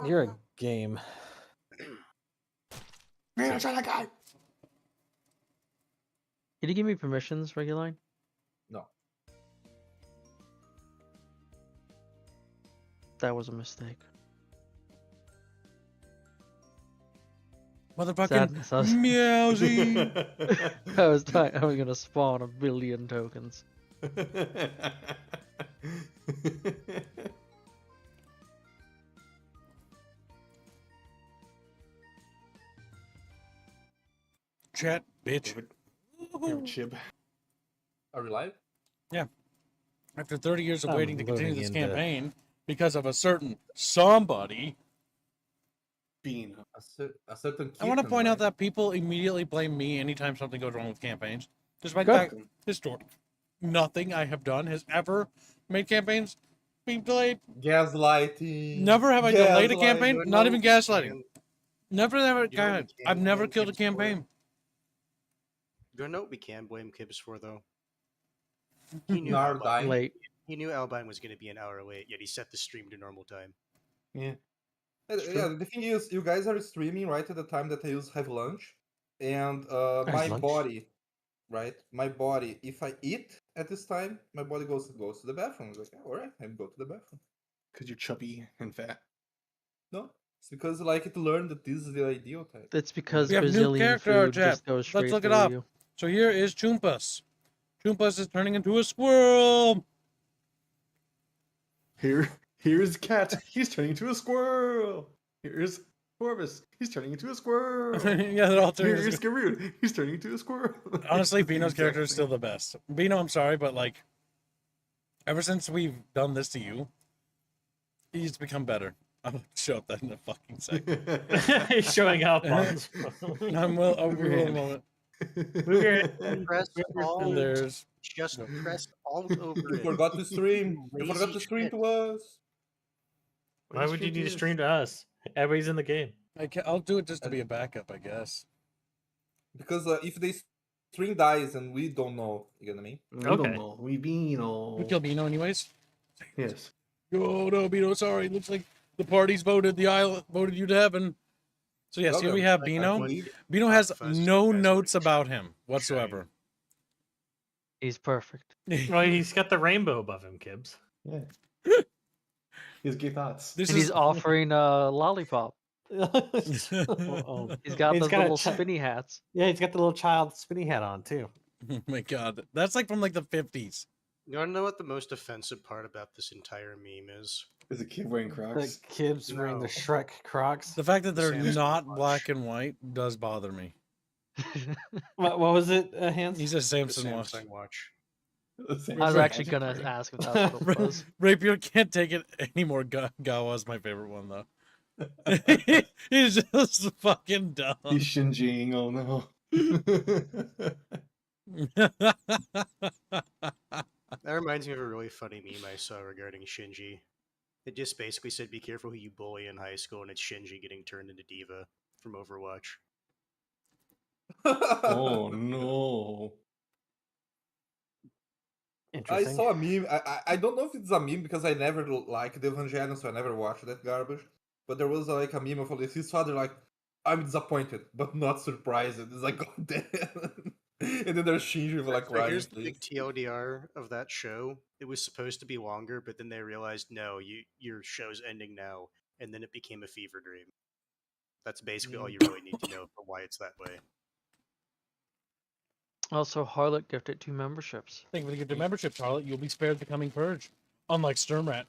You're a game. Man, try that guy. Can you give me permissions, Reguline? No. That was a mistake. Motherfucking Sadness. meowsy. I was gonna spawn 1 billion tokens. Chat, bitch. Chib. Are we live? Yeah. After 30 years of I'm waiting to continue loading this into- campaign because of a certain somebody, Bean. A certain. I want to kitten, point out right? that people immediately blame me anytime something goes wrong with campaigns. Despite Good. the fact, historic, nothing I have done has ever made campaigns be delayed. Gaslighting. Never have I delayed a Gaslighting. campaign. Not even gaslighting. Never, You know God, what we I've can never blame killed a Kibbs for? campaign. You know what we can blame Kibbs for, though? He knew Nar Albine, dying. Late. he knew Albine was going to be an hour late, yet he set the stream to normal time. Yeah. Yeah, the thing is, you guys are streaming right at the time that I use have lunch, and my lunch. body, right? My body, if I eat at this time, my body goes to the bathroom. It's like, yeah, all right, I go to the bathroom. Because you're chubby and fat. No, it's because like it learned that this is the ideal type. It's because We have new Brazilian character food chat. just goes straight Let's look it through up. you. So here is Choompas. Choompas is turning into a squirrel. Here's Cat. He's turning into a squirrel. Here's Corvus. He's turning into a squirrel. Yeah, they're all turning. Here's Garood. He's turning into a squirrel. Honestly, It's the Bino's exact character is same. still the best. Bino, I'm sorry, but like, ever since we've done this to you, he's become better. I'm gonna show up that in a fucking second. He's showing up on. I'm will. I will in a moment. Move your hand. Press alt. And there's Just press alt over You it. forgot to stream. You Lazy forgot to stream shit. to us. Why would you need to stream to us? Everybody's in the game. I'll do it just to be a backup, I guess. Because if they stream dies and we don't know, you get what I mean? We Okay. don't know. We Beano. We kill Bino anyways. Yes. Oh no, Bino, sorry. Looks like the party's voted the island voted you to heaven. So yes, here we Okay. have Like, Bino. believe- Bino has Fuss, no you guys notes are about him whatsoever. He's perfect. Well, he's got the rainbow above him, Kibbs. Yeah. He has gay thoughts. This And is he's offering a lollipop. Oh, He's got He's those got a little chi- spinny hats. yeah, he's got the little child spinny hat on too. oh my god, that's like from like the 50s. You want to know what the most offensive part about this entire meme is? Is a kid wearing The Crocs? Kibbs wearing the No. Shrek Crocs. The fact that they're Samsung not watch. black and white does bother me. What was it, Hans? He's a The Samson watch. Samsung watch. The same I was thing. actually gonna ask if that's what it was. Rapier can't take it anymore. Gawa's my favorite one though. He's just fucking dumb. He's Shinjiing. Oh no. That reminds me of a really funny meme I saw regarding Shinji. It just basically said, "Be careful who you bully in high school," and it's Shinji getting turned into Diva from Overwatch. Oh no. I Interesting. saw a meme. I don't know if it's a meme because I never liked the Evangelion, so I never watched that garbage. But there was like a meme of his father, like, I'm disappointed, but not surprised. It's like, God damn. And then there's Shinji with like So crying. here's the big TLDR of that show. It was supposed to be longer, but then they realized, no, your show's ending now, and then it became a fever dream. That's basically all you really need to know for why it's that way. Also, Harlot gifted 2 memberships. Thank you for the gift of membership, Charlotte. You'll be spared the coming purge. Unlike Sturmrat.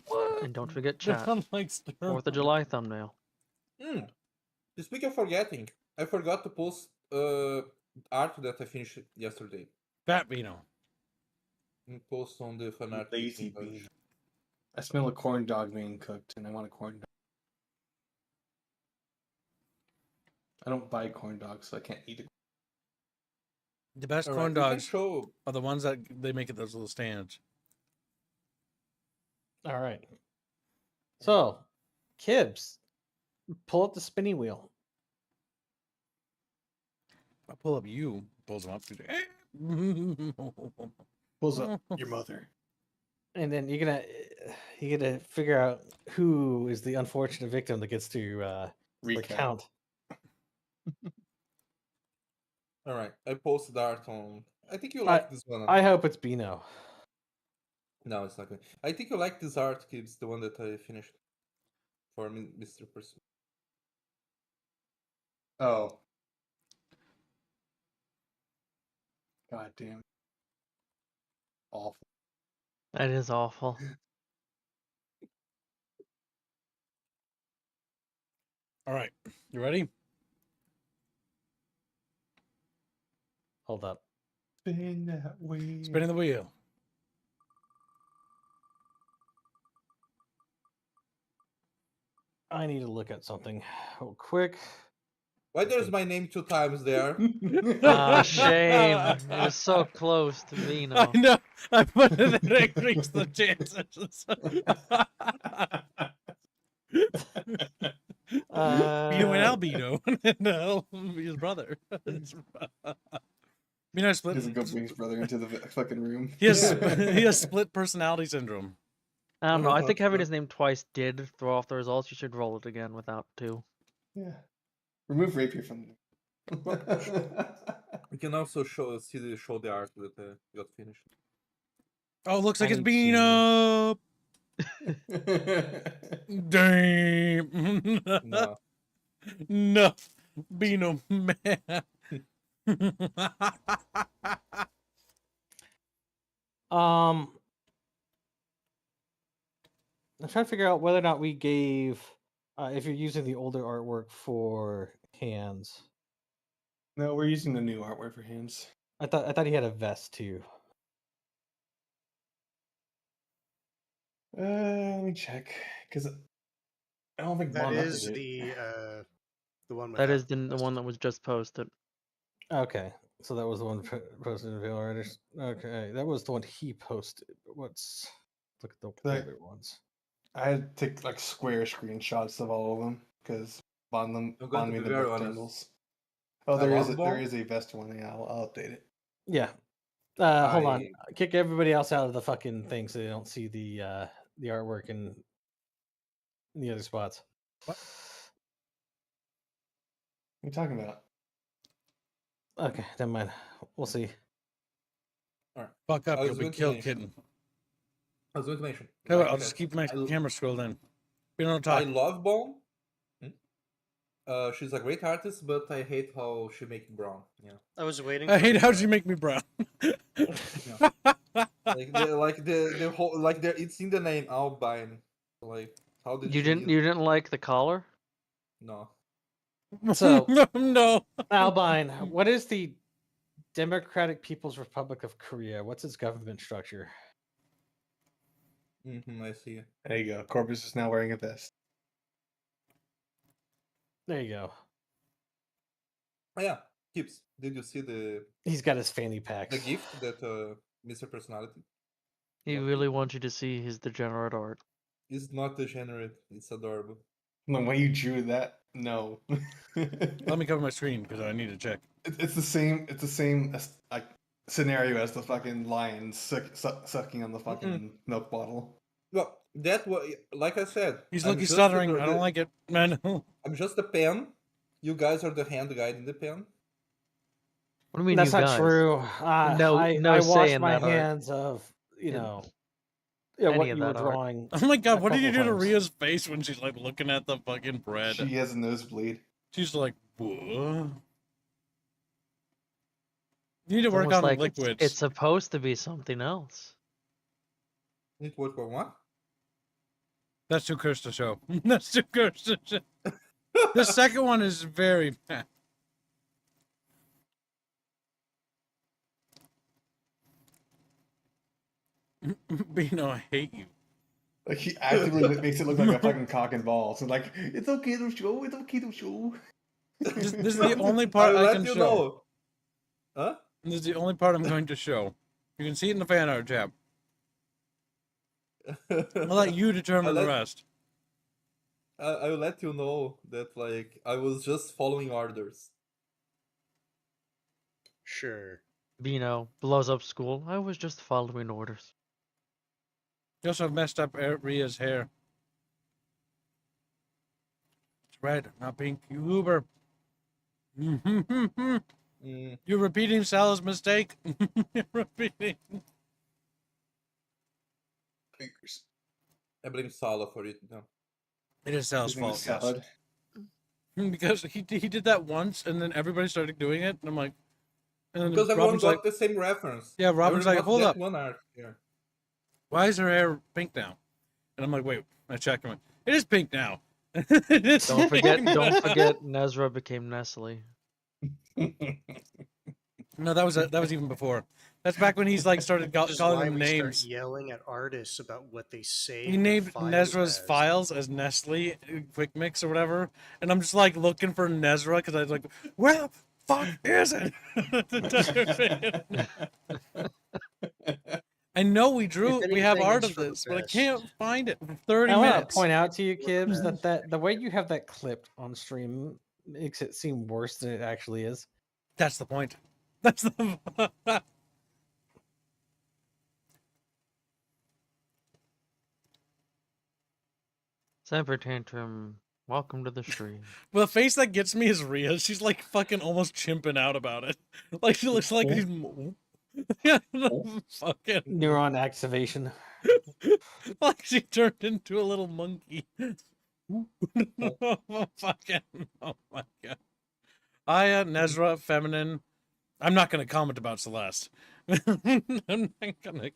What? And don't forget chat. Unlike Sturmrat. 4th of July thumbnail. Speaking of forgetting, I forgot to post art that I finished yesterday. Fat Vino. Post on the fan art. Lazy page. bean. I smell a corn dog being cooked, and I want a corn dog. I don't buy corn dogs, so I can't eat it. The best Alright, corn we can dogs show. are the ones that they make at those little stands. All right. So, Kibbs, pull up the spinny wheel. I pull up you, pulls them up. Pulls up your mother. And then you're gonna figure out who is the unfortunate victim that gets to recount. All right, I posted art on. I think you I- like this one. I hope it's Bino. No, it's not good. I think you like this art, Gibbs, the one that I finished for Mr. Person. Oh. God damn. Awful. That is awful. All right, you ready? Hold up. Spin that way. Spinning the wheel. I need to look at something real quick. Why there's my name 2 times there? Ah, shame. It was so close to I Bino. know. I put it there to increase the chances. Bino and Albino. No, his brother. Bino split. Doesn't go bring his brother into the fucking room. He has split personality syndrome. I don't know. I think having his name twice did throw off the results. You should roll it again without 2. Yeah. Remove rapier from We can also show the art that got finished. Oh, looks like I it's need Bino. Damn. No. No. Bino, man. I'm trying to figure out whether or not we gave, if you're using the older artwork for hands. No, we're using the new artwork for hands. I thought he had a vest too. Let me check, because I don't think That Mon is updated it. the one. That is without the one that was just posted. Okay, so that was the one posted in Veil Writers. Okay, that was the one he posted. But let's look at the Like- older ones. I had to take like square screenshots of all of them because Bond I'm going Bond to me be the very rectangles. honest. Oh, I there love is a vest one. Yeah, I'll update it. Yeah. Hold on. Kick everybody else out of the fucking thing so they don't see the artwork in the other spots. What? What are you talking about? Okay, never mind. We'll see. Fuck up, I you'll was be going to killed, mention- kitten. I was going to mention. Okay, well, like I'll that just keep my I- camera scrolled in. We don't I talk. love Bone. She's a great artist, but I hate how she makes brown. Yeah, I was waiting. I for hate the, how you make me brown. like the whole like it's in the name Albine. Like how did You she didn't use- you didn't like the collar? No, So- no. Albine, what is the Democratic People's Republic of Korea? What's its government structure? I see. There you go. Corpus is now wearing a vest. There you go. Oh, yeah, Kips. Did you see the He's got his fanny packs. gift that Mr. Personality? He Yeah. really wants you to see his degenerate art. It's not degenerate. It's adorable. The way you drew that, no. Let me cover my screen because I need to check. It's the same. It's the same like scenario as the fucking lion sucking on the fucking milk bottle. Well, that was like I said. He's I'm looking just stuttering. the- I don't like it. Man. I'm just the pen. You guys are the hand guiding the pen. What do you mean, That's you not guys? true. No- I no say washed in my that art. hands of, In what any you of were that art. drawing. Oh my god, A what did you do couple to times. Ria's face when she's like looking at the fucking bread? She has a nosebleed. She's like, what? You need to It's work almost on the like liquids. it's supposed to be something else. Need work for what? That's too cursed to show. That's too cursed to show. The second one is very. Bino, I hate you. Like he actively makes it look like a fucking cock and balls. And like, it's okay to show. It's okay to show. This is the only part I'll I let can you show. know. Huh? This is the only part I'm going to show. You can see it in the fan art tab. I'll let you determine the rest. I will let you know that like I was just following orders. Sure. Bino blows up school. I was just following orders. You also have messed up Rhea's hair. It's red, not pink. You Uber. Mm, You're repeating Sal's mistake. You're repeating. Fingers. I blame Sala for it. No. It is Sal's His name is fault, yes. Salad. Because he did that once, and then everybody started doing it, and I'm like, and then Because everyone Robin's got like, the same reference. yeah, Robin's Everyone like, got hold that up, one art. Yeah. why is her hair pink now? And I'm like, wait, I checked. I'm like, it is pink now. It's Don't forget, pink. don't forget, Nezra became Nestle. No, that was even before. That's back when he's like started Which is calling why them we start names. yelling at artists about what they say. He their named files Nezra's as. files as Nestle Quick Mix or whatever, and I'm just like looking for Nezra because I was like, where the fuck is it? I know we drew, If we have anything, art it's of for the this, but I best. can't find it for 30 I want to minutes. point out to you, Kibbs, that the way you have that clipped on stream makes it seem worse than it actually is. That's the point. That's the. Semper Tantrum, welcome to the stream. Well, the face that gets me is Rhea. She's like fucking almost chimping out about it. Like she looks like she's. Yeah, fucking. Neuron activation. Like she turned into a little monkey. Fucking. Oh my god. Aya, Nezra, feminine. I'm not gonna comment about Celeste. I'm not gonna.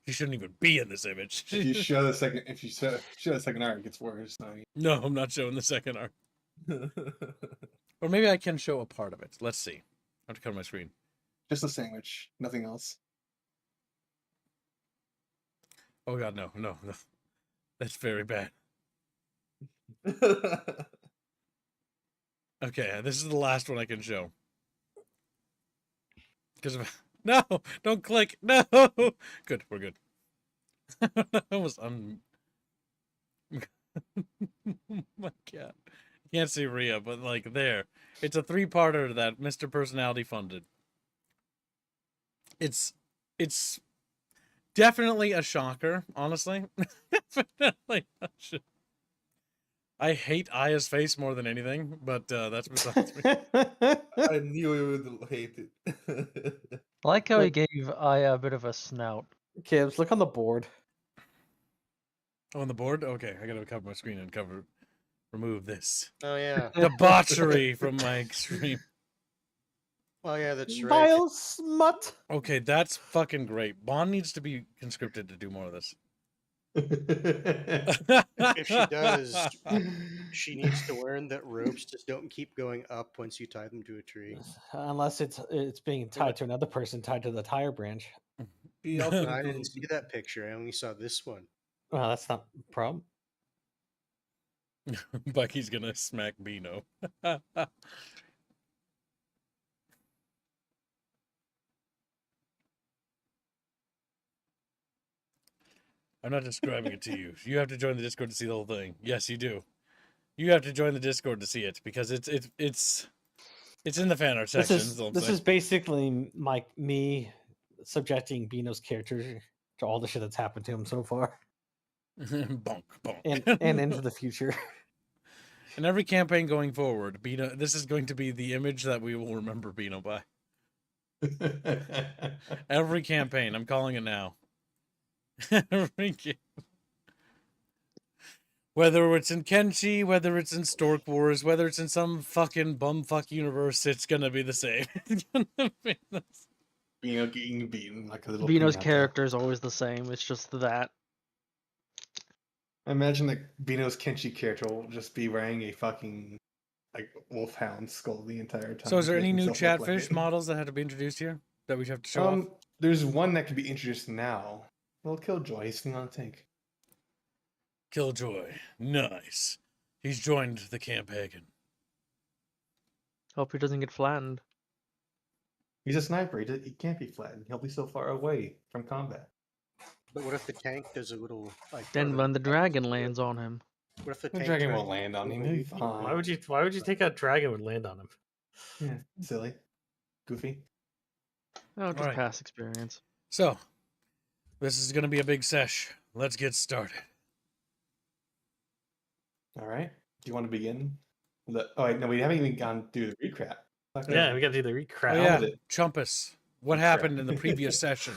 She shouldn't even be in this image. If you show the second, show the second art, it gets worse. I mean, No, I'm not showing the second art. Or maybe I can show a part of it. Let's see. I have to cover my screen. just a sandwich, nothing else. Oh god, no. That's very bad. Okay, this is the last one I can show. Because of no, don't click. No, good, we're good. That was my god, you can't see Rhea, but like there, it's a 3-parter that Mr. Personality funded. It's definitely a shocker, honestly. Definitely a shocker. I hate Aya's face more than anything, but that's besides me. I knew you would hate it. I like how he Look- gave Aya a bit of a snout. Kibbs, look on the board. Oh, on the board? Okay, I gotta cover my screen and remove this Oh yeah. debauchery from my stream. Oh yeah, that's right. Vile smut. Okay, that's fucking great. Bond needs to be conscripted to do more of this. If she does, she needs to learn that ropes just don't keep going up once you tie them to a tree. Unless it's being tied to another person tied to the tire branch. She also I needs didn't to- see that picture. I only saw this one. Well, that's not a problem. Bucky's gonna smack Bino. I'm not describing it to you. You have to join the Discord to see the whole thing. Yes, you do. You have to join the Discord to see it because it's in the fan art section. This is basically me subjecting Bino's character to all the shit that's happened to him so far bonk bonk and into the future. In every campaign going forward, Bino, this is going to be the image that we will remember Bino by. Every campaign, I'm calling it now. Whether it's in Kenshi, whether it's in Stork Wars, whether it's in some fucking bumfuck universe, it's gonna be the same. It's gonna be the Bino getting beaten like a little. Bino's pinata. character is always the same. It's just that. I imagine that Bino's Kenshi character will just be wearing a fucking like wolfhound skull the entire time. So is there to make any new himself look like Chatfish it. models that had to be introduced here that we have to show off? There's one that can be introduced now. Little Killjoy, he's sitting on a tank. Killjoy. Nice. He's joined the Camp Hagen. Hope he doesn't get flattened. He's a sniper. He can't be flattened. He'll be so far away from combat. But what if the tank does a little like? Then when the dragon lands on him. What if the The tank dragon turns won't land on him. into a He'll be movie? fine. Why would you think a dragon would land on him? Yeah, silly, goofy. Oh, just Alright. past experience. So, this is going to be a big sesh. let's get started. All right. Do you want to begin? Oh, wait, no, we haven't even gone through the recap. Yeah, we got to do the recap. Oh yeah, did it. Chumpus. What Recap. happened in the previous session?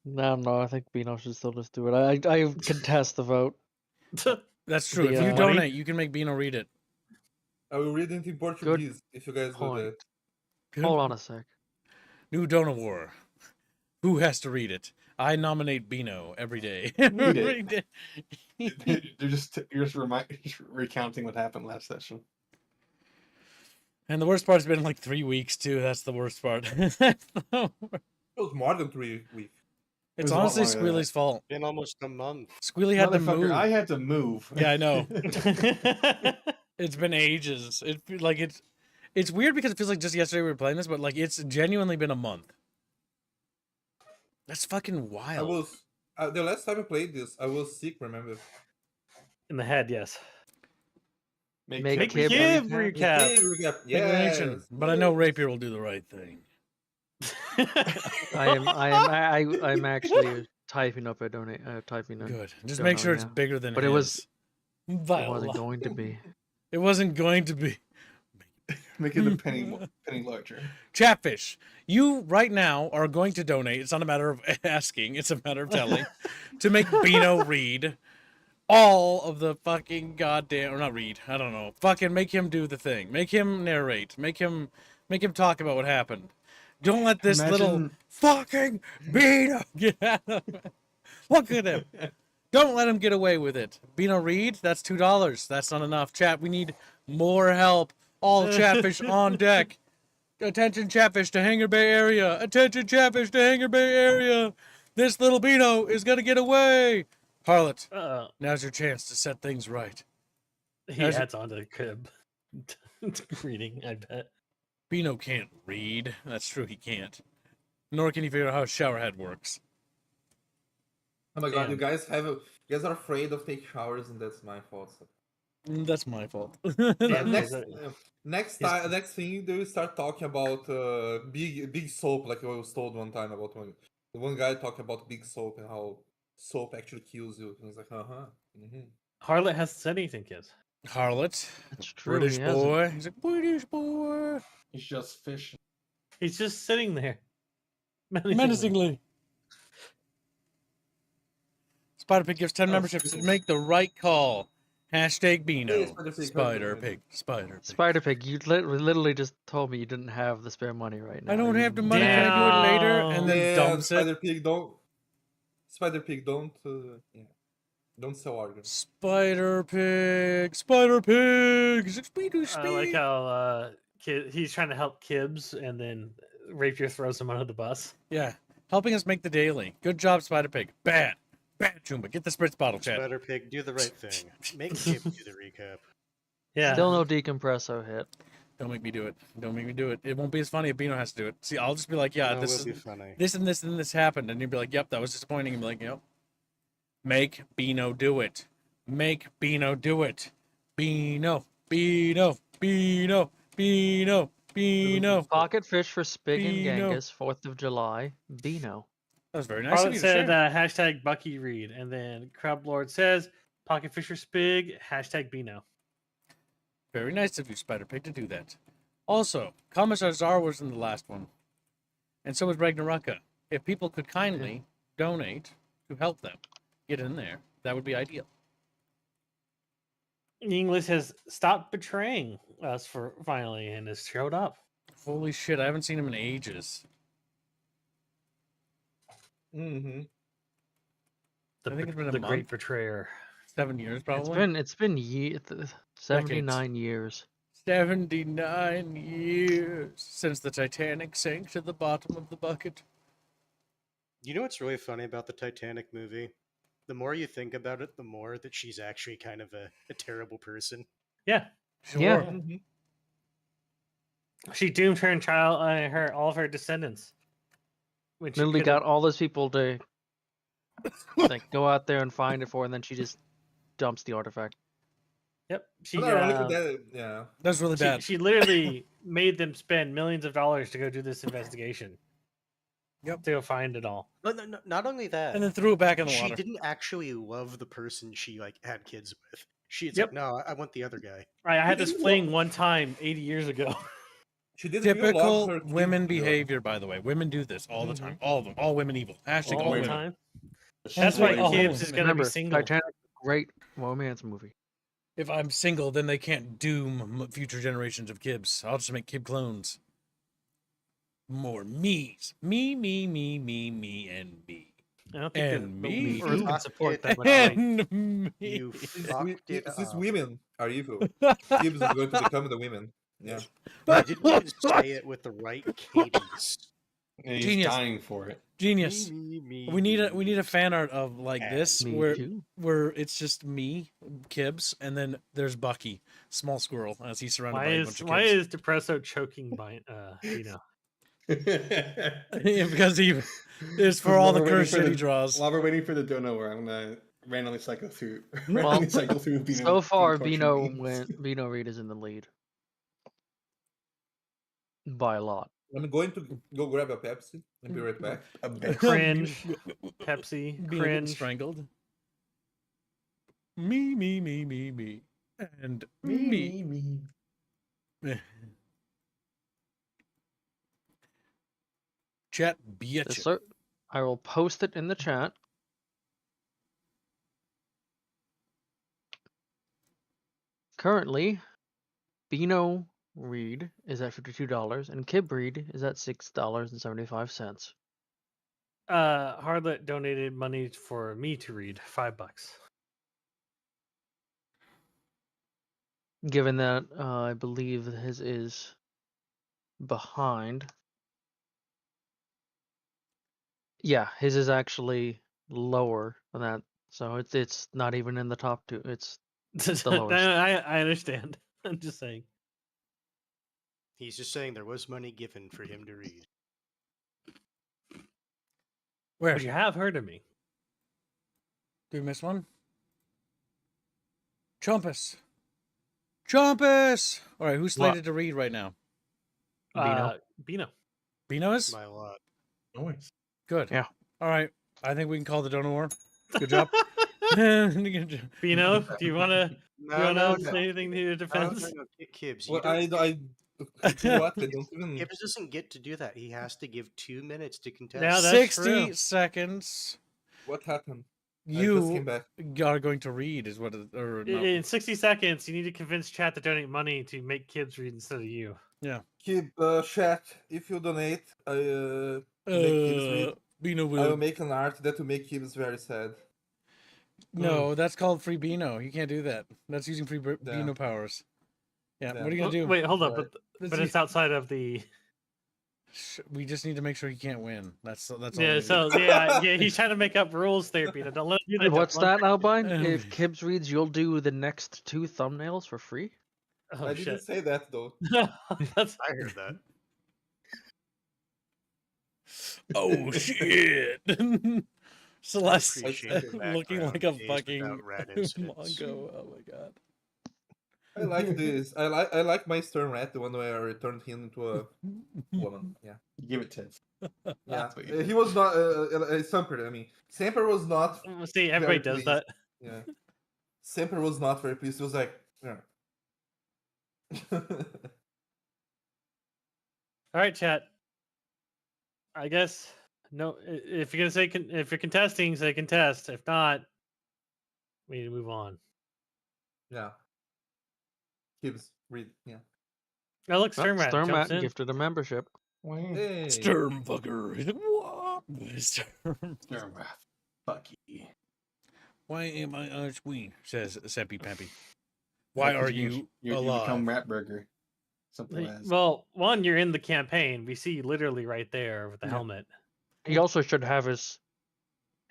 No, I think Bino should still just do it. I contest the vote. That's true. If The, you uh, donate, you can make Bino read it. I will read it in Portuguese if you guys do point. that. Hold on a sec. New Donor. Who has to read it? I nominate Bino every day. Read it. Every day. you're just recounting what happened last session. And the worst part's been like 3 weeks too. That's the worst part. It was more than 3 weeks. It's was a lot honestly longer than that. Squealy's fault. Been almost a month. Squealy had to Motherfucker, move. I had to move. Yeah, I know. It's been ages. It's weird because it feels like just yesterday we were playing this, but like it's genuinely been a month. That's fucking I wild. was the last time I played this, I was sick. Remember? In the head, yes. Make Make Kib Kib recap. recap. Hey, recap. Nation, Yes. but I know Rapier will do the right thing. I'm actually typing up a donate. Typing a. Good. Just Don't make know, sure it's yeah. bigger than But it it is. It Vile. wasn't going to be. It wasn't going to be. Making the penny larger. Chatfish, you right now are going to donate. It's not a matter of asking, it's a matter of telling. To make Bino read all of the fucking goddamn, or not read, I don't know. Fucking make him do the thing. Make him narrate. Make him talk about what happened. Don't let this little Imagine- fucking Bino get out of it. Look at him. Don't let him get away with it. Bino read, that's $2. That's not enough. Chat, we need more help. All Chatfish on deck. Attention Chatfish to Hangar Bay area. Attention Chatfish to Hangar Bay area. This little Bino is gonna get away. Harlot, now's your chance to set things right. He How's it- adds on to the crib. Reading, I bet. Bino can't read. That's true, he can't. Nor can he figure out how a shower head works. Oh my god, Damn. you guys are afraid of taking showers, and that's my fault. So. That's my fault. Yeah, Next thing they will start talking about big soap, like I was told one time about one guy talking about big soap and how soap actually kills you. And I was like, Harlot hasn't said anything, kids. Harlot, That's true. British he hasn't. boy. He's a British boy. He's just fishing. He's just sitting there. Menacingly. Spider-Pig gives 10 memberships to make the right call. Hashtag Bino. Hey, Spider-Pig, Spider-Pig. Spider-Pig. Spider-Pig, you literally just told me you didn't have the spare money right now. I don't You have the money. Can I do it later? And then yeah, dumps it. Spider-Pig, don't sell organs. Spider-Pig. Spider-Pig. I like how he's trying to help Kibbs, and then Rapier throws him under the bus. Yeah. Helping us make the daily. Good job, Spider-Pig. Bad. Bad, Chumba. Get the spritz bottle, chat. Spider-Pig, do the right thing. Make Kib do the recap. Yeah. Still no decompresso hit. Don't make me do it. Don't make me do it. It won't be as funny if Bino has to do it. See, I'll just be like, yeah, No, this it is will be funny. this and this and this happened, and you'd be like, yep, that was disappointing. And be like, yep. Make Bino do it. Make Bino do it. Bino, Bino, Bino, Bino, Bino. Pocket fish for Spig and Bino. Genghis, 4th of July. Bino. That was very nice of Harlot you to said share. hashtag Bucky Reed, and then Crab Lord says Pocket Fisher Spig, hashtag Bino. Very nice of you, Spider-Pig, to do that. Also, Commissar Czar was in the last one. And so was Ragnaruka. If people could kindly donate to help them get in there, that would be ideal. English has stopped betraying us for finally and has showed up. Holy shit, I haven't seen him in ages. Mm-hmm. The, I think it's been a the month. great betrayer. 7 years, probably. It's been 79 years. 79 years since the Titanic sank to the bottom of the bucket. You know what's really funny about the Titanic movie? The more you think about it, the more that she's actually kind of a terrible person. Yeah. Sure. Yeah. Mm-hmm. She doomed her and all of her descendants. When she Literally could've- got all those people to like go out there and find it for, and then she just dumps the artifact. Yep. She, But ironically, That's really bad. she literally made them spend millions of dollars to go do this investigation. Yep. to go find it all. No, not only that, And then threw it back in the she water. didn't actually love the person she like had kids with. She's Yep. like, no, I want the other guy. I had She this didn't fling one time 80 years ago. She didn't even love Typical her kids, women to be honest. behavior, by the way. Women do this all the time. All of them. All women evil. Hashtag all All the women. time. She's That's why way all Kibbs worse. is gonna be Remember, single. Titanic, great romance movie. If I'm single, then they can't doom future generations of Kibbs. I'll just make Kib clones. More me's. Me, and me. I don't think And the me. Earth can Fucked support it that much weight. And me. You These, fucked it these up. women are evil. Gibbs is going to become the women. Yeah. You didn't even say it with the right cadence. And he's Genius. dying for it. Genius. Me, We need a fan art of like And this Me where too. it's just me, Kibbs, and then there's Bucky, small squirrel, as he's surrounded by a bunch of Why kids. is Depresso choking by Dino? Because he is for all the curse shit he draws. While we're waiting for the dono, where I'm gonna randomly cycle through. Well, randomly cycle through Bino, So far, Bino Bino Reed is in the lead by a lot. I'm going to go grab a Pepsi and be right back. A bit. Cringe. Pepsi. Being getting Cringe. strangled. Me. And me. Chat Yes, bitch. sir. I will post it in the chat. Currently, Bino Reed is at $52 and Kib Reed is at $6.75. Hardlet donated money for me to read $5. Given that I believe his is behind. Yeah, his is actually lower than that. So it's not even in the top two. It's the lowest. I understand. I'm just saying. He's just saying there was money given for him to read. Where? But you have heard of me. Did we miss one? Chompus! All right, who's slated to read right now? Bino. Bino is? By a lot. Noise. Good. Yeah. All right. I think we can call the donor war. Good job. Good job. Bino, do you want to No, say anything to your defense? No, Kibbs. Well, you don't I do what? I don't even. Kibbs doesn't get to do that. He has to give 2 minutes to contest. Now that's 60 true. seconds. What happened? I just came You back. are going to read, is what it, or no. In 60 seconds, you need to convince chat to donate money to make kids read instead of you. Keep chat. If you donate, make Gibbs read. Bino I will will. make an art that will make Gibbs very sad. No, that's called free Bino. You can't do that. That's using free Yeah. Bino powers. Yeah. Yeah. What are you gonna do? Wait, hold up. Right. But it's outside of the. We just need to make sure he can't win. That's all. Yeah, we so need. yeah, he's trying to make up rules there, Bino. Don't let him do that. What's that, Albine? Um, If Kibbs reads, you'll do the next 2 thumbnails for free? Oh, I didn't shit. say that though. That's I heard that. Oh shit! Celeste appreciate the looking background like a days fucking without rat incidents. Mongo. Oh my god. I like this. I like my stern rat, the one where I returned him into a woman. Yeah. Give it 10. Yeah. That's what you He was not Samper. I mean, Samper was not. see, everybody very does pleased. that. Yeah. Samper was not very pleased. He was like, yeah. All right, chat. I guess no. If you're gonna say if you're contesting, say contest. If not, we need to move on. Yeah. Gibbs, read. Yeah. Oh, look, Sternrat jumps Sternmat in. gifted a membership. Hey. Sturmfucker. Sturm. Fuck you. Why am I on screen? Says Seppy Pappy. Why are you You alive? become Rat Burger. Something as. Well, one, you're in the campaign. We see you literally right there with the Yeah. helmet. He also should have his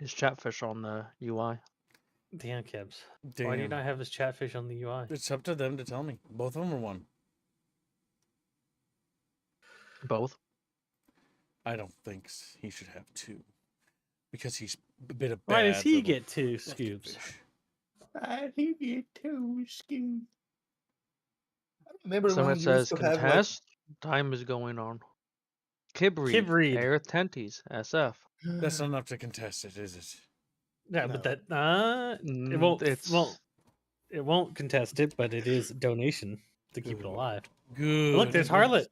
chatfish on the UI. Damn, Kibbs. Damn. Why do you not have his chatfish on the UI? It's up to them to tell me. Both of them are one. Both. I don't think he should have two. Because he's a bit of Why does bad he little get two fucking scoops? fish. I think you too, skin. I remember when Someone we says used to have like, contest. Time is going on. Kibreed, Kibreed. Air Tenties, SF. That's not enough to contest it, is it? Yeah, No. but that it It's won't contest it, but it is a donation to keep it Good. alive. Good. But look, there's Harlot.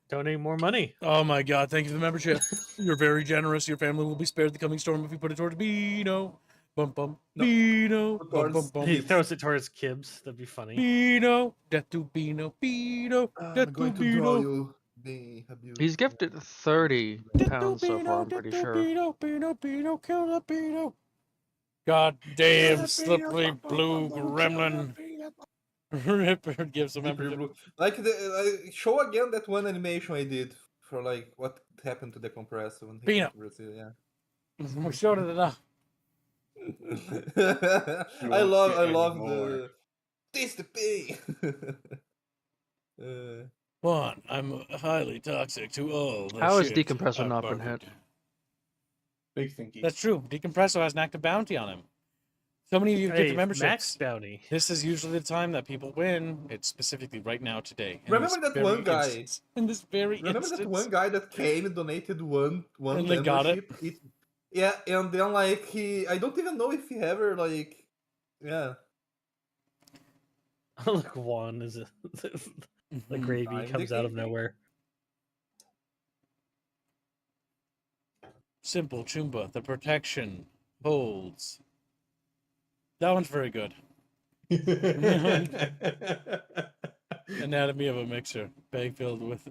Donate more money. Oh my god, thank you for the membership. You're very generous. Your family will be spared the coming storm if you put it towards Beano. Bum bum. No, Beano. Bum bum towards bum. He Kibbs. throws it towards Kibbs. That'd be funny. Beano. Death to Beano. Beano. I'm Death to going to draw Beano. you the abuse. he's gifted 30 Death to pounds so far, Beano. I'm pretty Death to sure. Beano. Beano. Beano. Kill the Beano. God damn slippery blue gremlin. Ripper gives a membership. Like show again that one animation I did for like what happened to the compressor when he came Pino. to Brazil. Yeah. We showed it enough. I love anymore. the taste the pain. One, I'm highly toxic to all the How has shit Decompressor I've not been bartered. hit? Big thinky. That's true. Decompressor has an active bounty on him. So many of you get the memberships. Max bounty. This is usually the time that people win. It's specifically right now today. in Remember this that one very guy? instance. In this very Remember instance. that one guy that came and donated one And they got it? membership? Yeah, and then like I don't even know if he ever like, yeah. Look, Juan is the gravy I'm comes out of Dickie. nowhere. Simple Chumba, the protection holds. That one's very good. Anatomy of a mixer. Bag filled with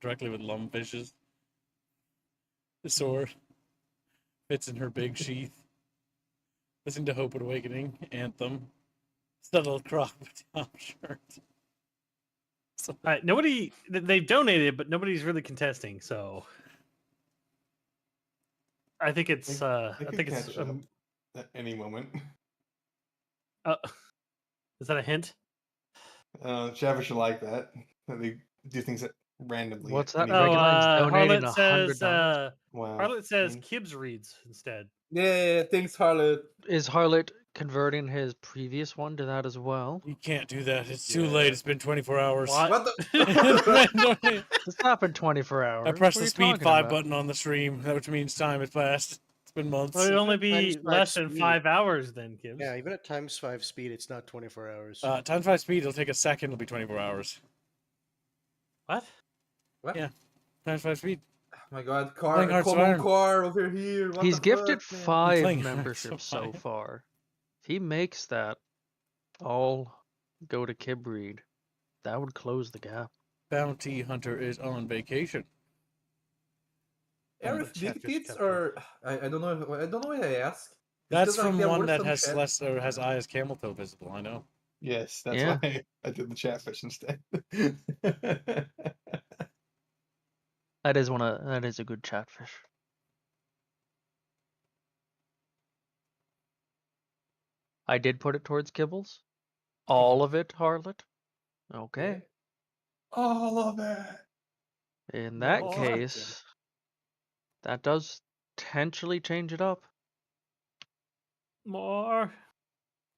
directly with lumfishes. The sword fits in her big sheath. Listen to Hope and Awakening. Anthem. Subtle crop top shirt. Nobody they've donated, but nobody's really contesting. So I think it's They could catch up at any moment. is that a hint? Chatfish will like that. They do things that randomly. What's at that? any Regular moment. is donating Harlot says $100. Wow. Harlot says Mm. Kibbs reads instead. Yeah, thanks Harlot. Is Harlot converting his previous one to that as well? You can't do that. It's too late. It's been 24 hours. What? What the? It's not been 24 hours. I pressed What are the you speed talking 5 about? button on the stream, which means time has passed. It's been months. Well, it'd only be Times five less than speed. 5 hours then, Kibbs. Yeah, even at times 5 speed, it's not 24 hours. Times 5 speed, it'll take a second, it'll be 24 hours. What? What? Yeah. Times 5 speed. Oh my god, Playing Hearts of common Iron. car over here. What He's the gifted fuck, man? 5 Playing memberships so Hearts of far. If he makes that all go to Kibreed, that would close the gap. Bounty Hunter is on vacation. If big Chatfish tits kept are, I don't know. I don't know what I ask. It's That's 'cause, like, from there one were that some has chat- less or has eye as camel toe visible, I know. Yes, that's Yeah. why I did the Chatfish instead. That is a good Chatfish. I did put it towards Kibbles. All of it, Harlot. Okay. All of it. In that More. case, that does potentially change it up. More.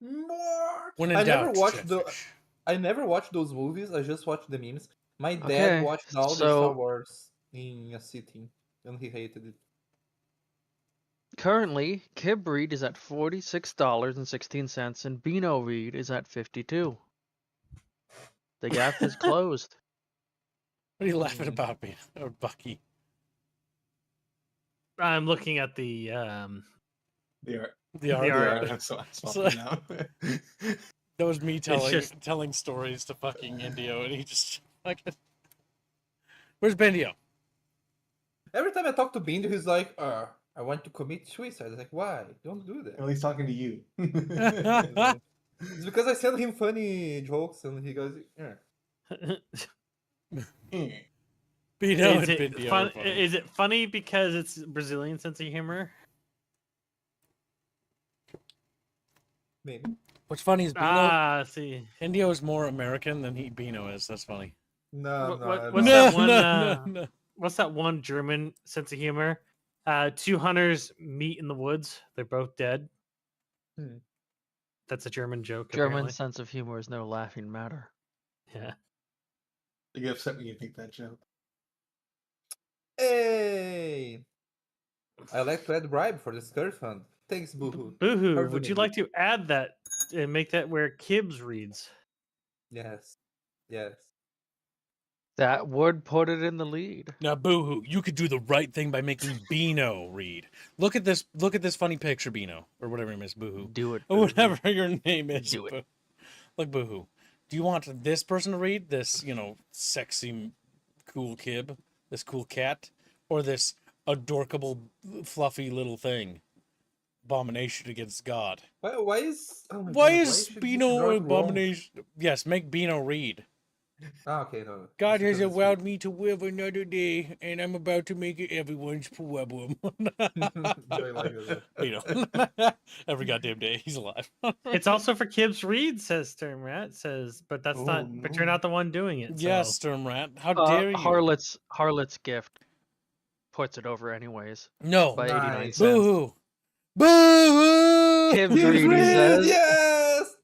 More. When in I never doubt, watched Chatfish. I never watched those movies. I just watched the memes. My dad Okay, watched all the so- Star Wars in a sitting, and he hated it. Currently, Kibreed is at $46.16 and Beano Reed is at 52. The gap is closed. What are you laughing about, me? Or Bucky? I'm looking at the They are. The The art. art. That's swapping now. That was me telling just- telling stories to fucking Indio, and he just fucking. Where's Bendio? Every time I talk to Bindo, he's like, I want to commit suicide. I was like, why? Don't do At that. least talking to you. It's because I send him funny jokes, and he goes, yeah. Bino and is, it Bendio. fun, are funny. is it funny because it's Brazilian sense of humor? Maybe. What's funny is Bino. See. Indio is more American than Bino is. That's funny. No, What- no, what- no. what's No, that one, no. What's that one German sense of humor? 2 hunters meet in the woods. They're both dead. Hmm. That's a German joke. German apparently. sense of humor is no laughing matter. Yeah. You get upset when you think that joke. Hey! I like to add bribe for the Scurf fund. Thanks, Boohoo. Boohoo, Pardon would me, you like to add that and make that where Kibbs reads? Yes. Yes. That would put it in the lead. Now, Boohoo, you could do the right thing by making Beano read. Look at this funny picture, Beano, or whatever your name is, Boohoo. Do it. Or Boo-hoo. whatever your name is. Do it. Look, Boohoo. Do you want this person to read this, sexy, cool kib, this cool cat, or this adorkable, fluffy little thing? Abomination against God. Why is... Oh my Why God, is should this Beano dart wrong? abomination? Yes, make Beano read. Ah, okay, no. God It's has because it's allowed me to live another day, and I'm about to make it everyone's problem. I like that. Beano. Every goddamn day he's alive. It's also for Kibbs read, says Sturmrat. Says, but that's not. But you're not the one doing it. Yes, So. Sturmrat. How dare you? Harlot's gift puts it over anyways. No. By 89 Nice. cents. Boo-hoo. Boo-hoo! Kibbs Kibbs read, he read, says. yes!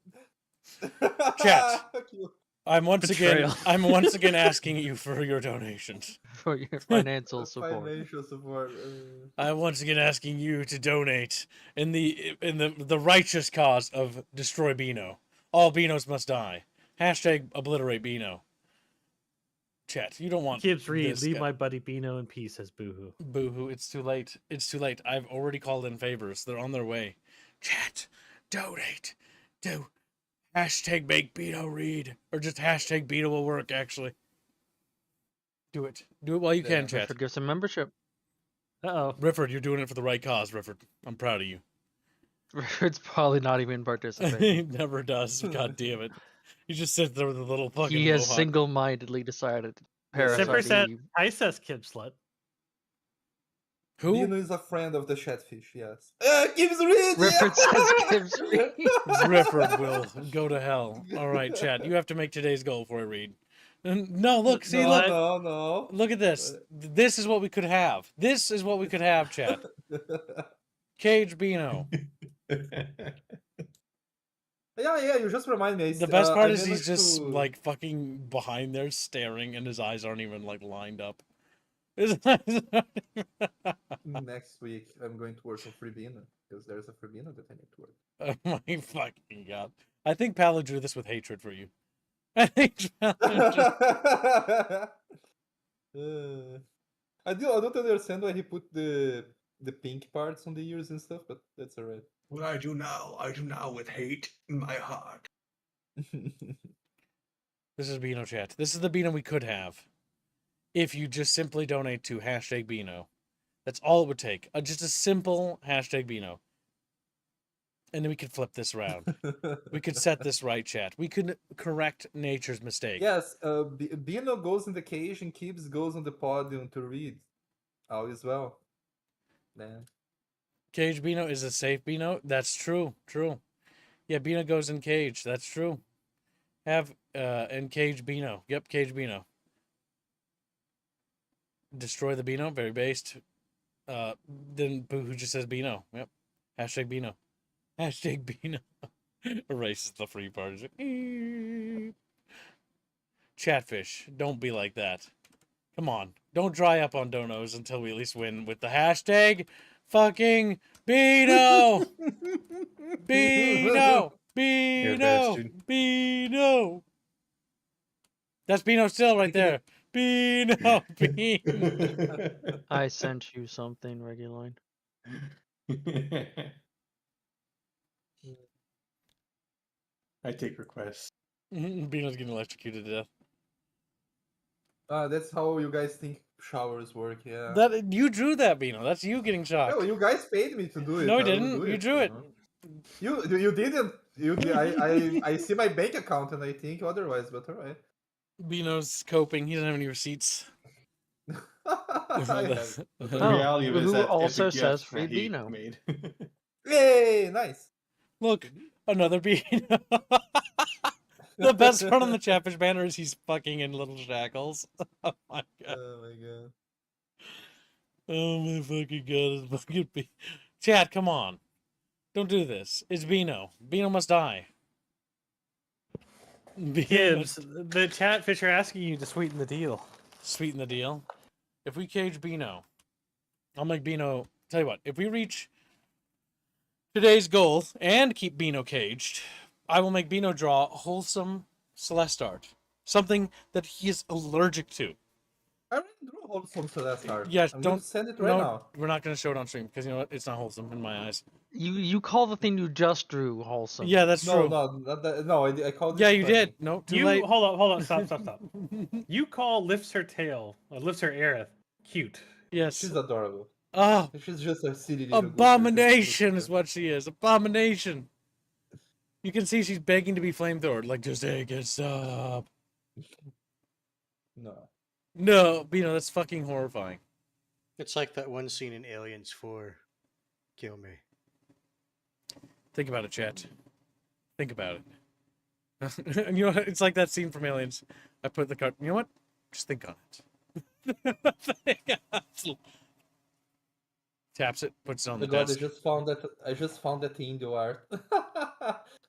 Chat. Fuck you. I'm once Betrayal. again asking you for your donations. For your financial support. Financial support. I'm once again asking you to donate in the righteous cause of destroy Beano. All Beanos must die. Hashtag obliterate Beano. Chat, you don't want Kibbs read, this leave guy. my buddy Beano in peace, says Boohoo. Boohoo, it's too late. It's too late. I've already called in favors. They're on their way. Chat, donate. Do hashtag make Beano read. Or just hashtag Beano will work, actually. Do it. Do it while you Yeah, can, chat. Rifford gives some membership. Uh-oh. Rifford, you're doing it for the right cause, Rifford. I'm proud of you. Rifford's probably not even participating. He never does. God damn it. He just sits there with a little fucking He has mohawk. single-mindedly decided Sipper Parasite says, Eve. I says Kibbs slut. Who? Beano is a friend of the Chatfish, yes. Gibbs read! Rifford says Kibbs read. Rifford will go to hell. All right, chat. You have to make today's goal for a read. No, look. See, look. No. Look at this. This is what we could have. This is what we could have, chat. Cage Beano. Yeah, you just remind me. The best part I is he's managed just to- like fucking behind there staring and his eyes aren't even like lined up. Next week, I'm going to work on free Beano, because there's a free Beano that I need to work. Oh my fucking god. I think Palo drew this with hatred for you. I think Palo just... I don't understand why he put the pink parts on the ears and stuff, but that's alright. What I do now with hate in my heart. This is Beano chat. This is the Beano we could have. If you just simply donate to hashtag Beano. That's all it would take. Just a simple hashtag Beano. And then we could flip this around. We could set this right, chat. We could correct nature's mistake. Yes, Beano goes in the cage and Kibbs goes on the podium to read. All is well. Man. Cage Beano is a safe Beano. That's true. True. Yeah, Beano goes in cage. That's true. Have and Cage Beano. Yep, Cage Beano. Destroy the Beano. Very based. Then Boohoo just says Beano. Yep. Hashtag Beano. Hashtag Beano. Erases the free part. It's like, Chatfish. Don't be like that. Come on. Don't dry up on donos until we at least win with the hashtag fucking Beano. Beano. Beano. bastard. Beano. That's Beano still right there. Beano. Beano. I sent you something, Reguline. I take requests. Beano's getting electrocuted to death. That's how you guys think showers work, yeah. That you drew that, Beano. That's you getting shocked. Oh, you guys paid me to do it. No, I I will didn't. do You drew it. You didn't. I see my bank account and I think otherwise, but alright. Beano's coping. He doesn't have any receipts. I have. The Oh, reality of it is who that also it's a says gift free that he Beano. made. Yay, nice. Look, another Beano. The best part on the Chatfish banner is he's fucking in little shackles. Oh my god. Oh my god. Oh my fucking god. It's fucking Chat, come on. Don't do this. It's Beano. Beano must die. Beano Kibbs, must the Chatfish are asking you to sweeten the deal. sweeten the deal. if we cage Beano, I'll make Beano. Tell you what, if we reach today's goal and keep Beano caged, I will make Beano draw a wholesome Celeste art, something that he is allergic to. I already drew a wholesome Celeste art. Yes, I'm gonna don't send it right no, now. we're not gonna show it on stream because you know what? It's not wholesome in my eyes. You call the thing you just drew wholesome. Yeah, that's No, true. no, not that, no. I called it. Yeah, you funny. did. No, too You late. hold on, stop. You call lifts her tail, or lifts her Aerith, cute. Yes. She's adorable. Oh, She's just a silly little. abomination is what she is. Abomination. You can see she's begging to be flamethrowered. Like, just take it, stop. No. No, Beano, that's fucking horrifying. It's like that one scene in Aliens 4. Kill me. Think about it, chat. Think about it. And you know what? It's like that scene from Aliens. I put the card. You know what? Just think on it. Taps it, puts it on Oh the god, desk. I just found that Indo art.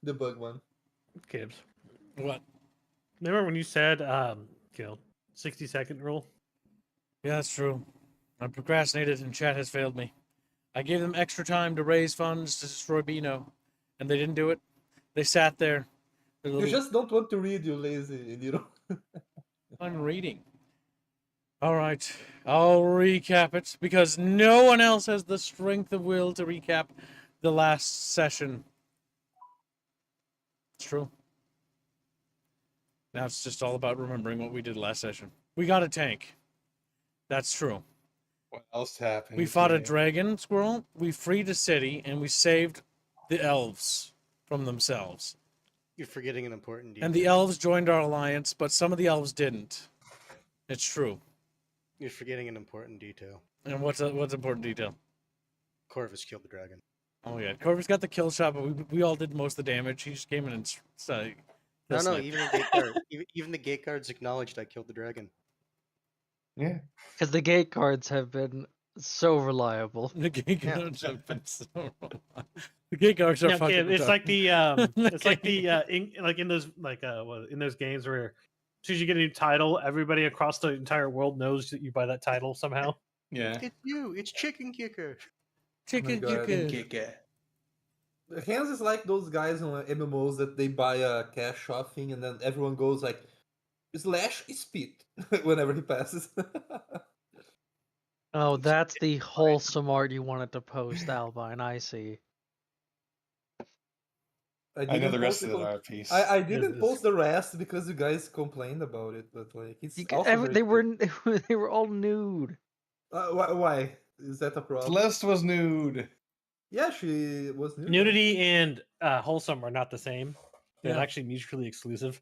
The bug one. Gibbs. What? Remember when you said, 60-second rule? Yeah, that's true. I procrastinated and chat has failed me. I gave them extra time to raise funds to destroy Beano, and they didn't do it. They sat there. You just don't want to read, you lazy, you know. I'm reading. All right, I'll recap it because no one else has the strength of will to recap the last session. It's true. Now it's just all about remembering what we did last session. We got a tank. That's true. What else happened? We fought a today? dragon squirrel, we freed a city, and we saved the elves from themselves. You're forgetting an important detail. And the elves joined our alliance, but some of the elves didn't. It's true. You're forgetting an important detail. And what's important detail? Corvus killed the dragon. Oh yeah, Corvus got the kill shot, but we all did most of the damage. He just came in and No, even the gate guard, even the gate guards acknowledged I killed the dragon. Yeah. Because the gate cards have been so reliable. The gate guards have been so the gate guards are Yeah, fucking it's retarded. like the it's like the in those in those games where as soon as you get a new title, everybody across the entire world knows that you buy that title somehow. Yeah. It's you. It's Chicken Kicker. chicken God. chicken. Hans is like those guys on MMOs that they buy a cash off thing and then everyone goes like slash spit whenever he passes. Oh, that's the wholesome art you wanted to post, Albine. I see. I know the rest of post the it- art piece. I didn't Yes. post the rest because you guys complained about it, but like it's You also could, very they were cute. they were all nude. Why is that a problem? Celeste was nude. Yeah, she was nude. Nudity and wholesome are not the same. They're Yeah. actually mutually exclusive.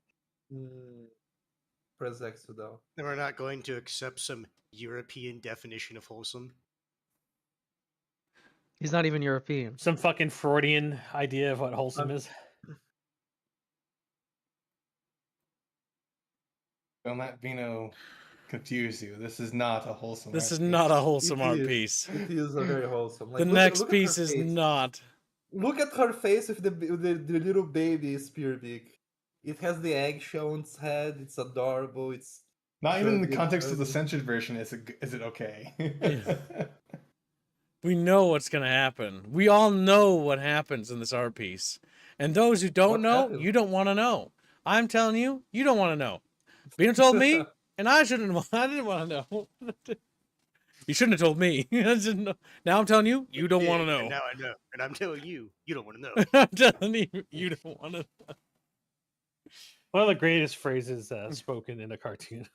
Press X to though. Then we're not going to accept some European definition of wholesome. He's not even European. Some fucking Freudian idea of what wholesome is. Don't let Vino confuse you. This is not a wholesome This art is piece. not a wholesome It art is. piece. It is a very wholesome. Like, The look- next look at her piece is face. not. Look at her face with the little baby spear beak. It has the eggshell on its head. It's adorable. It's Not even in the Good context of the present. censored version is it okay? We know what's gonna happen. We all know what happens in this art piece. And those who don't What know, happens? you don't want to know. I'm telling you, you don't want to know. Bino told me, and I didn't want to know. You shouldn't have told me. I didn't know. Now I'm telling you, you don't want to know. And now I know. And I'm telling you, you don't want to know. I'm telling you, you don't want to. One of the greatest phrases spoken in a cartoon.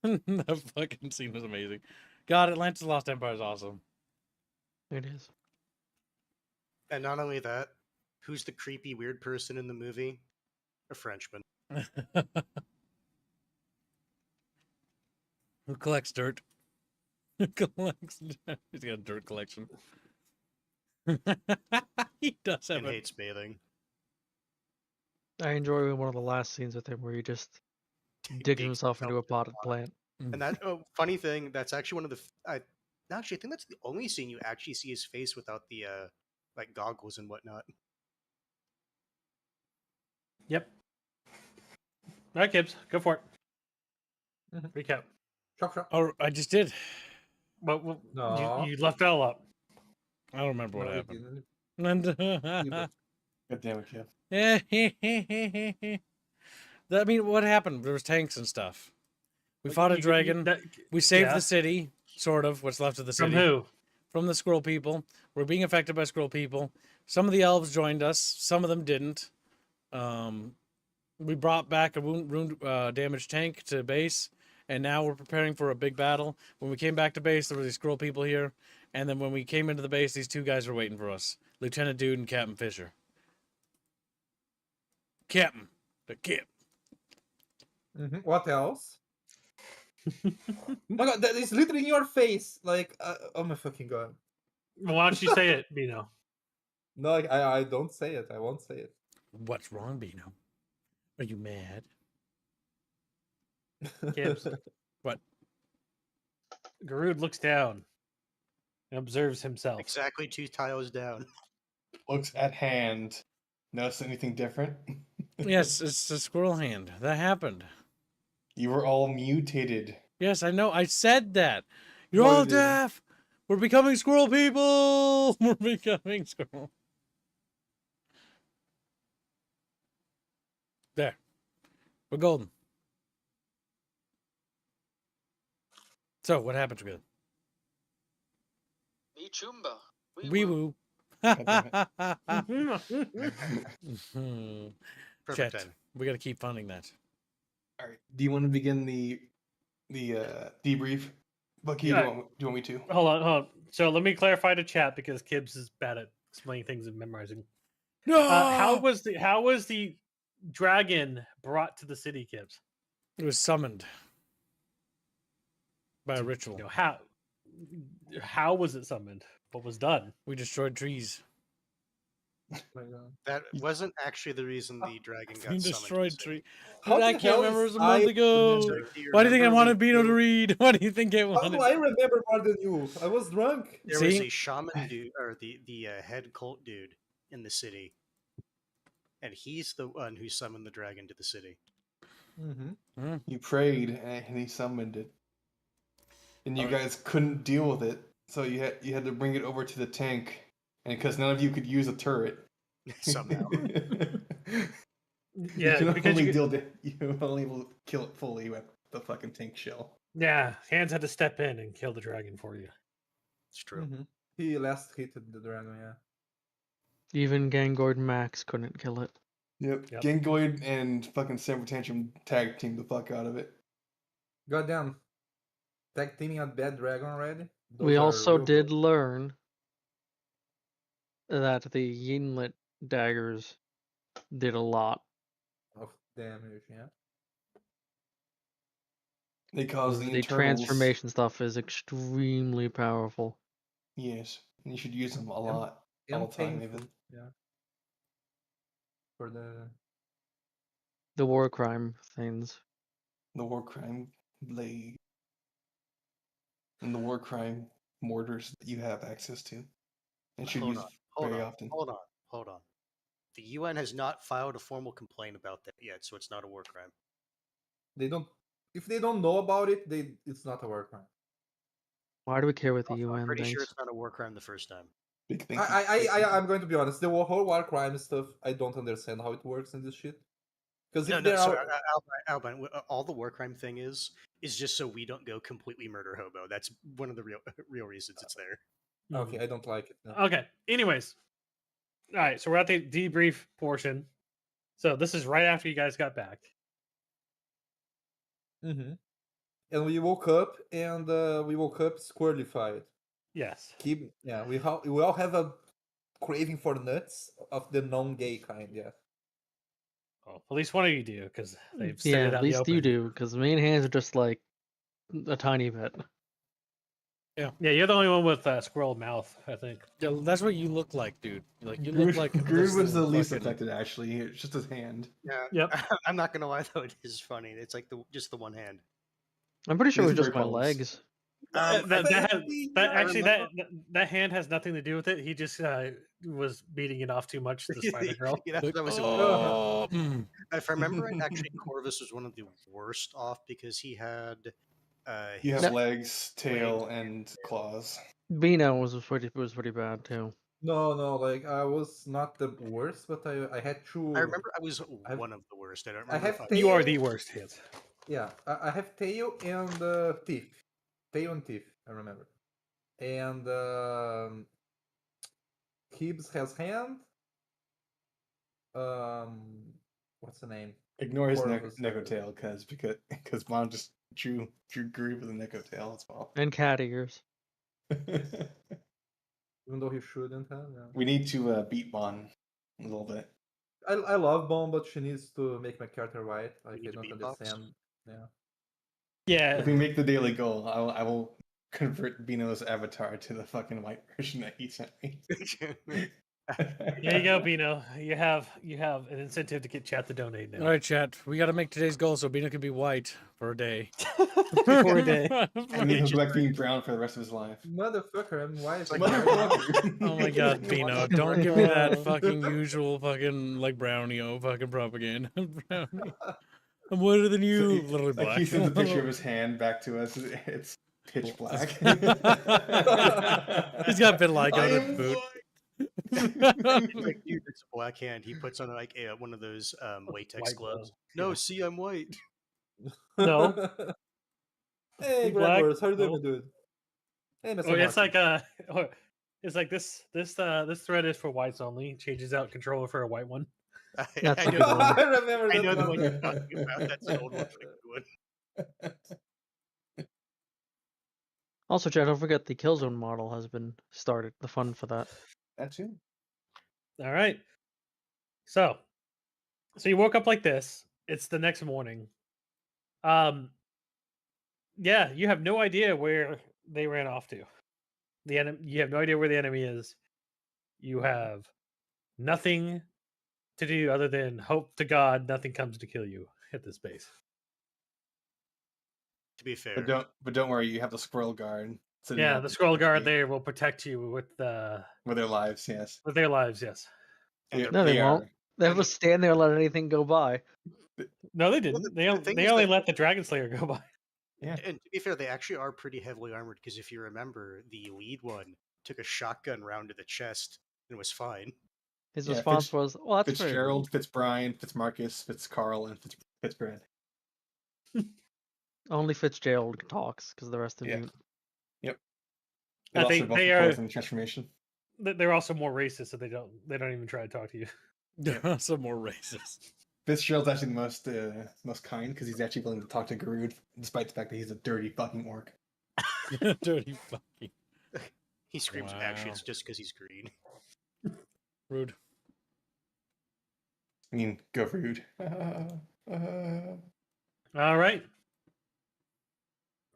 That fucking scene was amazing. God, Atlantis Lost Empire is awesome. It is. And not only that, who's the creepy weird person in the movie? A Frenchman. Who collects dirt? Who collects dirt? He's got a dirt collection. He does have And a... hates bathing. I enjoy one of the last scenes with him where he just digs Digs himself into a potted plant. And that funny thing, that's actually one of the. Actually, I think that's the only scene you actually see his face without the like goggles and whatnot. Yep. All right, Gibbs, go for it. Recap. Chop chop. Oh, I just did. But No. you left L up. I don't remember what No, we happened. didn't. God damn it, Kev. I mean, what happened? There was tanks and stuff. We fought a dragon. We saved the city, sort of. What's left of the city. From who? From the squirrel people. We're being affected by squirrel people. Some of the elves joined us. Some of them didn't. We brought back a damaged tank to base, and now we're preparing for a big battle. When we came back to base, there were these squirrel people here, and then when we came into the base, these two guys were waiting for us. Lieutenant Dude and Captain Fisher. Captain. The Cap. What else? My God, that is literally in your face. Like, oh my fucking God. Why don't you say it, Bino? No, I don't say it. I won't say it. What's wrong, Bino? Are you mad? Gibbs. What? Garud looks down and observes himself. Exactly 2 tiles down. Looks at hand. Notice anything different? Yes, it's the squirrel hand. That happened. You were all mutated. Yes, I know. I said that. You're No, you all didn't. deaf. We're becoming squirrel people. We're becoming squirrel. There. We're golden. So, what happened to good? Me chumba. Wee woo. Perfect Chat. timing. We got to keep funding that. All right. Do you want to begin the debrief? Bucky, Yeah. do you want me to? Hold on. So let me clarify the chat because Kibbs is bad at explaining things and memorizing. No. How was the dragon brought to the city, Kibbs? It was summoned by a ritual. You know, how was it summoned? What was done? We destroyed trees. My God. That wasn't actually the reason the dragon got We summoned. destroyed to the trees. How I the can't hell remember. It is was a month ago. remember? city. Do Why do you think I remember wanted we Bino to killed- read? Why do you think I How wanted? do I remember more than you? I was drunk. There was See? a shaman dude, or the head cult dude in the city, and he's the one who summoned the dragon to the city. Mm-hmm. You prayed and he summoned it. And you Oh. guys couldn't deal with it, so you had to bring it over to the tank. And because none of you could use a turret. Somehow. Yeah, you can because only you you can only kill it fully with the fucking tank shell. yeah, Hands had to step in and kill the dragon for you. It's true. He last hit the dragon, yeah. Even Gangord Max couldn't kill it. Yep. Yep. Gangoid and fucking Semper Tantrum tag team the fuck out of it. Goddamn. Tag teaming a bad dragon already? We Those are also real did good. learn that the Yinlet daggers did a lot. Of damage, yeah. They cause the The internals. transformation stuff is extremely powerful. Yes. And you should use them a lot. All And the time, painful, even. yeah. For the The war crime things. The war crime blade. And the war crime mortars that you have access to. And should Hold use on, hold very on, often. hold on. The UN has not filed a formal complaint about that yet, so it's not a war crime. they don't if they don't know about it, it's not a war crime. Why do we care what the Also, UN I'm pretty thinks? sure it's not a war crime the first time. Big thank you. I'm going to be honest. The whole war crime stuff, I don't understand how it works in this shit. Because if No, there sorry, are Albine, all the war crime thing is just so we don't go completely murder hobo. That's one of the real reasons it's there. okay, I don't like it. No. Okay. Anyways. All right, so we're at the debrief portion. So this is right after you guys got back. Mm-hmm. And we woke up squirrelified. Yes. We all have a craving for nuts of the non-gay kind. Yeah. Well, at least one of you do, because they've said Yeah, it out at in the least you open. do, because me and Hands are just like a tiny bit. Yeah, you're the only one with squirrel mouth, I think. Yeah, that's what you look like, dude. Like you look like Groove this was the little least fucking- affected, actually. It's just his hand. Yeah. Yep. I'm not gonna lie though, it is funny. It's like just the one hand. I'm pretty sure it was These just are my close. legs. That hand has nothing to do with it. He just was beating it off too much to the spider girl. Yeah, Like, that was oh, mm. If I remember right, actually, Corvus was one of the worst off because he had You have his legs, tail, and claws. Bino was pretty bad too. No, like I was not the worst, but I had two. I remember I was I've- one of the worst. I don't I remember have if I tail. You are the worst hit. Yeah, I have tail and teeth. Tail and teeth, I remember. And Gibbs has hand. What's the name? Ignore his Corvus. Neko tail because Mom just drew Groove with a Neko tail as well. And cat ears. Even though he shouldn't have. Yeah. We need to beat Bon a little bit. I love Bomb, but she needs to make my character right. Like need I to don't beatbox? understand. Yeah. Yeah. If we make the daily goal, I will convert Bino's avatar to the fucking white version that he sent me. There you go, Bino. You have an incentive to get chat to donate now. All right, chat. We got to make today's goal so Bino can be white for a day. For a day. And then he'll go back being brown for the rest of his life. Motherfucker, I'm white. Motherfucker. Oh my god, Bino, don't give me that fucking usual fucking like brownie fucking propaganda. Brownie. I'm whiter than you. So Literally like black. he sends a picture of his hand back to us. It's pitch black. He's got vitiligo I on am his boot. It's like, dude, it's a black hand. He puts on like one of those latex White gloves. gloves, No, yeah. see, I'm white. No. Hey, You black? Gregors, how you doing, Nope. dude? Hey, Mr. Oh, it's Martin. like it's like this thread is for whites only. Changes out controller for a white one. That's I a know, good one. I remember I that know the one. one you're talking about. That's an old one. But a good one. Also, chat, don't forget the Killzone model has been started. The fund for that. That's it. All right. So you woke up like this. It's the next morning. Yeah, you have no idea where they ran off to. The enemy. You have no idea where the enemy is. You have nothing to do other than hope to God nothing comes to kill you at this base. To be fair, But don't worry, you have the squirrel guard. sitting Yeah, up the in scroll guard tree there will protect you with with their lives. Yes, their lives. Yes. And No, they won't. are. They and will stand there and let anything go by. No, they Well, didn't. the thing They is only that- let the Dragon Slayer go by. Yeah. and to be fair, they actually are pretty heavily armored because if you remember, the lead one took a shotgun round to the chest and was fine. His Yeah, response was, "Well, that's fair." Fitzgerald, Fitzbrian, Fitzmarcus, Fitzcarl, and Fitzbrand. Only Fitzgerald talks because the rest of Yeah. mute. Yep. I They think also both they close are. in transformation. They're also more racist, so they don't even try to talk to you. Some more racist. Fitzgerald's actually the most kind because he's actually willing to talk to Garud, despite the fact that he's a dirty fucking orc. Dirty fucking He screams, actually, Wow. it's just because he's green. rude. I mean, go Garud. All right.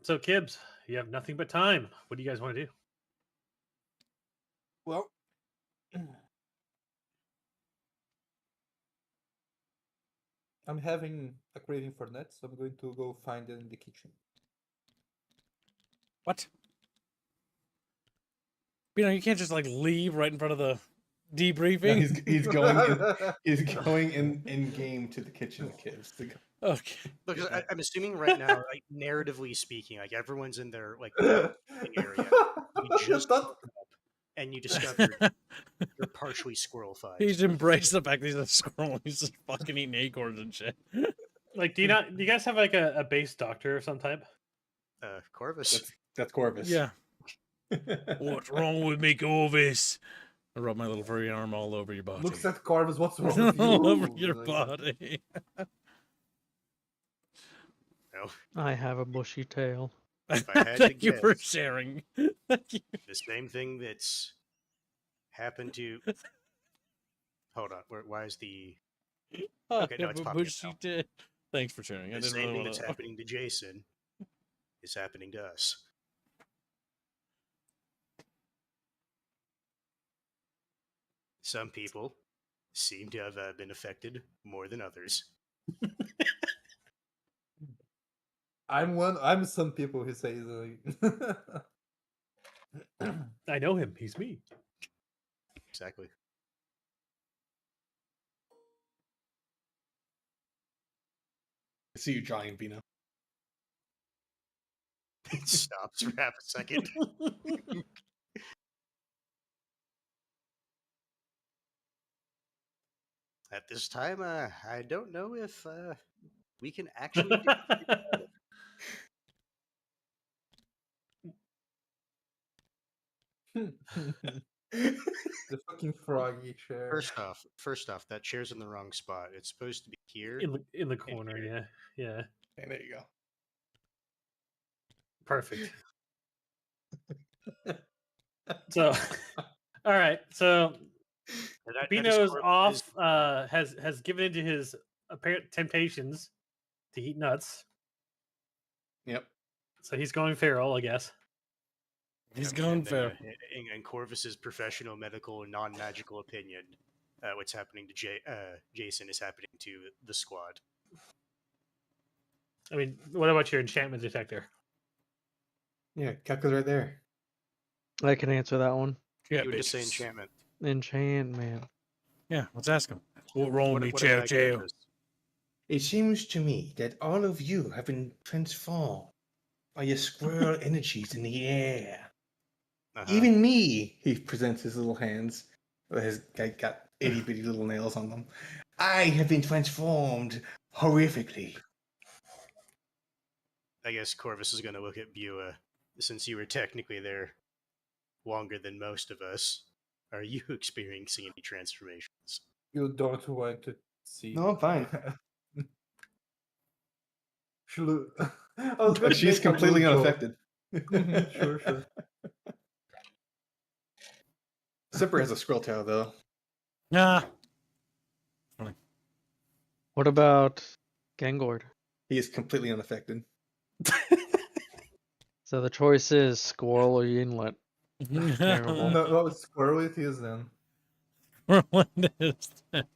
So, Kibbs, you have nothing but time. What do you guys want to do? Well, I'm having a craving for nuts, so I'm going to go find it in the kitchen. What? You can't just like leave right in front of the No, debriefing. he's going in game to the kitchen, kids. Okay. Look, Yeah. I'm assuming right now, like narratively speaking, like everyone's in their like area. You just That- woke up and you discovered you're partially squirrel-fied. He's embraced the fact that he's a squirrel. He's just fucking eating acorns and shit. Like, do you guys have like a base doctor of some type? Corvus. That's Corvus. Yeah. What's wrong with me, Corvus? I rub my little furry arm all over your body. Looks at Corvus, what's wrong with you? all over your Like, body. No, I have a bushy tail. if I had to Thank you for guess, sharing. Thank you. the same thing that's happened to. Hold on, why is the Okay, no, I it's have a popping up bushy now. tail. Thanks for sharing. I the didn't same really thing want that's to. happening to Jason is happening to us. Some people seem to have been affected more than others. I'm some people who say like, I know him. He's me. Exactly. I see you drawing, Bino. It stops for half a second. At this time, I don't know if we can actually do it. The fucking froggy chair. First off, that chair's in the wrong spot. It's supposed to be here. in the corner. here. Yeah. Okay, there you go. Perfect. So, all right. So That is Bino's Corvus's- off. Has given into his apparent temptations to eat nuts. Yep. So he's going feral, I guess. He's Yep, going and then, fair. in Corvus's professional, medical, non-magical opinion, what's happening to Jason is happening to the squad. I mean, what about your enchantment detector? Yeah, Kaka's right there. I can answer that one. Yeah, You would just say bitches. enchantment. Enchantment. Yeah, let's ask him. What roll me, What chair, about chair. Corvus? It seems to me that all of you have been transformed by your squirrel energies in the air. Uh-huh. Even me, he presents his little hands. His guy got itty bitty little nails on them. I have been transformed horrifically. I guess Corvus is going to look at Bua. Since you were technically there longer than most of us, are you experiencing any transformations? You don't want to see. No, I'm fine. But She's completely unaffected. Sure. Zipper has a squirrel tail, though. Nah. What about Gangord? He is completely unaffected. So the choice is squirrel or Yinlet. Terrible. No, what squirrel it is then? What is that?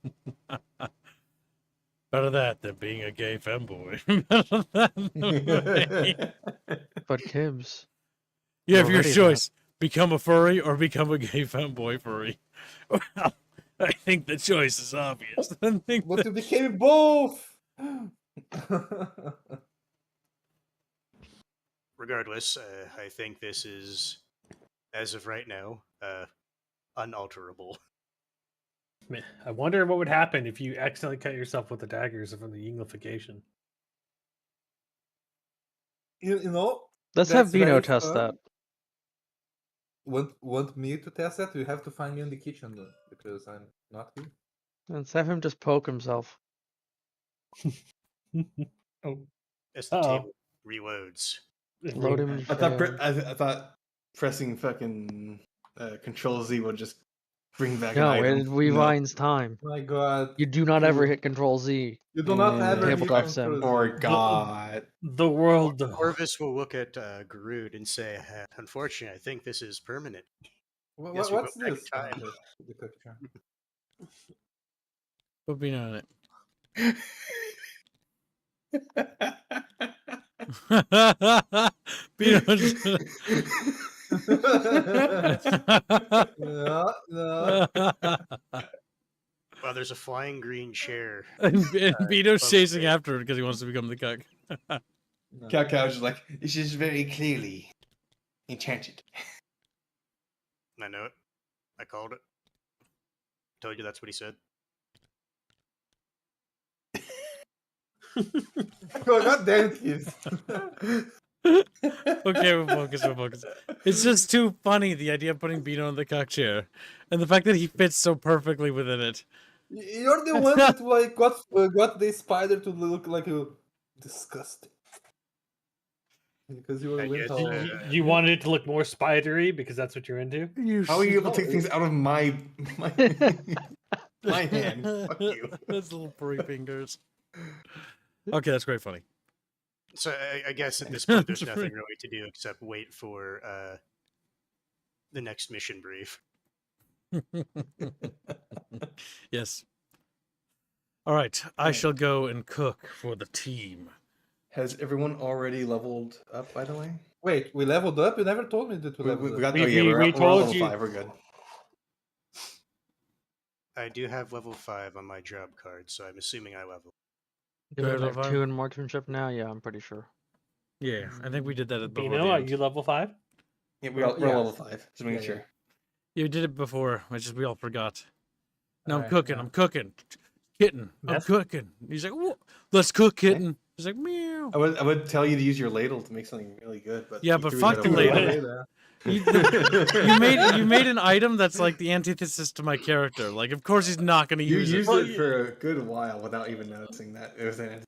Better that than being a gay femboy. Better that than me. But Kibbs. You have your Already choice. Become a furry or become a gay femboy furry. Well, I think the choice is obvious. I think But you became both! Regardless, I think this is, as of right now, unalterable. Man, I wonder what would happen if you accidentally cut yourself with the daggers from the Yinglification. you know, Let's have that's Bino very test fun. that. Want me to test that? You have to find me in the kitchen though, because I'm not here. Let's have him just poke himself. Oh, As the Uh-oh. table reloads. Load him in I thought jail. I thought pressing fucking Control Z would just bring back No, an item. it rewinds time. My God. You do not ever hit Control Z. You do not in ever hit tabletop Control sim. Z. Or God. The world, though. Corvus will look at Garud and say, unfortunately, I think this is permanent. Wha- Yes, we what's go back in this? time. The picture. Put me on it. No. Well, there's a flying green chair. and Vito's above chasing the after it because he wants to become the cuck. Cow's just like, this is very clearly enchanted. I know it. I called it. Told you that's what he said. God damn it, kids. Okay, we'll focus. It's just too funny, the idea of putting Beano in the cuck chair. And the fact that he fits so perfectly within it. You're the one that like got the spider to look like a disgusting. Because you were I with guess, all... You wanted it to look more spidery because that's what you're into? How are you able to take things out of my my hand? Fuck you. Those little furry fingers. Okay, that's quite funny. So I guess at this point there's It's nothing pretty- really to do except wait for the next mission brief. Yes. All right, I shall go and cook for the team. Has everyone already leveled up, by the way? Wait, we leveled up? You never told me that we leveled up. got, We- oh yeah, we- we're we at told level you- 5, we're good. I do have level 5 on my job card, so I'm assuming I level. Doing Good, like Levi. 2 in marksmanship now? Yeah, I'm pretty sure. Yeah, I think we did that before. Bino, the are end. you level 5? Yeah, we're Yeah. level 5. Just making Yeah, sure. You did it before. It's just we all forgot. No, I'm Alright, cooking. yeah. I'm cooking. Kitten, I'm Meth? cooking. He's like, "Whoa, let's cook, kitten." He's like, meow. I would tell you to use your ladle to make something really good, but Yeah, you but threw fuck that the away. ladle. You made an item that's like the antithesis to my character. Like, of course he's not gonna You use used it. it for a good while without even noticing that it was an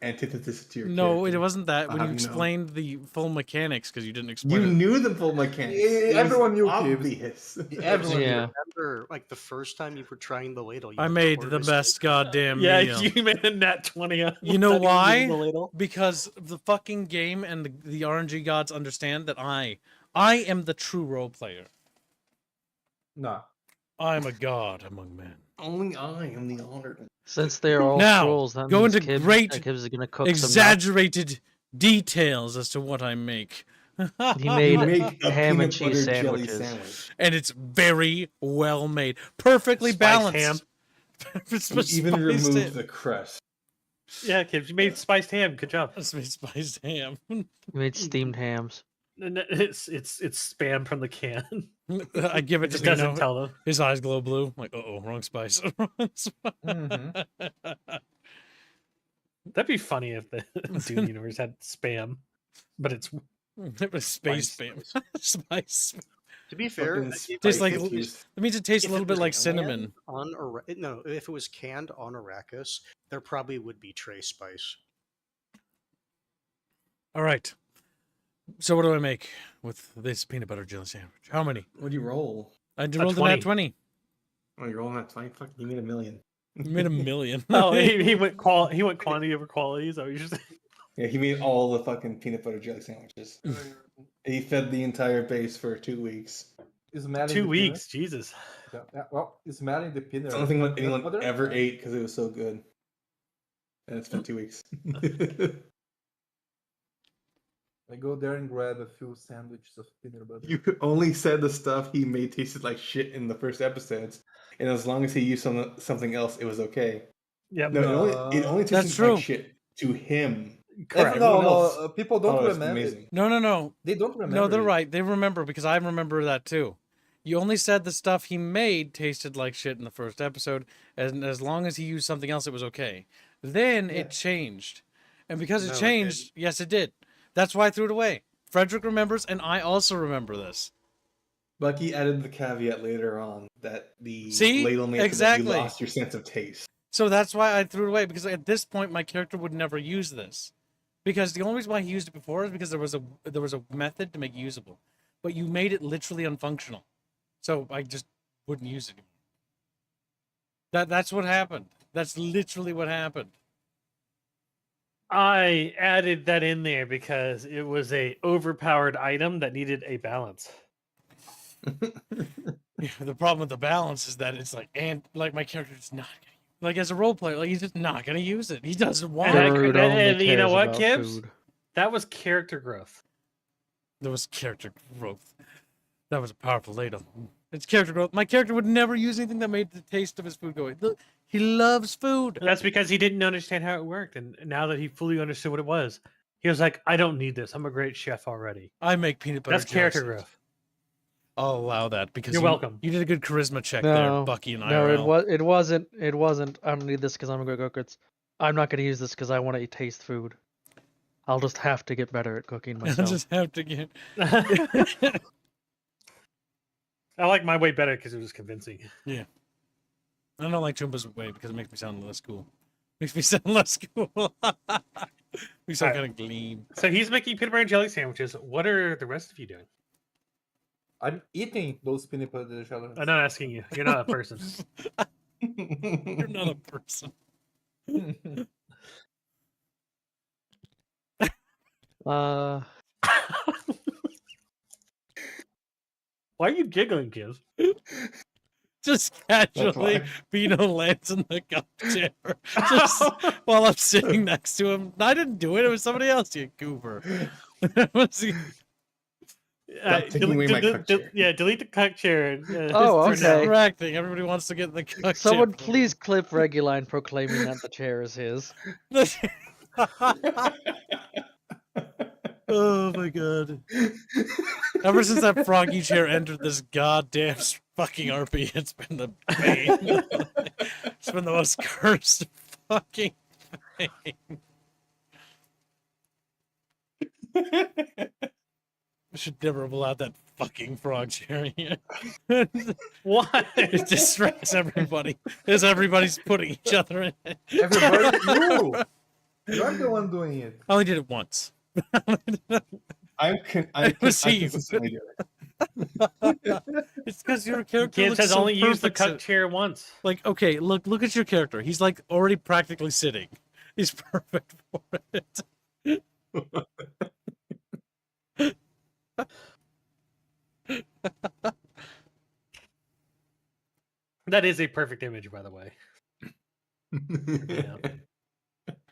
antithesis to your No, character. it wasn't that. I'll When you have you know. explained the full mechanics, because you didn't explain You it. knew the full mechanics. It was Everyone knew Gibbs. obvious. Everyone Yeah. Remember, like the first time you were trying the ladle, you I had to made the harvest best it. goddamn Yeah, meal. you made a nat 20 on You know not even why? using the ladle. Because the fucking game and the RNG gods understand that I am the true role player. No. I am a god among men. Only I am the honored one. Since they're all Now, trolls, that go means into Kib, great, Kibs is gonna cook some nuts. exaggerated details as to what I make. He You made make a ham and peanut cheese butter jelly sandwiches. sandwich. And it's very well made. Perfectly Spiced balanced. You even Spiced removed ham. the crust. Yeah, kids, you made spiced ham. Good job. It's made spiced ham. He made steamed hams. It's spam from the can. I give It it to just doesn't Bino. tell them. His eyes glow blue. I'm like, wrong spice. Wrong spice. That'd be funny if the Doom universe had spam, but it's It was space Spice. spam. Spice. To be fair, Fucking if Tastes like it was- confused. It means it tastes a if little it bit was like canned cinnamon. on no, if it was canned on Arrakis, there probably would be trace spice. All right. So what do I make with this peanut butter jelly sandwich? How many? What'd you roll? I rolled a nat 20. Oh, you're rolling that 20? Fuck, you made a million. You made a million. oh he went quantity over quality. So you just Yeah, he made all the fucking peanut butter jelly sandwiches. He fed the entire base for 2 weeks. Is Matt in 2 the weeks. Jesus. peanut? Yeah, well, is Matt in the peanut? It's the only thing peanut anyone butter? ever ate because it was so good. And it's been 2 weeks. I go there and grab a few sandwiches of peanut butter. You only said the stuff he made tasted like shit in the first episodes, and as long as he used something else, it was okay. Yeah, No, it only tasted That's true. like shit to him. correct. Everyone else people thought don't it was remember. amazing. No. They don't remember. No, they're it. right. They remember because I remember that too. You only said the stuff he made tasted like shit in the first episode, and as long as he used something else, it was okay. Then Yeah. it changed. And because No, it it changed, yes, it did. That's why I threw it away. Frederick remembers, and I also remember this. Bucky added the caveat later on that the See? ladle made so that Exactly. you lost your sense of taste. So that's why I threw it away, because at this point, my character would never use this. Because the only reason why he used it before is because there was a method to make it usable. But you made it literally unfunctional. So I just wouldn't use it anymore. That's what happened. That's literally what happened. I added that in there because it was a overpowered item that needed a balance. Yeah, the problem with the balance is that it's like, and like my character's not gonna, like as a role player, like he's just not gonna use it. He doesn't want And it. I- Food and- only and you know cares what, about Kibbs? food. That was character growth. There was character growth. That was a powerful ladle. It's character growth. My character would never use anything that made the taste of his food go away. Look, he loves food. That's because he didn't understand how it worked, and now that he fully understood what it was, he was like, "I don't need this. I'm a great chef already." I make peanut butter. That's character jelly growth. I'll allow that because You're welcome. You did a good charisma check there, No, Bucky and no, IRL. it wasn't. I don't need this because I'm a good cook. I'm not gonna use this because I want to taste food. I'll just have to get better at cooking I myself. just have to get. I like my way better because it was convincing. I don't like Chumba's way because it makes me sound less cool. Makes me sound less cool. We sound Alright. kind of gleam. So he's making peanut butter and jelly sandwiches. What are the rest of you doing? I'm eating those peanut butter jelly. I'm not asking you. You're not a person. You're not a person. Uh, Why are you giggling, kids? Just casually, why. Bino lands in the cup chair just while I'm sitting next to him. I didn't do it. It was somebody else, you goober. Was he- taking away my cuck chair. Yeah, delete the cuck chair. And, Oh, for It's now. okay. distracting. Everybody wants to get in the cup someone chair. please clip Reguline proclaiming that the chair is his. Oh my god. Ever since that froggy chair entered this goddamn fucking RP, it's been the pain. It's been the most cursed fucking thing. I should never have allowed that fucking frog chair here. Why? It distracts everybody. As everybody's putting each other in it. Everybody, you're the one doing it. I only did it once. I was you. consistently do it. It's because your character Kids looks has so only used the perfect, cut chair once. Like, okay, look at your character. He's like already practically sitting. He's perfect for it. That is a perfect image, by the way. Yeah.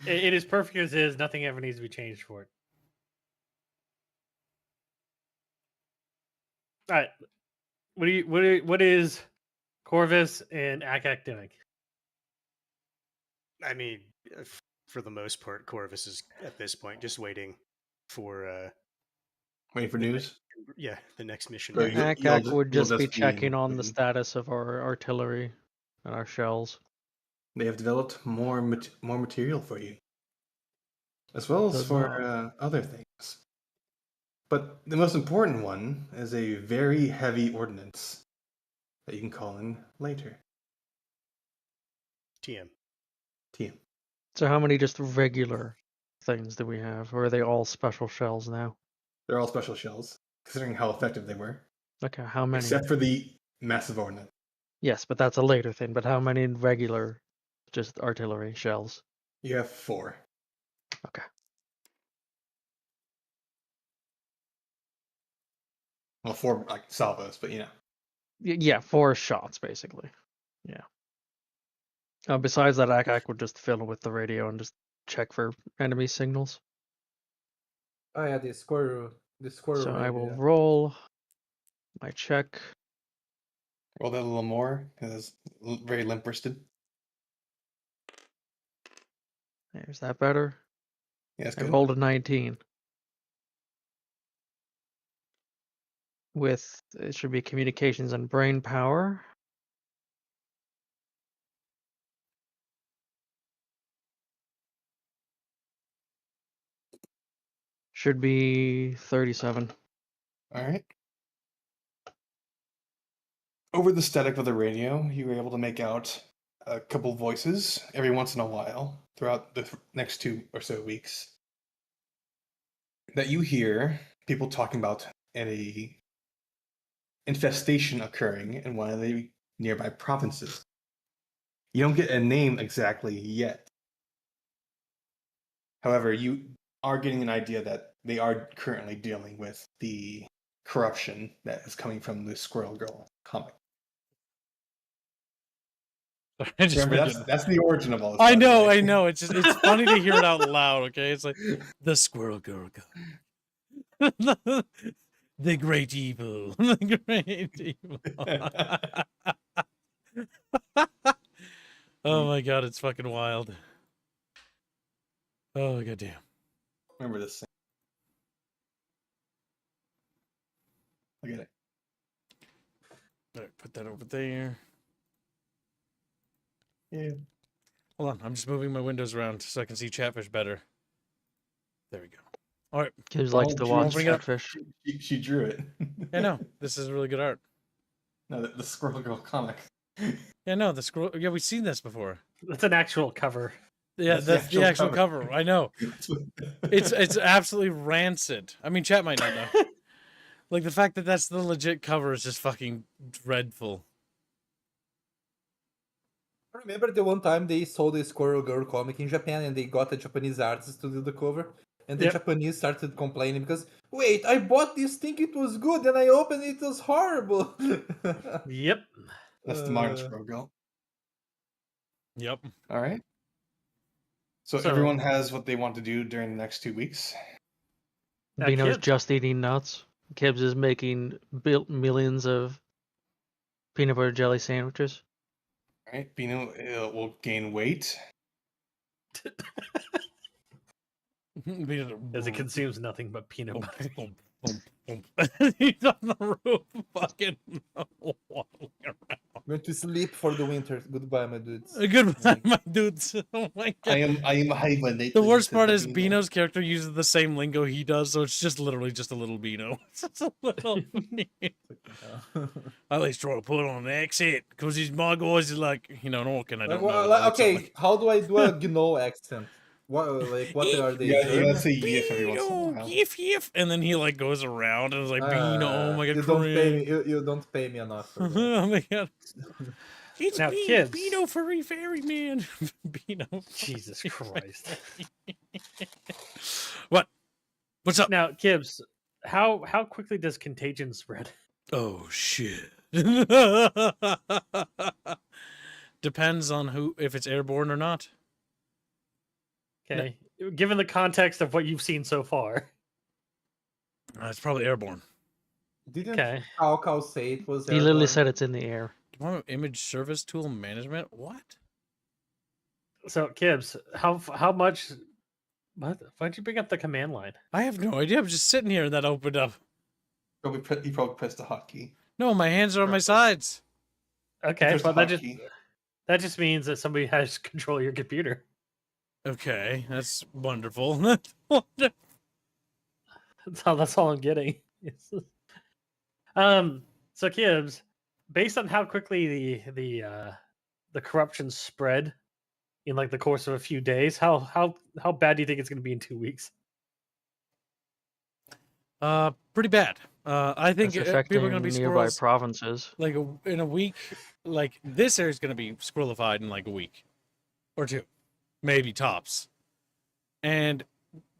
It is perfect as is. Nothing ever needs to be changed for it. All right. What is Corvus and Akak doing? I mean, for the most part, Corvus is at this point just waiting for Waiting for news. the next mission. So to you'll- end. you'll Akak would you'll just be just be checking on the waiting. status of our artillery and our shells. They have developed more material for you, as well as Does for not. other things. But the most important one is a very heavy ordnance that you can call in later. TM. TM. So how many just regular things do we have? Or are they all special shells now? They're all special shells, considering how effective they were. Okay, how many? Except for the massive ordnance. Yes, but that's a later thing. But how many regular, just artillery shells? You have 4. Okay. Well, 4 like salvos, but you know. Yeah, 4 shots basically. Yeah. Besides that, Akak would just fill with the radio and just check for enemy signals. Oh yeah, the squirrel. So I will roll my check. Roll that a little more, because it's very limp wristed. Is that better? Yeah, that's I good. rolled a 19. With, it should be communications and brain power. Should be 37. All right. Over the static of the radio, you were able to make out a couple voices every once in a while throughout the next 2 or so weeks that you hear people talking about a infestation occurring in one of the nearby provinces. You don't get a name exactly yet. However, you are getting an idea that they are currently dealing with the corruption that is coming from the Squirrel Girl comic. I just Remember, that's the origin of all this. I by the know, way. I know. It's funny to hear it out loud. Okay, it's like the Squirrel Girl, the great evil, the great evil. Oh my god, it's fucking wild. Oh goddamn. Remember this thing. Look at it. All right, put that over there. Yeah. Hold on, I'm just moving my windows around so I can see Chatfish better. There we go. All right. Kids likes to she watch won't bring it up. Chatfish. She drew it. Yeah, no, this is really good art. No, the Squirrel Girl comic. Yeah, no, the scroll. Yeah, we've seen this before. That's an actual cover. Yeah, that's the actual cover. I know. It's absolutely rancid. I mean, chat might not know. Like the fact that that's the legit cover is just fucking dreadful. I remember the one time they sold a Squirrel Girl comic in Japan and they got a Japanese artist to do the cover. And the Yep. Japanese started complaining because, wait, I bought this thinking it was good and I opened it, it was horrible. Yep. That's the modern Squirrel Girl. Yep. All right. So everyone has what they want to do during the next 2 weeks. Vino's Kibs. just eating nuts. Kibbs is making millions of peanut butter jelly sandwiches. All right. Bino will gain weight. as it consumes nothing but peanut butter. He's on the roof, fucking waddling around. Going to sleep for the winter. Goodbye, my dudes. Goodbye, my dudes. Oh my god. I am hibernating. The worst part is Beano. Beano's character uses the same lingo he does, so it's just literally just a little Beano. It's just a little. At least try to put on an accent, because these my guys is like, no, can I don't know. Okay, how do I do a Gno accent? What are they? Yeah, German? that's a yiff every once in a while. Yif. And then he like goes around and is like, Beano, oh my god, you don't pay me. You don't pay me enough. For that. Oh my god. It's Now, me, kids. Beano furry fairy man. Beano. Jesus Christ. What? What's up? Now, Gibbs, how quickly does contagion spread? Oh shit. Depends on if it's airborne or not. Okay. Given the context of what you've seen so far. It's probably airborne. Didn't Okay. Cal say it was? He literally airborne? said it's in the air. Image service tool management? What? So, Gibbs, how much? Why'd you bring up the command line? I have no idea. I'm just sitting here and that opened up. He probably pressed the hotkey. No, my hands are on my sides. Okay, Pressed but the that hotkey. just means that somebody has control of your computer. Okay, that's wonderful. That's all I'm getting. So Gibbs, based on how quickly the corruption spread in like the course of a few days, how bad do you think it's going to be in 2 weeks? Pretty bad. I think It's people are affecting going to be nearby squirrels. provinces. Like in a week, like this area is going to be squirrelified in like a week or two, maybe tops. And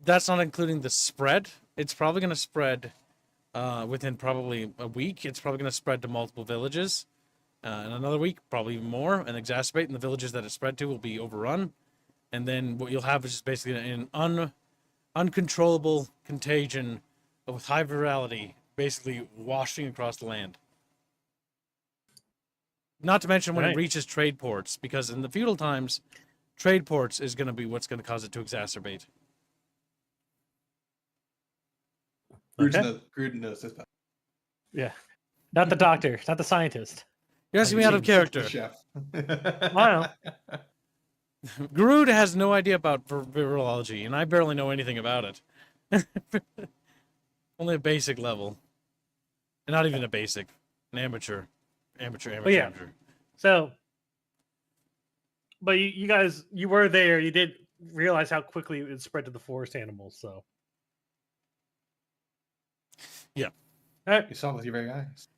that's not including the spread. It's probably going to spread within probably a week. It's probably going to spread to multiple villages. In another week, probably even more, and exacerbate. And the villages that it spread to will be overrun. And then what you'll have is just basically an uncontrollable contagion with high virality, basically washing across the land. Not to mention when it Right. reaches trade ports, because in the feudal times, trade ports is going to be what's going to cause it to exacerbate. Gruden knows this. Yeah, not the doctor, not the scientist. You're asking me out of character. Chef. Wow. Garud has no idea about virology, and I barely know anything about it. Only a basic level. And not even a basic. An amateur. Amateur. yeah. So, but you guys, you were there. You did realize how quickly it spread to the forest animals. So, Yeah. All right. You saw it with your very eyes.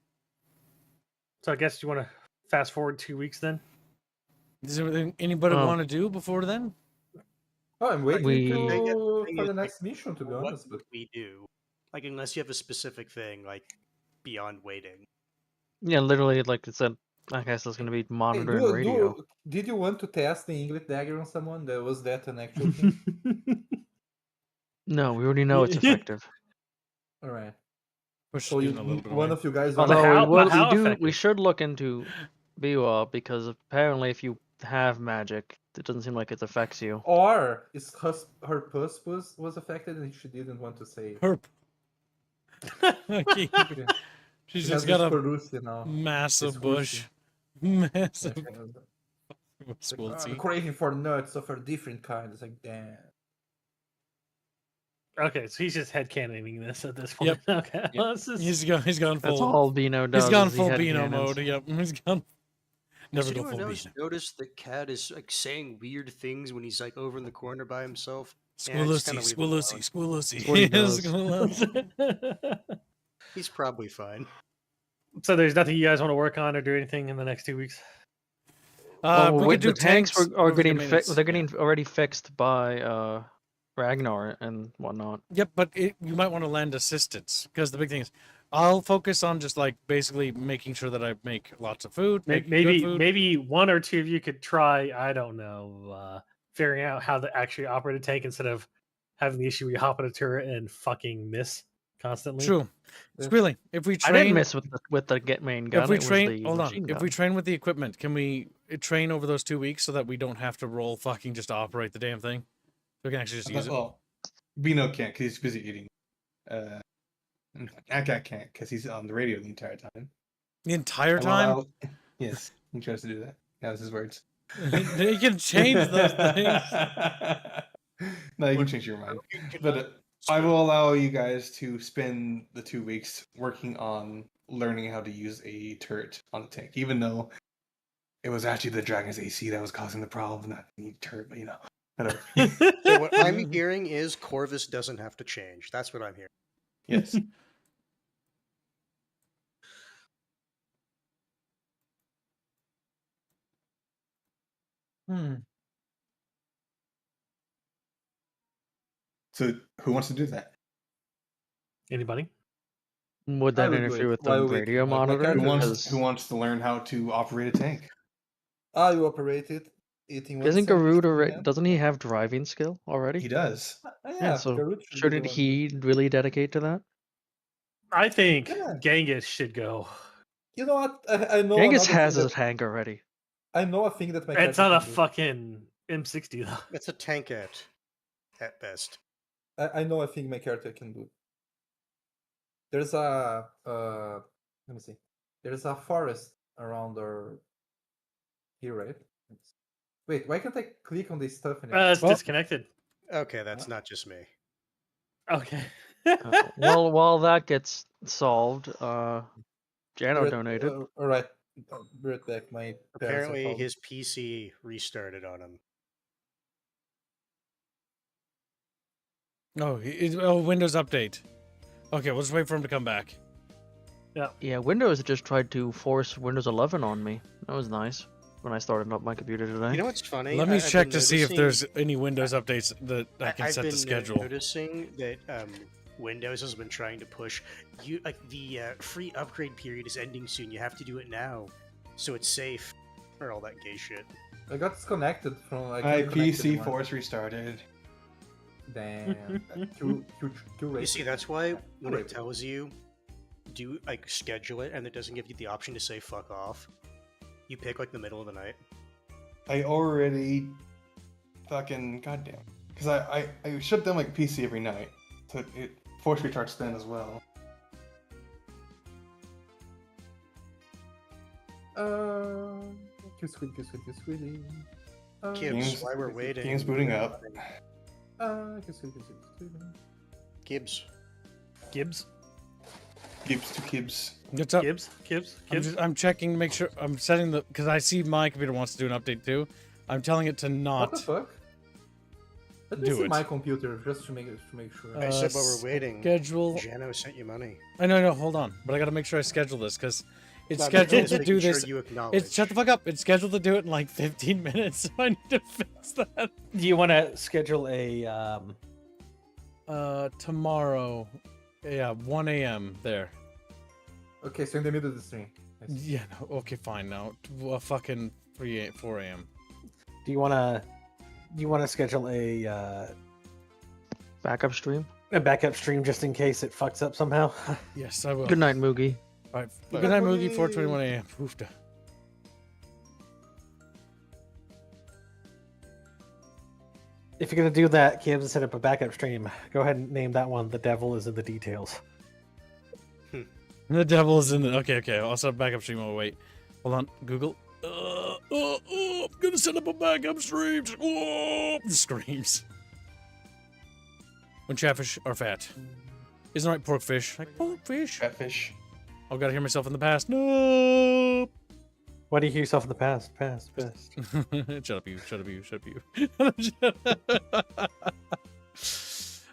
So I guess you want to fast forward 2 weeks then. Does anybody Oh. want to do before then? Oh, I'm waiting The thing for is, the like, next mission, to be what honest. would But we do? Like, unless you have a specific thing, like, beyond waiting. Yeah, literally, like it said, I guess it's going to be hey, monitoring radio. did you want to test the Ingrid dagger on someone? Was that an actual thing? No, we already know it's effective. All right. Push So Steven a little bit one away. of you guys. Although- Although how we effective? should look into Biwa, because apparently if you have magic, it doesn't seem like it affects you. Or is her puss was affected and she didn't want to say it. Herp. Okay. She's She has just got this a Perusi now. massive It's bush. Perusi. Massive I'm squilty. craving for nuts of a different kind. It's like, damn. Okay, so he's just headcanoning this at this point. Yep. Okay, Yep. let's just- He's gone That's full. all Beano does. He's gone is he full head Beano cannons. mode. Yep. He's gone. Never Does go anyone full else Beano. notice that Cat is like saying weird things when he's like over in the corner by himself? Squillussy, just kinda leave him squillussy, That's what he does. squillussy. He's probably fine. So there's nothing you guys want to work on or do anything in the next 2 weeks. Well, We wait, could do the tanks are over the getting minutes. they're getting already fixed by Ragnar and whatnot. Yep, but you might want to lend assistance, because the big thing is, I'll focus on just like basically making sure that I make lots of food. make good Maybe food. maybe one or two of you could try. I don't know, figuring out how to actually operate a tank instead of having the issue where you hop in a turret and fucking miss constantly. True. Yeah. Squealing. If we I didn't train, miss with the get main gun. if we it was train, the hold on. machine If gun. we train with the equipment, can we train over those 2 weeks so that we don't have to roll fucking just to operate the damn thing? We can actually just use it. Well, Bino can't because he's busy eating. Akat can't because he's on the radio the entire time. The entire I will time? allow- Yes, he tries to do that. That was his words. You can change those things. No, you can What- change your mind. You cannot But I swim. will allow you guys to spend the 2 weeks working on learning how to use a turret on the tank, even though it was actually the Dragon's AC that was causing the problem, not the turret, but whatever. So what I'm hearing is Corvus doesn't have to change. That's what I'm hearing. Yes. So who wants to do that? Anybody? Would I that will do interfere it with the while waiting. radio My monitor? character- Who wants to learn how to operate a tank? You operate it, eating one Isn't sandwich Garud from already? hand. Doesn't he have driving skill already? He does. Yeah, so Garut should be the shouldn't one. he really dedicate to that? I think Yeah. Genghis should go. You know what? I know Genghis another has thing a that, tank already. I know a thing that my It's character not a can do. fucking M60 though. It's a tank at best. I know a thing my character can do. There's a let me see. There's a forest around our here, right? Wait, why can't I click on this stuff in it? It's Well- disconnected. Okay, that's not just me. Okay. Well, while that gets solved, Jano donated. All right, be right back. My parents are Apparently, calling. his PC restarted on him. Oh, Windows update. Okay, we'll just wait for him to come back. Yeah, Windows just tried to force Windows 11 on me. That was nice when I started up my computer today. You know what's funny? Let me I've check been to see if noticing- there's any Windows updates that I can I've set been to schedule. noticing that Windows has been trying to push you like the free upgrade period is ending soon. You have to do it now, so it's safe, or all that gay shit. I got disconnected from. My can't connect PC anymore. force restarted. Damn. too You late. see, that's why when Right. it tells you do like schedule it and it doesn't give you the option to say fuck off, you pick like the middle of the night. I already fucking goddamn because I shut down like PC every night, so it force restarts then as well. Kiss squealy. Gibbs, while we're waiting. Game's booting up. Kiss squealy. Gibbs. Gibbs? Gibbs to Gibbs. What's up? Gibbs? I'm checking, make sure I'm setting the because I see my computer wants to do an update too. I'm telling it to What not. the fuck? Let me Do see it. my computer just to make sure. I said while we're waiting. Schedule. Jano sent you money. I know, no, hold on. But I gotta make sure I schedule this because it's No, I'm scheduled just to making do sure this. You acknowledge. It's shut the fuck up. It's scheduled to do it in like 15 minutes, so I need to fix that. Do you want to schedule a Tomorrow, yeah, 1 a.m. there. Okay, so in the middle of the stream. I see. Yeah, no, okay, fine. Now, fucking 4 a.m. do you want to schedule a Backup stream. backup stream just in case it fucks up somehow? Yes, I will. Good night, Moogie. All right. Bye. Good night, Moogie. 4:21 a.m. Oofda. If you're gonna do that, Gibbs, and set up a backup stream, go ahead and name that one "The Devil Is in the Details." The devil is in the. Okay. I'll set up backup stream. Oh, wait. Hold on. Google. I'm gonna set up a backup stream. The screams. When chatfish are fat. Isn't it right pork fish? Like pork fish. Catfish. Oh, gotta hear myself in the past. No. Why do you hear yourself in the past? Past. Shut up, you.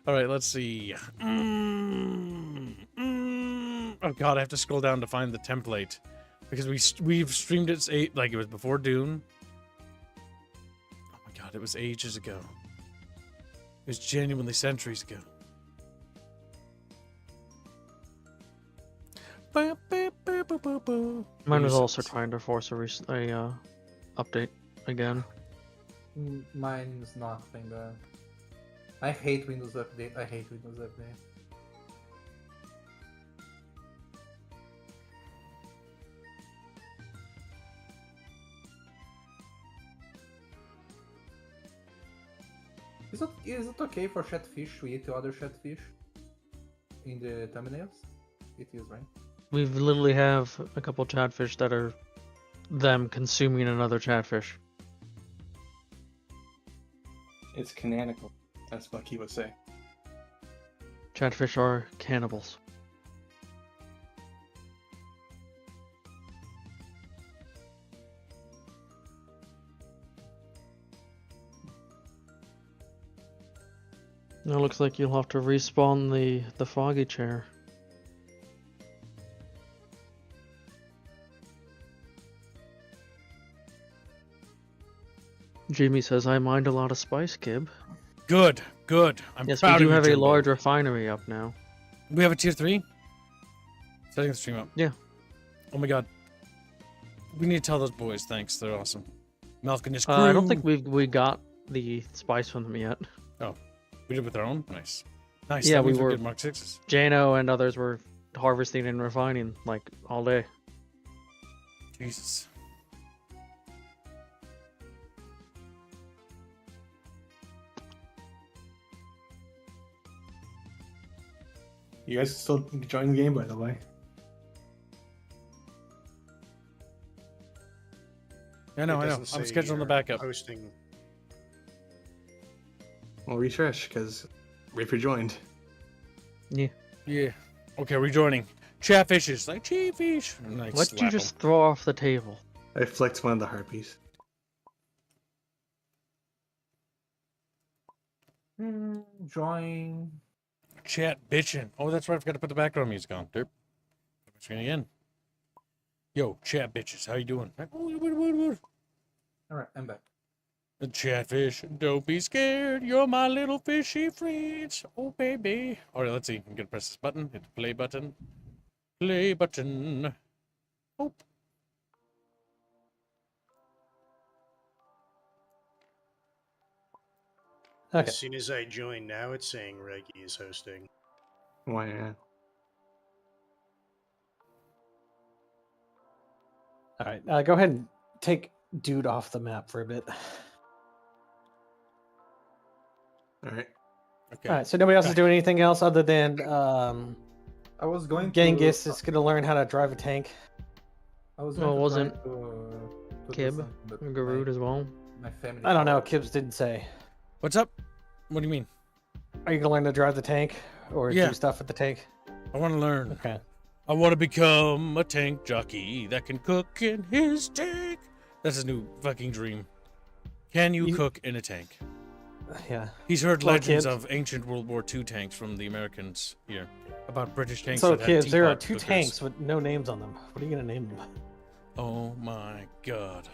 All right, let's see. Oh god, I have to scroll down to find the template because we've streamed it it was before Dune. Oh my god, it was ages ago. It was genuinely centuries ago. Mine was also trying to force a update again. Mine's not thing that. I hate Windows Update. Is it okay for Chatfish to eat other Chatfish in the thumbnails? It is, right? We literally have a couple chatfish that are them consuming another chatfish. It's canonical, as Bucky would say. Chatfish are cannibals. Now looks like you'll have to respawn the foggy chair. Jamie says, I mind a lot of spice, Kib. Good, good. I'm Yes, we proud do of you, have a Jimbo. large refinery up now. We have a tier 3? Setting the stream up. Yeah. Oh my god. We need to tell those boys thanks. They're awesome. Malkin is crew. I don't think we got the spice from them yet. We did with our own? Nice. Nice. Yeah, that we means were- good Mark 6s. Jano and others were harvesting and refining like all day. Jesus. You guys still enjoying the game, by the way? I know, It I know. doesn't I'm say scheduling the you're backup. Hosting. Well, refresh, because Rafer joined. Yeah. Yeah. Okay, rejoining. Chatfishes. Like, cheefish. Nice. What did you just throw off the table? I flicked one of the harpies. Join. Chat bitching. Oh, that's right. I forgot to put the background music on. Derp. Screen again. Yo, chat bitches. How you doing? Alright, I'm back. The chatfish. Don't be scared. You're my little fishy friends. Oh, baby. All right, let's see. I'm going to press this button. Hit the play button. Play button. Oh. Okay. As soon as I join now, it's saying Reggie is hosting. Why not? All right. Go ahead and take dude off the map for a bit. Alright. Okay. All right. So nobody else is doing anything else other than I was going Genghis to. is going to learn how to drive a tank. I was Well, going to wasn't try to do Kib something, but and Garud as well? my family. I don't know. called. Kibbs didn't say. What's up? What do you mean? Are you going to learn to drive the tank or Yeah. do stuff with the tank? I want to learn. Okay. I want to become a tank jockey that can cook in his tank. That's his new fucking dream. Can you cook in a tank? Yeah. He's heard Well, legends kids- of ancient World War II tanks from the Americans here about British tanks. So that had kids, there are teapot two cookers. tanks with no names on them. What are you going to name them? Oh my god.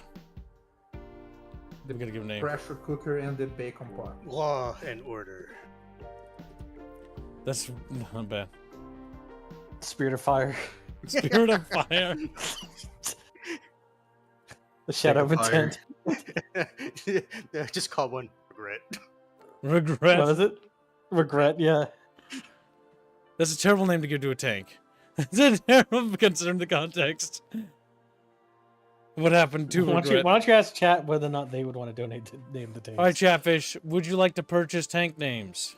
The We gotta give a name. pressure cooker and the bacon pot. Law and order. That's not bad. Spirit of Fire. Spirit of Fire. The Shadow of of Fire. Intent. Just call one regret. Regret. What is it? Regret, yeah. That's a terrible name to give to a tank. That's a terrible considering the context. What happened to Why regret? don't you ask chat whether or not they would want to donate to name the tank? All right, Chatfish, would you like to purchase tank names?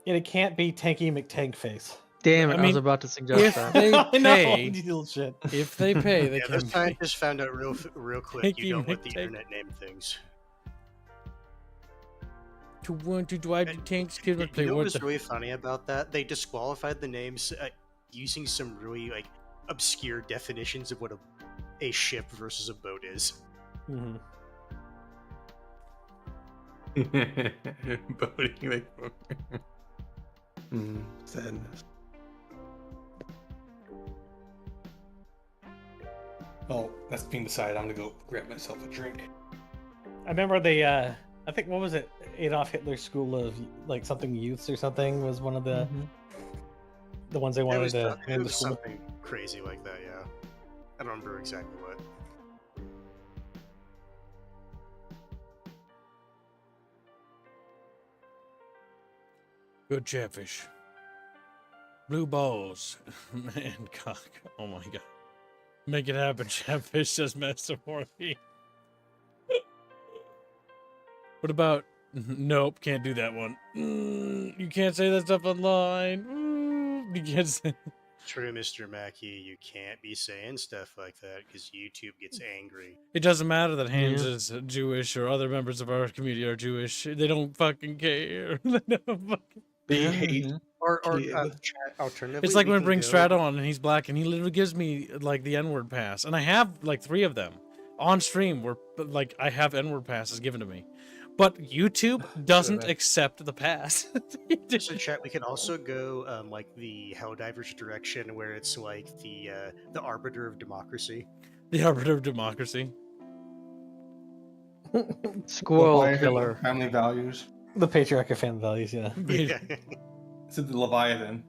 And it can't be Tanky McTankface. Damn it, I I was mean, about to suggest If that. they I know, pay, you little shit. if they pay, they Yeah, can those be. scientists found out real quick. Thank You you, don't let the Mick, internet name things. To want to drive the tanks, kids would play You know what what was really funny about that? They disqualified the names using some really obscure definitions of what a ship versus a boat is. Mhm. Boating like. Sadness. Well, that's being decided. I'm gonna go grab myself a drink. I remember I think, what was it? Adolf Hitler's School of, like, something youths or something was one of the ones they It wanted was, to it name the was school. something crazy like that, yeah. I don't remember exactly what. Good Chatfish. Blue balls. Man, cock. Oh my god. Make it happen, Chatfish, says Master Morphe. What about Nope, can't do that one. You can't say that stuff online. You can't say. True, Mr. Mackey, you can't be saying stuff like that because YouTube gets angry. It doesn't matter that Hans Yeah. is Jewish or other members of our community are Jewish. They don't fucking care. They don't fucking... They hate Or kid. chat, alternatively, It's like we when I can bring go- Strato on and he's black and he literally gives me like the N-word pass. And I have like 3 of them on stream where like I have N-word passes given to me. But YouTube doesn't man. accept the pass. So chat, we can also go like the Helldivers direction, where it's like the arbiter of democracy. The arbiter of democracy. Squirrel Leviathan killer. Family values. The patriarch of fan values, yeah. Yeah, It's the Leviathan.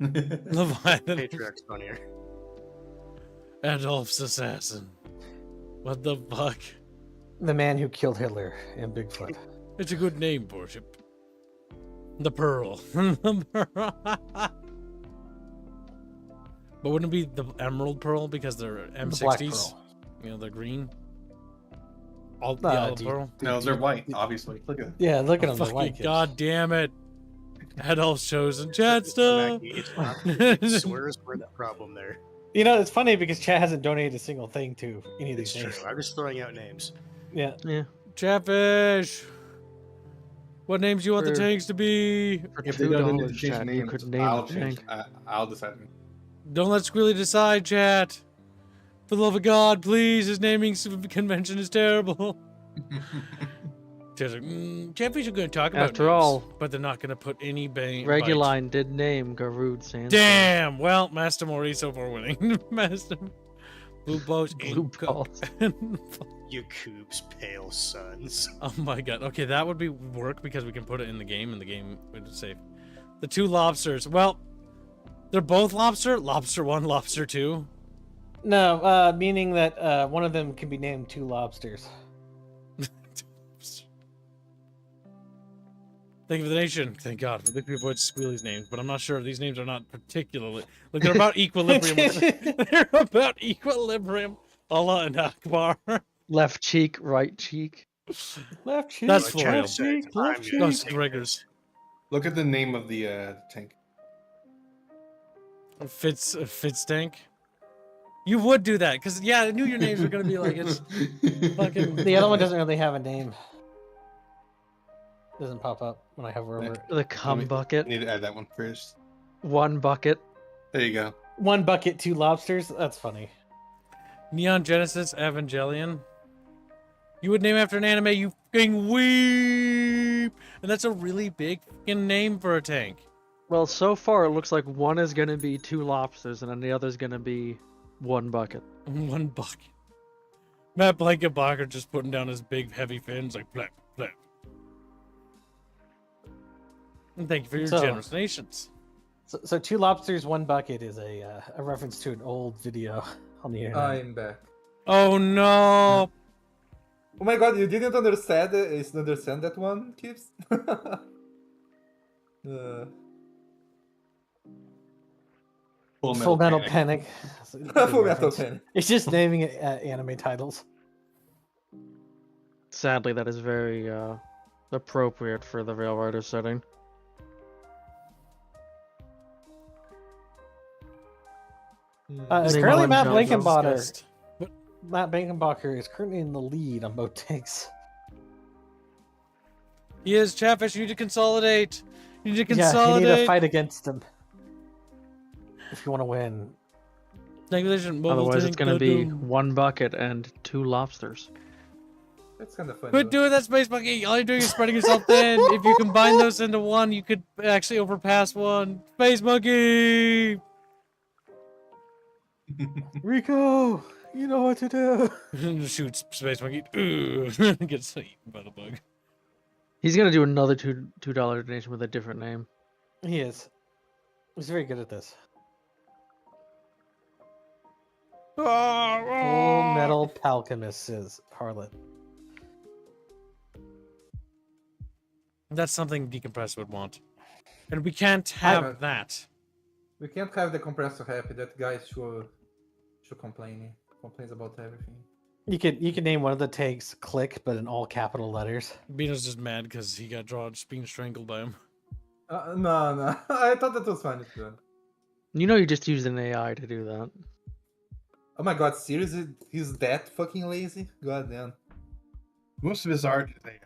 Leviathan. Patriarch's funnier. Adolf's assassin. What the fuck? The man who killed Hitler and Bigfoot. It's a good name, worship. The Pearl. The Pearl. But wouldn't it be the Emerald Pearl because they're M60s? The Black Pearl. You know, they're green. All the Ah, olive dude. pearl. No, they're white, obviously. Look at it. Yeah, look at them. They're Fucking white kids. god damn it. Adolf's chosen chat stuff. Mackey, it's not the swears were the problem there. You know, it's funny because chat hasn't donated a single thing to any of It's these true. things. I'm just throwing out names. Yeah. Yeah. Chatfish. What names do you want the For- tanks to be? For If they don't $2, change chat, you names, could name I'll a change. tank. I'll decide. Don't let Squealy decide, chat. For the love of God, please. His naming convention is terrible. Chat's like, Chatfish are going to talk about After names, all, but they're not going to put any bite. Reguline did name Garud Sandstorm. Damn. Well, Master Mauricio for winning. Master Blue Balls. Blue balls. Yacoub's pale sons. Oh my god. Okay, that would be work because we can put it in the game and the game would be safe. The 2 lobsters. Well, they're both lobster. Lobster 1, lobster 2. No, meaning that one of them can be named 2 lobsters. Thank you for the nation. Thank God. I think we avoid Squealy's names, but I'm not sure. These names are not particularly. Like, they're about equilibrium. They're about equilibrium. Allah and Akbar. Left cheek, right cheek. Left cheek. That's Like for real. Chad said, I'm Left gonna Those take Gregors. Look at the name of the tank. Fitz tank. You would do that, because, yeah, I knew your names were going to be like, it's fucking. The other one doesn't really have a name. Doesn't pop up when I hover over it. The cum bucket. Need to add that one first. 1 bucket. There you go. 1 bucket, 2 lobsters. That's funny. Neon Genesis Evangelion. You would name after an anime, you fucking weep! And that's a really big fucking name for a tank. Well, so far it looks like one is going to be 2 lobsters and then the other's going to be 1 bucket. 1 bucket. Matt Blankenbacher just putting down his big heavy fins like flap, flap. And thank you for your So- generous donations. So 2 lobsters, 1 bucket is a reference to an old video on the internet. I'm back. Oh no! Oh my god, you didn't understand that one, Kips? Full Metal Panic. Full Metal Panic. It's just naming it anime titles. Sadly, that is very appropriate for the Rail Rider setting. It's Name currently one Matt John Blankenbacher. Disgust. Matt Blankenbacher is currently in the lead on both tanks. He is Chatfish, you need to consolidate. You need to Yeah, you consolidate. need to fight against him if you want to win. Negligent mobile Otherwise, it's tank, going to be doo-doo. 1 bucket and 2 lobsters. That's kind of funny. Quit doing that, Space Monkey. All you're doing is spreading yourself thin. If you combine those into one, you could actually overpass one. Space Monkey! Rico, you know what to do. Shoots Space Monkey. Ooh. Gets eaten by the bug. He's going to do another $2 donation with a different name. He is. He's very good at this. Full Metal Palcamus is Harlot. That's something Decompressed would want. And we can't have that. We can't have the compressor happy. That guy is sure complaining. Complains about everything. You could name one of the tanks Click, but in all capital letters. Beano's just mad because he got drawn just being strangled by him. No. I thought that was funny too. You know, you just used an AI to do that. Oh my god, seriously? He's that fucking lazy? God damn. Most of his art is AI,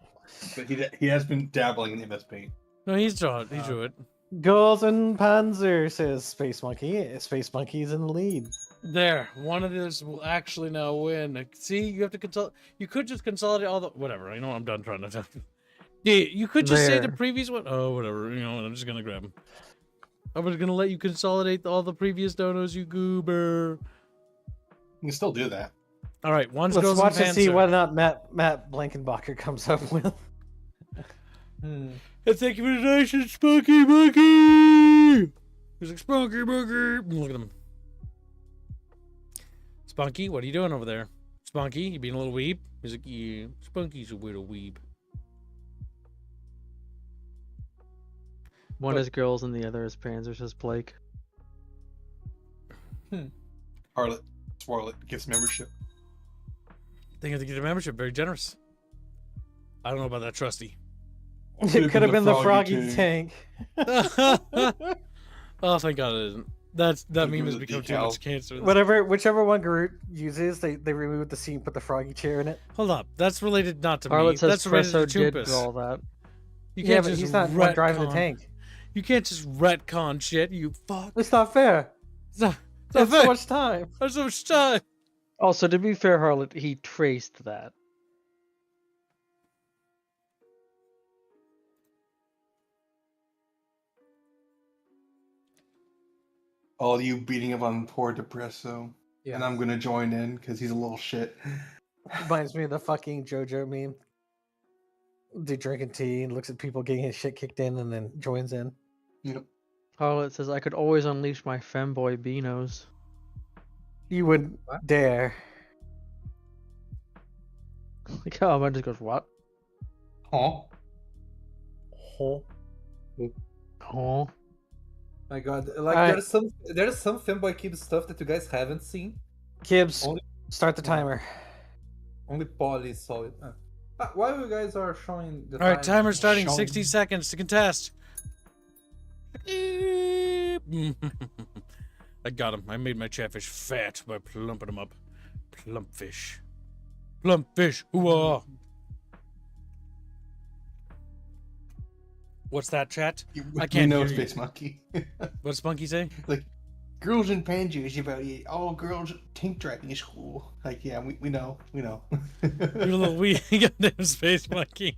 but he has been dabbling in MS Paint. No, he drew it. Golden Panzer, says Space Monkey. Space Monkey's in the lead. There, one of these will actually now win. See, you have to consult. You could just consolidate all the whatever. You know, I'm done trying to tell you. Yeah, you could just say the previous one. Oh, whatever. You know, I'm just gonna grab him. I was gonna let you consolidate all the previous donos, you goober. You can still do that. All right, one's Let's goes watch in and see Panzer. what or not Matt Blankenbacher comes up with. And thank you for the donation, Spunky Monkey. He's like Spunky Monkey. Look at him. Spunky, what are you doing over there? Spunky, you being a little weeb? He's like, yeah, Spunky's a little weeb. One is girls and the other is Panzer, says Blake. Harlot, Swarlet gets membership. They have to get a membership. Very generous. I don't know about that, Trusty. It could have been the Froggy tank. Oh, thank God it isn't. That Could've meme given has the become too decal. much cancer. Whichever one Groot uses, they remove the scene, put the Froggy chair in it. Hold up. That's related not to me. Harlot says That's related Presso to did Chumpus. do all that. You Yeah, can't but just he's not one driving the retcon- tank. You can't just retcon shit, you fuck. It's not fair. It's not That's fair. so much time. There's so much time. Also, to be fair, Harlot, he traced that. All you beating up on poor Depresso. Yeah. And I'm gonna join in because he's a little shit. Reminds me of the fucking JoJo meme. Dude drinking tea and looks at people getting his shit kicked in and then joins in. Yep. Harlot says, I could always unleash my femboy beanos. You wouldn't dare. Like, oh, man just goes, what? Huh? Huh? Huh? My god, like Alright. there's some Femboy Kid stuff that you guys haven't seen. Kibbs, Only- start the timer. Only Polly saw it. While you guys are showing the All right, timer starting. Sean. 60 seconds to contest. I got him. I made my chatfish fat by plumping him up. Plump fish. Plump fish. Ooh. What's that, chat? I can't know hear you. Space Monkey. What's Spunky say? Like, girls in Panzer is about it. All girls tank driving is cool. Like, yeah, we know. You're a little weird. Goddamn Space Monkey.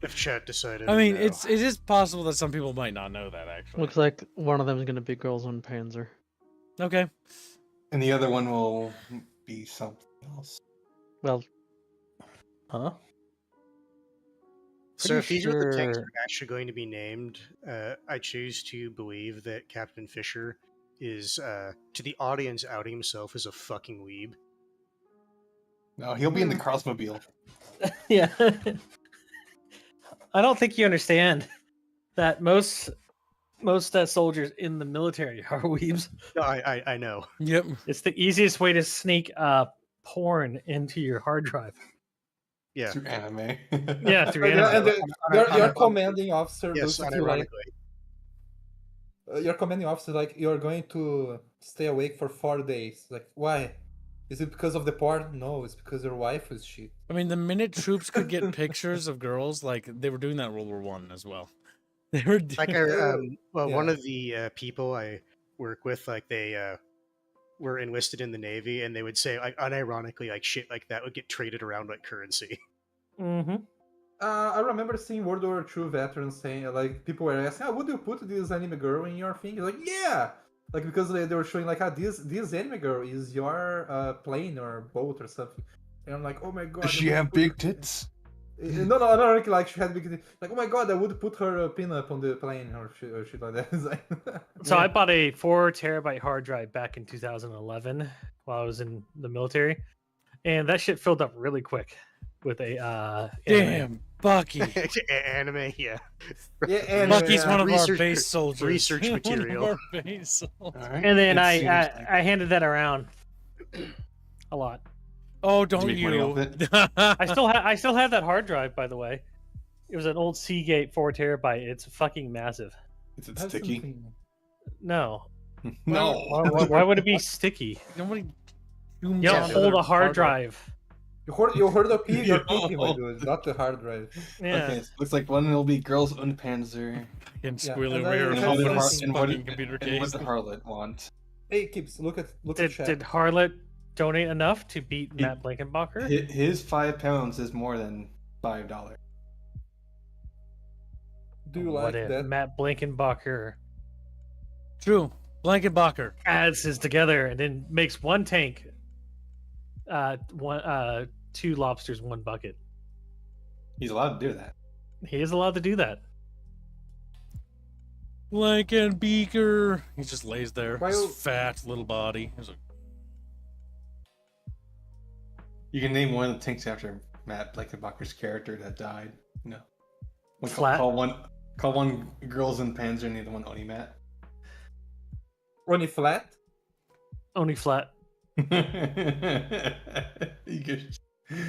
If chat decided. I mean, no. it is possible that some people might not know that, actually. Looks like one of them is going to be girls on Panzer. Okay. And the other one will be something else. Well, Huh? So if pretty these are the tanks sure- that are actually going to be named, I choose to believe that Captain Fisher is, to the audience, outing himself as a fucking weeb. No, he'll be in the Crossmobile. Yeah. I don't think you understand that most soldiers in the military are weebs. No, I know. Yep. It's the easiest way to sneak porn into your hard drive. Yeah. Through anime. Yeah, through Yeah, anime. and your commanding officer Yes, looks at you like, unironically. your commanding officer like you're going to stay awake for 4 days. Like, why? Is it because of the porn? No, it's because your wife is shit. I mean, the minute troops could get pictures of girls, like, they were doing that in World War One as well. They were doing... Like, one Yeah. of the people I work with, like, they were enlisted in the Navy, and they would say, like, unironically, like, shit like that would get traded around like currency. Mm-hmm. I remember seeing World War II veterans saying, like, people were asking, would you put this anime girl in your thing? Like, yeah! Like, because they were showing, like, this anime girl is your plane or boat or something. And I'm like, oh my god. Does she have big tits? No, like she had big tits. Like, oh my god, I would put her pin-up on the plane or shit like that. It's like... So I bought a 4 terabyte hard drive back in 2011 while I was in the military, and that shit filled up really quick with a anime. Damn, Bucky. Anime, yeah. Yeah, and Bucky's one of our research- base soldiers. research One of material. our base soldiers. All right. And then It seems like- I handed that around a lot. Oh, Did you don't make money off you? it? I still have that hard drive, by the way. It was an old Seagate 4 terabyte. It's fucking massive. Is it Have sticky? something- No, No. why would it be sticky? Nobody. You Yeah, don't the hold other a hard hard drive. drive. You heard the P, your PP, my Yo. dude, not the hard drive. Yeah. Okay, so looks like one will be Girls und Panzer. And Yeah, squeal and over here I And have what open did his something- fucking computer and what case. did Harlot want? Hey, Kips, look at chat. Did Harlot donate enough to beat He- Matt Blankenbacher? His £5 is more than $5. Do you What like if that? Matt Blankenbacher True. Blankenbacher. adds his together and then makes one tank, two lobsters, one bucket? He's allowed to do that. He is allowed to do that. Blankenbeaker. He just lays there. Why His you- fat little body. He's like, You can name one of the tanks after Matt Blankenbacher's character that died. No. Flat. Call one Girls in Panzer and the other one Oni Matt. Only flat? Only flat. You could,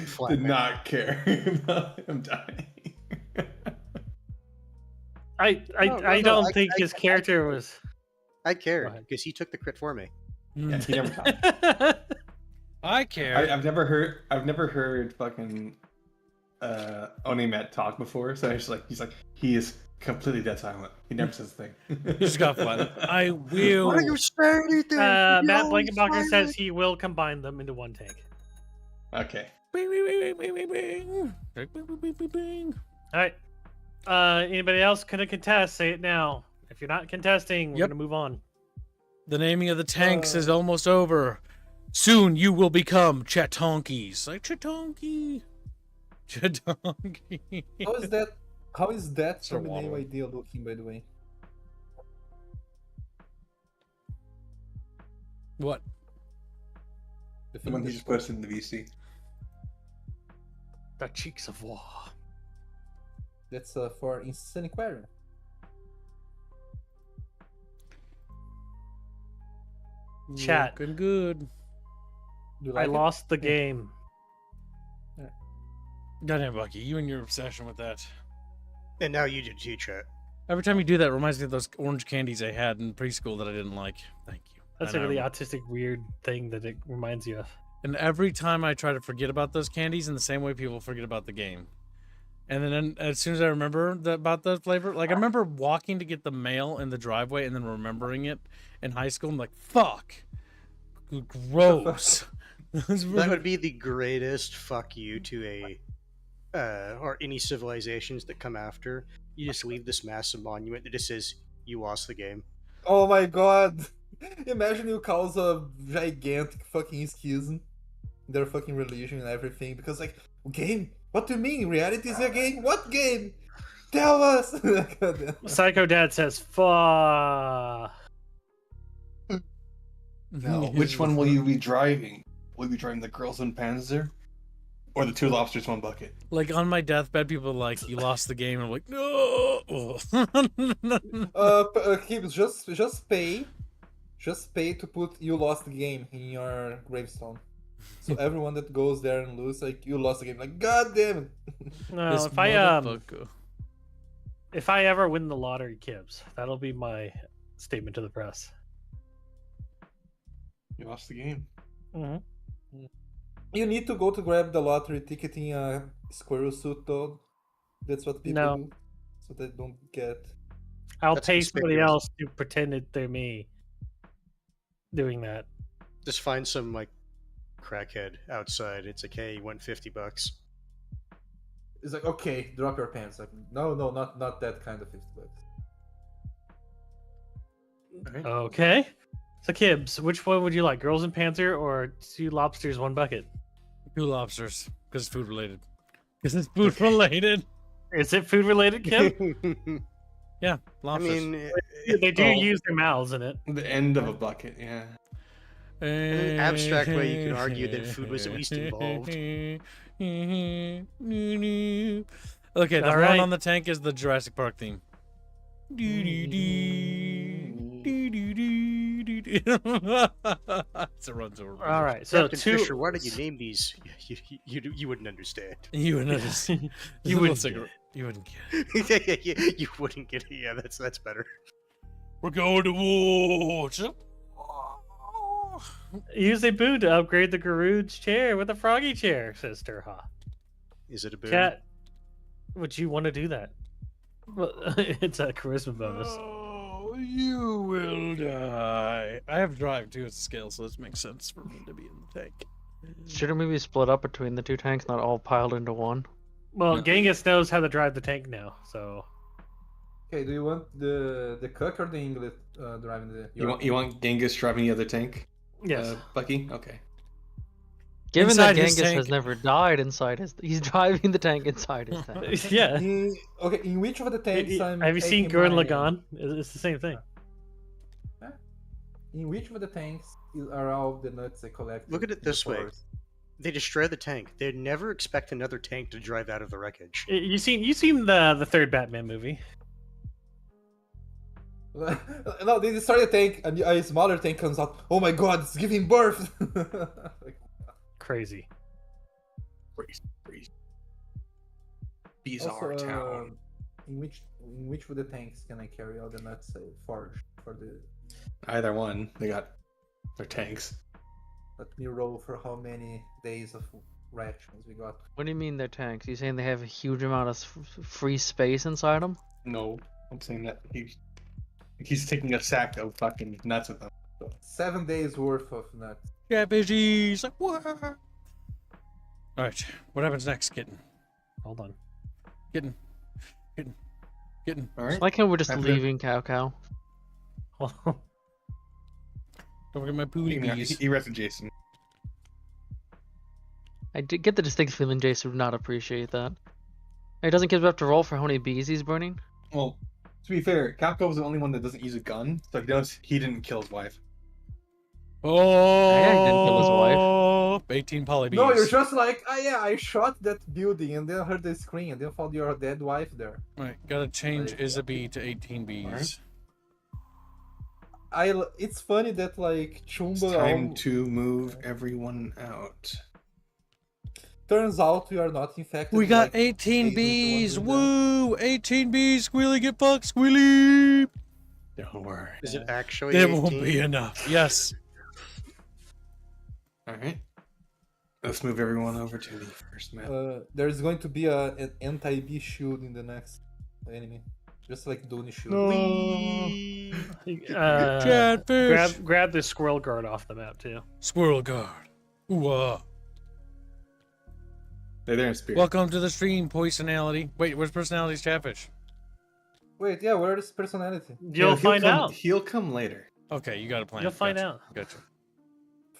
Flat did man. not care about him dying. I No, don't I- think I- his character was. I Go cared ahead. because he took the crit for me. Yeah, he never died. I care. I've never heard fucking Oni Matt talk before, so he is completely dead silent. He never says a thing. He just got flattened. I will. Why don't you say anything? Matt You always Blankenbacher says silent. he will combine them into one tank. Okay. Bing, bing, bing, bing, bing, bing. Bing, bing, bing, bing, bing. All right. Anybody else gonna contest? Say it now. If you're not contesting, we're Yep. gonna move on. The naming of the tanks is almost over. Soon you will become Chatonkies. Like Chatonky. Chatonky. How is that Sir from the name Waddle. idea looking, by the way? What? The The one film he just posted in the VC. The cheeks of war. that's for Insane Aquarium. Chat. Looking good. Do you I like it? lost the game. Goddamn, Bucky, you and your obsession with that. And now you did too, chat. Every time you do that, it reminds me of those orange candies I had in preschool that I didn't like. Thank you. That's And a really I- autistic, weird thing that it reminds you of. And every time I try to forget about those candies, in the same way people forget about the game. And then as soon as I remember about the flavor, like I remember walking to get the mail in the driveway and then remembering it in high school. I'm like, fuck. Gross. That would be the greatest fuck you to a or any civilizations that come after. You just leave this massive monument that just says you lost the game. Oh my god! Imagine you cause a gigantic fucking schism in their fucking religion and everything because, like, game? What do you mean? Reality is a game? What game? Tell us! Psycho Dad says, "Fuck." Now, which one will you be driving? Will you be driving the Girls in Panzer? Or the two lobsters, one bucket? Like on my deathbed, people are like, you lost the game. And I'm like, no. Keep just pay to put "you lost the game" in your gravestone. So everyone that goes there and loses, like, you lost the game. Like, god damn it! No, This motherfucker. if I ever win the lottery, Kibbs, that'll be my statement to the press. You lost the game. Mm-hmm. You need to go to grab the lottery ticket in a squirrel suit, though. That's what people No. do, so they don't get. I'll That's pay somebody conspicuous. else to pretend that they're me doing that. Just find some like crackhead outside. It's like, hey, you won $50. It's like, okay, drop your pants. Like, no, not that kind of $50. Alright. Okay. So, Kibbs, which one would you like? Girls in Panther or two lobsters, one bucket? 2 lobsters. Because it's food related. Because it's food related. Is it food related, Kib? Yeah, I lobsters. mean, They do Oh. use their mouths in it. The end of a bucket, yeah. in an abstract way, you could argue that food was at least involved. Okay, the All one right. on the tank is the Jurassic Park theme. It's a runs over. All right, so Captain two. Fisher, why did you name these? You wouldn't understand. You wouldn't understand. You wouldn't get get it. You wouldn't get it. You wouldn't get it. Yeah, that's better. We're going to war. Use a boon to upgrade the Garud's chair with a froggy chair, says Sturha. Is it a boon? Cat, would you want to do that? Well, it's a charisma bonus. Oh, you will die. I have drive too as a skill, so this makes sense for me to be in the tank. Shouldn't we be split up between the two tanks, not all piled into one? Well, No. Genghis knows how to drive the tank now, so Okay, do you want the cook or the English driving the? You want Genghis driving the other tank? yes. Bucky? Okay. Given Inside that his Genghis has tank- never died inside his, he's driving the tank inside his tank. Yeah. Okay, in which of the tanks I'm Have you seen taking Gurren my- Lagann? It's the same thing. In which of the tanks are all the nuts I collect? Look at it this way. They destroy the tank. They'd never expect another tank to drive out of the wreckage. You seen the third Batman movie? No, they destroy the tank, and a smaller tank comes out. Oh my god, it's giving birth! Like, Crazy. Bizarre also, town. in which of the tanks can I carry all the nuts I forged for the? Either one. They got their tanks. Let me roll for how many days of rations we got. What do you mean they're tanks? You saying they have a huge amount of free space inside them? No, I'm saying that he's taking a sack of fucking nuts with him. 7 days worth of nuts. Yeah, bitches. Like, what? All right. What happens next, kitten? Hold on. Kitten. All right. Why can't we just After- leaving Cow? Hold on. Don't forget my booty bees. He rested Jason. I did get the distinct feeling Jason would not appreciate that. He doesn't give up to roll for how many bees he's burning. Well, to be fair, Capco was the only one that doesn't use a gun, so he knows he didn't kill his wife. Oh, Yeah, he didn't kill his wife. 18 polybees. No, you're just like, oh yeah, I shot that building and then heard the scream and then found your dead wife there. Right, gotta change Like- is a bee to 18 bees. It's funny that like It's Chumba time to move everyone out. turns out we are not infected. We got like 18 Jason bees. was the one Woo! 18 bees. Squealy, get fucked. Squealy. Don't worry. Is it actually There 18? won't be enough. Yes. All right. Let's move everyone over to the first map. There's going to be an anti-bee shield in the next enemy. Just like Dooney shield. Chatfish. Grab the squirrel guard off the map too. Squirrel guard. Ooh, They're there in spirit. Welcome to the stream, personality. Wait, where's personality's Chatfish? Wait, yeah, where is personality? You'll he'll find come- out. He'll come later. Okay, you got a plan. You'll find Gotcha. out. Gotcha.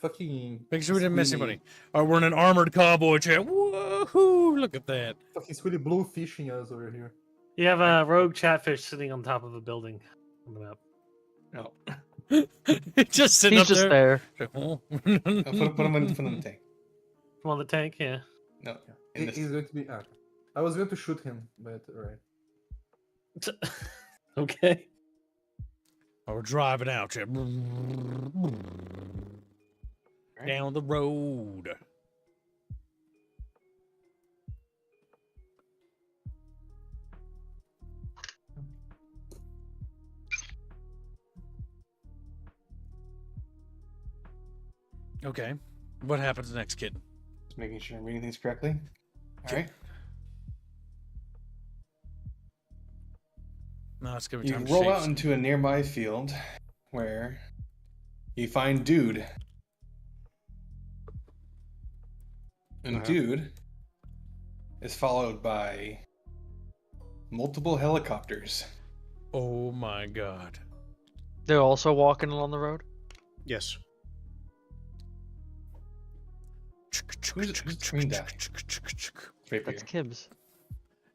Fucking. Make sure we didn't miss Squealy- anybody. Alright, we're in an armored cowboy chair. Woohoo! Look at that. Fucking Squealy blue fishing us over here. You have a rogue chatfish sitting on top of a building on the map. No. It's just sitting He's up just there. there. Put him in the tank. Come on the tank, yeah. No. In this. He's going to be. I was going to shoot him, but alright. Okay. Oh, we're driving out here. Down the road. Okay. What happens next, kid? Just making sure I'm reading things correctly. All right. No, it's gonna be You time to roll shave out some- into a nearby field where you find Dude. And Uh-huh. Dude is followed by multiple helicopters. Oh my god. They're also walking along the road. Yes. Who's between that? Right That's here. Kibbs.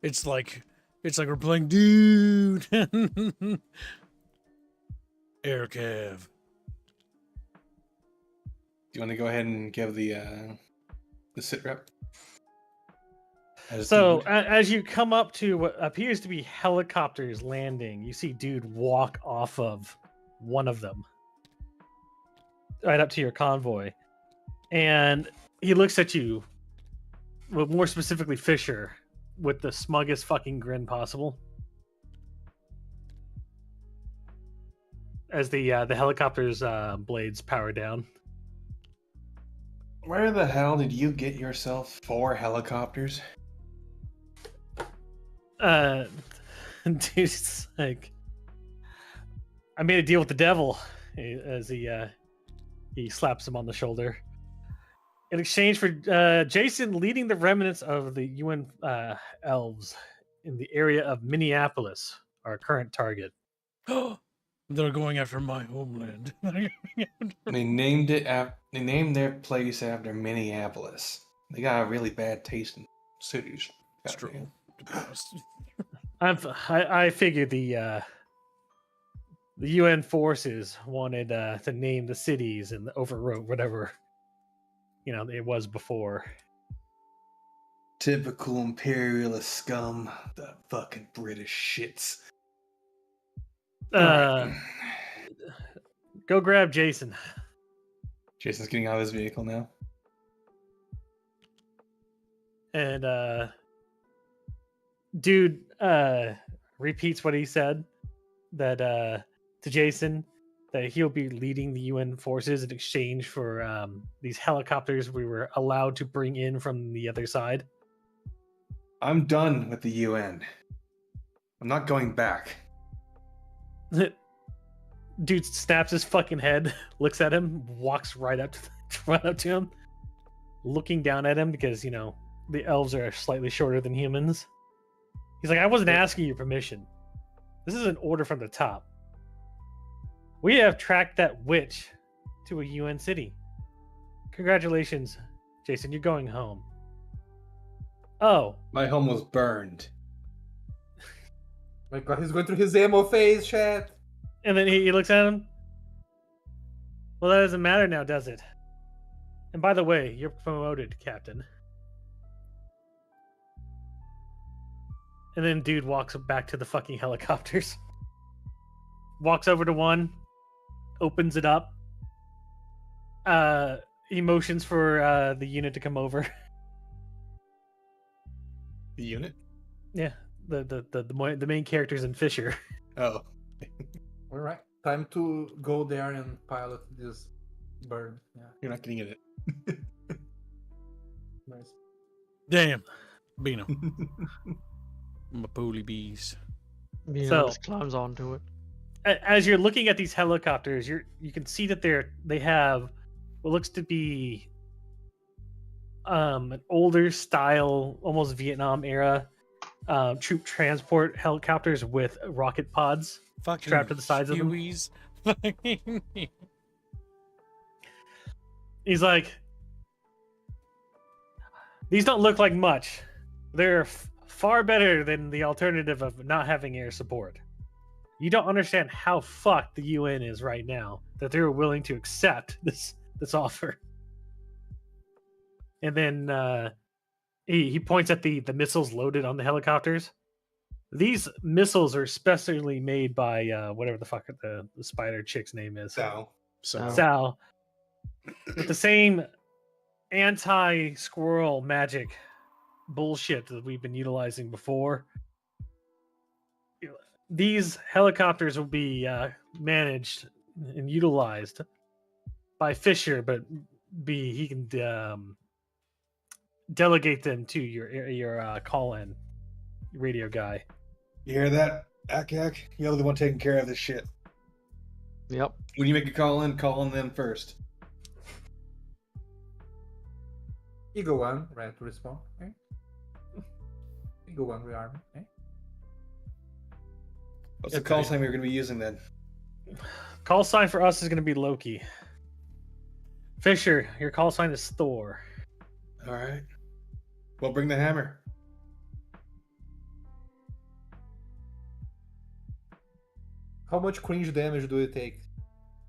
It's like we're playing dude. Air Cav. Do you want to go ahead and give the sit rep? As So Dude. as you come up to what appears to be helicopters landing, you see dude walk off of one of them. right up to your convoy, and he looks at you, well, more specifically Fisher, with the smuggest fucking grin possible. As the helicopter's blades power down. Where the hell did you get yourself 4 helicopters? Dude's like, I made a deal with the devil, as he slaps him on the shoulder. In exchange for Jason leading the remnants of the UN elves in the area of Minneapolis, our current target. They're going after my homeland. They named it. They named their place after Minneapolis. They got a really bad taste in cities. It's true. I figured the UN forces wanted to name the cities and overwrote whatever it was before. Typical imperialist scum. The fucking British shits. Go grab Jason. Jason's getting out of his vehicle now. And dude repeats what he said, that to Jason, that he'll be leading the UN forces in exchange for these helicopters we were allowed to bring in from the other side. I'm done with the UN. I'm not going back. Dude snaps his fucking head, looks at him, walks right up to him, looking down at him because the elves are slightly shorter than humans. He's like, I wasn't asking your permission. This is an order from the top. We have tracked that witch to a UN city. Congratulations, Jason. You're going home. Oh. My home was burned. My God, he's going through his emo phase, chat. And then he looks at him. Well, that doesn't matter now, does it? And by the way, you're promoted, Captain. And then dude walks back to the fucking helicopters. Walks over to one. Opens it up. He motions for the unit to come over. The unit? Yeah. The main characters in Fisher. Oh. All right, time to go there and pilot this bird. Yeah, You're not getting in it. nice. Damn. Beano. My pooly bees. So- Just climbs onto it. As you're looking at these helicopters, you can see that they have what looks to be an older style, almost Vietnam era troop transport helicopters with rocket pods Fucking strapped to the sides of them. Hueys. He's like, these don't look like much. They're far better than the alternative of not having air support. You don't understand how fucked the UN is right now that they're willing to accept this offer. And then he points at the missiles loaded on the helicopters. These missiles are specially made by whatever the fuck the spider chick's name is. So. Sal. With the same anti-squirrel magic bullshit that we've been utilizing before. These helicopters will be managed and utilized by Fisher, but he can delegate them to your call-in radio guy. You hear that, Akak? You're the one taking care of this shit. Yep. When you make a call on them first. Eagle 1, ready to respond. Okay. Eagle 1, rearm. Okay. What's the call sign we're going to be using then? Call sign for us is going to be Loki. Fisher, your call sign is Thor. All right. Well, bring the hammer. How much cringe damage do you take?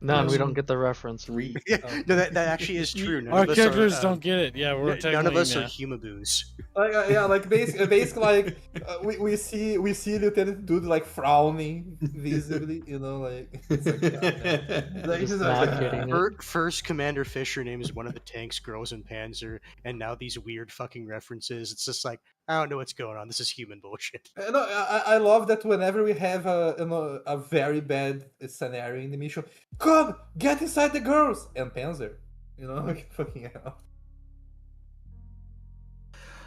None. We don't Um, get the reference. 3. Yeah, Oh. no, that actually is true. None Our of us are, characters don't get it. Yeah, we're none of us are technically, humaboos. Yeah, like basically like we see Lieutenant Dude like frowning visibly, you know, like it's like, yeah, like Just he's not like, getting it. First, Commander Fisher names one of the tanks Girls in Panzer, and now these weird fucking references. It's just like, I don't know what's going on. This is human bullshit. No, I love that whenever we have a very bad scenario in the mission, come get inside the girls and Panzer, you know, like fucking hell.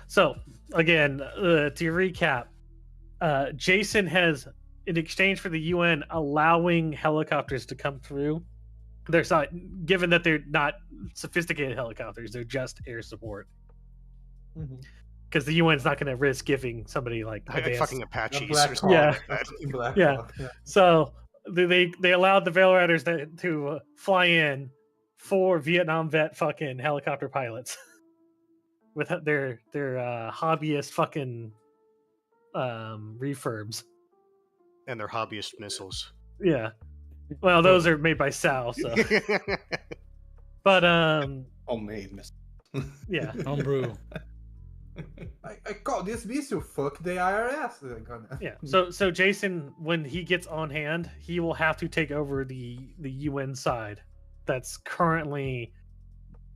So again, to recap, Jason has, in exchange for the UN allowing helicopters to come through their side, given that they're not sophisticated helicopters, they're just air support. Because the UN's not going to risk giving somebody like Like advanced- fucking Apaches or Black something Yeah. like that. Fucking Black Yeah. Hawk, yeah. So they allowed the Veil Riders to fly in 4 Vietnam vet fucking helicopter pilots with their hobbyist fucking refurbs. And their hobbyist missiles. Yeah. Well, those are made by Sal, so. But Homemade. Miss. yeah. homebrew. I call this missile fuck the IRS. Like, Yeah. So Jason, when he gets on hand, he will have to take over the UN side that's currently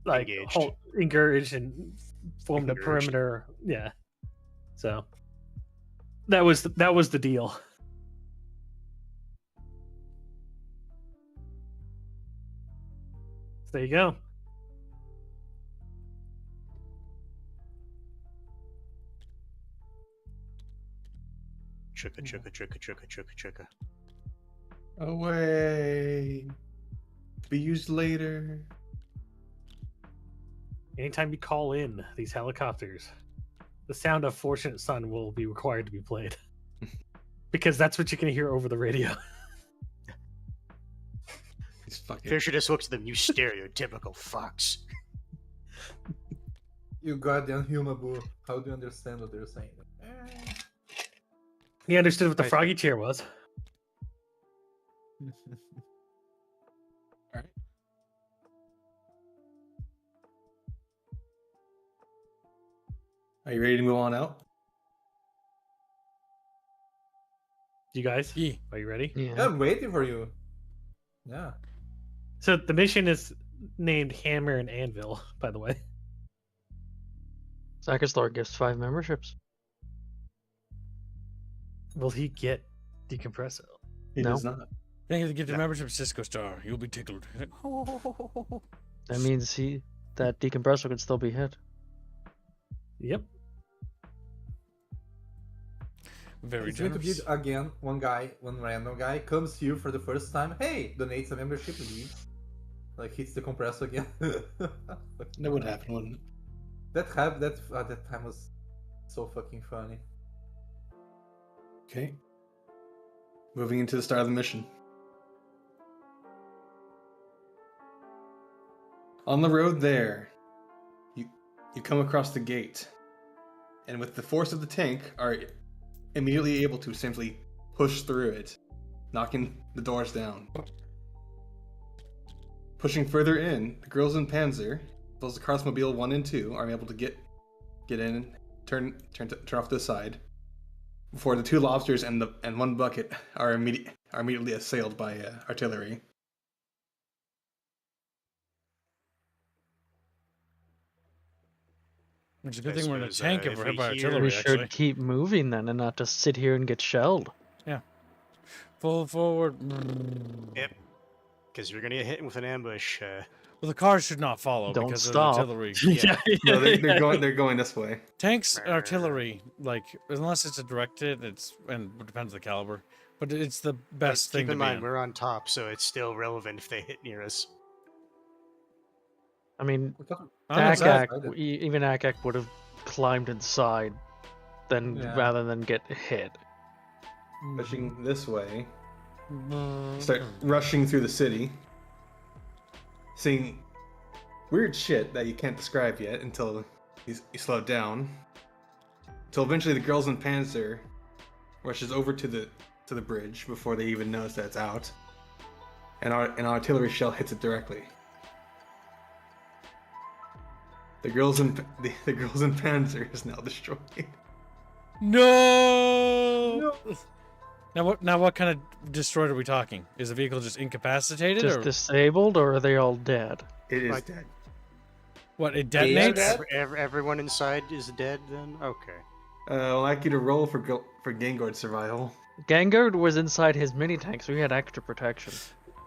like Engaged. engaged and formed a Engaged. perimeter. Yeah. So that was the deal. So there you go. Chugga, chugga, chugga, chugga, chugga, chugga. Away. Be used later. Anytime you call in these helicopters, the sound of Fortunate Son will be required to be played. Because that's what you can hear over the radio. He's fucking. Fisher just looks at them, you stereotypical fucks. you goddamn human boo. How do you understand what they're saying? He understood what the I- froggy chair was. Are you ready to move on out? You guys, Yeah. are you ready? Yeah. I'm waiting for you. Yeah. So the mission is named Hammer and Anvil, by the way. Zakastar gets 5 memberships. Will he get decompresso? He No. does not. Thank you to get the No. membership, Cisco Star. You'll be tickled. That means that decompressor can still be hit. Yep. Very It's going to be generous. again one random guy comes here for the first time. Hey, donates a membership, leaves. Like hits the compressor again. That would happen, wouldn't it? That time was so fucking funny. Okay. Moving into the start of the mission. On the road there, you come across the gate, and with the force of the tank, are immediately able to simply push through it, knocking the doors down. Pushing further in, the girls in Panzer, as well as the Crossmobile 1 and 2, are able to get in, turn off to the side, before the 2 lobsters and 1 bucket are immediately assailed by artillery. It's a good I thing we're in a suppose, tank if if we're we hit by hear- artillery, We actually. should keep moving then and not just sit here and get shelled. Full forward. Yep. Because you're gonna get hit with an ambush. Well, the cars should not follow Don't because stop. of artillery. Yeah. No, they're going this way. Tanks, artillery, like unless it's a directed, and it depends on the caliber. But it's the best thing Keep to in be mind, in. we're on top, so it's still relevant if they hit near us. I mean, I'm on side. Akak, even Akak would have climbed inside Yeah. rather than get hit. Pushing this way. Start rushing through the city. Seeing weird shit that you can't describe yet until you slow down. Until eventually the girls in Panzer rushes over to the bridge before they even notice that it's out. and an artillery shell hits it directly. The girls in Panzer is now destroyed. No! Now what kind of destroyed are we talking? Is the vehicle just incapacitated Just or disabled, or are they all dead? It is Like- dead. what? It They are detonates? dead? Everyone inside is dead then? Okay. I'd like you to roll for Gangord survival. Gangard was inside his mini tank, so he had extra protection.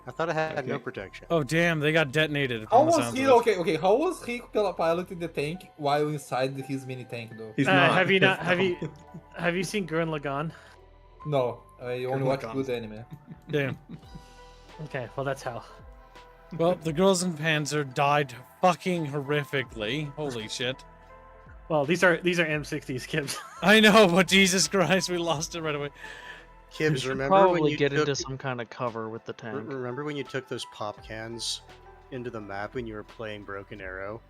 I thought I had no Okay. protection. Oh damn! They got detonated. How from the was sounds he? of it. Okay. How was he piloting the tank while inside his mini tank though? He's not. Have you not? No. Have you seen Gurren Lagann? No, I only watch Gungan. good anime. Damn. Okay, well that's how. Well, the girls in Panzer died fucking horrifically. Holy shit! Well, these are M60s, Kibbs. I know, but Jesus Christ, we lost it right away. Kibbs, Should remember when probably you get took, into some kind of cover with the tank. remember when you took those pop cans into the map when you were playing Broken Arrow?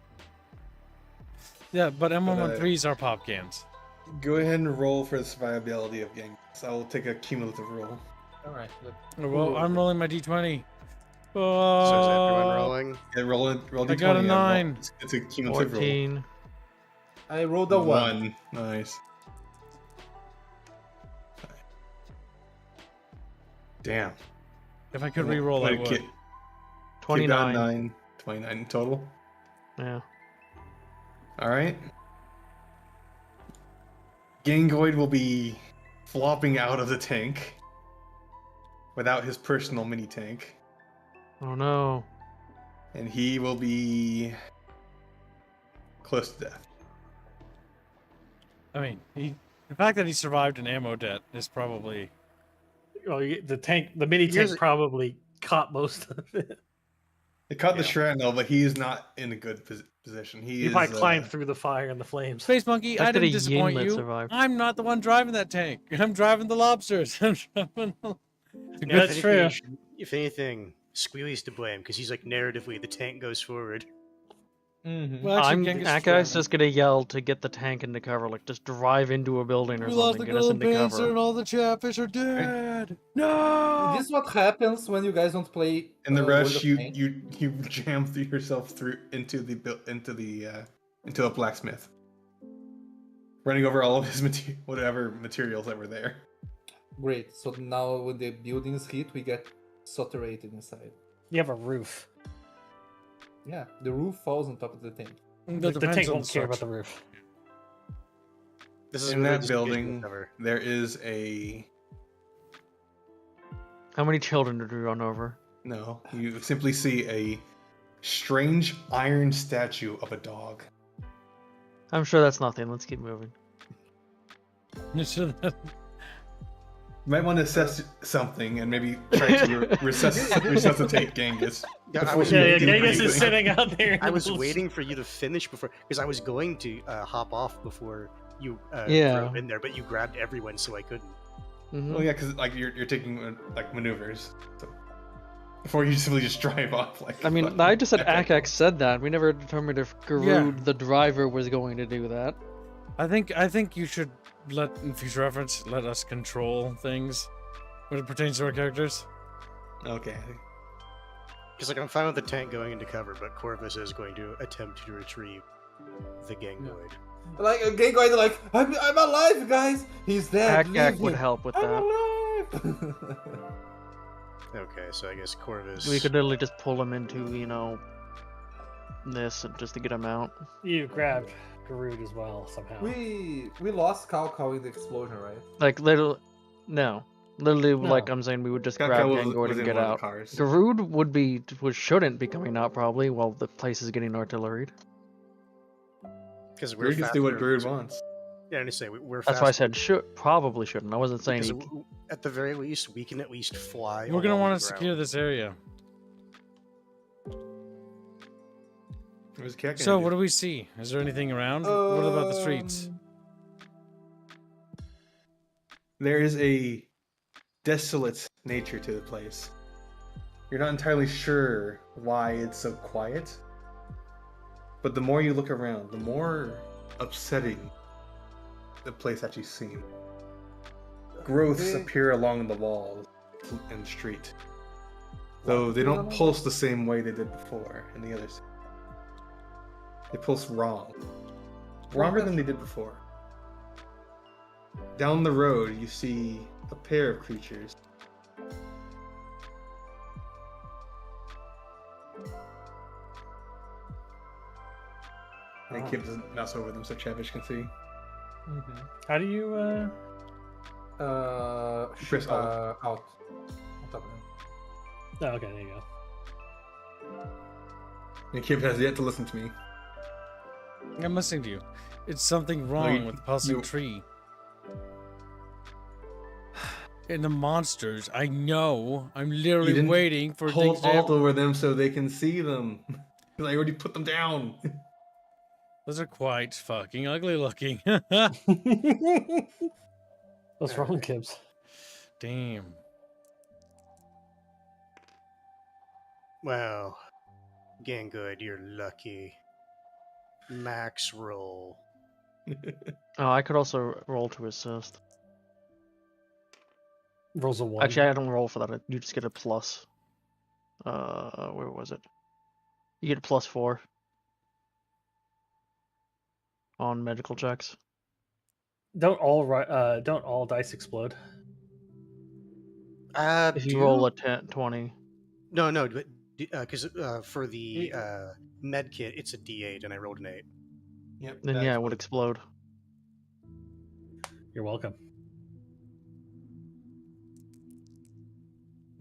Yeah, but M113s are pop cans. Go ahead and roll for the survivability of Gang. So I will take a cumulative roll. All right. Well, I'm rolling my d20. So is everyone rolling? Yeah, roll d20. I got a yeah, 9. It's a cumulative 14. I rolled a roll. 1. Nice. Damn. If I could re-roll, I Wait, would. Kid 29. got 9. 29 total. Yeah. All right. Gangoid will be flopping out of the tank without his personal mini tank, Oh no. and he will be close to death. I mean, the fact that he survived an ammo debt is probably. Well, the mini Here's tank a- probably caught most of it. It caught the Yeah. shrapnel, but he is not in a good position. He You is probably climbed through the fire and the flames. Space Monkey, Fact I that didn't a disappoint Yinglet you. survived. I'm not the one driving that tank. I'm driving the lobsters. I'm driving the... Yeah, that's true. If anything, Squealy's to blame because he's like narratively the tank goes forward. Mm-hmm. Well, actually, Genghis That is guy's driving. just gonna yell to get the tank into cover, like just drive into a building or We lost something, the get us girl in into Panzer cover. and all the Chatfish are dead. No! This is what happens when you guys don't play. in the World rush. of You Tanks. you jam through yourself through into a blacksmith, running over all of his whatever materials that were there. Great. So now when the buildings hit, we get saturated inside. You have a roof. Yeah, the roof falls on top of the tank. The tank won't care about the roof. This is In really that just a visual building, cover. there is a How many children did we run over? no. You simply see a strange iron statue of a dog. I'm sure that's nothing. Let's keep moving. You might want to assess something and maybe try to resuscitate Genghis. Yeah, I before was you Yeah, do yeah, Genghis anything. is sitting out there. in I the was middle of- waiting for you to finish before because I was going to hop off before you Yeah. drove in there, but you grabbed everyone, so I couldn't. Mhm. Well, yeah, because like you're taking like maneuvers, so before you simply just drive off. Like I mean, I just said Akak said that. We never determined if Garud, the driver, was going to do that. I think you should in future reference, let us control things when it pertains to our characters. Okay. Because like I'm fine with the tank going into cover, but Corvus is going to attempt to retrieve the Gangoid. Like Gangoid, like I'm alive, guys. He's dead. Akak leave would him. help with I'm that. alive. Okay, so I guess Corvus. We could literally just pull him into, this just to get him out. You grabbed Garud as well somehow. we lost Cao in the explosion, right? Like, literally, no. Literally, like No. I'm saying, we would just Kaka grab was Gangoid in and get one of the out. cars. Garud shouldn't be coming out probably while the place is getting artilleried. Because we're Garud gets to do what faster- Garud wants. Yeah, I say we're. That's why I faster said probably shouldn't. I wasn't saying because he, at the very least, we can at least fly. We're gonna along want the to ground. secure this area. Where's Kaka? So, what do we see? Is there anything around? What about the streets? There is a desolate nature to the place. You're not entirely sure why it's so quiet, but the more you look around, the more upsetting the place actually seems. Growths Okay. appear along the walls and street. So they don't pulse the same way they did before in the others. They pulse wrong. Wronger than they did before. Down the road, you see a pair of creatures. And Kip doesn't mouse over them so Chatfish can see. How do you Press Alt. out. On top of them. Oh, okay, there you go. And Kip has yet to listen to me. I'm listening to you. It's something wrong you- with the pulsing you- tree. And the monsters, I know. I'm literally didn't waiting for Hold things to Alt over them so they can see them. Because I already put them down. Those are quite fucking ugly looking. What's wrong, Kibbs? Damn. Well, getting good. You're lucky. Max roll. Oh, I could also roll to assist. Rolls a 1. Actually, I don't roll for that. You just get a plus. Where was it? You get a +4 on medical checks. Don't all dice explode? If you roll a 20. No, but because for the med kit, it's a D8, and I rolled an 8. Yep. Then that yeah, it would explodes. explode. You're welcome.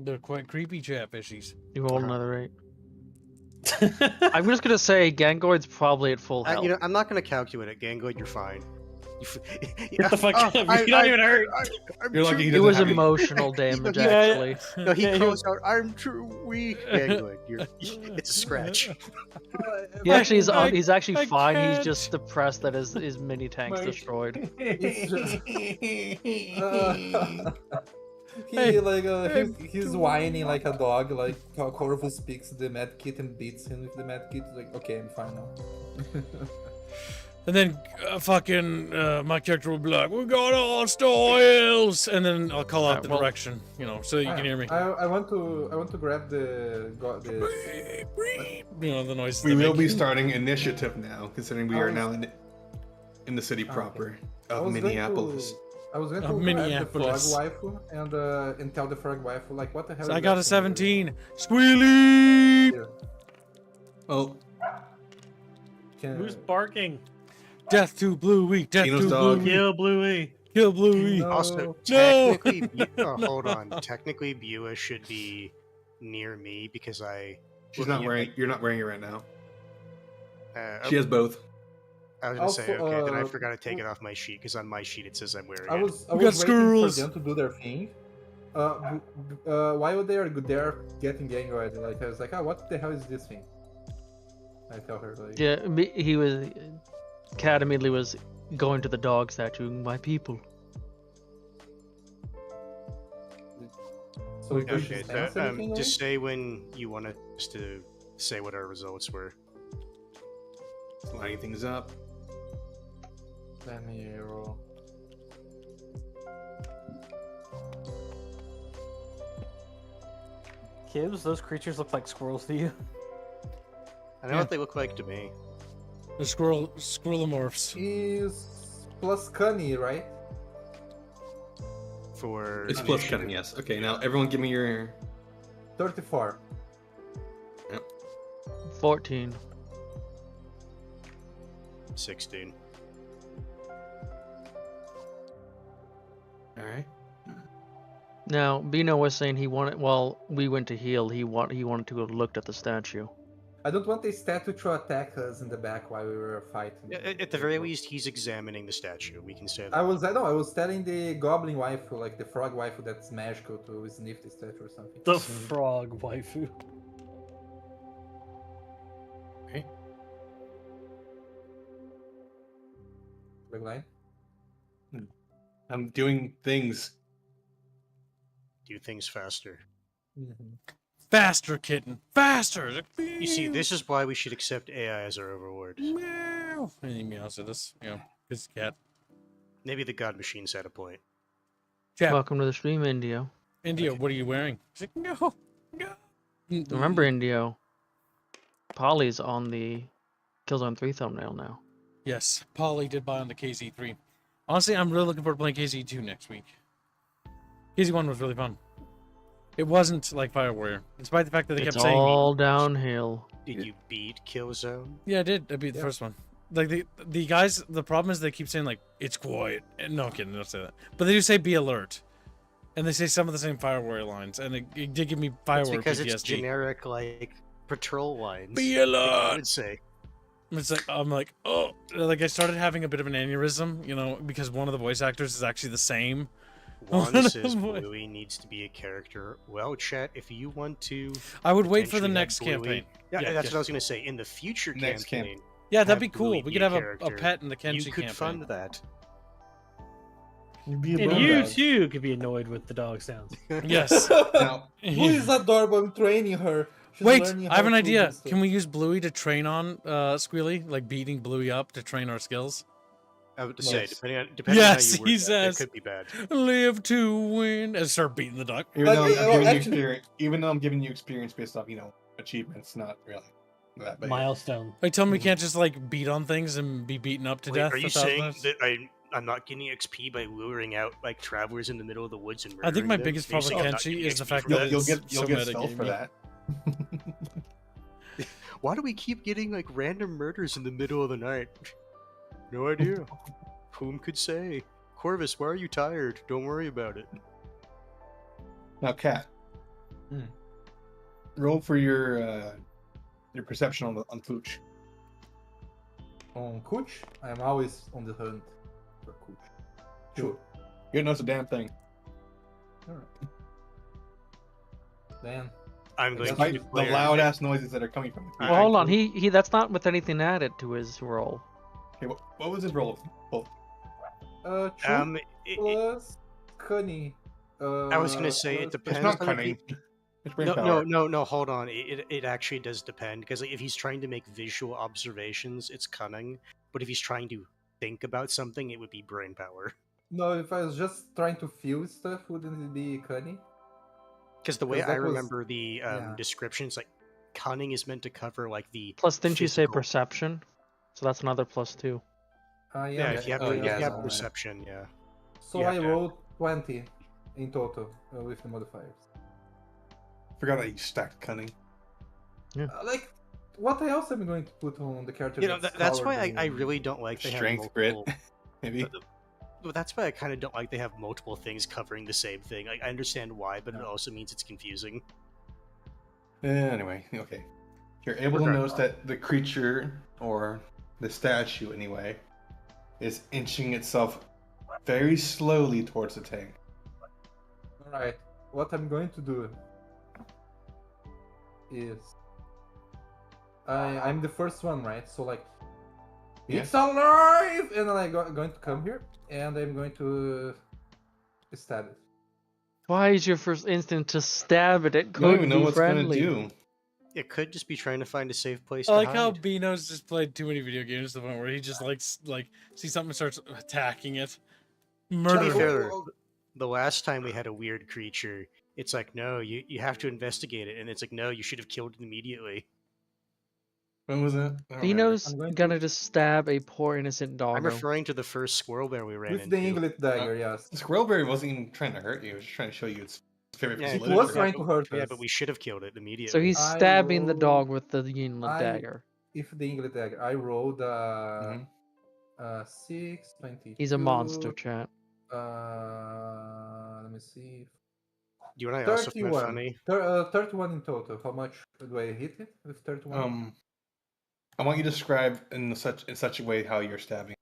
They're quite creepy Chatfishies. You roll another 8. I'm just gonna say Gangoid's probably at full health. I'm not going to calculate it, Gangoid. You're fine. Get the fuck out. You're not even hurt. You're lucky he It doesn't was have any- emotional damage, Yeah, actually. No, he Yeah, calls out, "I'm too weak." Gangoid, it's a scratch. He actually is. I- He's actually I fine. He's can't. just depressed that his mini tank's My- destroyed. He's whining like a dog, like Corvus picks the med kit and beats him with the med kit. He's like, okay, I'm fine now. And then my character will be like, "We got all stoils," and then I'll call out the well- direction, so you can hear me. I want to grab the The noise. We they will make. be starting initiative now, considering we I are was- now in the city okay. proper I of was going Minneapolis. I was going to grab the frog waifu and tell the frog waifu like, what the hell? So is I got that a thing? 17. Squealy! Here, Oh, Who's barking? Death to Bluey. Death Dino's to dog. Bluey. Kill Bluey. Kill Bluey. No. Also, No! technically, hold on. Technically, Bua should be near me because she's not wearing. You're not wearing it right now. Uh, She has both. I was gonna say, Also, okay, then I forgot to take it off my sheet because on my sheet it says I'm wearing I it. was We got waiting squirrels. for them to do their thing. While they are getting Gangoid, like I was like, what the hell is this thing? I tell her like, Yeah, he was. Cat immediately was going to the dog statue. My people. so we Okay, should sense anything, just say when you want us to say what our results were. Lining things up. Let me roll. Kibbs, those creatures look like squirrels to you. I know what they look like to me. The squirrelomorphs. Is plus cunning, right? For It's plus initiative. cutting, yes. Okay, now everyone give me your. 34. 14. 16. Alright. Now, Bino was saying he wanted. While we went to heal, he wanted to go look at the statue. I don't want the statue to attack us in the back while we were fighting. At the very least, he's examining the statue. We can say that. I was telling the goblin waifu, like the frog waifu that's magical, to sniff the statue or something. The frog waifu. Okay. Big line. I'm doing things. Do things faster. Faster, kitten. Faster. You see, this is why we should accept AI as our overlord. Meow. And he meows at us. His cat. Maybe the god machines had a point. Chat. Welcome to the stream, Indio. India, what are you wearing? He's like, no. Remember, Indio. Polly's on the Killzone 3 thumbnail now. Yes, Polly did buy on the KZ3. Honestly, I'm really looking forward to playing KZ2 next week. KZ1 was really fun. It wasn't like Fire Warrior, despite the fact that they It's kept saying, all downhill. Did you beat Killzone? "Yeah, I did. I beat the first one." Like the guys, the problem is they keep saying like it's quiet. And no, I'm kidding, they don't say that. But they do say be alert, and they say some of the same Fire Warrior lines, and it did give me Fire It's Warrior because PTSD. it's generic like patrol lines. Be I alert. would say. It's like I'm like, oh, like I started having a bit of an aneurysm, you know, because one of the voice actors is actually the same. Juan One says of my- Bluey needs to be a character. Well, chat, if you want to, I would wait for the potentially have next Bluey- campaign. Yeah, Yeah, that's yeah. what I was gonna say. In the future Next campaign, Yeah, that'd be have Bluey cool. We be could a have a character. pet in the Kenshi you could campaign. fund that. You'd be a And bone you dog. too could be annoyed with the dog sounds. Yes. Now, Blue is adorable. I'm training her. She's Wait, learning I have how an to idea. do stuff. Can we use Bluey to train on Squealy? Like beating Bluey up to train our skills? I would say, Yes. depending Yes, on how he you word that, says. it could be bad. Live to win. And start beating the dog. even Like, though I'm well, giving you actually- experience, even though I'm giving you experience based off, achievements, not really that bad. Milestone. Like, tell me we can't just like beat on things and be beaten up to Wait, death. are you 1,000 saying times? that I'm not getting XP by luring out like travelers in the middle of the woods and I murdering think my them? biggest You're saying problem I'm with not Kenshi getting is the XP fact for that that? You'll it's get so stealth for metagamey. that. Why do we keep getting like random murders in the middle of the night? No idea. Whom could say? Corvus, why are you tired? Don't worry about it. Now, Kat, Hmm. roll for your perception on Pooch. On Cooch, I'm always on the hunt for Cooch. Sure. You don't notice a damn thing. Then I'm going Despite to The declare loud that- ass noises that are coming from the creature. Well, hold on. He that's not with anything added to his roll. Okay, what was his roll? Oh, True it- plus Cunny. I was gonna say it plus- it's depends. not on cunning. if he- It's brain No, power. no, hold on. It actually does depend because like, if he's trying to make visual observations, it's cunning. But if he's trying to think about something, it would be brain power. No, if I was just trying to feel stuff, wouldn't it be Cunny? Because the way 'Cause that I was- remember the yeah. descriptions, like cunning is meant to cover like the Plus, didn't you say physical- perception? So that's another +2. Yeah, if you have, Oh, if yeah, you have so- perception, yeah. So you have I to- rolled 20 in total with the modifiers. Forgot that you stacked cunning. Like, what else am I going to put on the character? You know, that's why I colored really don't like they Strength, have grit, multiple. maybe. Well, that's why I kind of don't like they have multiple things covering the same thing. Like, I understand why, but it Yeah. also means it's confusing. Anyway, okay. You're able to notice that the creature, or the statue anyway, is inching itself very slowly towards the tank. Alright, what I'm going to do is I'm the first one, right? So like Yeah. it's alive, and then I'm going to come here and I'm going to stab it. Why is your first instinct to stab it? It You could don't even know be what's friendly. gonna do. It could just be trying to find a safe place I to like how hide. Beano's just played too many video games to the point where he just likes sees something and starts attacking it. To Murder be it. fair, the last time we had a weird creature, it's like, no, you have to investigate it, and it's like, no, you should have killed it immediately. When was that? I don't remember. Beano's I'm going gonna to- just stab a poor innocent I'm doggo. referring to the first squirrel bear we ran With into. the Inglet dagger, yes. The Squirrelberry wasn't even trying to hurt you. It was just trying to show you its favorite Yeah, piece of it was literature. trying to hurt Yeah, us. but we should have killed it immediately. So he's I stabbing the rolled- dog with the Yinla I- dagger. If the Inglet dagger, I rolled Mhm. 6, 22. He's a monster, chat. Let me see. Do you want to also find 31. funny? 31 in total. How much do I hit it with 31? I want you to describe in such a way how you're stabbing.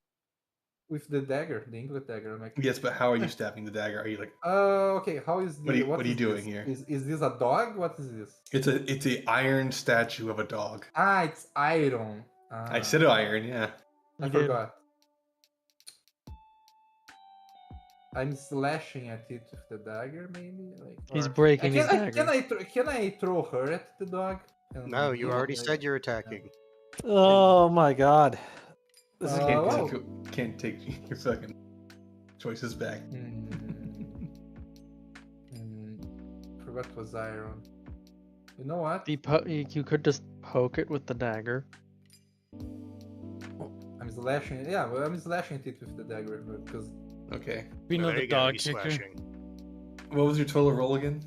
With the dagger, the Inglet dagger. I'm like, Yes, but how are you stabbing the dagger? Are you like okay. How is the? What are you is doing this? here? Is this a dog? What is this? it's a iron statue of a dog. Ah, it's iron. I said iron, yeah. I You did. forgot. I'm slashing at it with the dagger, maybe. Like, He's or- breaking his can dagger. can I throw her at the dog? And No, you hit already it, said you're attacking. Oh my god. This is Can't, wow. can't take your fucking choices back. Forgot was iron. You know what? You could just poke it with the dagger. I'm slashing. Yeah, well, I'm slashing it with the dagger because Okay. Beano There the you go, dog he's kicker. slashing. What was your total roll again?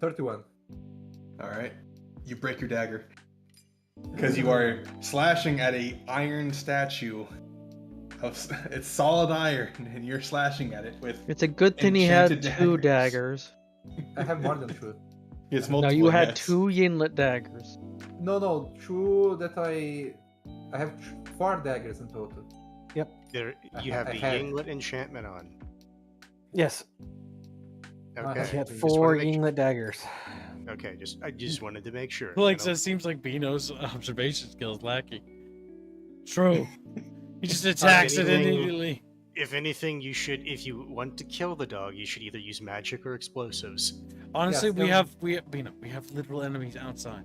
31. All right. You break your dagger. Because you are slashing at a iron statue. It's solid iron, and you're slashing at it with. It's a good thing he had Enchanted two daggers. daggers. I have more than two. It's No, multiple. you had yes. 2 Yinlet daggers. No, two that I have 4 daggers in total. There, you I- have I the had- Yinglet enchantment on. Yes. Okay. He had just 4 wanna make Yinglet daggers. Okay, I just wanted to make sure. Like, you so know? it seems like Beano's observation skills lacking. True. He just attacks it anything- immediately. If anything, if you want to kill the dog, you should either use magic or explosives. Honestly, Yes, we have literal enemies outside.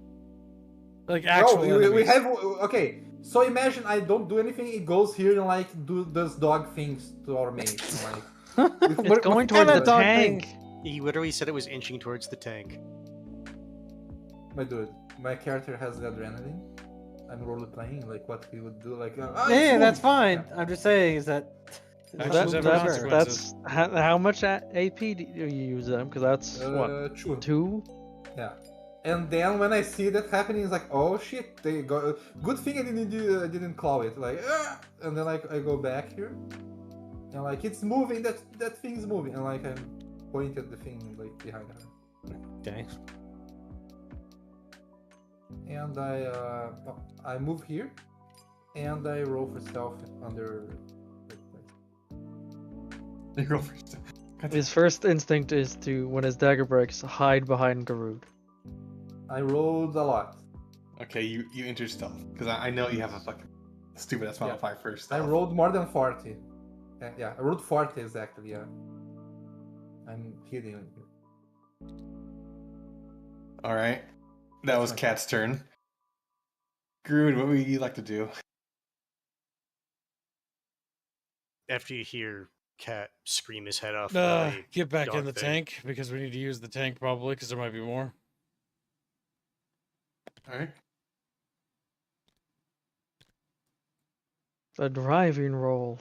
Like No, actual we enemies. have. Okay, so imagine I don't do anything. It goes here and like does dog things to our mates. Like, It's going towards the tank. He literally said it was inching towards the tank. my dude, my character has the adrenaline. I'm role playing. Like what he would do. Like Yeah, that's smooth. fine. I'm just saying is that. Actions have consequences. That's how much AP do you use them? Because that's what, True. 2? Yeah. And then when I see that happening, it's like, oh shit, they got. Good thing I didn't claw it. Like, and then like I go back here, and like it's moving. That thing's moving, and like I'm pointed the thing like behind her. Okay. And I move here, and I roll for stealth under. You go first. His first instinct is to, when his dagger breaks, hide behind Garud. I rolled a lot. Okay, you enter stealth because I know you have a fucking stupid ass modifier first. I rolled more than 40. Yeah, I rolled 40 exactly. Yeah. I'm hitting you. All right, that was my Cat's turn. Grood, what would you like to do? After you hear Cat scream his head off, about a Get back in dog the thing. tank because we need to use the tank probably because there might be more. All right. A driving roll.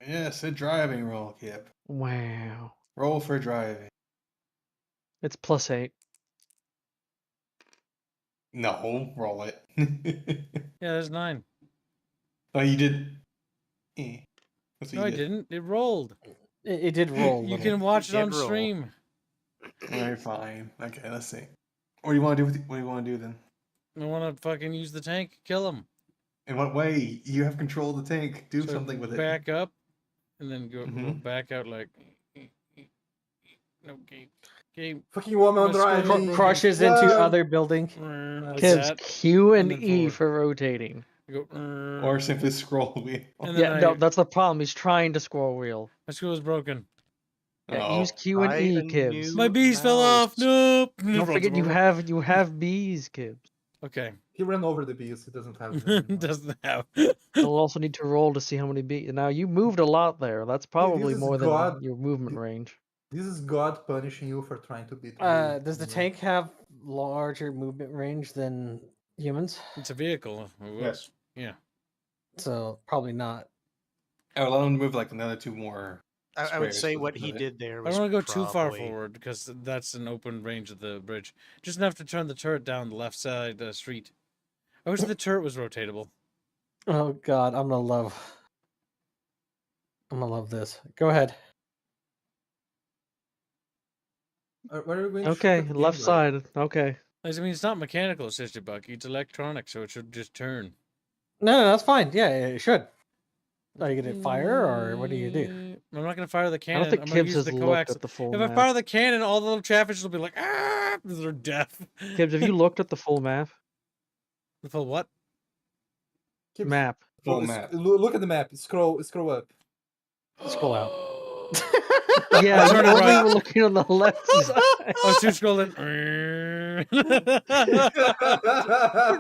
Yes, a driving roll, Kip. Wow. Roll for driving. It's +8. No, roll it. Yeah, there's 9. Oh, you did. That's what No, I you did. didn't. It rolled. It did roll. You little. can watch it did on roll. stream. All right, fine. Okay, let's see. What do you want to do? What do you want to do then? I want to fucking use the tank, kill him. In what way? You have control of the tank. Do So something with it. Back up, and then go Mhm. back out like. Okay. Okay. Fucking woman Let's go. driving. Crushes into Whoa. other building. Like Kids, that. Q and and then E forward. for rotating. Go, Or simply scroll wheel. and then Yeah, no, that's the problem. He's trying to scroll wheel. my scroll is broken. Yeah, Oh. use Q and Buy E, a Kibbs. new My bees fell off. mouse. Nope. Don't forget you have bees, Kibbs. Okay. He ran over the bees. He doesn't have them anymore. Doesn't have. You'll also need to roll to see how many bees. Now you moved a lot there. That's probably is more than God. your movement range. This is God punishing you for trying to beat me. Does the tank have larger movement range than humans? It's a vehicle. It was. Yeah. So probably not. I would allow him to move like another 2 more. I would squares say with what he it. did there I was don't want to go too far probably- forward because that's an open range of the bridge. Just enough to turn the turret down the left side of the street. I wish the turret was rotatable. Oh God, I'm gonna love this. Go ahead. Where are you going to shoot Okay, at the left game, side. Okay. I mean, it's not mechanical, Sister Bucky. It's electronic, so it should just turn. No, that's fine. Yeah, it should. Are you gonna fire or what do you do? I'm not gonna fire the I cannon. don't think I'm gonna Kibbs use has the looked coax. at the full If I map. fire the cannon, all the little Chatfishes will be like, ah, because they're deaf. Kibbs, have you looked at the full map? The full what? Keep- Map. Full Look- map. Look at the map. Scroll up. Scroll out. Yeah, Turn you it only right. were looking on the left side. Oh, two scrolling.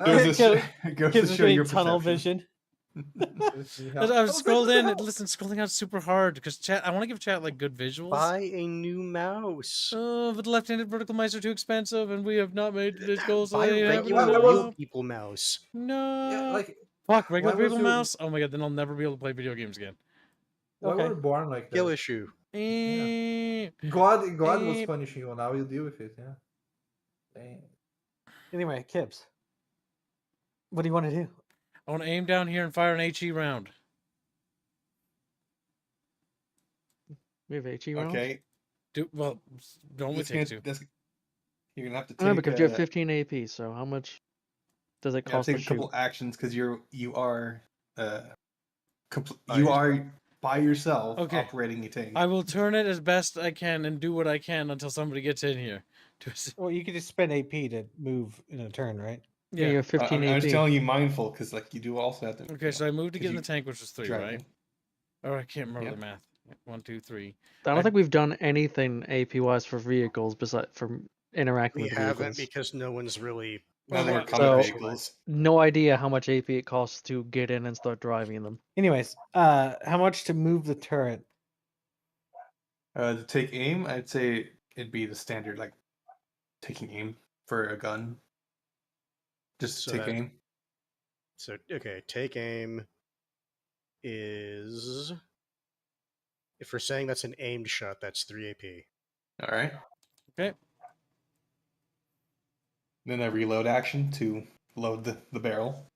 Goes to Kill- show, goes Kids to are show getting your tunnel perception. vision. Anything As else? I was Oh, scrolled what the in. hell? Listen, scrolling out super hard because chat. I want to give chat like good visuals. Buy a new mouse. Oh, but the left-handed vertical mice are too expensive, and we have not made today's goal, so Buy they a ain't regular happening. What was- real No. people mouse. No. Yeah, like Fuck, regular why was people your- mouse? Oh my god, then I'll never be able to play video games again. why Okay. were born like Skill that? issue. God was Eh. punishing you. Now you deal with it. Yeah. Dang. Anyway, Kibbs, what do you want to do? I want to aim down here and fire an HE round. We have HE rounds. Okay. Don't we That's take gonna- two? that's- You're gonna have to take. Remember, because you have 15 AP, so how much does it Yeah, cost take to a couple shoot? actions because you are Oh, you yeah. are by yourself Okay. operating a tank. I will turn it as best I can and do what I can until somebody gets in here. Well, you could just spend AP to move in a turn, right? Yeah, you have 15 I'm AP. just telling you, mindful, because like you do also have to. Okay, so I moved to 'cause get in the you tank, which was 3, driving. right? Oh, I can't remember Yep. the math. 1, 2, 3. I don't I- think we've done anything AP wise for vehicles besides for interacting We with haven't vehicles. because no one's really. No more Okay. combat So- vehicles. No idea how much AP it costs to get in and start driving them. Anyways, how much to move the turret? To take aim, I'd say it'd be the standard, like taking aim for a gun. Just So take that- aim. So okay, take aim is. If we're saying that's an aimed shot, that's 3 AP. All right. Okay. Then a reload action to load the barrel.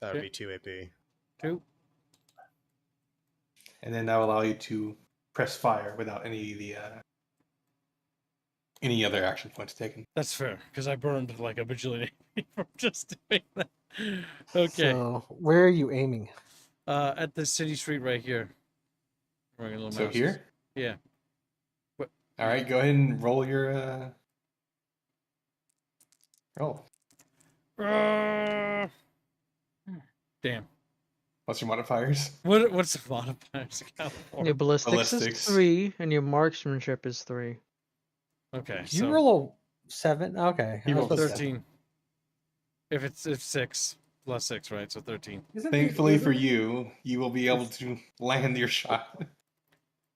That would Okay. be 2 AP. 2. And then that will allow you to press fire without any of the any other action points taken. That's fair, because I burned like a bajillion AP from just doing that. Okay. So, where are you aiming? At the city street right here. Wearing a little So mouse. here, Yeah. all right, go ahead and roll your roll. Damn. What's your modifiers? What's the modifiers? Your ballistics Ballistics. is 3, and your marksmanship is 3. Okay. Did you so roll a 7? Okay. He I was rolled a supposed to- 13. If it's 6 plus 6, right? So 13. Thankfully for you, you will be able to land your shot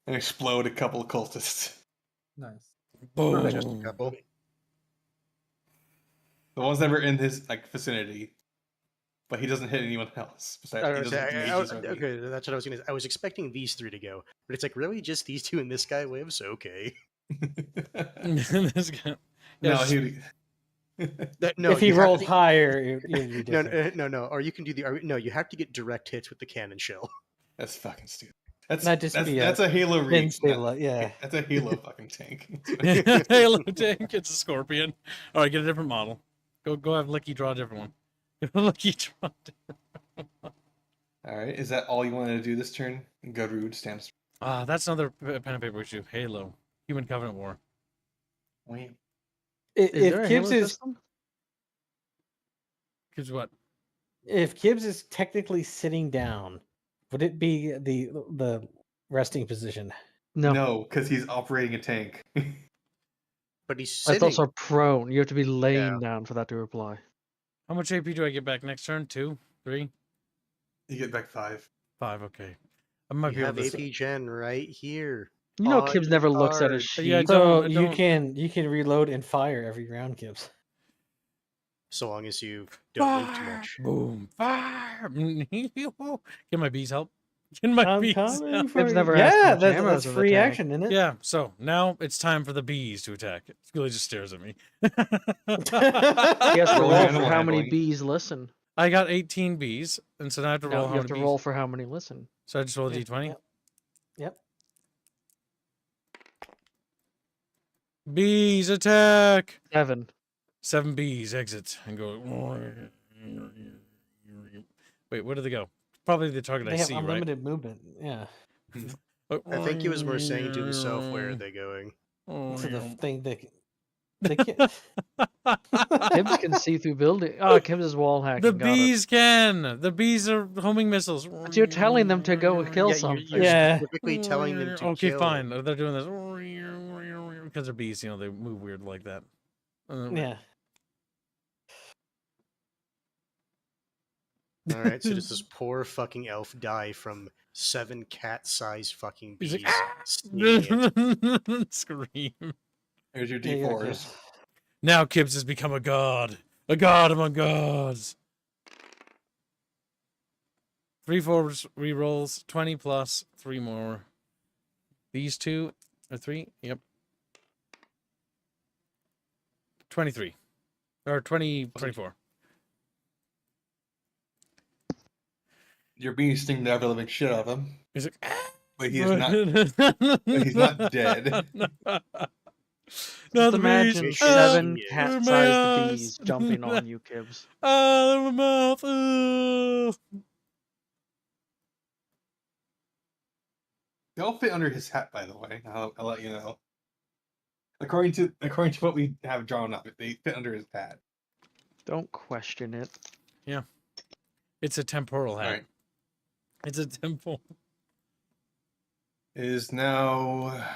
and explode a couple of cultists. Nice. Boom. Just a couple. The ones that were in his like vicinity, but he doesn't hit anyone else. Besides, he doesn't do mages or anything. Okay, that's what I was gonna. I was expecting these 3 to go, but it's like really just these 2 and this guy lives. Okay. This guy. No, Yeah, he. No, if he you have rolls to- higher, it'd be No, different. no. Or you can do the. No, you have to get direct hits with the cannon shell. That's fucking stupid. That's Not just be a that's a Halo Then reach. stable, yeah. That's a Halo fucking tank. Halo tank. It's a scorpion. All right, get a different model. Go have Licky draw a different one. Licky draw. All right, is that all you wanted to do this turn? Godrude stands. That's another pen and paper issue. Halo. Human Covenant War. Wait. Is there If a Kibbs Halo is system? Gives what? if Kibbs is technically sitting down, would it be the resting position? No. because he's operating a tank. But he's That's sitting. also prone. You have to be laying down for that to apply. How much AP do I get back next turn? 2? 3? You get back 5. 5, okay. I might You be have able to. AP Gen right here. You know, On Kibbs never looks at his card. sheet. Yeah, I So don't- you can reload and fire every round, Kibbs. So long as you don't move too much. Boom. Fire. Can my bees help? Can my I'm bees coming help? for you. never asked Yeah, how much ammo that's is in the free tank. action, isn't it? Yeah, so now it's time for the bees to attack. It really just stares at me. He has to Roll roll your for animal how many handling. bees listen. I got 18 bees, and so now I have to roll No, how you have many to bees. roll for how many listen. So I just roll a Yeah, d20. yep. Yep. Bees attack! 7. 7 bees exit and go. Wait, where do they go? Probably the target They I have see, right? unlimited movement. Yeah. I think he was more saying to himself, where are they going? To the thing that they can Kibbs can see through building. Oh, Kibbs is wall hacking. The got it. bees can. The bees are homing missiles. But you're telling them to go kill Yeah, something. you're Yeah. specifically telling them to Okay, kill. fine. They're doing this because they're bees. You know, they move weird like that. Yeah. All right, so does this poor fucking elf die from 7 cat-sized fucking He's bees like, stinging it? ah! Scream. Here's your Yeah, you're D4s. good. Now Kibbs has become a god among gods. 3 4 rerolls, 20 plus 3 more. These 2 or 3, yep. 23 or 24. Your bees sting the ever living shit out of him, He's like, ah! but he is not. But he's not dead. Not Just the bees. imagine Wish 7 you- Ah, my cat-sized eyes. bees jumping on you, Kibbs. Ah, my mouth. Ah. They all fit under his hat, by the way. I'll let you know. According to what we have drawn up, they fit under his hat. Don't question it. It's a temporal hat. All right. It's a temple. It is now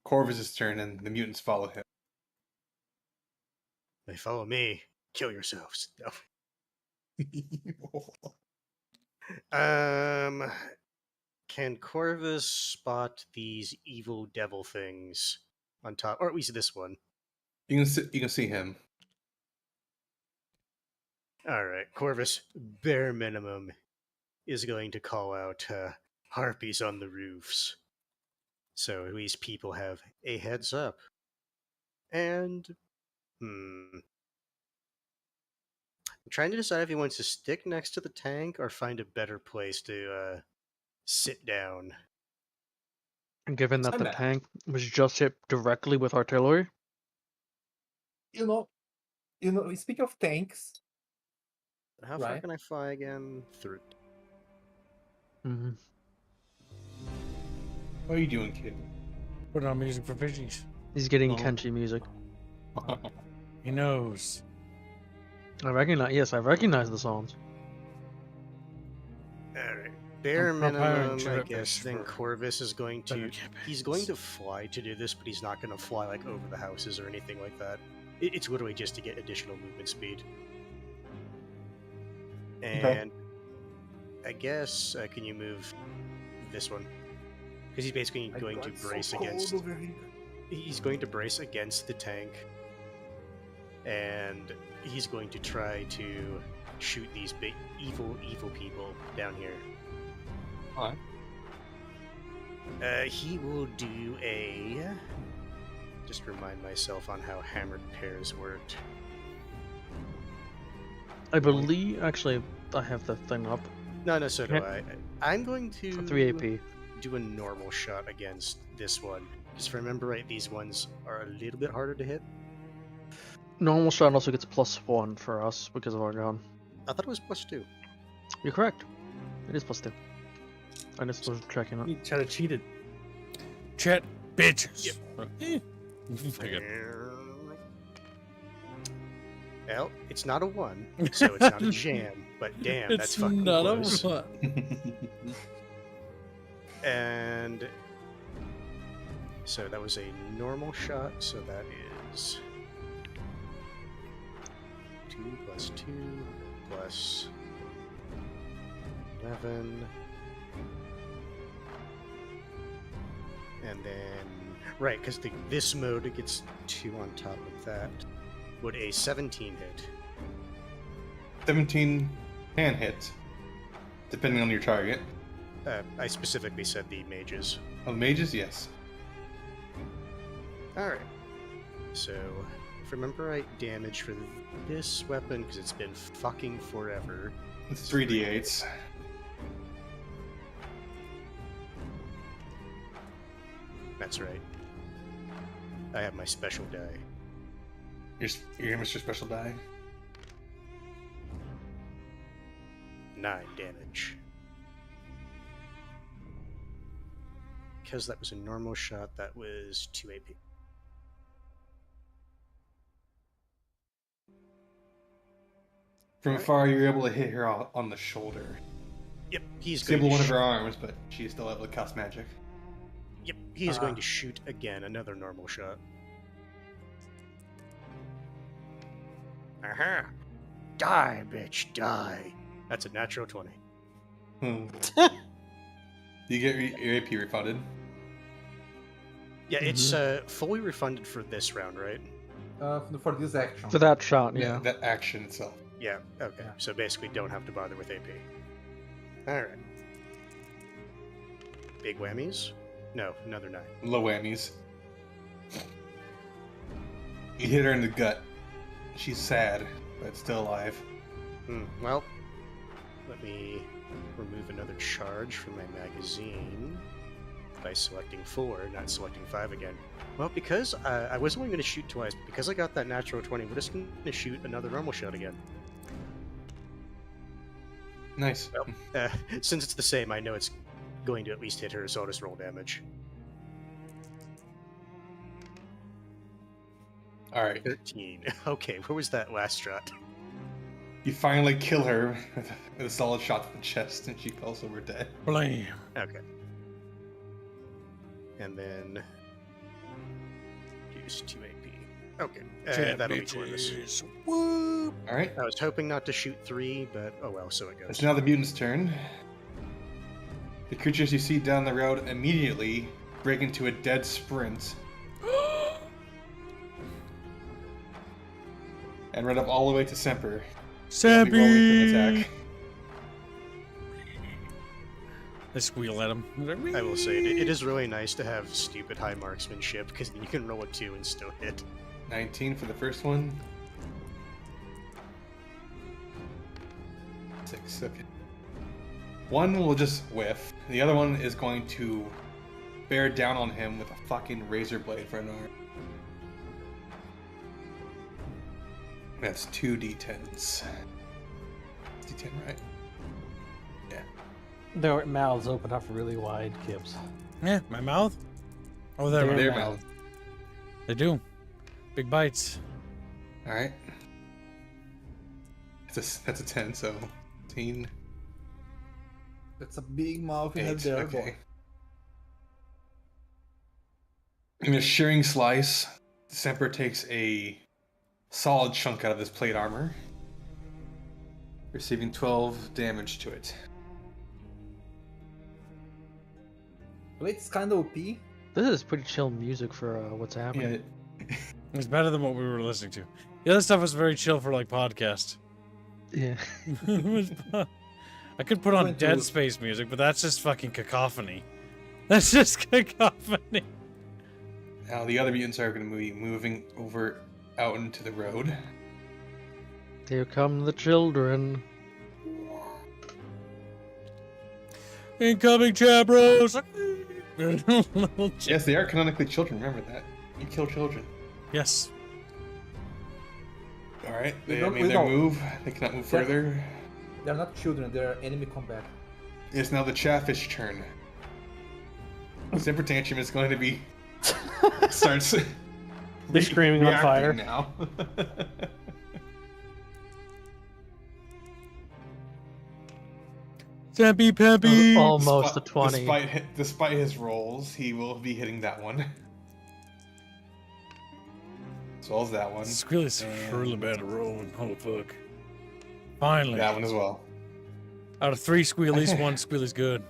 Corvus' turn, and the mutants follow him. They follow me. Kill yourselves. No. Can Corvus spot these evil devil things on top, or at least this one? You can see him. All right, Corvus, bare minimum, is going to call out harpies on the roofs, so at least people have a heads up. And I'm trying to decide if he wants to stick next to the tank or find a better place to sit down. And given that I'm the back. tank was just hit directly with artillery, You know, speak of tanks. How far Right. can I fly again? Through. mhm. What are you doing, kid? Put on music for fishies. He's getting Oh. Kenshi music. He knows. I recognize the songs. All right. Bare I'm preparing minimum, I to guess. fish Then for Corvus is going better to. He's going campaigns. to fly to do this, but he's not going to fly like over the houses or anything like that. It's literally just to get additional movement speed. And I guess can you move this one? Because he's basically going to brace against. He's going to brace against the tank, and he's going to try to shoot these big evil people down here. Alright. He will do a. Just remind myself on how hammered pairs worked. I believe, actually, I have the thing up. No, so do Okay. I. I'm going to For 3 AP. do a normal shot against this one. Because if I remember right, these ones are a little bit harder to hit. Normal shot also gets +1 for us because of our gun. I thought it was +2. You're correct. It is +2. I just was checking it. You try to cheat it. Chet bitches. Yep. Okay. Well, it's not a 1, so it's not a jam. But damn, that's It's fucking not close. a what? And so that was a normal shot, so that is 2 plus 2 plus 11. And then, right, because this mode gets 2 on top of that. Would a 17 hit? 17 can hit, depending on your target. I specifically said the mages. Oh, the mages, yes. Alright. So, if I remember right, damage for this weapon, because it's been fucking forever. It's 3d8s. That's right. I have my special die. Your Mr. Special die. 9 damage. Because that was a normal shot, that was 2 AP. From Alright. afar, you're able to hit her on the shoulder. Yep, he's Disable going one to of her arms, but she's still able to cast magic. Yep, he is going to shoot again, another normal shot. Aha! Die, bitch, die. That's a natural 20. You get your AP refunded. Yeah, it's fully refunded for this round, right? For this action. For that shot, yeah. That action itself. Yeah, okay. So basically don't have to bother with AP. Alright. Big whammies? No, another 9. Low whammies. You hit her in the gut. She's sad, but still alive. Well, let me remove another charge from my magazine by selecting 4, not selecting 5 again. Well, because I was only going to shoot twice, but because I got that natural 20, we're just going to shoot another normal shot again. Nice. Well, since it's the same, I know it's going to at least hit her, so I'll just roll damage. Alright. 13. Okay, where was that last shot? You finally kill her with a solid shot to the chest, and she falls over dead. Blam. Okay. And then use 2 AP. Okay, that'll be Corvus. Whoop. Alright. I was hoping not to shoot 3, but oh well, so it goes. It's now the mutant's turn. The creatures you see down the road immediately break into a dead sprint and run up all the way to Semper. They'll be rolling for an attack. I squeal at him. I will say, it is really nice to have stupid high marksmanship, because you can roll a 2 and still hit. 19 for the first one. 6, okay. One will just whiff. The other one is going to bear down on him with a fucking razor blade for an arm. That's 2 d10s. D10, right? Yeah. Their mouths open up really wide, Kibbs. Yeah, my mouth? Oh, there. Their mouth. They do. Big bites. Alright. That's a 10, so 10. That's a big mouth in 8, there, okay. boy. In a shearing slice, Semper takes a solid chunk out of his plate armor, receiving 12 damage to it. Blade's kind of OP. This is pretty chill music for what's happening. Yeah. It's better than what we were listening to. The other stuff was very chill for like podcast. Yeah. I could put on Going to- Dead Space music, but that's just fucking cacophony. That's just cacophony. Now the other mutants are going to be moving over out into the road. Here come the children. Incoming Chatbros. Yes, they are canonically children. Remember that. You kill children. Yes. All right. We They don't- made we their don't. move. They cannot move further. They're not children, they're enemy combat. It's now the Chatfish turn. Semper Tantrum is going to be starts. They're screaming on reacting fire. now. Stampy Pampy. Almost a 20. Despite his rolls, he will be hitting that one. As well as that one. Squealy's And really bad at rolling. Holy fuck. Finally. that one as well. Out of 3 Squealies, 1 Squealy's good.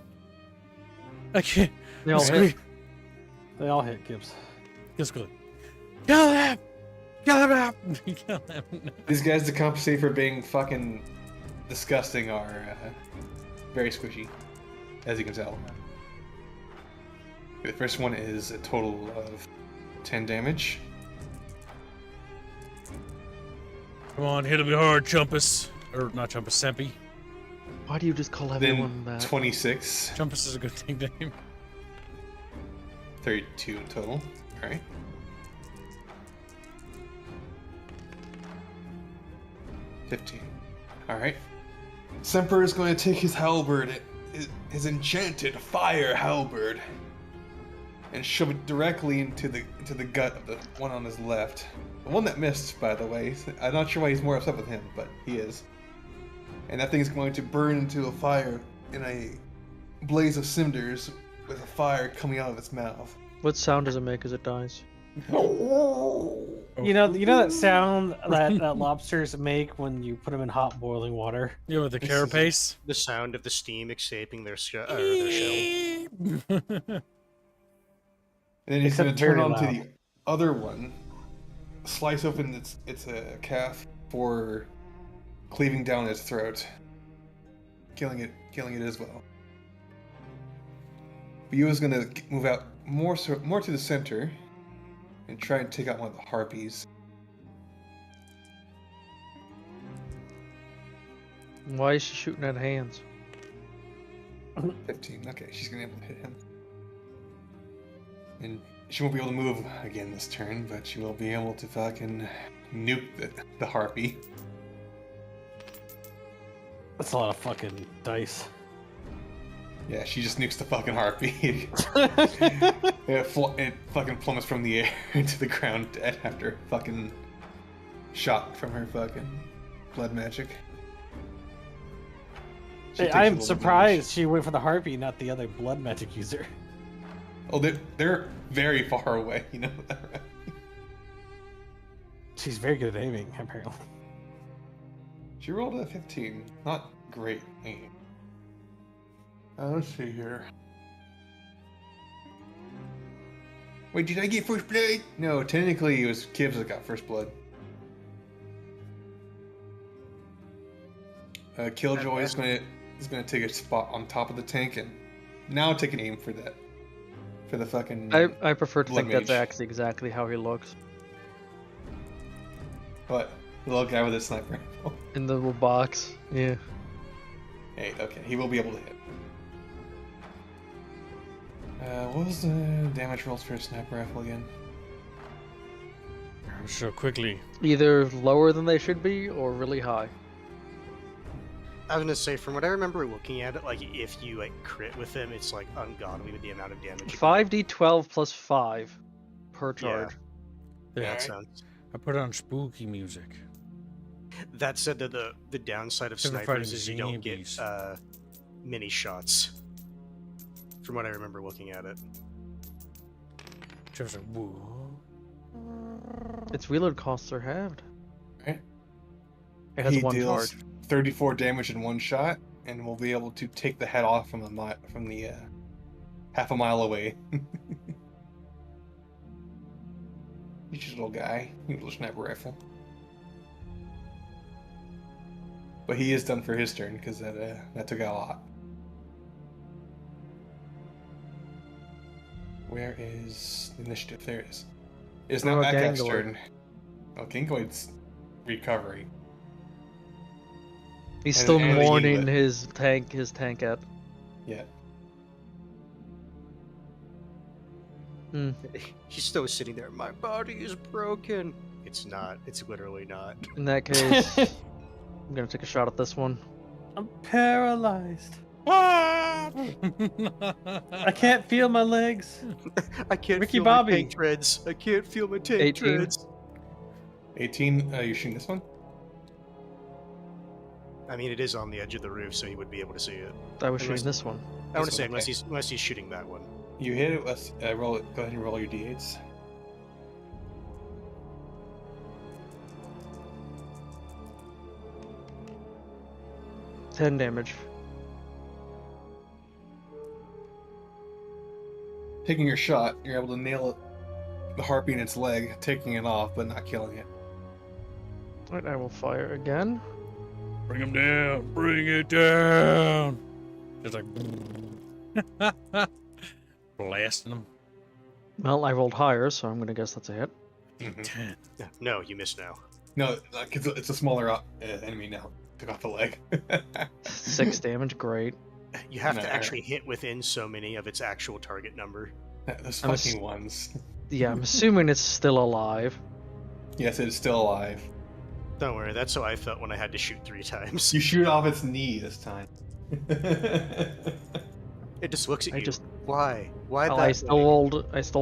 I can't. They all Squeal- hit. They all hit Kibbs. Kill Squealy. Kill him! Kill him! Kill him! These guys, to compensate for being fucking disgusting, are very squishy, as you can tell. The first one is a total of 10 damage. Come on, hit him hard, Chumpus. Or not Chumpus, Sempy. Why do you just call Then everyone that? 26, Chumpus is a good nickname. 32 in total. Alright. $15. Alright. Semper is going to take his halberd, his enchanted fire halberd, and shove it directly into the gut of the one on his left. The one that missed, by the way. I'm not sure why he's more upset with him, but he is. And that thing is going to burn into a fire in a blaze of cinders with a fire coming out of its mouth. What sound does it make as it dies? You know that sound that lobsters make when you put them in hot boiling water. Yeah, with the This is a- carapace. The sound of the steam escaping their shell. And then he's Except going to turn very on to loud. the other one, slice open its calf for cleaving down its throat, killing it as well. Yua's going to move out more to the center and try and take out one of the harpies. Why is she shooting at hands? 15. Okay, she's going to be able to hit him. And she won't be able to move again this turn, but she will be able to fucking nuke the harpy. That's a lot of fucking dice. Yeah, she just nukes the fucking harpy. it fucking plummets from the air into the ground dead after a fucking shot from her fucking blood magic. She takes a I'm little surprised she went for the harpy, not the other blood magic user. damage. Oh, they're very far away, you know that, right? She's very good at aiming, apparently. She rolled a 15. Not great aim. Let's see here. Wait, did I get first blood? No, technically it was Kibbs that got first blood. Killjoy is gonna take a spot on top of the tank and now take an aim for the fucking. I prefer to blood think that's mage. actually exactly how he looks. What? The little guy with a sniper rifle. In the little box. Yeah. Hey, okay, he will be able to hit. What was the damage rolls for a sniper rifle again? So quickly. Either lower than they should be or really high. I was gonna say, from what I remember looking at it, like if you like crit with them, it's like ungodly with the amount of damage. you 5d12 plus 5 per charge. can- Yeah, That sounds. I put on spooky music. That said, the downside of Except for snipers fighting is you don't get zombies. mini shots. From what I remember looking at it. Just like, whoa. Its reload costs are halved. Right. It has He one deals charge. 34 damage in one shot, and will be able to take the head off from the half a mile away. You just little guy, you little sniper rifle. But he is done for his turn because that took out a lot. Where is the initiative? There it is. It's now What about Akak's Gangoid? turn. Oh, Gangoid's recovering. He's And- still and mourning Eaglet. his tankette. Yeah. He's still sitting there. My body is broken. It's not. It's literally not. In that case, I'm gonna take a shot at this one. I'm paralyzed. I can't feel my legs. I can't Ricky feel Bobby. my tank treads. I can't feel my tank 18. treads. 18, you're shooting this one? I mean, it is on the edge of the roof, so he would be able to see it. I was Unless- shooting this one. I want to This say one, okay. unless he's shooting that one. You hit it, let's roll it. Go ahead and roll your d8s. Ten damage. Taking your shot, you're able to nail it, the harpy in its leg, taking it off, but not killing it. Alright, I will fire again. Bring him down. Bring it down. Just like blasting him. Well, I rolled higher, so I'm gonna guess that's a hit. Mhm. 10. No, you missed now. No, like it's a smaller enemy now. Took off the leg. 6 damage, great. You have No, to actually hit within so many of its actual target number. Those I'm fucking ones. Yeah, I'm assuming it's still alive. Yes, it is still alive. Don't worry, that's how I felt when I had to shoot 3 times. You shoot off its knee this time. It just looks at I you. just- Why? Why Well, that? I still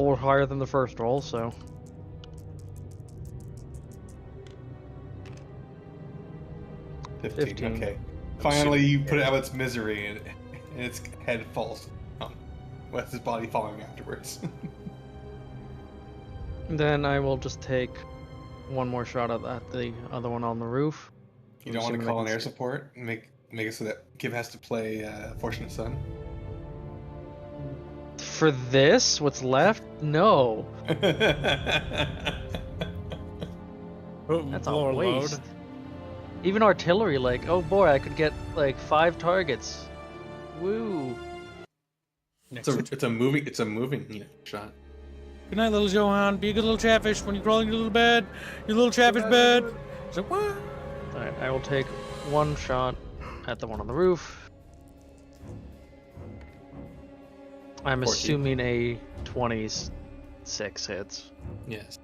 rolled higher than the first roll, so 15. Okay. I'm Finally, assuming- you put it out of its misery, and its head falls, with its body falling afterwards. Then I will just take one more shot at the other one on the roof. You don't want to call an air support and make it so that Kib has to play Fortunate Son? For this, what's left? No. That's a Lower load. waste. Even artillery, like, oh boy, I could get like 5 targets. Woo. It's a moving shot. Good night, little Johan. Be a good little chatfish when you crawl in your little bed. Your little chatfish bed. So what? Alright, I will take one shot at the one on the roof. I'm 14. assuming a 26 hits. Yes.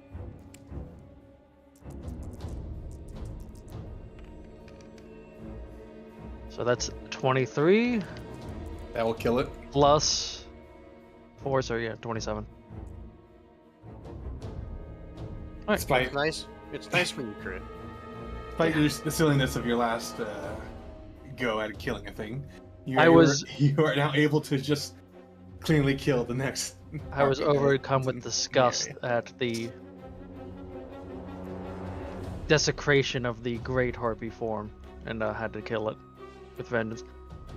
So that's 23 That will kill it. plus 4, so yeah, 27. Despite It's nice. It's nice when you crit. the silliness of your last go at killing a thing, you I was- you are now able to just cleanly kill the next. I was target overcome that's with in the disgust area. at the desecration of the great harpy form, and had to kill it with vengeance.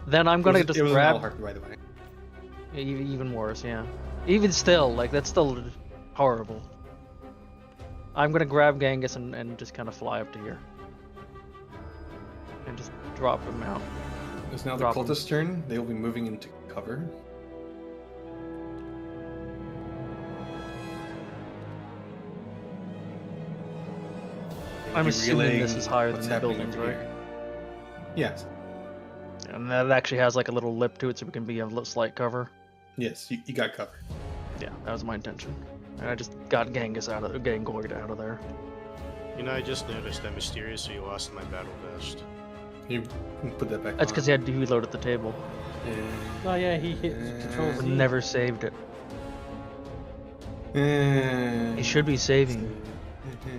Then I'm gonna just It was an grab owl harpy, by the way. even worse, yeah. Even still, like that's still horrible. I'm gonna grab Genghis and just kind of fly up to here, and just drop him out. It's now the Drop 'em. cultist's turn. They will be moving into cover. I'm Be assuming this relaying is higher what's than the happening buildings, over right? here. Yes. And that actually has like a little lip to it, so we can be a little slight cover. Yes, you got cover. Yeah, that was my intention. And I just got Genghis Gangoid out of there. You know, I just noticed I mysteriously lost my battle vest. You can put that back That's on. because he had to reload at the table. Oh yeah, he hit Control Z. Never saved it. He should be saving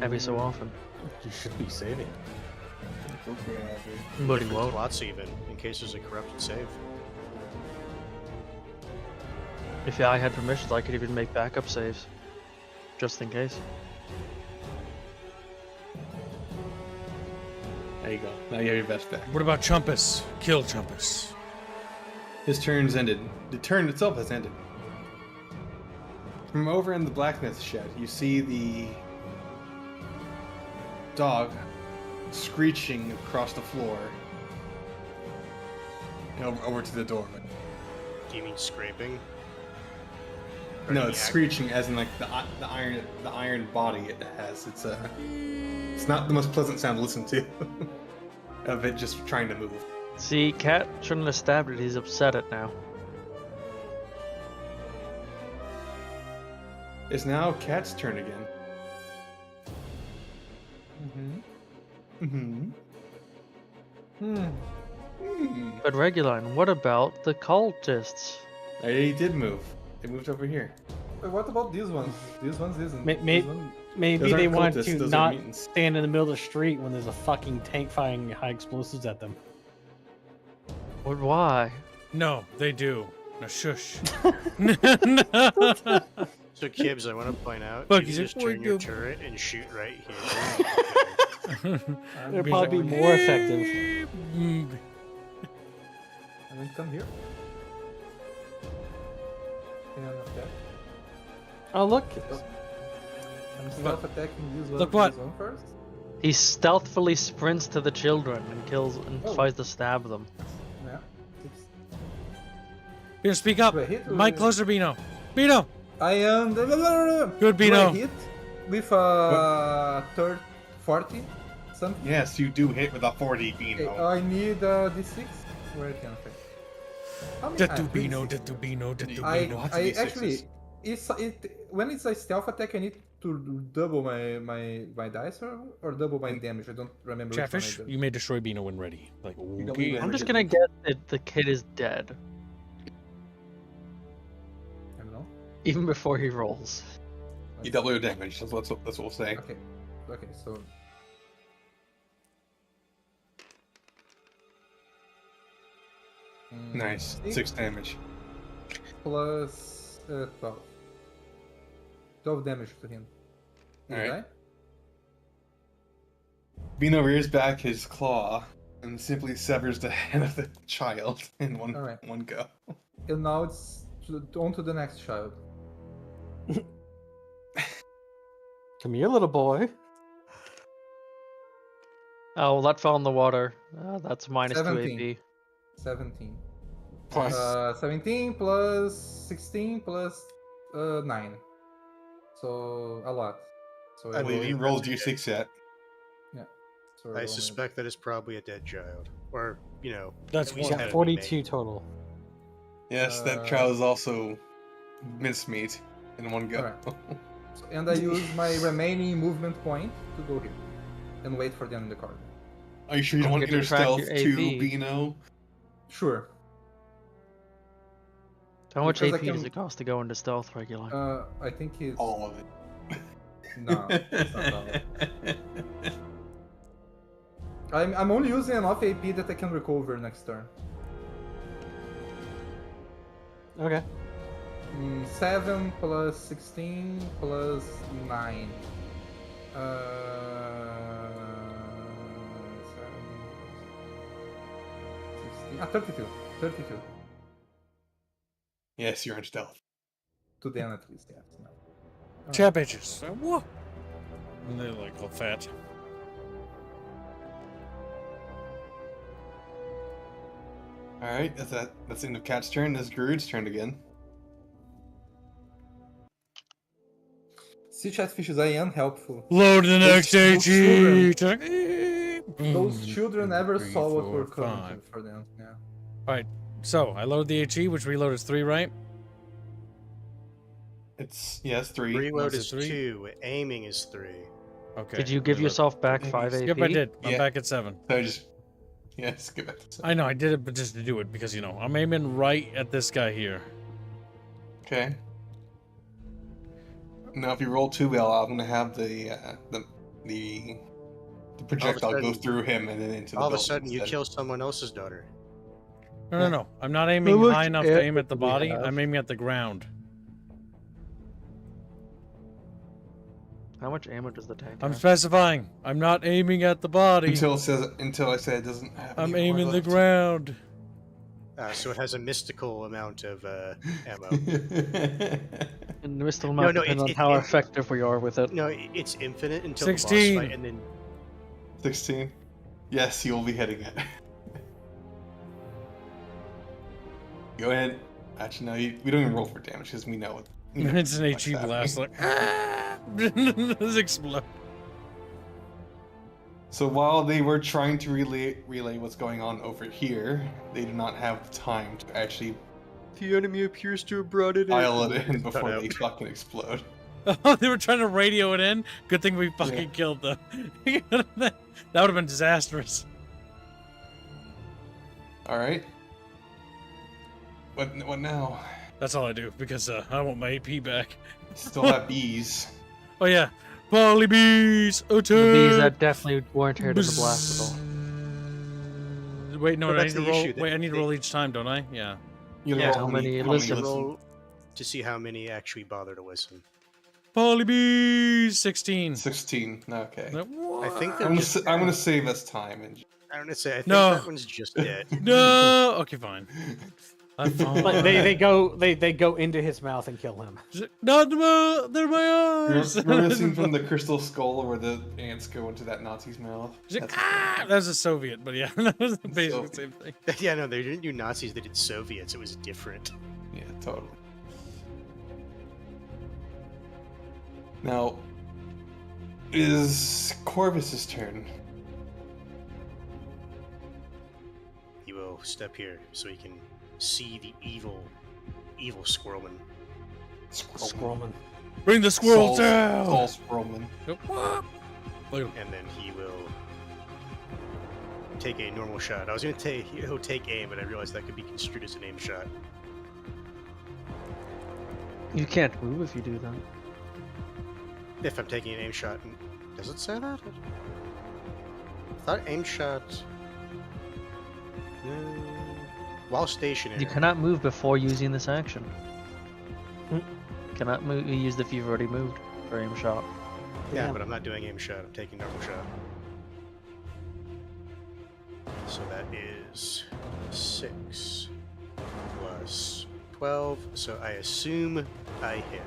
every so often, You should be saving. but he For won't. plots even, in case there's a corrupted save. If I had permissions, I could even make backup saves, just in case. There you go. Now you have your vest back. What about Chumpus? Kill Chumpus. His turn's ended. The turn itself has ended. From over in the blacksmith shed, you see the dog screeching across the floor and over to the door. Do you mean scraping? Or do No, you it's act- screeching as in like the iron body it has. It's not the most pleasant sound to listen to of it just trying to move. See, Cat shouldn't have stabbed it. He's upset it now. It's now Cat's turn again. But Reguline, what about the cultists? They did move. They moved over here. But what about these ones? These ones isn't. Maybe Those they aren't want cultists, to those are not mutants. stand in the middle of the street when there's a fucking tank firing high explosives at them. What? Why? No, they do. Now shush. So, Kibbs, I want to point out, Look, you he's can like, just turn your "Wait, turret and shoot right here. It'd probably be more effective. And then come here. And attack. Oh look, I'm stealth attacking these Look ones what? first. He stealthily sprints to the children and kills and Oh. tries to stab them. Yeah. Bino, speak up. Wait, hit Mike, closer, Bino. Bino. I am. Good, Do I Bino. hit with 40 something. Yes, you do hit with a 40, Bino. I need D6. Where can I find? How many? Detu Bino, D6. Detu Bino, Detu I Bino. Lots of I D6s. actually when it's a stealth attack, I need to double my dice or double my damage. I don't remember. which one I Chatfish, did. you may destroy Bino when ready. Like, don't okay. even- I'm just gonna guess that the kid is dead, I don't know. even before he rolls. You double your damage. That's what we'll say. Okay. Okay. So. Nice. 6 damage. Plus 12. 12 damage to him. All You right. die? Bino rears back his claw and simply severs the head of the child in one Alright. one go. And now it's on to the next child. Come here, little boy. Oh, well, that fell in the water. That's minus 2 17. AP. 17. Plus. 17 plus 16 plus 9. So a lot. So I Well, you believe didn't roll that's a d6 yet. so I suspect that is probably a dead child, or That's at least one had Yeah, to be 42 made. total. Yes, that Uh, child is also mincemeat in one go. And I use my remaining movement point to go here and wait for the end of the card. Are you sure you don't Don't want get to inner track stealth your too, AP. Bino? Sure. How much Because I AP does can- it cost to go into stealth regular? I think it's All of it. no. It's not all. I'm only using enough AP that I can recover next turn. Okay. 7 plus 16 plus 9. 32. 32. Yes, you're in stealth. To the end at least, yes. No. Chat bitches. What? And they're like all fat. Alright, that's the end of Cat's turn. That's Grood's turn again. See, Chatfishes, I am helpful. Load the next those AG. Those children never Three, saw what four, we're coming five. to for them. Yeah. So I load the HE, which reload is 3, right? It's 3. Reload What's is it, 3? 2. Aiming is 3. Okay. Did you give reload. yourself back Maybe 5 AP? Yep, I did. I'm Yeah. back at 7. So just give it. I know, I did it, but just to do it because I'm aiming right at this guy here. Okay. Now, if you roll 2 well, I'm gonna have the projectile go sudden- through him and then into the All of a building sudden, you instead. kill someone else's daughter. No. I'm not aiming much high enough to ammo aim at the do we body. have? I'm aiming at the ground. How much ammo does the tank I'm have? specifying. I'm not aiming at the body. Until I say it doesn't have. I'm any more aiming the left. ground. So it has a mystical amount of ammo. And the still amount no, depends on it's how infinite. effective we are with it. No, it's infinite until the boss 16. fight, and then 16. Yes, you will be hitting it. Go ahead. Actually, no, we don't even roll for damage because we know it. It's an what's HE blast. happening. Like, this explode. So while they were trying to relay what's going on over here, they do not have the time to actually the enemy appears to have brought it dial it in Cut before out. they fucking explode. Oh, they were trying to radio it in. Good thing we fucking killed them. That would have been disastrous. All right. What now? That's all I do because I want my AP back. Still have bees. Oh yeah, poly bees. The bees that definitely weren't here to the blast at all. Wait, no, But I that's need to the roll. issue, that Wait, I need to they- roll each time, don't I? Yeah. You Yeah, roll how many how listen? roll to see how many actually bother to listen. Poly bees. 16. 16. Okay. I think I'm they're gonna, just. I'm gonna save us time and. I don't know. Say I think No. that one's just dead. No. Okay, fine. I'm fine. Like they go into his mouth and kill him. No, they're my eyes. Remember the scene from the Crystal Skull where the ants go into that Nazi's mouth? She's like, That's- ah! That was a Soviet, but yeah, that was basically So- the same thing. Yeah, no, they didn't do Nazis. They did Soviets. It was different. Yeah, totally. Now, it is Corvus's turn. He will step here so he can see the evil Squirrelman. Squirrelman. Bring the squirrel down. Saul Squirrelman. Look at him. And then he will take a normal shot. I was gonna say he'll take aim, but I realized that could be construed as an aim shot. You can't move if you do that. If I'm taking an aim shot, does it say that? I thought aim shot. While stationary. You cannot move before using this action. Cannot move. You use if you've already moved for aim shot. Yeah, Damn. but I'm not doing aim shot. I'm taking normal shot. So that is 6 plus 12. So I assume I hit.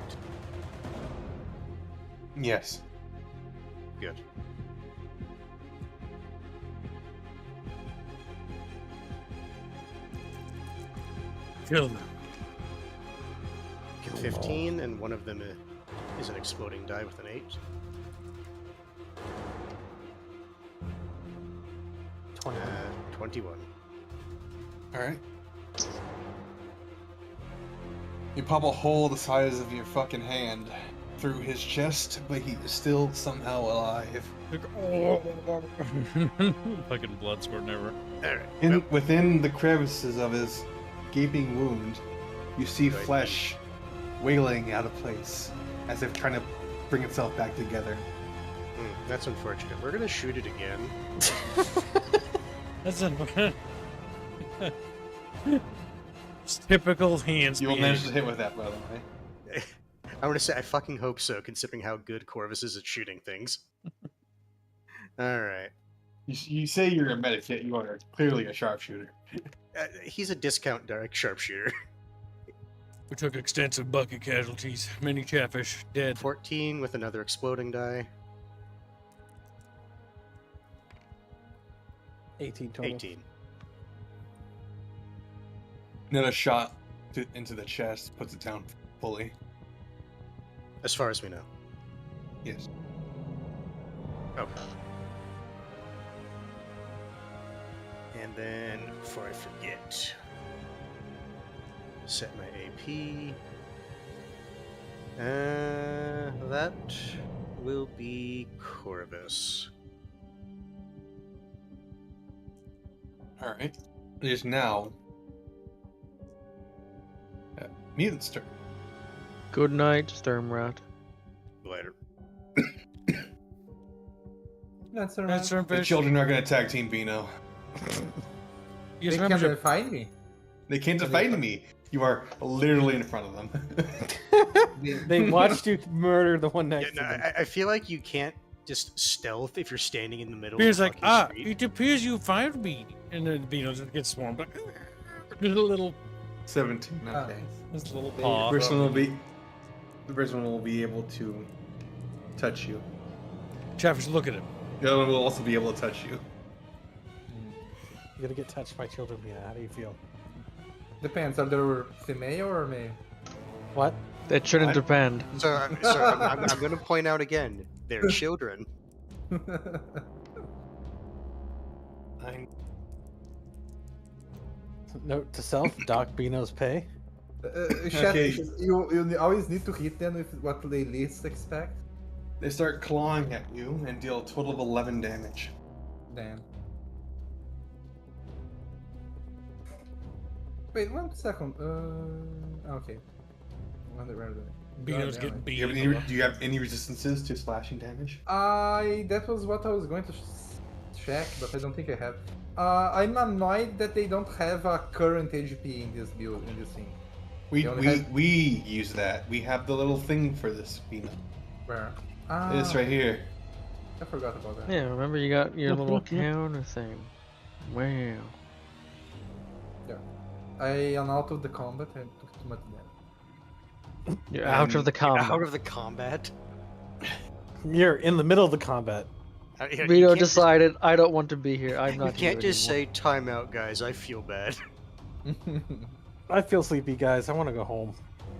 Yes. Good. Kill them. 15, and one of them is an exploding die with an 8. 21. All right. You pop a hole the size of your fucking hand through his chest, but he is still somehow alive. Fucking blood squirt never. Alright. Within the crevices of his gaping wound, you see Right. flesh wiggling out of place, as if trying to bring itself back together. That's unfortunate. We're gonna shoot it again. That's it's typical hands. You will manage to behavior. hit with that, by the way. I'm gonna say I fucking hope so, considering how good Corvus is at shooting things. Alright. You say you're a medic, yet you are clearly a sharpshooter. He's a discount direct sharpshooter. We took extensive bucket casualties. Many Chatfish dead. 14 with another exploding die. 18 total. 18. Another shot into the chest puts it down fully. As far as we know. Yes. Okay. And then, before I forget, set my AP. That will be Corvus. All right. It is now mutant's turn. Good night, Sturmrat. Later. That's That's alright. The Sturmfish. children are going to tag Team Bino. You They just remember can find me. They can't defend me. You are literally in front of them. They watched you murder the one Yeah, next no, to them. I feel like you can't just stealth if you're standing in the middle Beer's of like, the fucking street. it appears you fired me. And then Beano just gets swarmed. Like, there's a little, 17. Okay. this little They- paw. The first one will be able to touch you. Chatfish, look at him. The other one will also be able to touch you. You're gonna get touched by children, Mina. How do you feel? Depends, are they female or male? What? It shouldn't What? depend. So I'm going to point out again, they're children. Note to self: Doc Bino's pay. Chat, Okay. you always need to hit them with what they least expect. They start clawing at you and deal a total of 11 damage. Damn. Wait, 1 second. Okay. I wonder where they. Beano's God damn getting it. beat. Do you have any resistances to slashing damage? That was what I was going to check, but I don't think I have. I'm annoyed that they don't have a current HP in this build, in this thing. We They only have- we use that. We have the little thing for this, Bino. Where? This right here. I forgot about that. Yeah, remember you got your little counter thing. Wow. I am out of the combat and took too much damage. You're out of the combat. Out of the combat. You're in the middle of the combat. You Vito can't just- decided, I don't want to be here. I'm You not can't here just anymore. say timeout, guys. I feel bad. I feel sleepy, guys. I want to go home.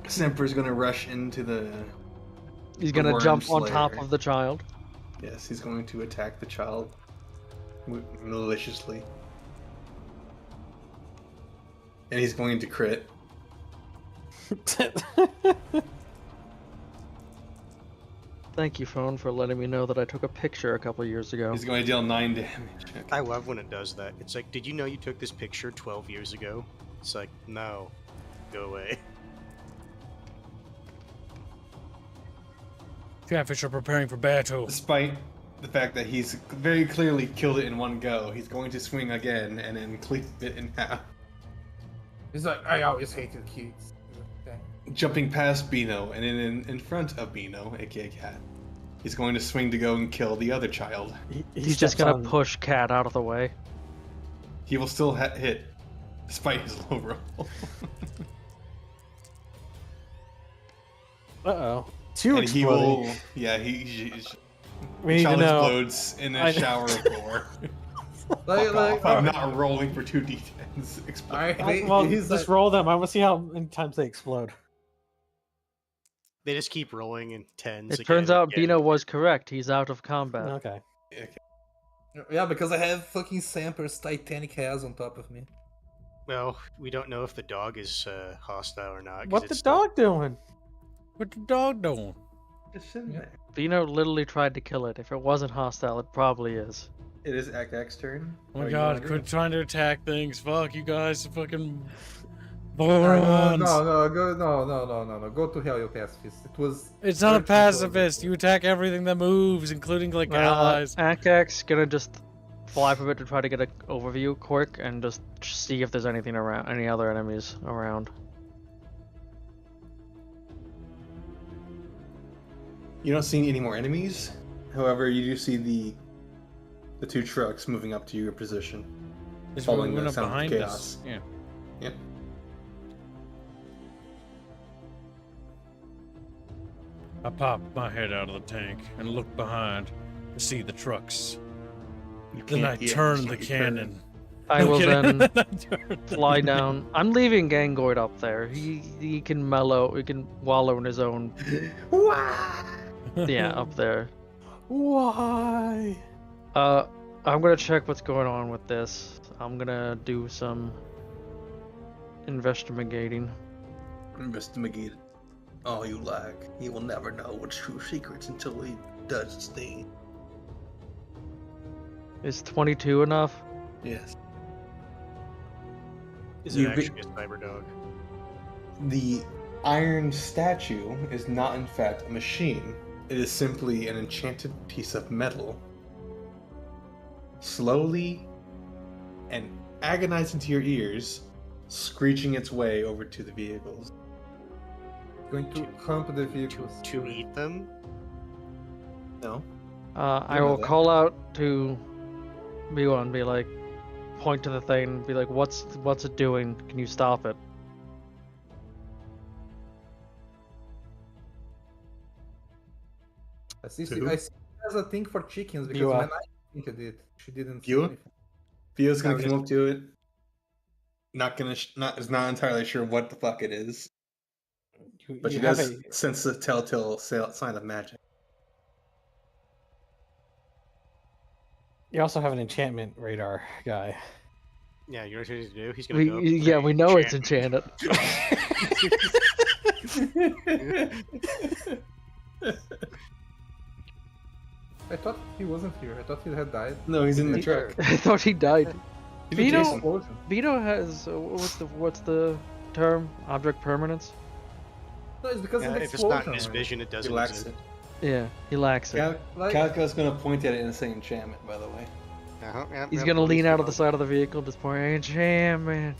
Semper's gonna rush into the. He's gonna Worm jump on top Slayer. of the child. Yes, he's going to attack the child maliciously. And he's going to crit. Thank you, phone, for letting me know that I took a picture a couple years ago. He's going to deal 9 damage. Okay. I love when it does that. It's like, did you know you took this picture 12 years ago? It's like, no. Go away. Chatfish are preparing for battle. Despite the fact that he's very clearly killed it in one go, he's going to swing again and then cleave it in half. He's like, I always hated kids. Dang. Jumping past Bino and then in front of Bino, aka Cat. He's going to swing to go and kill the other child. He's just gonna push Cat out of the way. He will still hit, despite his low roll. Uh-oh. Two And he exploding. will... Yeah, he's... We need to child know. explodes in a shower of gore. Like, I'm not rolling for 2 d10s. Explode. Alright, Well, he's just like, roll them. I want to see how many times they explode. They just keep rolling in tens. It turns out Bino was correct. He's out of combat. Okay. yeah, because I have fucking Samper's Titanic has on top of me. Well, we don't know if the dog is hostile or not. 'cause What the it's still- dog doing? What the dog doing? It's in there. Bino literally tried to kill it. If it wasn't hostile, it probably is. It is Ak's turn. Oh my you god, wanna quit do trying to attack things. Fuck you guys, fucking No, morons. no. Go to hell, you pacifist. It was. It's not a very simple. pacifist. You attack everything that moves, including like allies. Akak's gonna just fly for a bit to try to get an overview quick and just see if there's anything around, any other enemies around. You don't see any more enemies. However, you do see the 2 trucks moving up to your position. It's following moving the up sound of behind chaos. us. Yeah. Yep. I pop my head out of the tank and look behind to see the trucks. You Then I can't- yeah, turn you the can't turn. cannon. I will kidding. then fly down. I'm leaving Gangoid up there. He can mellow. He can wallow in his own. Yeah, up there. Why? I'm gonna check what's going on with this. I'm gonna do some investigating. Investigate all you like. He will never know what's true secrets until he does his thing. Is 22 enough? Yes. Is it You be- actually a cyber dog? The iron statue is not in fact a machine. It is simply an enchanted piece of metal. Slowly and agonizing to your ears, screeching its way over to the vehicles. Going to hump the vehicles. To eat them? No? I know will that. call out to B1, be like, point to the thing, be like, what's it doing? Can you stop it? I see Who? it has a thing for chickens because You, when I think it did, she didn't. say You? anything. Theo's gonna No, come up to it. Is not entirely sure what the fuck it is, but she have does a- sense the telltale sign of magic. You also have an enchantment radar guy. Yeah, you know what he's gonna do? He's gonna go. up Yeah, and we know it's enchant- enchanted. I thought he wasn't here. I thought he had died. No, he's in the He's truck. I thought he died. He's Vito- Jason. Explosion. Vito has what's the term? Object permanence? No, it's because Yeah, of the if it's not in explosion. his vision, it doesn't Relax exist. it. Yeah, he lacks it. Like- Calco's gonna point at it and say enchantment, by the way. Yeah, He's yeah, gonna lean please out go of the on. side of the vehicle, just pointing, enchantment.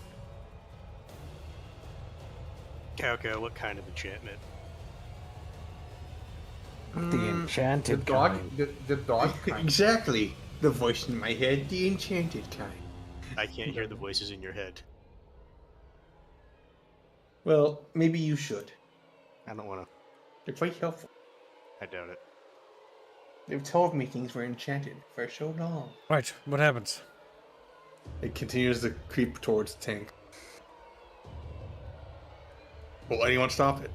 Calco, what kind of enchantment? The The enchanted dog, kind. the dog kind. Exactly. The voice in my head, the enchanted kind. I can't hear the voices in your head. Well, maybe you should. I don't want to. They're quite helpful. I doubt it. They've told me things were enchanted for so long. Right, what happens? It continues to creep towards the tank. Will anyone stop it?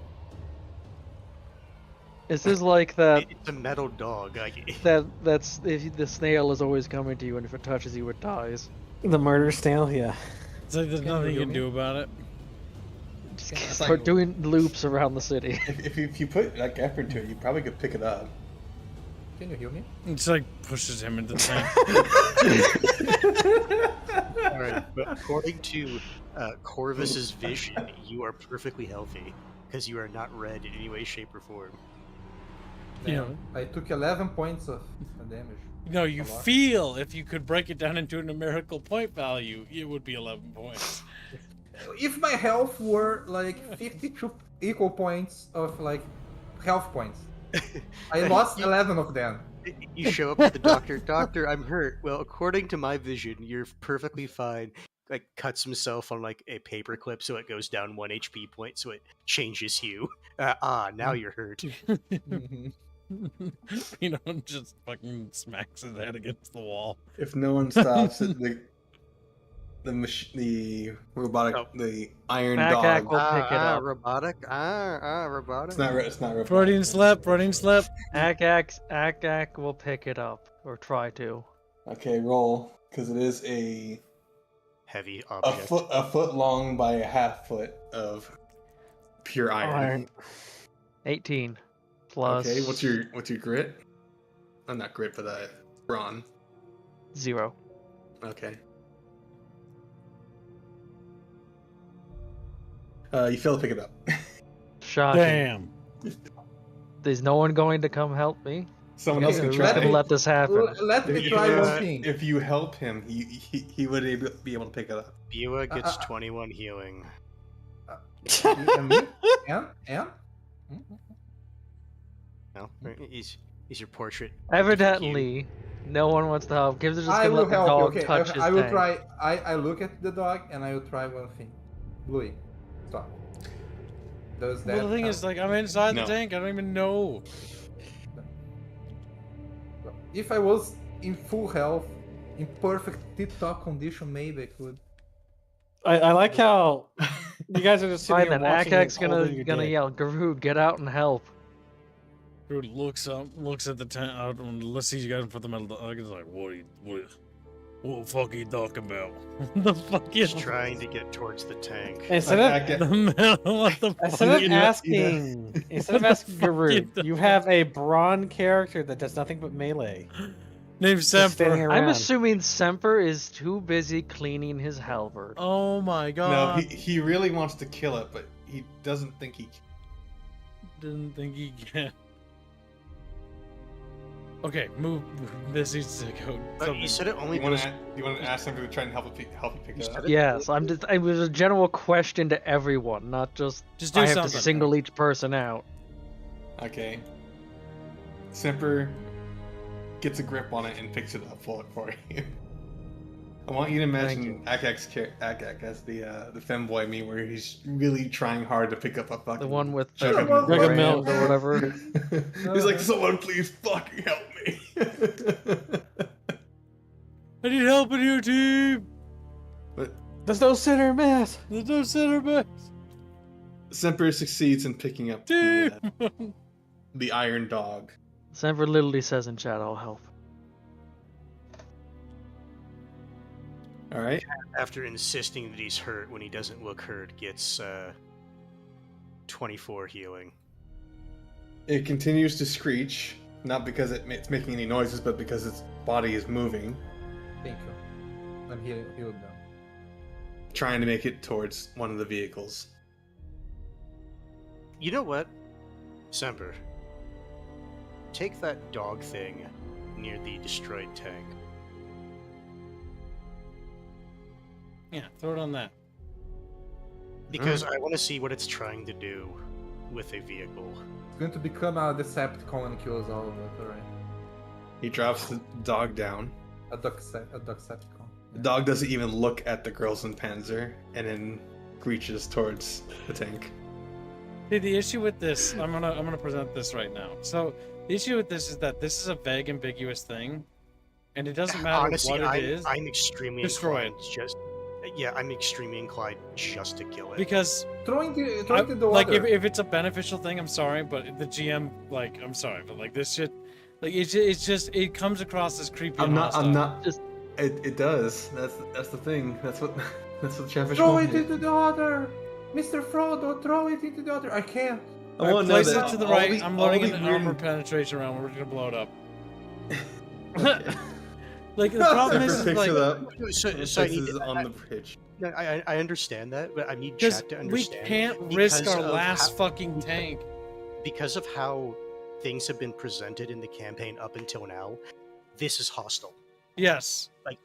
This is like that. It's a metal dog. Like, That's if the snail is always coming to you, and if it touches you, it dies. The murder snail, yeah. It's like there's nothing you can do about it. Just Yeah, it's start like- doing loops around the city. If you put like effort into it, you probably could pick it up. Can you hear me? It's like pushes him into the tank. Alright, but according to Corvus's vision, you are perfectly healthy because you are not red in any way, shape, or form. Yeah. I took 11 points of damage. No, you A lot. feel if you could break it down into a numerical point value, it would be 11 points. If my health were like 52 equal points of like health points, I lost 11 of them. You show up to the doctor. Doctor, I'm hurt. Well, according to my vision, you're perfectly fine. Like cuts himself on like a paper clip, so it goes down 1 HP point, so it changes hue. Now you're hurt. You know, just fucking smacks his head against the wall. If no one stops it, the robotic, Oh. the iron Macaque dog. will pick it up. Robotic. Robotic. It's not. It's not. robotic. Freudian slip, Freudian slip. Akak will pick it up or try to. Okay, roll, because it is a Heavy object. foot long by a half foot of pure iron. 18 plus. Okay, what's your grit? I'm not grit, but brawn. 0. Okay. You fail to pick it up. Shocking. Damn. There's no one going to come help me. Someone else can We're try. gonna let this happen. Let me try one thing. If you help him, he would be able to pick it up. Biwa gets 21 healing. And me? And? No, he's your portrait. Evidently, no one wants to help. Gibbs is just I gonna will let the help you. dog Okay, touch his I will tank. try. I look at the dog and I will try one thing. Bluey, stop. Does that? Well, the thing help? is, like, I'm inside No. the tank. I don't even know. If I was in full health, in perfect tip-top condition, maybe I could. I like how you guys are just sitting Fine here then, watching Akak's and holding your gonna dick. Oh, yell, Garud, get out and help. Dude looks at the tent out and let's see you guys in front of the metal dog. He's like, what the fuck are you talking about? the fuck is He's trying to get towards the tank. Instead of the metal? What the fuck? Instead of You know- asking, instead of asking Garud, Fuck you have a brawn character that does nothing but melee. Named Just standing Semper. around. I'm assuming Semper is too busy cleaning his halberd. Oh my No, god. he really wants to kill it, but he doesn't think he can. Didn't think he can. Okay, move. This needs to go. You said it only You want goes. to ask him to try and help you pick it up? Yes, it was a general question to everyone, not just Just do I have something. to single each person out. Okay. Semper gets a grip on it and picks it up for you. I want you to imagine Akak as the femboy me, where he's really trying hard to pick up a fucking. The one with chunk of Well, Mega brand. Milk or whatever. He's like, someone please fucking help me. I need help in your team. There's no center mass. There's no center back. Semper succeeds in picking up Team. the iron dog. Semper literally says in chat, I'll help. All right. After insisting that he's hurt when he doesn't look hurt, gets 24 healing. It continues to screech, not because it's making any noises, but because its body is moving, Thank you. I'm healed now. trying to make it towards one of the vehicles. You know what, Semper? Take that dog thing near the destroyed tank. Yeah, throw it on that. Because I want to see what it's trying to do with a vehicle. It's going to become a Decepticon and kills all of it, alright. He drops the dog down. A Decepticon. The dog doesn't even look at the girls in Panzer, and then reaches towards the tank. See, the issue with this, I'm gonna present this right now. So the issue with this is that this is a vague, ambiguous thing, and it doesn't matter Honestly, what it is. I'm extremely Destroy inclined just. Yeah, I'm extremely inclined just to kill it. Because Throwing the like water. if it's a beneficial thing, I'm sorry, but the GM, like, I'm sorry, but like this shit, like it's just it comes across as creepy. I'm and not. hostile. Just It does. That's the thing. That's what Chatfish Throw wanted. it into the water! Mr. Frodo, throw it into the water! I can't! I want to know Place that it to the all right. the- I'm all loading the an weird- armor penetration round. We're gonna blow it up. Okay. Like the problem Semper is picks like it up. So and I need, places it on the bridge. I understand that, but I need because chat to we understand. can't risk because our of last how- fucking tank. Because of how things have been presented in the campaign up until now, this is hostile. Yes. Like-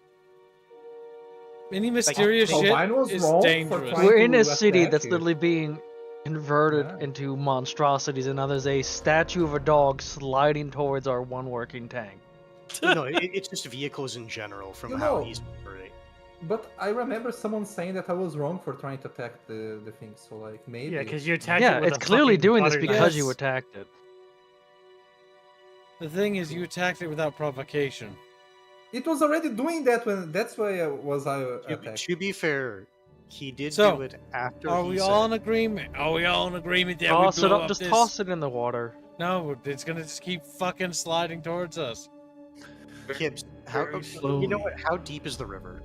Any mysterious so shit mine was is wrong for dangerous. trying- we're in a to city attack that's you. literally being converted Yeah. into monstrosities, and now there's a statue of a dog sliding towards our one working tank. No, it's just vehicles in general from You how know- he's operating. But I remember someone saying that I was wrong for trying to attack the thing. So like maybe. Yeah, because you attacked it Yeah, with it's a clearly fucking doing this butter because knife. you Yes. attacked it. The thing is, you attacked it without provocation. It was already doing that when. That's why I attacked. To be fair, he did So, do it after Are he we said, all in agreement? Are we all in agreement that Toss we it blow up, just this? toss it in the water. No, it's gonna just keep fucking sliding towards us. Kibbs, how, Very you know slowly. what? How deep is the river?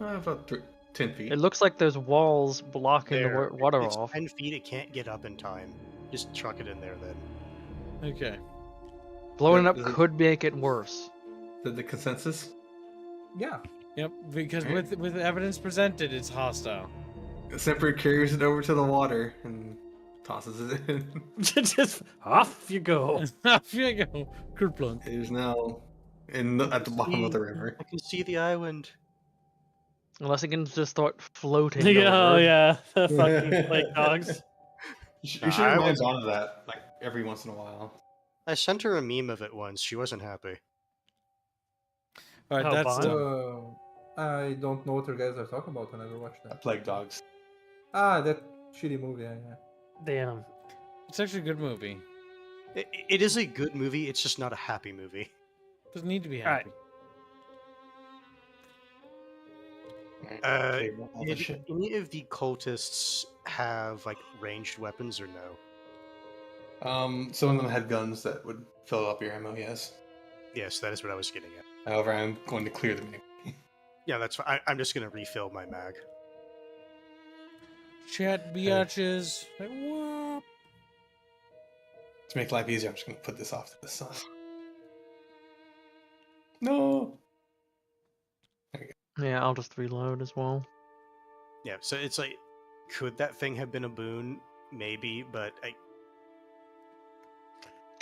About 10 feet. It looks like there's walls blocking the There. water It's off. 10 feet, it can't get up in time. Just truck it in there then. Okay. Blowing it Yeah, up is it- could make it worse. The consensus? Yeah. Yep. Because Alright. with evidence presented, it's hostile. Semper carries it over to the water and tosses it in. Just off you go. Off you go. Kerplunk. It is now at the bottom of the river. I can see the island. Unless it can just start floating. Oh over. yeah, the fucking plague dogs. You should I remind was- Dawn of that, like, every once in a while. I sent her a meme of it once. She wasn't happy. All right, Oh, that's Bond? I don't know what you guys are talking about. I never watched that. Plague dogs. Ah, that shitty movie. Yeah. Damn. it's actually a good movie. It is a good movie, it's just not a happy movie. Doesn't need to be Alright. happy. Uh, Clear all the Did shit. any of the cultists have, like, ranged weapons or no? Some of them had guns that would fill up your ammo, yes. Yes, that is what I was getting at. However, I'm going to clear them. Yeah, that's fine. I'm just gonna refill my mag. Chat biatches. Like, what? To make life easier, I'm just going to put this off to the side. No! Yeah, I'll just reload as well. Yeah, so it's like, could that thing have been a boon? Maybe, but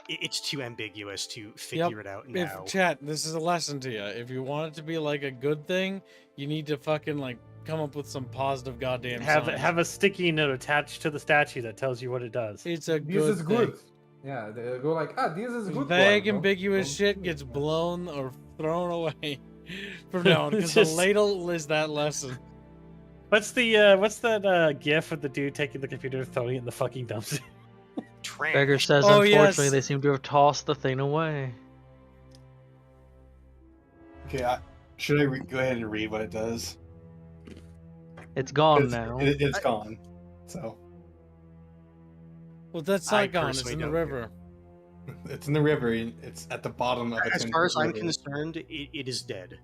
it's too ambiguous to figure it out now. If chat, this is a lesson to you. If you want it to be like a good thing, you need to fucking like come up with some positive goddamn signs. Have a sticky note attached to the statue that tells you what it does. It's a This good is good. thing. Yeah, they go like, this is good. Vague, one. ambiguous Don't- shit gets blown or thrown away from now on because Just- the ladle is that lesson. What's that gif of the dude taking the computer and throwing it in the fucking dumpster? Trash. Beggar says, Oh, unfortunately, yes. they seem to have tossed the thing away. Okay, should I go ahead and read what it does? It's gone It's, now. it's gone. So, Well, that's I not gone. It's personally in the don't river. it's in the river. And it's at the bottom of As the far as I'm river. concerned, it is dead.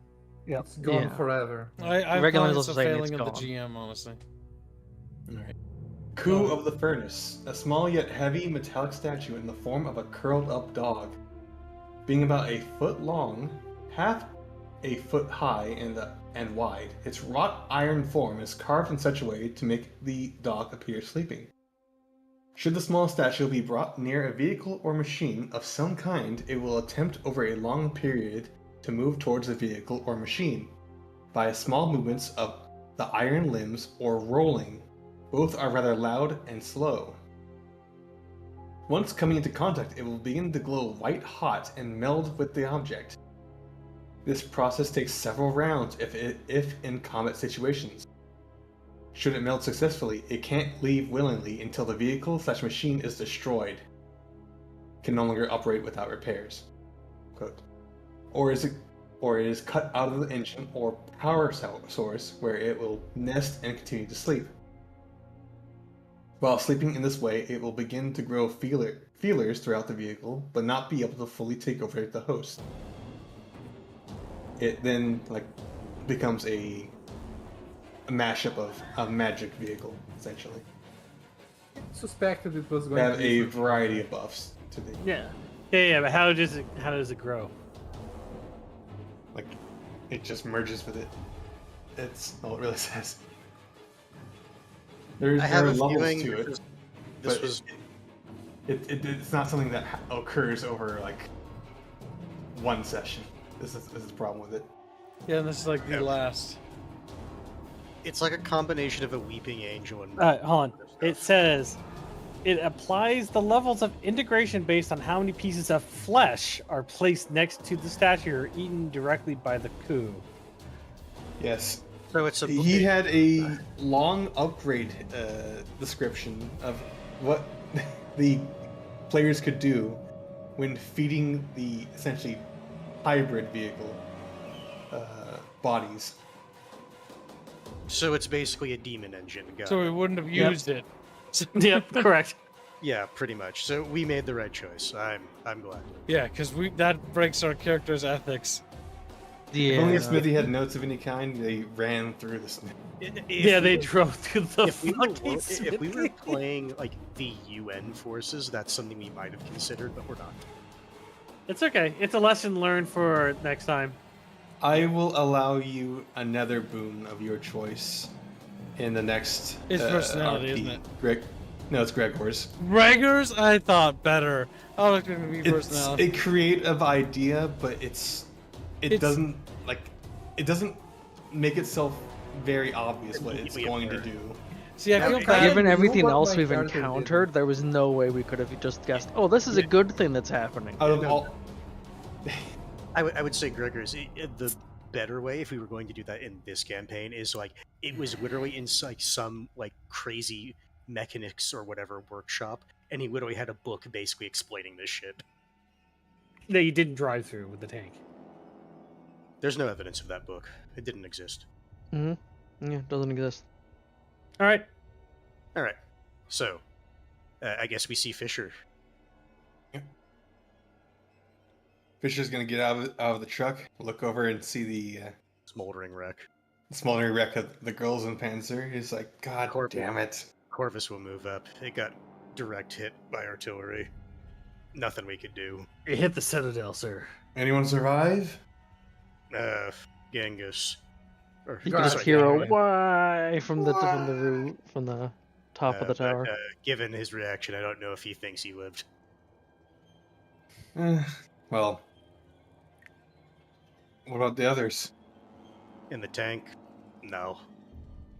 It's gone Yeah. forever. I Regulars thought it's also a saying failing it's of the gone. GM, honestly. Alright. Coup of the Furnace. A small yet heavy metallic statue in the form of a curled up dog. Being about a foot long, half a foot high and wide, its wrought iron form is carved in such a way to make the dog appear sleeping. Should the small statue be brought near a vehicle or machine of some kind, it will attempt over a long period to move towards the vehicle or machine by small movements of the iron limbs or rolling. Both are rather loud and slow. Once coming into contact, it will begin to glow white hot and meld with the object. This process takes several rounds if in combat situations. Should it meld successfully, it can't leave willingly until the vehicle/machine is destroyed. Can no longer operate without repairs. Quote. Or it is cut out of the engine or power source where it will nest and continue to sleep. While sleeping in this way, it will begin to grow feelers throughout the vehicle, but not be able to fully take over the host. It then becomes a mashup of a magic vehicle, essentially. Suspected it was They going have to a be variety of buffs to the Yeah, but how does it grow? it just merges with it. It's all it really says. There I have are a levels feeling to it. this But was it's not something that occurs over one session. This is the problem with it. Yeah, and this is like the Yeah. last. It's like a combination of a weeping angel and. Hold on. other stuff. It says it applies the levels of integration based on how many pieces of flesh are placed next to the statue or eaten directly by the coup. Yes. So it's a. He had a long upgrade description of what the players could do when feeding the essentially hybrid vehicle bodies. So it's basically a demon engine. Got So it. we wouldn't have Yep. used it. Yep, correct. Yeah, pretty much. So we made the right choice. I'm glad. Yeah, because that breaks our character's ethics. If only Yeah. Smithy had notes of any kind, they ran through this. Yeah, they drove through the If we, were, fucking if we were city. playing like the UN forces, that's something we might have considered, but we're not. It's okay. It's a lesson learned for next time. I will allow you another boon of your choice in the next. It's personality, RP. isn't it? Greg? No, it's Gregor's. Raggers, I thought better. Oh, it's gonna be It's personality. a creative idea, but it It's- doesn't it doesn't make itself very obvious what it's Immediately going to apparent. do. See, I Now, feel it- bad. Given You know everything what else my we've character did? encountered, there was no way we could have just guessed, oh, this is a good thing that's happening. Out of all, I would say Gregor's the better way if we were going to do that in this campaign is like it was literally in like some like crazy mechanics or whatever workshop, and he literally had a book basically explaining this shit. That you didn't drive through with the tank. There's no evidence of that book. It didn't exist. Yeah, it doesn't exist. All right. All right, so I guess we see Fisher. Fisher's gonna get out of the truck, look over and see the Smoldering wreck. smoldering wreck of the girls in Panzer. He's like, God Corbin. damn it! Corvus will move up. It got direct hit by artillery. Nothing we could do. You hit the Citadel, sir. Anyone survive? Genghis. Or, You can just sorry, hear a Genghis. why from the top of the But, tower. given his reaction, I don't know if he thinks he lived. Well, what about the others? In the tank? No.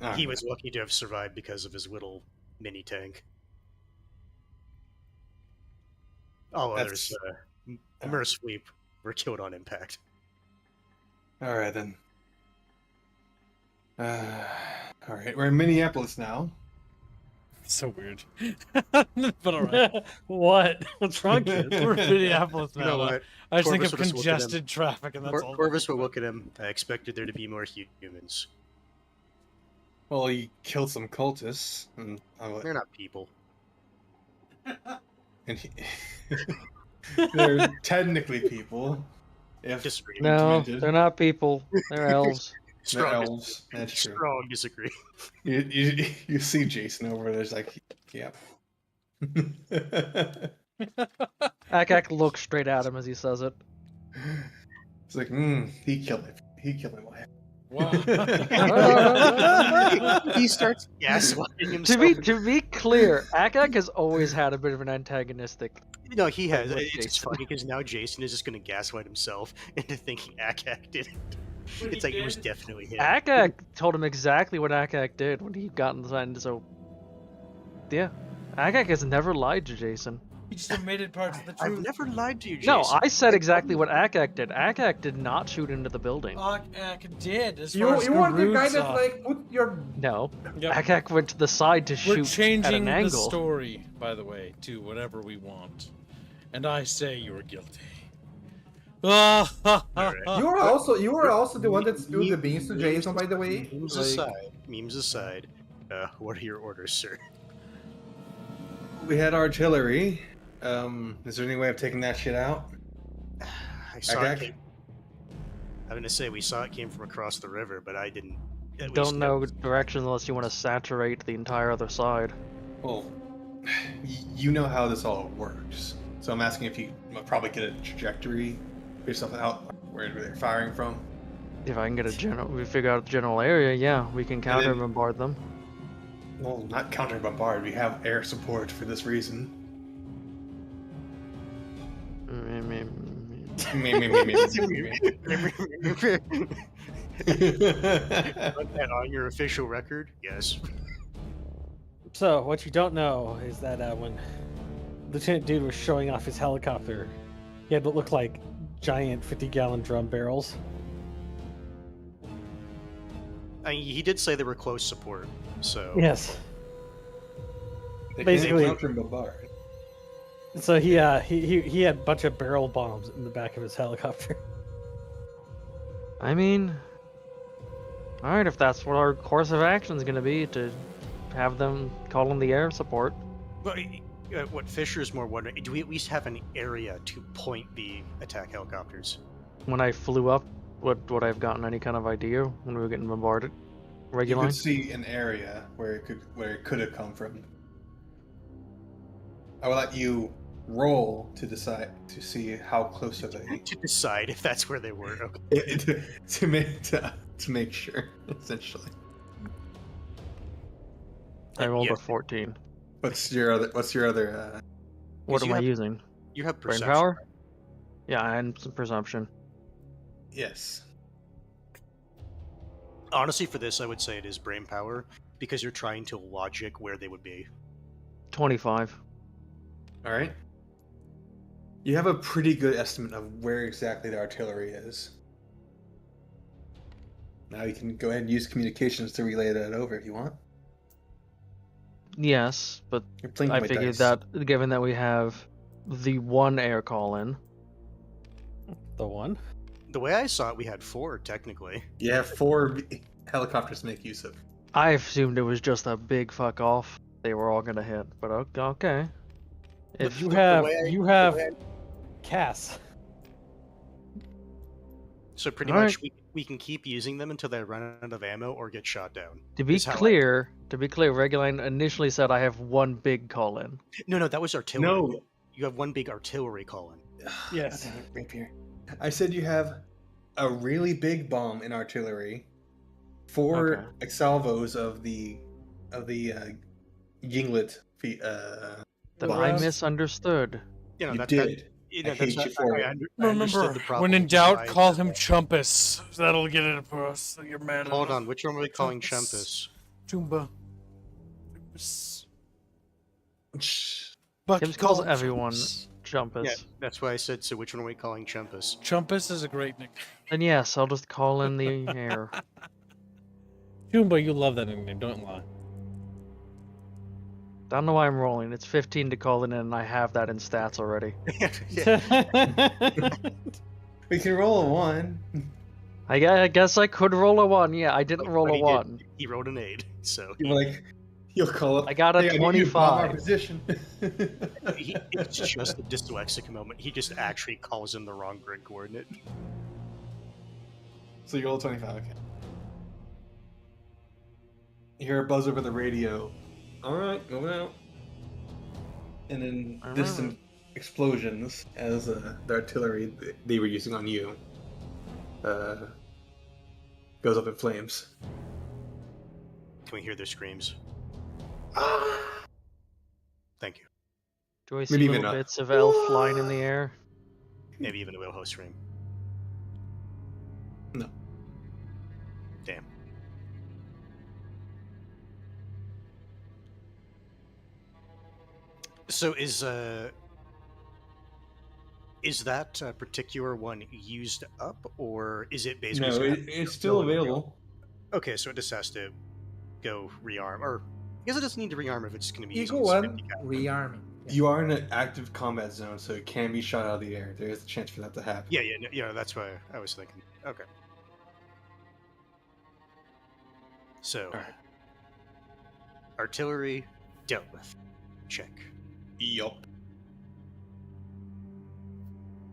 Ah, He was lucky to have survived because of his little mini tank. All others, mercifully, were killed on impact. all right then. All right, we're in Minneapolis now. So weird. But alright. What? What's wrong, kids? We're in Minneapolis You now. know what? I just think Corvus of will just look at him. congested traffic, and that's all. Corvus will look at him. I expected there to be more humans. Well, he killed some cultists, and They're not people. he, they're technically people. If Disagree. No, implemented. they're not people. They're elves. they're Strong, elves. That's true. strong disagree. You see Jason over there's like, yeah. Akak looks straight at him as he says it. It's like, he killed it. He killed my wife. He starts gaslighting To himself. be clear, Akak has always had a bit of an antagonistic. No, he has. With It's just Jason. funny because now Jason is just going to gaslight himself into thinking Akak did it. It's like it was definitely him. Akak told him exactly what Akak did when he got inside. So, yeah, Akak has never lied to Jason. He just omitted parts of the I've truth. never lied to you, Jason. No, I said exactly what Akak did. Akak did not shoot into the building. Ak did. As You far as are the guy Garud that saw. like put your No, Yep. Akak went to the side to We're shoot changing at an the angle. story, by the way, to whatever we want. And I say you were guilty. you are also the one that spilled the beans to Jason, by the way. Memes aside, what are your orders, sir? We had artillery. Is there any way of taking that shit out? I saw Agag? it came, I'm gonna say we saw it came from across the river, but I didn't. at least Don't know direction unless you want to saturate the entire other side. Well, you know how this all works. So I'm asking if you probably get a trajectory based off out where they're firing from. If I can get we figure out the general area, yeah, we can counter bombard them. Well, not counter bombard. We have air support for this reason. Put that on your official record? Yes. So, what you don't know is that when Lieutenant Dude was showing off his helicopter, he had what looked like giant 50-gallon drum barrels. I mean, he did say they were close support, so Yes. They Basically- can't counter bombard. So he had a bunch of barrel bombs in the back of his helicopter. I mean, all right, if that's what our course of action is going to be, to have them call in the air support. But what Fisher's more wondering, do we at least have an area to point the attack helicopters? When I flew up, would I have gotten any kind of idea when we were getting bombarded? You Regular. could see an area where it could have come from. I will let you roll to decide to see how close of a To decide if that's where they were. Okay. to make sure, essentially. I rolled Yeah. a 14. What's your other? What you am I have- using? You have Brain perception. power? Yeah, and some presumption. Yes. Honestly, for this, I would say it is brain power because you're trying to logic where they would be. 25. All right. You have a pretty good estimate of where exactly the artillery is. Now you can go ahead and use communications to relay that over if you want. Yes, but You're playing I my figured dice. that given that we have the one air call in, The one? The way I saw it, we had 4 technically. You have 4 helicopters to make use of. I assumed it was just a big fuck off. They were all gonna hit, but okay. If You the have way I- you the have way Cass. So pretty Alright. much we can keep using them until they run out of ammo or get shot down. to be is how I- clear, Reguline initially said I have one big call in. No, that was artillery. No. You have one big artillery calling. Yes. Rapier. I said you have a really big bomb in artillery, 4 salvos of the Yinglet. That Well, I that's- misunderstood. You know, You that, did. you know, I that's hate not, you for I, it. I understood Remember, the problem. when in which is doubt, why- call him Chumpus. That'll get it across. You're mad. Hold on, which one are we calling Chumpus. Chumpus? Chumba. Tibbs calls everyone Chumpus. Yeah, that's why I said, so which one are we calling Chumpus? Chumpus is a great nickname. Then yes, I'll just call in the air. Chumba, you love that nickname, don't lie. Don't know why I'm rolling. It's 15 to call it in, and I have that in stats already. We can roll a 1. I guess I could roll a 1. Yeah, I didn't roll But a he 1. did. He rolled an 8, so You're like, you'll call up. I got a "Hey, need you to bomb our 25. position." it's just a dyslexic moment. He just actually calls in the wrong grid coordinate. So you roll a 25. Okay. You hear a buzz over the radio. All right, going out. And then distant explosions as the artillery they were using on you goes up in flames. Can we hear their screams? Thank you. Do I see Maybe little even a- bits of elf flying in the air? Maybe even a whale host scream. No. Damn. So is that particular one used up, or is it basically? No, just gonna it's still go and go? available. Okay, so it just has to go rearm, or I guess it doesn't need to rearm if it's going to be You using go its on. 50 cal. Rearming. Yeah. You are in an active combat zone, so it can be shot out of the air. There is a chance for that to happen. Yeah, that's what I was thinking. Okay. So, Alright. artillery dealt with. Check. Yup.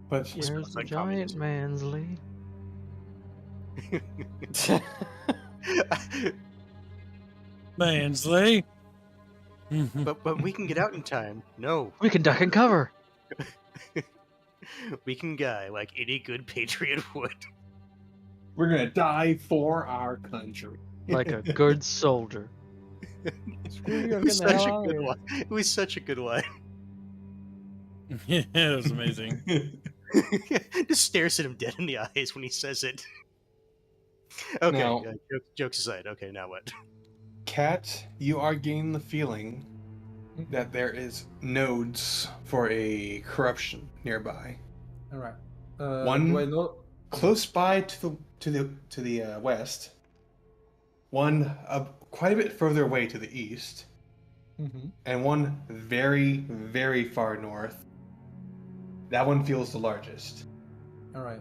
But Smells Here's the like giant communism. Mansley. Mansley. but we can get out in time. No, We can duck and cover. we can guy like any good patriot would. We're gonna die for our country. Like a good soldier. screw you, I'm It was getting the such hell a out of good here. line. It was such a good line. Yeah, it was amazing. Just stares at him dead in the eyes when he says it. Okay, Now- jokes aside. Okay, now what? Cat, you are gaining the feeling that there is nodes for a corruption nearby. All right. One Do I know? close by to the west. One quite a bit further away to the east, Mm-hmm. and one very, very far north. That one feels the largest. All right.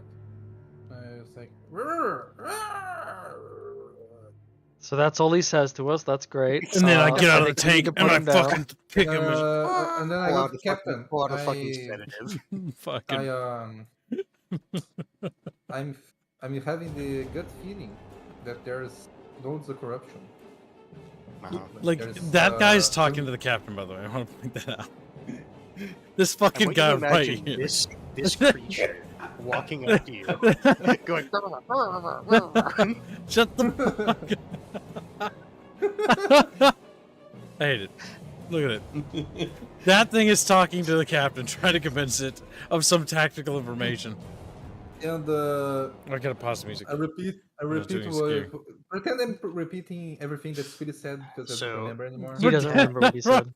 It's like. So that's all he says to us. That's great. And then I get out of the think we need tank to and put I him down. fucking kick him. And then I go to Captain. Pull out a fucking sedative. Fucking. I'm having the gut feeling that there's loads of corruption. Like There's, that guy's talking to the captain, by the way. I want to point that out. This I fucking want you guy to right imagine here. this creature walking up to you, going. Shut the fuck up. I hate it. Look at it. That thing is talking to the captain, trying to convince it of some tactical information. And I gotta pause the music. I repeat not doing what. scary. Pretend I'm repeating everything that Speedy said because I So- don't remember anymore. He doesn't remember what he said.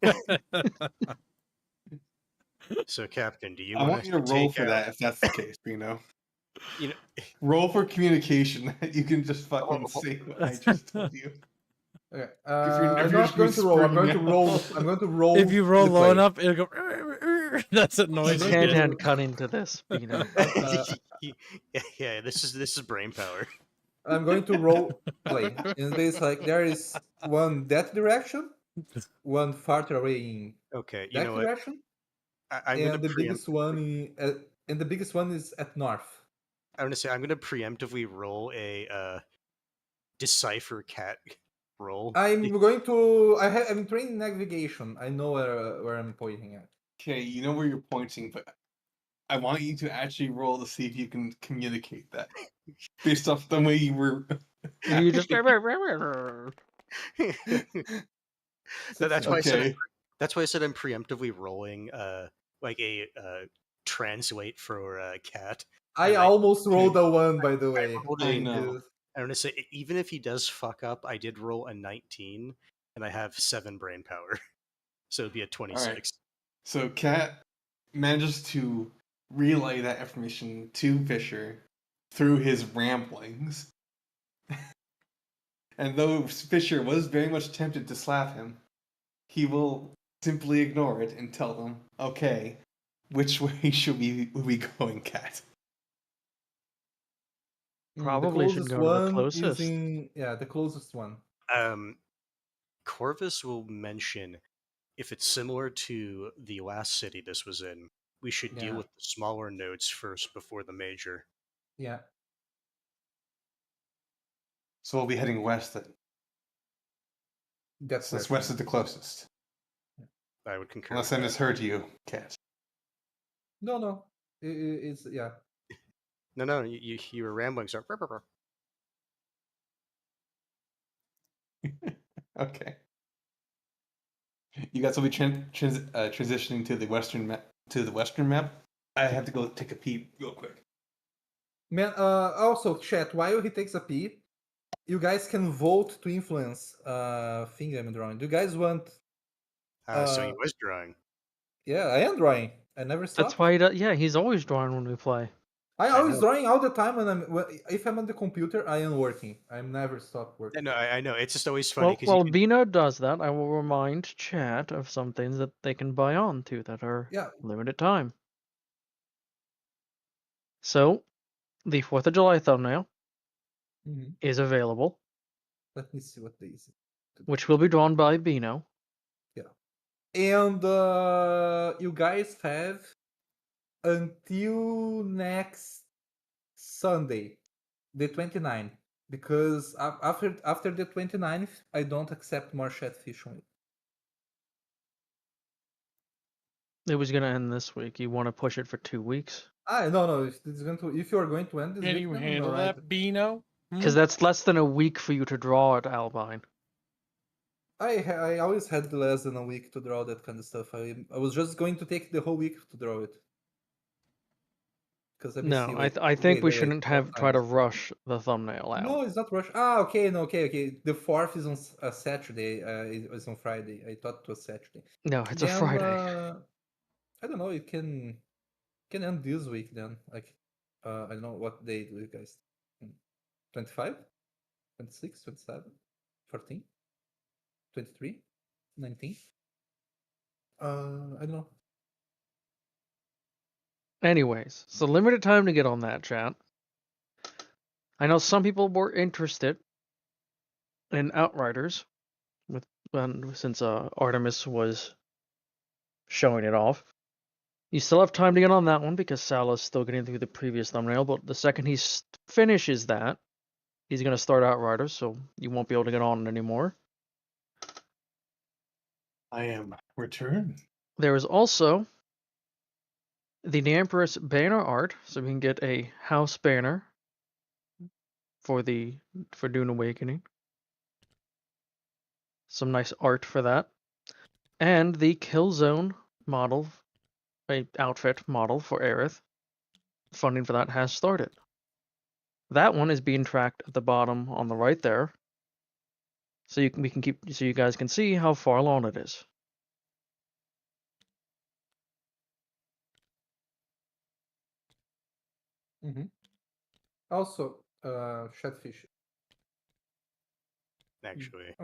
So, Captain, do you I want want us you to to roll take for out? that if that's the case, Bino. You know, Roll for communication. You can just fucking say what I just told you. Okay. If I'm you're not going to roll. I'm going to whispering roll. out. I'm going to roll. If you roll the low play. enough, it'll go. That's a noise. You you can't get. hand cut into this, you know. yeah, this is brain power. I'm going to roll play. And it's like there is one that direction, one farther away in Okay, you that know what? direction, I'm gonna and the biggest one and the biggest one is at north. I'm gonna say I'm gonna preemptively roll a decipher cat roll. I'm going to. I'm trained in navigation. I know where I'm pointing at. Okay, you know where you're pointing, but I want you to actually roll to see if you can communicate that. Based off the way you were. You just So that's why I said Okay. that's why I said I'm preemptively rolling like a translate for cat. I And I- almost rolled a one, by the way. rolled I a- know. I'm gonna say even if he does fuck up, I did roll a 19, and I have 7 brain power, so it'd be a 26. So Cat manages to relay that information to Fisher through his ramblings. And though Fisher was very much tempted to slap him, he will simply ignore it and tell them, okay, which way should we be going, Cat? Probably should go to the closest. The closest one. Corvus will mention if it's similar to the last city this was in, we should deal Yeah. with the smaller nodes first before the major. Yeah. So we'll be heading west then, That's since where- west is the closest. I would concur. Unless with I that. misheard you, Cat. No. It's yeah. No, you were rambling. So Okay. You guys will be transitioning to the western map. I have to go take a pee real quick. Man, also, chat, while he takes a pee, you guys can vote to influence thing I'm drawing. Do you guys want... so he was drawing. Yeah, I am drawing. I never stop. That's why he does. Yeah, he's always drawing when we play. I always know. drawing all the time if I'm on the computer, I am working. I'm never stop working. No, I know. It's just always funny Well, because while Bino does that, I will remind chat of some things that they can buy on to that are Yeah. limited time. So, the 4th of July thumbnail Mhm. is available, Let me see what they is. which will be drawn by Bino. And you guys have until next Sunday, the 29th, because after the 29th, I don't accept more Chatfish on it. It was going to end this week. You want to push it for 2 weeks? No. If you are going to end this Can week, you then handle alright. that, Bino? Because that's less than a week for you to draw it, Albine. I always had less than a week to draw that kind of stuff. I was just going to take the whole week to draw it. Because let me No, see. I think we Wait. shouldn't What have try time to is it? rush the thumbnail out. No, it's not rush. Ah, okay, no, okay. The 4th is on Saturday. It's on Friday. I thought it was Saturday. No, it's a Then Friday. I don't know. It can end this week then. Like I don't know what day do you guys. 25, 26, 27, 14, 23, 19. I don't know. Anyways, so limited time to get on that, chat. I know some people were interested in Outriders, since Artemis was showing it off. You still have time to get on that one because Salah's still getting through the previous thumbnail, but the second he finishes that, he's going to start Outriders, so you won't be able to get on it anymore. I am returned. There is also the Empress banner art, so we can get a house banner for Dune Awakening. Some nice art for that. And the Killzone model, a outfit model for Aerith. Funding for that has started. That one is being tracked at the bottom on the right there. So you guys can see how far along it is. Also, Chatfish. Actually,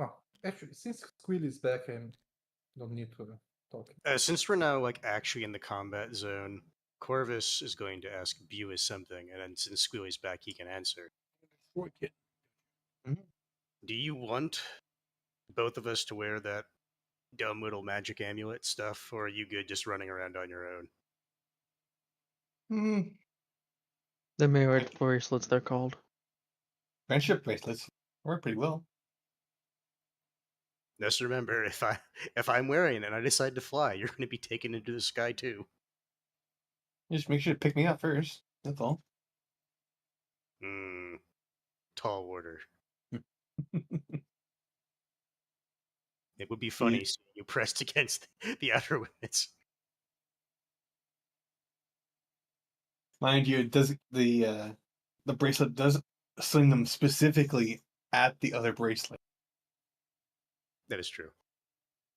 Actually, since Squill is back, I don't need to talk. since we're now like actually in the combat zone, Corvus is going to ask Buis something, and then since Squealy's back, he can answer. Do you want both of us to wear that dumb little magic amulet stuff, or are you good just running around on your own? The marriage bracelets, they're called. Friendship bracelets work pretty well. Just remember, if I'm wearing it and I decide to fly, you're going to be taken into the sky too. Just make sure to pick me up first. That's all. Tall order. It would be funny seeing you pressed against the outer limits. Mind you, it does the bracelet does sling them specifically at the other bracelet. That is true.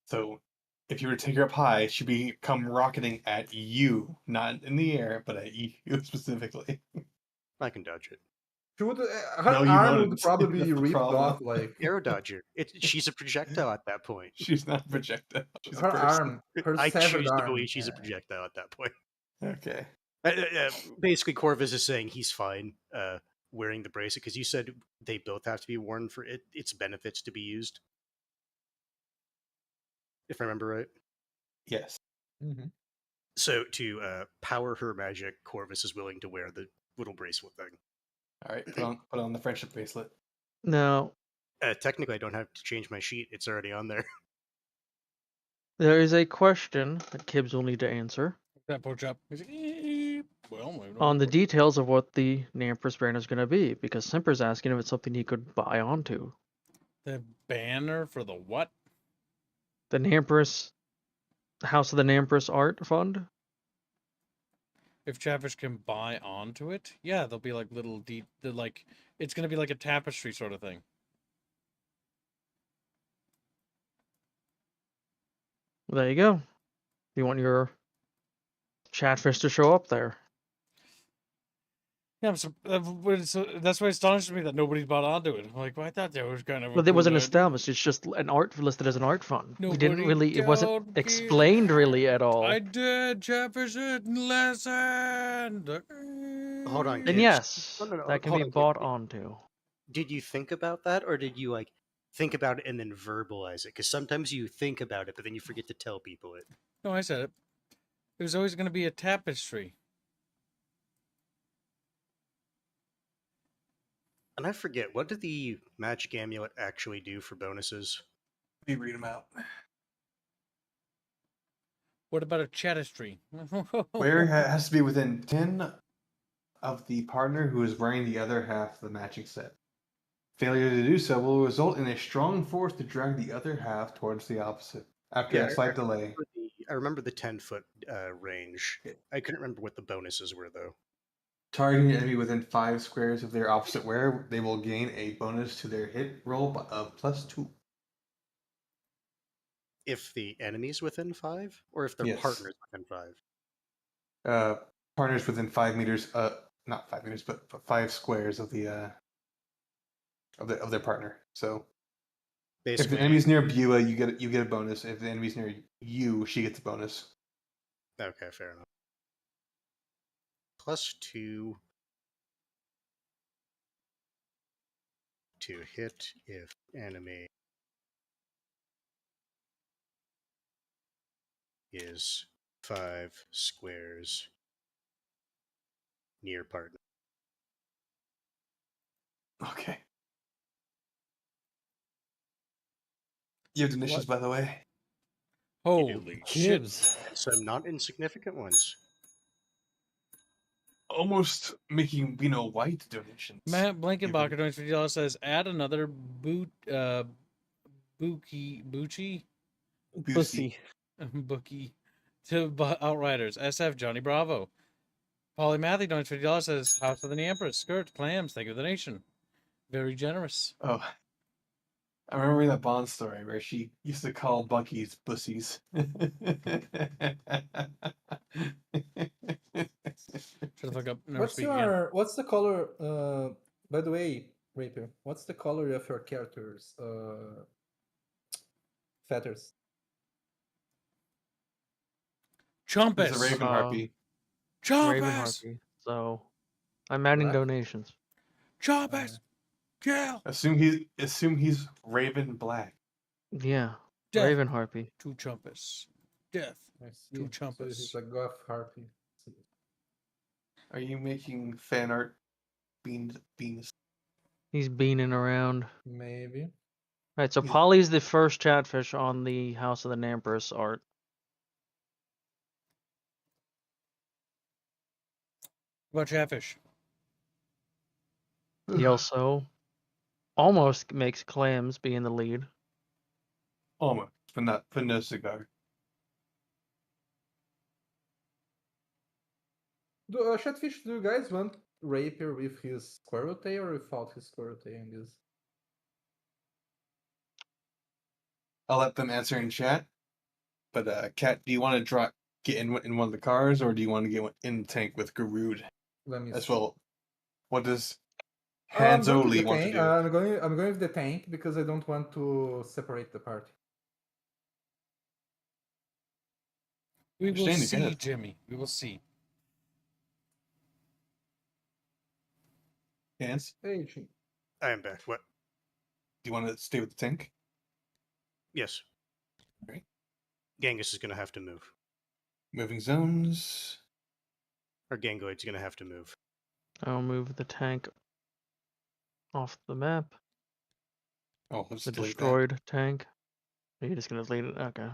So if you were to take her up high, she'd become rocketing at you, not in the air, but at you specifically. I can dodge it. Her No, you arm wouldn't. would probably That's be the ripped problem. off. Like Aero dodger. She's a projectile at that point. She's not a projectile. She's a her person. arm, her I severed choose to arm. believe she's a projectile at that point. Okay. Basically, Corvus is saying he's fine wearing the bracelet because you said they both have to be worn for its benefits to be used. If I remember right. Yes. So to power her magic, Corvus is willing to wear the little bracelet thing. All right. Put on the friendship bracelet. Now, technically, I don't have to change my sheet. It's already on there. there is a question that Kibbs will need to answer. That poor chap. He's like, "Eep." Well, On the details of what the Empress banner is going to be, because Simper's asking if it's something he could buy onto. the banner for the what? The Empress, House of the Empress Art Fund? If Chatfish can buy onto it, yeah, there'll be like little like it's gonna be like a tapestry sort of thing. There you go. You want your Chatfish to show up there. Yeah, that's why it astonishes me that nobody's bought onto it. I'm like, well, I thought that was kind of. But it wasn't established. It's just an art listed as an art fund. We didn't Nobody really. It wasn't don't explained really at all. I did. Chatfish didn't listen. Hold on, And kids. yes, No, that can hold be on, bought kids. onto. Did you think about that, or did you like think about it and then verbalize it? Because sometimes you think about it, but then you forget to tell people it. No, I said it. It was always going to be a tapestry. And I forget, what did the magic amulet actually do for bonuses? Let me read them out. What about a chatistry? Wearer has to be within 10 of the partner who is wearing the other half of the matching set. Failure to do so will result in a strong force to drag the other half towards the opposite. After a slight delay. I remember the 10-foot range. I couldn't remember what the bonuses were, though. Targeting an enemy within 5 squares of their opposite wear, they will gain a bonus to their hit roll of +2. If the enemy's within 5, or if their Yes. partner's within 5. Partners within 5 meters, not 5 meters, but 5 squares of the of their partner. So if Basically, the enemy's near Bua, you get a bonus. If the enemy's near you, she gets a bonus. okay, fair enough. +2 to hit if enemy is 5 squares near partner. Okay. You have initiatives, by the way. Holy shit! Jibs. And some not insignificant ones. Almost making White donations. Matt Given- Blankenbacher $50 says add another Bucci Boosie. bookie to Outriders. SF Johnny Bravo. Polly Matthew $50 says House of the Empress. Skirt clams. Thank you for the donation. Very generous. Oh, I remember that Bond story where she used to call Bucky's pussies. Shut the fuck up. Never What's speak again. what's the color? By the way, Rapier, what's the color of your characters? Feathers. It's a Chumpus. Raven Harpy. Raven Chumpus. Harpy. So I'm adding Black? donations. Chumpus. Yeah. Assume he's Raven Black. Yeah, Death Raven Harpy. to Chumpus. Death. I see. Two So Chumpus. he's like goth harpy. Are you making fan art beans? He's beaning around. Maybe. Right, so He's- Polly's the first chatfish on the House of the Empress art. What about Chatfish? He also almost makes clams be in the lead. Almost, but not for no cigar. Chatfish, do you guys want Rapier with his squirrel tail or without his squirrel tail in this? I'll let them answer in chat. But Kat, do you want to get in one of the cars, or do you want to get in the tank with Garud Let me as see. well? What does I'm going with Hanzoli the want to tank. do? I'm going with the tank because I don't want to separate the party. We You're will saying see, together. Jimmy. We will see. Hans, Hey, Chi. I am back. What? do you want to stay with the tank? Yes. Right. Genghis is going to have to move. Moving zones. Or Gangoid's going to have to move. I'll move the tank off the map. Oh, let's The delete destroyed tank. Are you just gonna delete it? Okay.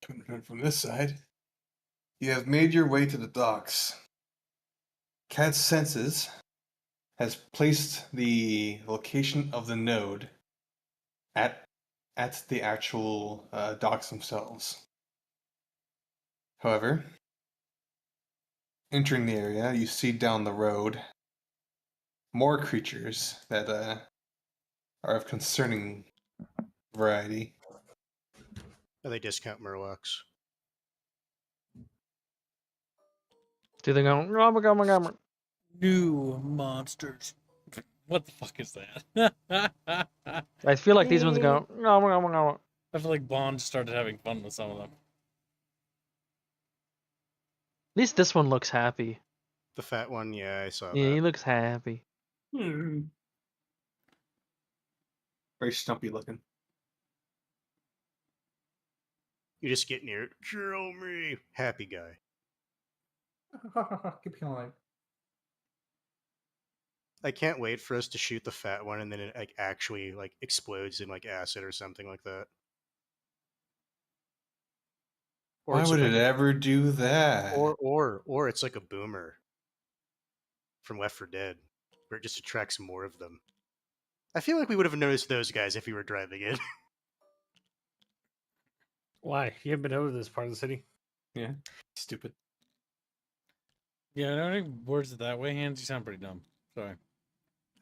that. Coming from this side. You have made your way to the docks. Cat's senses has placed the location of the node at the actual docks themselves. However, entering the area, you see down the road more creatures that are of concerning variety. Oh, they discount Murlocs. Do they go? Oh my god, my god, my... New monsters. What the fuck is that? I feel like these ones go. Oh my god, my god. I feel like Bond started having fun with some of them. At least this one looks happy. The fat one, yeah, I saw Yeah, he that. looks happy. Very stumpy looking. You just get near it. Kill me. Happy guy. Keep him alive. I can't wait for us to shoot the fat one and then it like actually like explodes in like acid or something like that. Or Why it's would like it ever do that? or it's like a boomer from Left 4 Dead, where it just attracts more of them. I feel like we would have noticed those guys if we were driving it. Why? You haven't been over this part of the city? Yeah. Stupid. Yeah, I don't think words it that way, Hands. You sound pretty dumb. Sorry.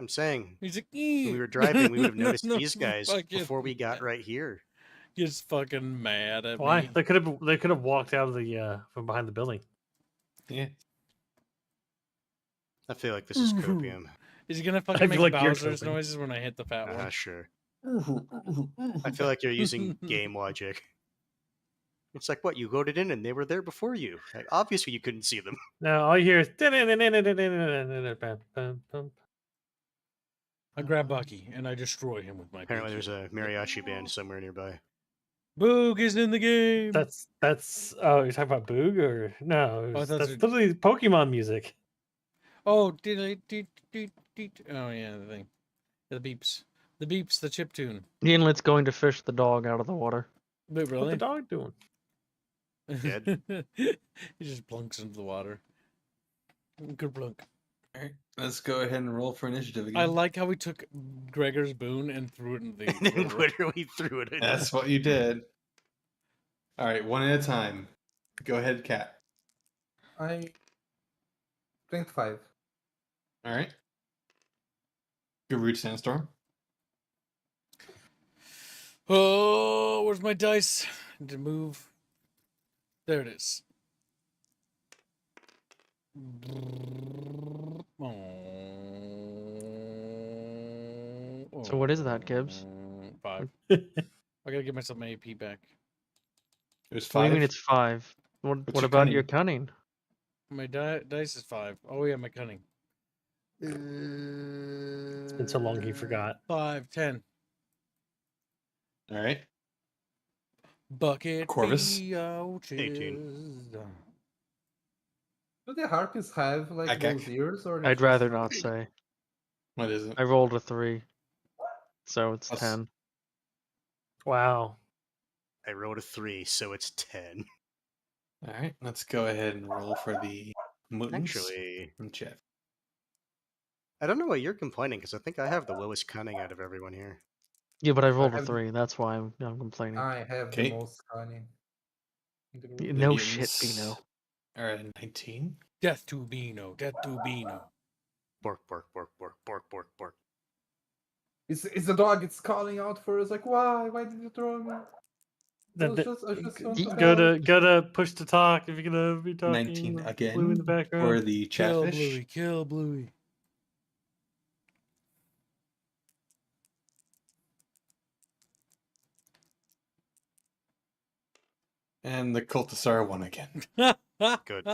I'm saying He's like, when we were driving, we would have noticed No, these guys fucking- before we got right here. Just fucking mad at Why? me. They could have walked out of the from behind the building. Yeah. I feel like this is copium. Is he gonna I fucking feel make like you're Bowser's coping. noises when I hit the fat one? Sure. I feel like you're using game logic. It's like, what, you voted in and they were there before you. Like, obviously, you couldn't see them. No, all you hear is. I grab Bucky and I destroy him with my. Apparently, PQ. there's a mariachi band somewhere nearby. Boog isn't in the game. That's oh, you're talking about Boog or no? Oh, I thought That's you- literally Pokemon music. Oh, oh yeah, the thing, the beeps, the chip tune. Inlet's going to fish the dog out of the water. Wait, What really? the dog doing? Dead? He just plunks into the water. Good plunk. All right. Let's go ahead and roll for initiative again. I like how we took Gregor's boon and threw it in the. And then river. literally threw it in. That's what you did. All right, one at a time. Go ahead, Cat. I 25. All right. Go root sandstorm. Oh, where's my dice? Need to move. There it is. So what is that, Gibbs? 5. I gotta get myself my AP back. It was What do you 5. mean it's 5? What What's what your about your cunning? My dice is 5. Oh yeah, my cunning. It's been so long he forgot. 5, 10. All right. Bucket Corvus? Beaches. Do the harpies have like Okay. those ears or? I'd rather not say. What is it? I rolled a 3, so it's Plus- 10. Wow. I rolled a 3, so it's 10. All right. Let's go ahead and roll for the mutants. Actually, And Jeff. I don't know why you're complaining, because I think I have the lowest cunning out of everyone here. Yeah, but I rolled a have- 3. That's why I'm complaining. I have Okay. the most cunning. in the group. No The shit, mutants Bino. Are at 19. Death to Bino. Death to Bino. Bork, bork, bork, bork, bork, bork, bork. It's the dog. It's calling out for us. Like, why? Why did you throw me? I was just want to Go to push to talk if you're gonna be talking. 19 with again Blue in the for background. the Kill chatfish. Bluey. Kill Bluey. And the cultists are 1 again. Good.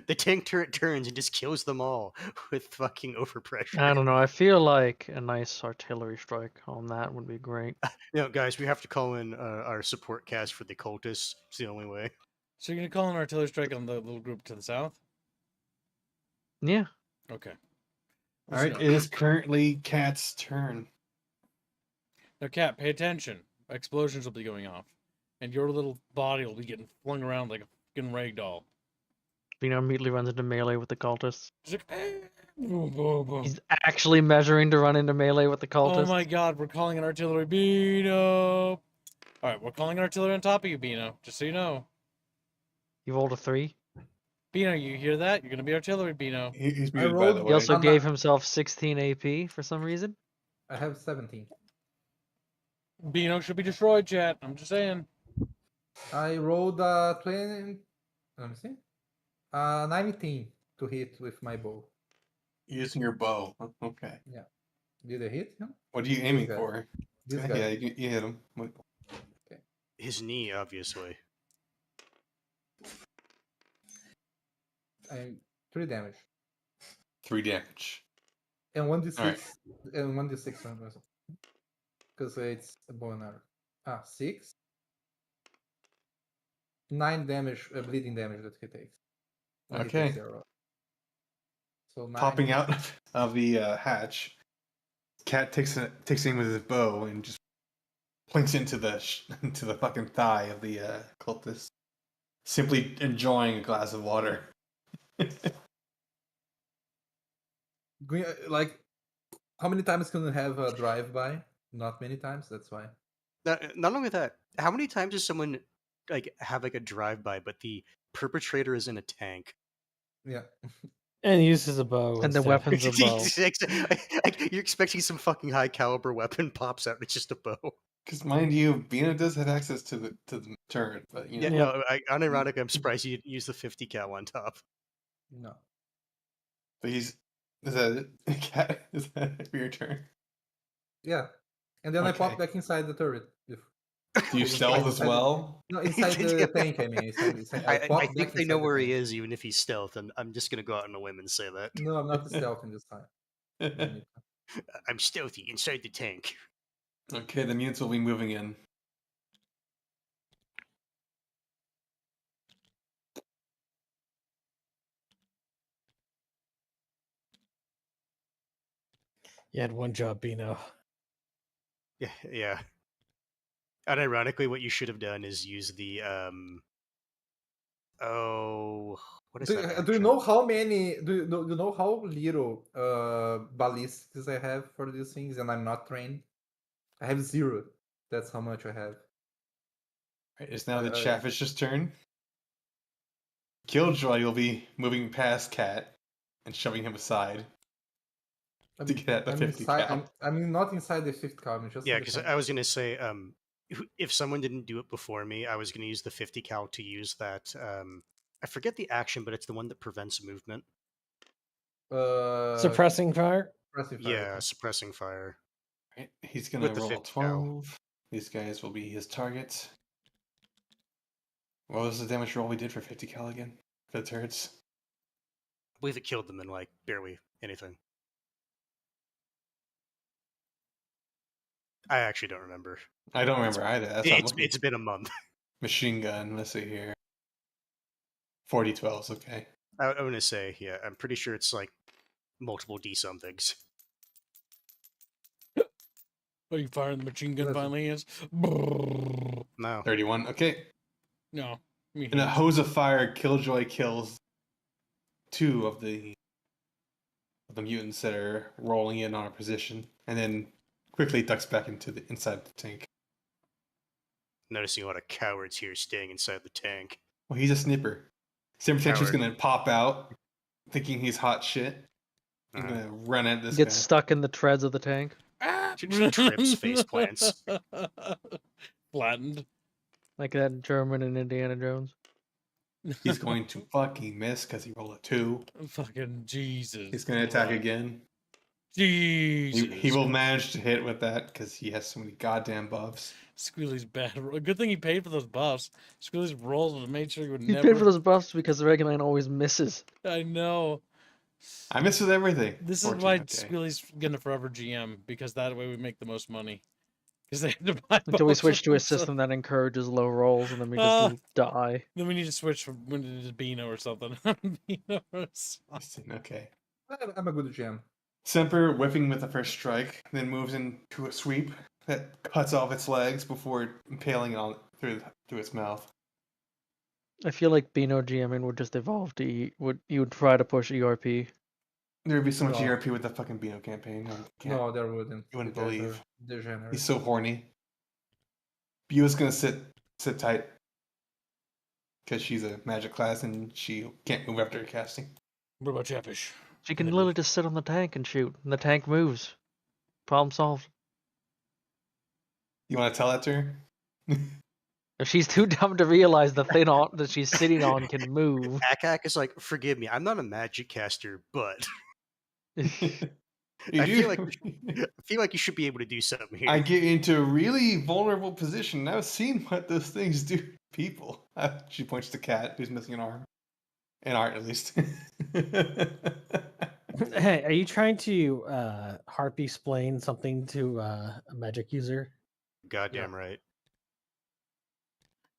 The tank turret turns and just kills them all with fucking overpressure. I don't know. I feel like a nice artillery strike on that would be great. You know, guys, we have to call in our support cast for the cultists. It's the only way. So you're gonna call an artillery strike on the little group to the south? Yeah. Okay. All right. It is currently Cat's turn. Now, Cat, pay attention. Explosions will be going off, and your little body will be getting flung around like a fucking rag doll. Bino immediately runs into melee with the cultists. He's like, boom, boom, boom. He's actually measuring to run into melee with the cultists. Oh my god, we're calling an artillery, Bino. Alright, we're calling an artillery on top of you, Bino, just so you know. You rolled a 3. Bino, you hear that? You're gonna be artillery, Bino. He's I muted, by rolled- the He way. also I'm gave not- himself 16 AP for some reason. I have 17. Bino should be destroyed, chat. I'm just saying. I rolled 20. Let me see. 19 to hit with my bow. Using your bow. Okay. Did I hit him? What are you aiming guy. for? This Yeah, guy. you hit him. His knee, obviously. 3 damage. 3 damage. And 1d6. Alright. And 1d6 because it's a bow and arrow. 6. 9 damage, bleeding damage that he takes. when he Okay. takes the arrow. So 9. Popping out of the hatch, Cat takes aim with his bow and just points into the into the fucking thigh of the cultist, simply enjoying a glass of water. Like, how many times can we have a drive-by? Not many times, that's why. Not only that, how many times has someone like have like a drive-by, but the perpetrator is in a tank. Yeah. And uses a bow. And the instead. weapon's a bow. Like, you're expecting some fucking high caliber weapon, pops out, it's just a bow. Because mind you, Bina does have access to the turret, but you know. Yeah, no, unironically, I'm surprised you didn't use the 50 cal on top. No. But is that a cat? Is that your turn? Yeah. And then I pop Okay. back inside the turret. Do you stealth as well? No, inside the tank, I mean. I pop I back think they inside know the where he tank. is, even if he's stealth, and I'm just gonna go out on a whim and say that. No, I'm not stealthing this time. I'm stealthy inside the tank. Okay, the mutants will be moving in. You had one job, Bino. Yeah. Unironically, what you should have done is use the what is that? Do you know how many? Do you know how little ballistics I have for these things, and I'm not trained? I have 0. That's how much I have. Right, it's now the Chatfish's turn. Killjoy will be moving past Cat and shoving him aside to get at the 50 cal. I'm not inside the 50 cal. I'm just Yeah, because I was gonna say if someone didn't do it before me, I was gonna use the 50 cal to use that. I forget the action, but it's the one that prevents movement. Suppressing fire? Yeah, suppressing fire. Right, he's gonna With the roll a 50 cal. 12. These guys will be his targets. What was the damage roll we did for 50 cal again? For the turrets? I believe it killed them in like barely anything. I actually don't remember. I don't remember either. That's It's been a month. Machine gun, let's see here. 40 12s, okay. I'm gonna say, yeah, I'm pretty sure it's like multiple D somethings. Are you firing the machine gun finally is? No. 31, okay. No. In a hose of fire, Killjoy kills 2 of the mutants that are rolling in on a position, and then quickly ducks back into the inside the tank. Noticing a lot of cowards here staying inside the tank. Well, he's a snipper. Simpertention's Coward. gonna pop out, thinking he's hot shit. He's gonna run at this Gets guy. stuck in the treads of the tank. Trips, face plants. Flattened. Like that German in Indiana Jones. He's going to fucking miss because he rolled a 2. Fucking Jesus. He's gonna attack again. Jesus. He will manage to hit with that because he has so many goddamn buffs. Squealy's bad. Good thing he paid for those buffs. Squealy's rolls would have made sure he would He never. paid for those buffs because the regular line always misses. I know. I miss with everything. This 14, is why okay. Squealy's gonna forever GM, because that way we make the most money. Because they have to buy Until we buffs switch to a from some- system that encourages low rolls, and then we just die. Then we need to switch from to Beano or something. Beano or something. Okay. I'm a good GM. Semper whipping with the first strike, then moves into a sweep that cuts off its legs before impaling it on through its mouth. I feel like Beano GMing would just evolve to you would try to push ERP. There would be so much No. ERP with the fucking Beano campaign. No, there wouldn't. You wouldn't You guys believe. are degenerate. He's so horny. Bua's gonna sit tight because she's a magic class and she can't move after casting. What about Chatfish? She can literally just sit on the tank and shoot, and the tank moves. Problem solved. You want to tell that to her? If she's too dumb to realize the thing that she's sitting on can move. Akak is like, forgive me, I'm not a magic caster, but You I do. feel like you should be able to do something here. I get into a really vulnerable position. I've seen what those things do to people. She points to Cat, who's missing an arm. An art, at least. Hey, are you trying to harp explain something to a magic user? Goddamn right.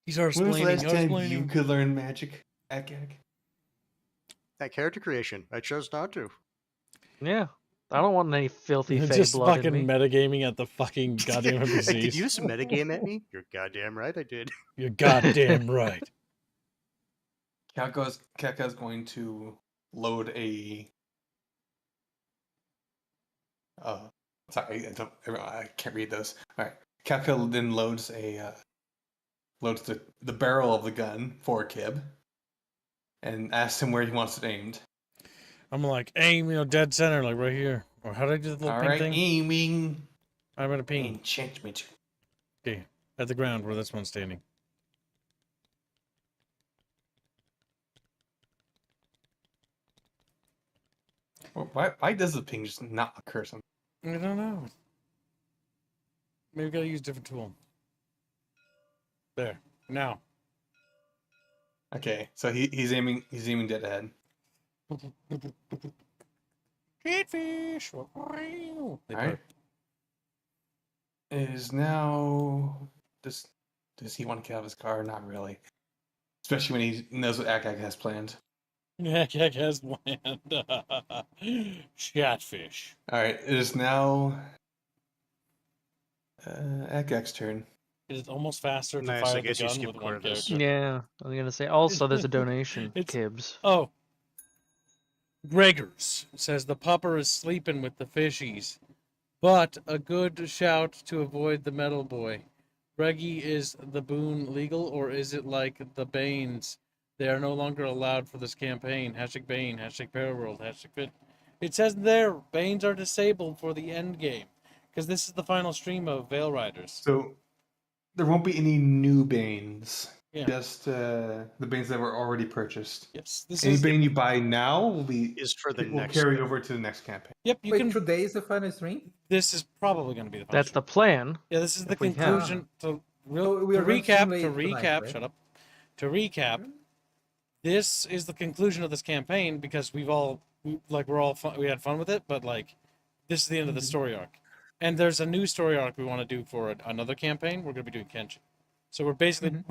He's our When was the last time you explaining. could learn magic, Akak? That character creation, I chose not to. Yeah, I don't want any filthy fey Just blood fucking in me. metagaming at the fucking goddamn NPCs. Did you just metagame at me? You're goddamn right, I did. You're goddamn right. Kaka's going to load a. Sorry, I can't read those. All right, Kaka then loads a loads the barrel of the gun for Kib, and asks him where he wants it aimed. I'm like, aim, dead center, like right here. Or how did I do the little All ping right, thing? aiming. I'm gonna ping. Enchantment. Okay, at the ground where this one's standing. Why does the ping just not occur sometimes? I don't know. Maybe we gotta use a different tool. There. Now. Okay, so he's aiming dead ahead. Chatfish! All right. Is now does he want to get out of his car? Not really. Especially when he knows what Akak has planned. Akak has planned. Chatfish. All right, it is now Akak's turn. It is almost faster to Nice, fire I the guess you gun skipped with one Corvus. character. Yeah, I was gonna say. Also, there's a donation. It's- Kibs. Oh. Gregors says the pupper is sleeping with the fishies. But a good shout to avoid the metal boy. Reggie, is the boon legal, or is it like the Banes? They are no longer allowed for this campaign. Hashtag Bane, hashtag Paraworld, hashtag Fit. It says there, Banes are disabled for the end game. Because this is the final stream of Veil Riders. So there won't be any new Banes. Yeah. Just the Banes that were already purchased. Yes. This Any is Bane you buy now will next carry game. over to the next campaign. Yep, you Wait, can. today is the final stream? This is probably going to be the final That's stream. the plan. Yeah, this is the if we have. conclusion. To we are running recap, late to tonight, recap, right? shut up. To recap, this is the conclusion of this campaign because we had fun with it, but like, this is the end of the story arc. And there's a new story arc we want to do for another campaign. We're going to be doing Kenshin. So we're basically,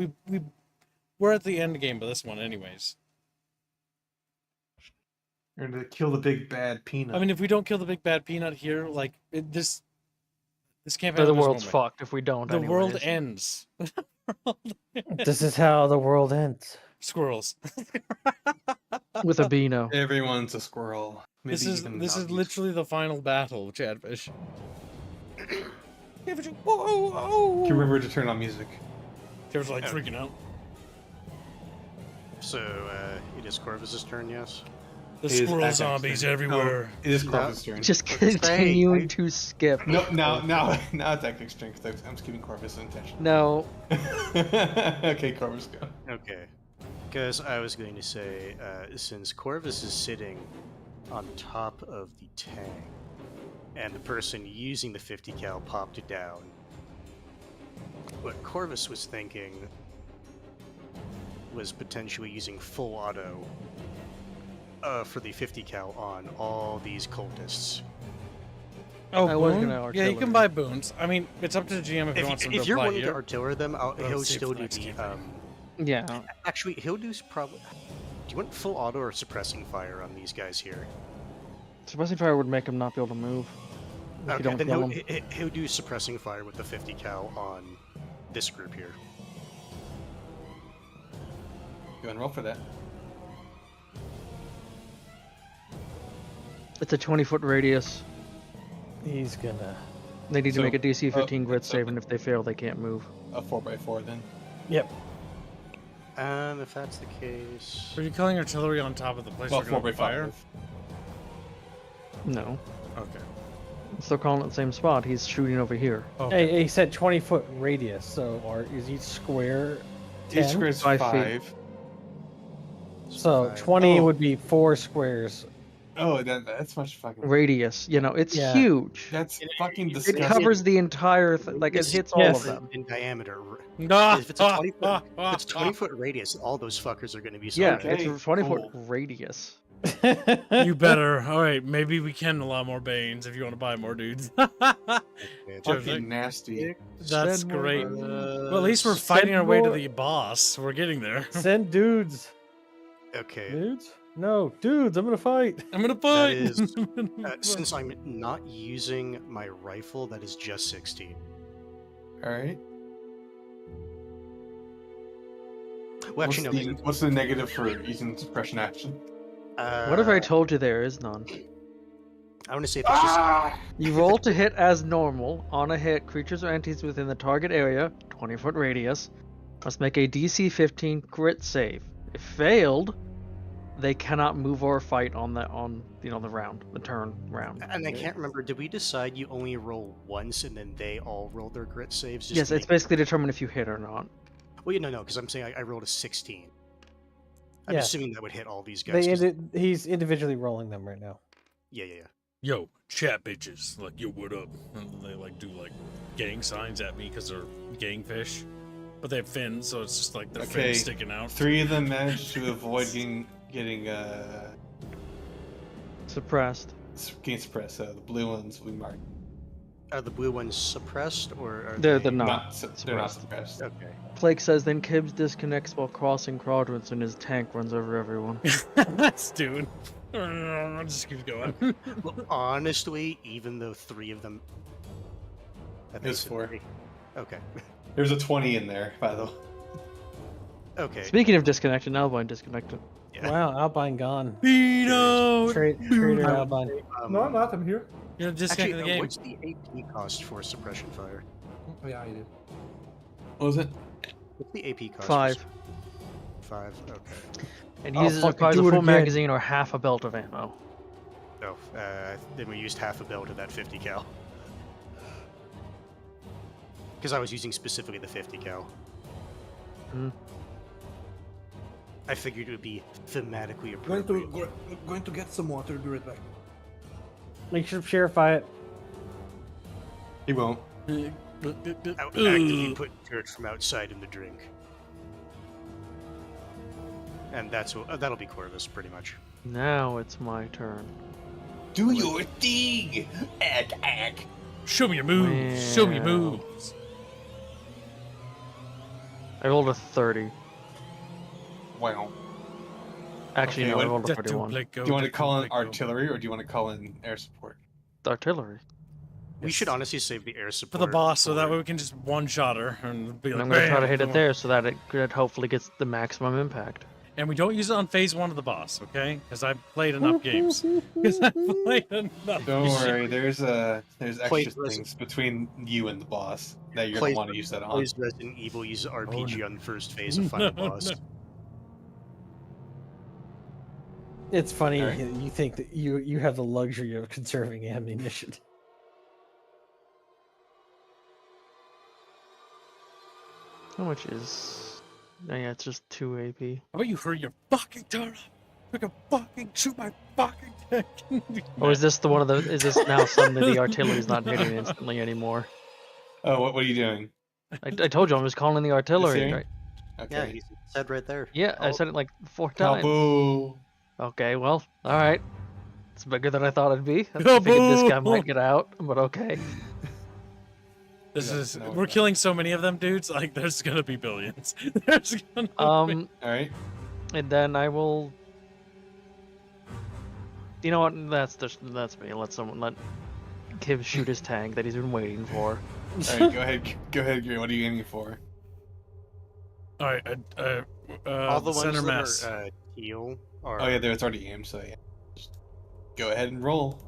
we're at the end game of this one anyways. You're going to kill the big bad peanut. I mean, if we don't kill the big bad peanut here, like, this campaign... The world's fucked if we don't. The world anyways. ends. This is how the world ends. Squirrels. With a Beano. Everyone's a squirrel. Maybe This is even this is doggies. literally the final battle of Chatfish. Whoa! Can remember to turn on music. There was like freaking out. So, it is Corvus's turn, yes? The It is squirrel Akak's zombies turn. everywhere. It is Corvus' turn. Just Say, continuing to skip. No, now it's Akak's turn because I'm skipping Corvus intentionally. No. Okay, Corvus, go. Okay. Because I was going to say, since Corvus is sitting on top of the tank, and the person using the 50 cal popped it down, what Corvus was thinking was potentially using full auto for the 50 cal on all these cultists. Oh, I was boon? gonna Yeah, you artillery. can buy boons. I mean, it's up to the GM if he wants them to If you're apply wanting to here. artillery them, he'll see still for do next the. campaign. Yeah. Actually, he'll do probably. Do you want full auto or suppressing fire on these guys here? Suppressing fire would make him not be able to move. If you don't then kill him. he'll do suppressing fire with the 50 cal on this group here. Go and roll for that. It's a 20-foot radius. He's gonna. They need So, to make a DC 15 grit so- save, and if they fail, they can't move. A 4x4 then. Yep. If that's the case, Are you killing artillery on top of the place Well, we're going to fire? 4x5. No. Okay. I'm still calling it the same spot. He's shooting over here. Okay. Hey, he said 20-foot radius. So, is each square 10? Each square is 5 5. feet. So Five. 20 Oh. would be 4 squares. Oh, that's much fucking. Radius. You know, it's Yeah. huge. That's fucking It disgusting. covers the entire thing. Like, it It's- hits all yes. of them. in diameter. Ah, If it's a 20 foot, ah, if it's ah, 20 foot radius, all those fuckers are going to be. Yeah, solid. it's a 20-foot cool. radius. You better. All right, maybe we can allow more Banes if you want to buy more dudes. Okay, Fucking nasty. That's Spend more great. money. Well, at least we're fighting our way to more- the boss. We're getting there. Send dudes. Okay. Dudes? No, dudes, I'm gonna fight. I'm gonna That fight. is, since I'm not using my rifle, that is just 16. All right. Well, actually, no. What's the negative for using suppression action? What if I told you there is none? I want to say that's just. You roll to hit as normal. On a hit, creatures or entities within the target area, 20-foot radius, Must make a DC 15 crit save. If failed, they cannot move or fight on the turn round. And I can't remember, did we decide you only roll once and then they all roll their grit saves? Just Yes, to it's make... basically determined if you hit or not. Well, no, because I'm saying I rolled a 16. I'm Yeah. assuming that would hit all these guys. 'cause- He's individually rolling them right now. Yeah. Yo, chat bitches. Like, yo, what up? And they like do like gang signs at me because they're gang fish. But they have fins, so it's just like their Okay, fins sticking out. 3 of them managed to avoid getting Suppressed. suppressed. So the blue ones we marked. Are the blue ones suppressed or are They're they... not. They're not suppressed. Okay. Plague says then Kibbs disconnects while crossing quadrants and his tank runs over everyone. That's dude. Just keep going. Well, honestly, even though 3 of them... I think There's it's 4. 3. Okay. There's a 20 in there, by the way. Okay. Speaking of disconnected, Albine disconnected. Yeah. Wow, Albine gone. Beano! Trader Albine. No, I'm not. I'm here. You're disconnecting the game. What's the AP cost for suppression fire? Oh, yeah, I did. What was it? What's the AP cost? 5. 5. Okay. And Oh, uses fucking requires a do it full again. magazine or half a belt of ammo. Oh, then we used half a belt of that 50 cal. Because I was using specifically the 50 cal. Hmm. I figured it would be thematically Going appropriate. going to get some water. Be right back. Make sure to sheriffy it. He won't. I would actively put dirt from outside in the drink. And that'll be Corvus, pretty much. Now it's my turn. Do your thing! Ack. Show me your moves. Show me your Well. moves. I rolled a 30. Wow. Actually, Okay, no, I what- rolled a 31. Do you want to call in artillery or do you want to call in air support? Artillery. We should honestly save the air For support the boss, so that for- way we can just one-shot her and be And like, I'm going to try to "Bam!" hit it there so that it hopefully gets the maximum impact. And we don't use it on phase 1 of the boss, okay? Because I've played enough games. Because I've played enough. Don't games. worry, there's extra Plays things between you and the boss that you're Plays- gonna want to use that on. Plays Resident Evil uses RPG on the first phase of Final Boss. It's funny Alright. you think that you have the luxury of conserving ammunition. How much is... Oh, yeah, it's just 2 AP. How about you hurry your fucking turn up? We can fucking shoot my fucking dick. Or is this the one of the... Is this now suddenly the artillery's not hitting instantly anymore? Oh, what are you doing? I told you I was calling the artillery, hearing? right? Yeah, Okay. he said right there. Yeah, I Oh, said it like 4 times. Kaboom! Okay, well, alright. It's bigger than I thought it'd be. I figured this guy Kaboom! might get out, but okay. This Yeah, is no, we're no. killing so many of them dudes. Like there's gonna be billions. There's gonna be... All right. And then I will... You know what? That's me. Let Kiv shoot his tank that he's been waiting for. All right. Go ahead. Go ahead, Gary. What are you aiming for? All right, all the ones center that mass. are teal are... Oh yeah, there it's already aimed. So yeah, just go ahead and roll.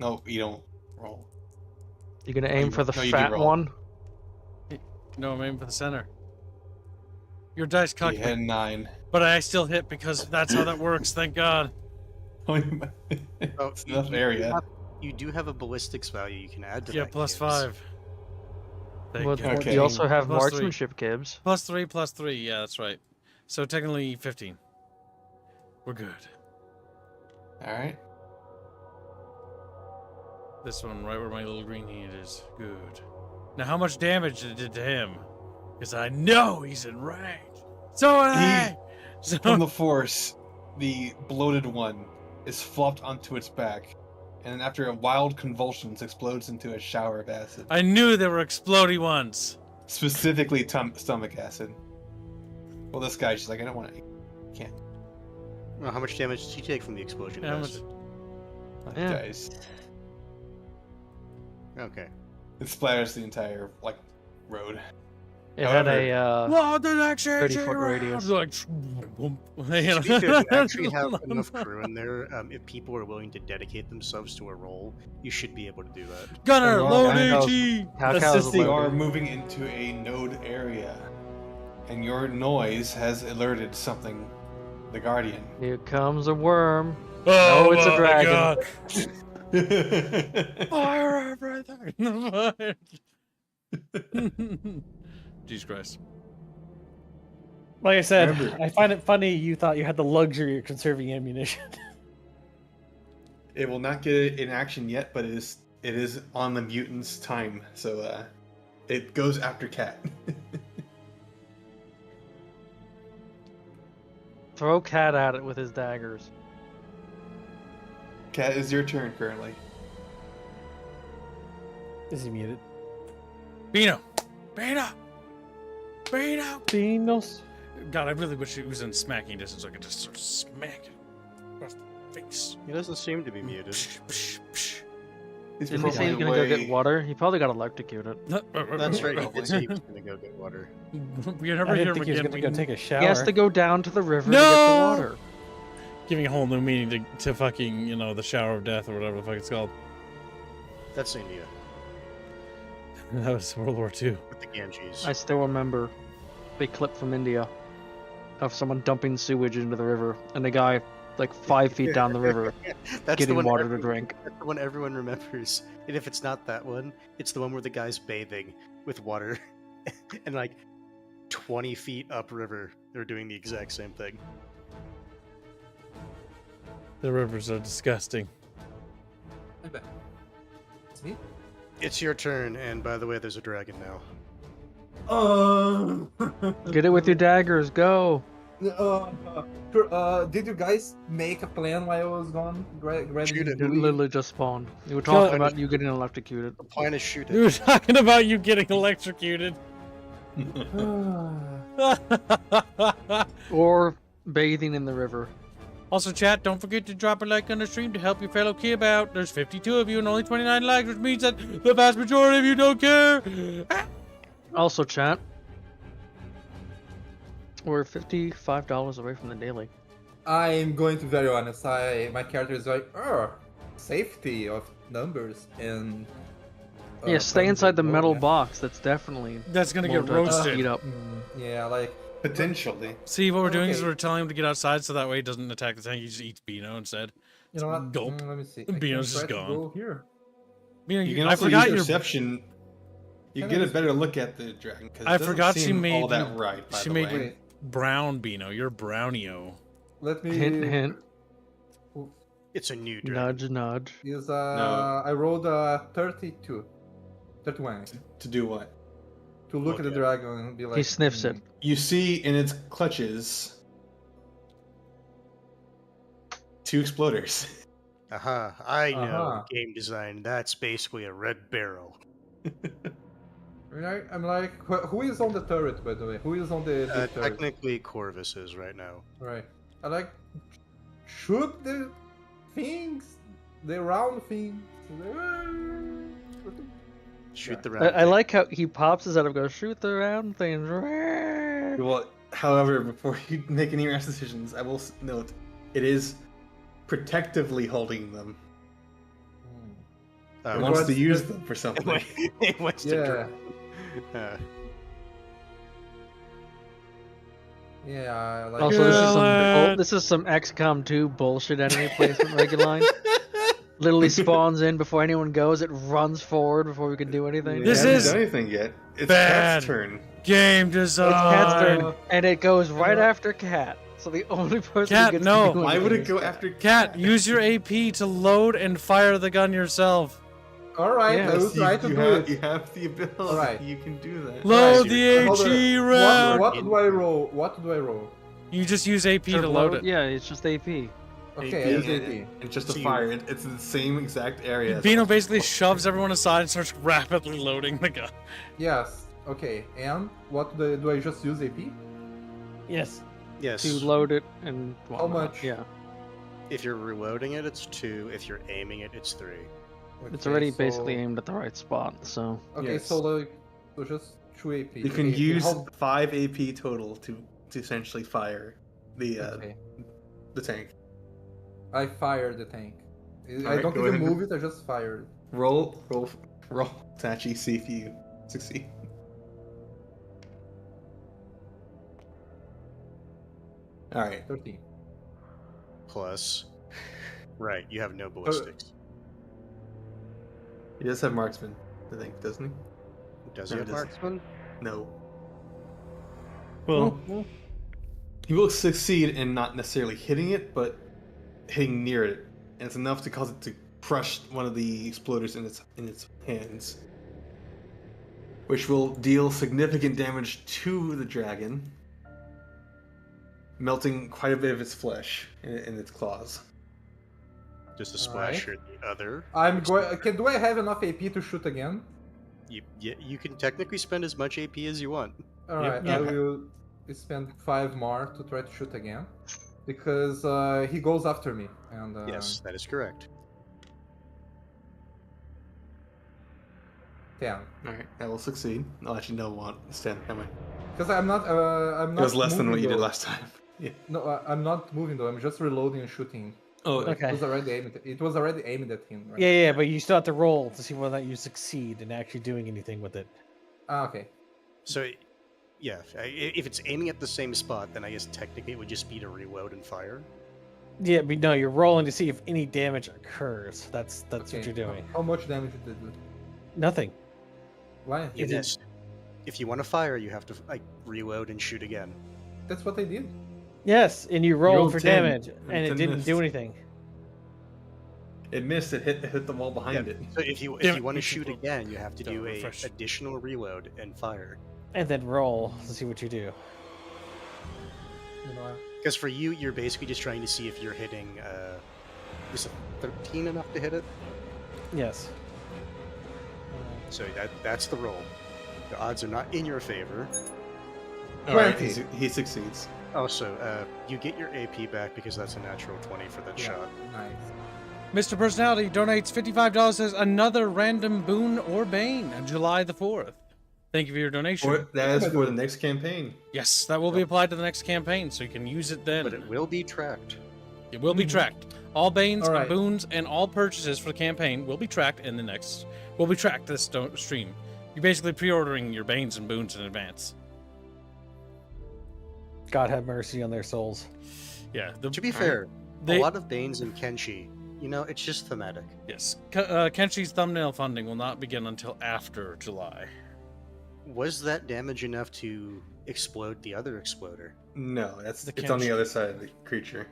No, you don't roll. You gonna No, aim you- for the no, you do fat roll. one? No, I'm aiming for the center. Your dice You cocked, had 9. but I still hit because that's how that works. Thank God. Oh, It's you- enough you area. You do have a ballistics value you can add to Yeah, that. plus Gibbs. 5. Thank Well, God. Okay. you also have Plus 3. marksmanship, Kibbs. Plus 3. Yeah, that's right. So technically 15. We're good. All right. This one, right where my little green hand is. Good. Now, how much damage it did to him? Because I know he's in range. So am I. So, From the force, the bloated one is flopped onto its back, and after a wild convulsions, explodes into a shower of acid, I knew there were explodey ones. specifically stomach acid. Well, this guy's just like, I don't want to. Can't. Well, how much damage did he take from the explosion? How of much- acid? Yeah. Guys, Okay. it splatters the entire road. It had However- a Well, the next 30-foot radius. Like, To be fair, you actually have enough crew in there. If people are willing to dedicate themselves to a role, you should be able to do that. Gunner, Well, load I know. AG. How Let's cows just see, are loaded. moving into a node area. and your noise has alerted something. The Guardian. Here comes a worm. Oh, No, it's a my dragon. God. Fire Fire everything. Fire. Jesus Christ. Like I said, Remember- I find it funny you thought you had the luxury of conserving ammunition. It will not get in action yet, but it is on the mutant's time, so it goes after Cat. Throw Cat at it with his daggers. Cat, is your turn currently. Is he muted? Beano. Beano. Beano. Beanos. God, I really wish it was in smacking distance so I could just sort of smack it across the face. He doesn't seem to be muted. Psh, psh, psh. He's Didn't he say he's gonna go get water? He probably got electrocuted. That's right. He did say he was gonna go get water. We I never hear didn't him think he was again. going to go take a shower. He has to go down to the river to No! get the water. Giving a whole new meaning to fucking, the shower of death or whatever the fuck it's called. That's India That was World War II. with the Ganges. I still remember the clip from India of someone dumping sewage into the river, and the guy, like 5 feet down the river, That's getting the one water to everyone- drink. That's the one everyone remembers. And if it's not that one, it's the one where the guy's bathing with water, and like 20 feet upriver, they're doing the exact same thing. The rivers are disgusting. I'm back. It's me? It's your turn, and by the way, there's a dragon now. Get it with your daggers, go! Did you guys make a plan while I was gone? Shoot it. It literally just spawned. You were Kill talking it. about you getting electrocuted. The plan is shoot We it. were talking about you getting electrocuted. Or bathing in the river. Also, chat, don't forget to drop a like on the stream to help your fellow kib out. There's 52 of you and only 29 likes, which means that the vast majority of you don't care. Also, chat, we're $55 away from the daily. I'm going to be very honest. My character is like, safety of numbers and. Yeah, stay inside the metal box. That's definitely That's gonna get won't roasted. heat up. Yeah, like Potentially. See, what we're doing is Okay. we're telling him to get outside so that way he doesn't attack the tank. He just eats Beano instead. you know what? Gulp. Let me see. Beano's I just can try to gone. Go here. Beano, You can I also forgot use your. perception. You Can I get a just- better look at the dragon. 'Cause it I doesn't forgot she seem made all that you- right. By she the made way. you- Wait, Brown Beano, you're brownio. let me. Hint, hint. It's a new dragon. Nudge, nudge. Is No. I rolled 32, 31 To do what? to look at the Okay. dragon and be like. He sniffs it. You see in its clutches 2 exploders. Aha, I know Uh-huh. game design. That's basically a red barrel. Right? I'm like, who is on the turret, by the way? Who is on the turret? Technically, Corvus is right now. Right. I like shoot the things, the round things. Shoot Yeah. the I, round. I thing. like how he pops his head up, goes shoot the round things. Well, however, before you make any rash decisions, I will note it is protectively holding them. It Uh, wants to what's use the- them for something. it wants to Yeah. drop. Yeah, I like. Also, Kill this is some XCOM 2 bullshit enemy placement regular. Literally spawns in before anyone goes. It runs forward before we can do anything. This It hasn't is done anything yet. It's bad. Cat's turn. Game It's design. Cat's turn, and it goes right after Cat. So the only person Cat, who gets no. to do Why would anything it is go Cat. after Cat, use your AP to load and fire the gun yourself. All right, Yeah, I will try to you do have, it. You have the ability. Alright. You can do that. Load Right. the Hold on. HE round. What do I roll? What do I roll? You just use AP to load it. Yeah, it's just AP. Okay, I AP, use and- AP. It's just a So you- fire. It's in the same exact area. as Beano it was basically before. shoves everyone aside and starts rapidly loading the gun. Yes. Okay, and what do I just use AP? Yes. Yes. To load it and How whatnot. much? Yeah, If you're reloading it, it's 2. If you're aiming it, it's 3. it's Okay, already so- basically aimed at the right spot. So Okay, Yes. so like, so just 2 AP. You can Okay, use how- 5 AP total to essentially fire the Okay. the tank. I fire the tank. I Alright, don't go even ahead. move it. I just fire it. Roll, Tachi. See if you succeed. All right. 13. Plus, right, you have no ballistics. He does have marksman, I think, doesn't he? Does No, he he have doesn't. marksman? No. Well, he will succeed in not necessarily hitting it, but hitting near it, and it's enough to cause it to crush one of the exploders in its hands, which will deal significant damage to the dragon, melting quite a bit of its flesh in its claws. Just to Alright. splash the other. I'm going. exploder. Do I have enough AP to shoot again? You can technically spend as much AP as you want. All right, Yep. I will spend 5 more to try to shoot again, because he goes after me, and Yes, that is correct. 10. All right, that will succeed. I'll actually no one stand. Never mind. Because I'm not. I'm not. It was less than what moving, you did though. last time. Yeah. No, I'm not moving though. I'm just reloading and shooting. Oh, Okay. It was already aimed. It was already aimed at him. Right? Yeah, but you still have to roll to see whether or not you succeed in actually doing anything with it. Ah, okay. So, yeah, if it's aiming at the same spot, then I guess technically it would just be to reload and fire. Yeah, but no, you're rolling to see if any damage occurs. That's Okay. what you're doing. How much damage did it do? Nothing. Why? You Is it- missed. If you want to fire, you have to reload and shoot again. That's what I did. Yes, and you rolled rolled for 10, damage, and and it 10 didn't do missed. anything. it missed. It hit the wall behind it. So if you Damn it, want to you shoot should again, you have to do a refresh. additional reload and fire. And then roll to see what you do. You know. Because for you, you're basically just trying to see if you're hitting. Is a 13 enough to hit it? Yes. So that's the roll. The odds are not in your favor. All right, 20. he succeeds. Also, you get your AP back because that's a natural 20 for that Yeah. shot. Nice. Mr. Personality donates $55, says another random boon or bane on July the 4th. Thank you for your donation. Or that is for the next campaign. Yes, that will be applied to the next campaign, so you can use it then. But it will be tracked. It will be tracked. All banes, All right. and boons, and all purchases for the campaign will be tracked in the next. Will be tracked this stream. You're basically pre-ordering your banes and boons in advance. God have mercy on their souls. Yeah. To be fair, They- a lot of Banes and Kenshi, it's just thematic. Yes. Kenshi's thumbnail funding will not begin until after July. Was that damage enough to explode the other exploder? No, it's The on the Kenshi. other side of the creature.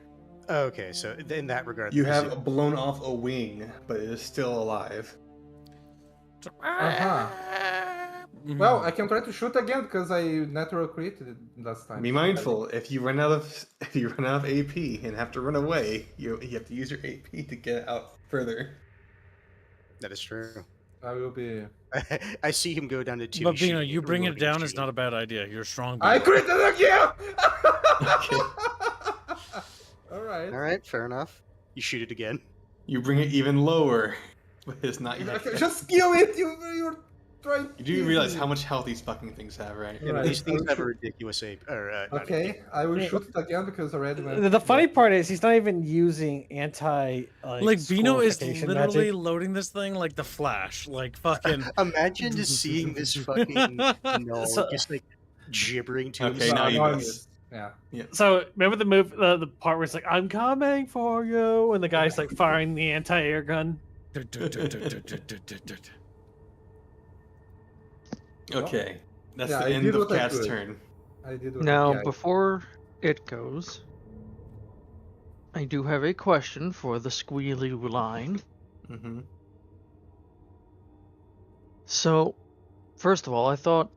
Okay, so in that regard, You is it- have blown off a wing, but it is still alive. Uh-huh. Mhm. Well, I can try to shoot again because I natural created it last time. Be mindful. If you run out of AP and have to run away, you have to use your AP to get out further. that is true. I will be. I see him go down to 2. But Bino, you bring it down is not a bad idea. You're a strong. I Bino. critted again. All right. All right, fair enough. You shoot it again. You bring it even lower, but it's not yet. Just kill it. You're trying. You do realize how much health these fucking things have, right? Yeah, Right. These things I have a will ridiculous AP. Not Okay, AP. I will shoot it again because already. The funny part is he's not even using anti Like Bino is scorification literally magic. loading this thing like the Flash, like fucking. Imagine just seeing this fucking no, So- just like gibbering to Okay, himself. now you Now I'm miss. used. Yeah. So remember the part where it's like, "I'm coming for you," and the guy's like firing the anti-air gun. Okay, that's Yeah, the I end did of what I Cat's could. turn. I did. What Now, yeah, before it goes, I do have a question for the squealy line. Mm-hmm. So, first of all, I thought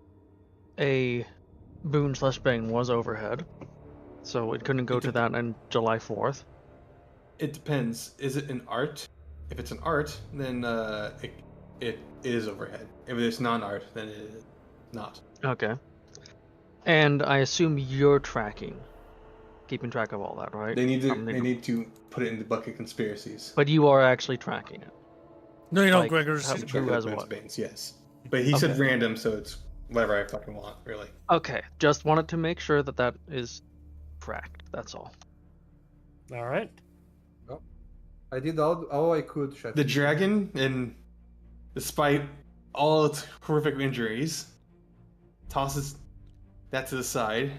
a boon/bane was overhead, so it couldn't go It to that on July 4th. It depends. Is it an art? If it's an art, then it is overhead. If it's non-art, then it is not. Okay. And I assume you're keeping track of all that, right? They need to I'm they the- need to put it in the bucket conspiracies. But you are actually tracking it. No, you don't, Like, Gregor. how- Keep who track of has Ben's what? Banes, yes. But he said Okay. random, so it's whatever I fucking want, really. Okay, just wanted to make sure that is tracked. That's all. All right. I did all I could. Shet. The dragon, and despite all its horrific injuries, tosses that to the side,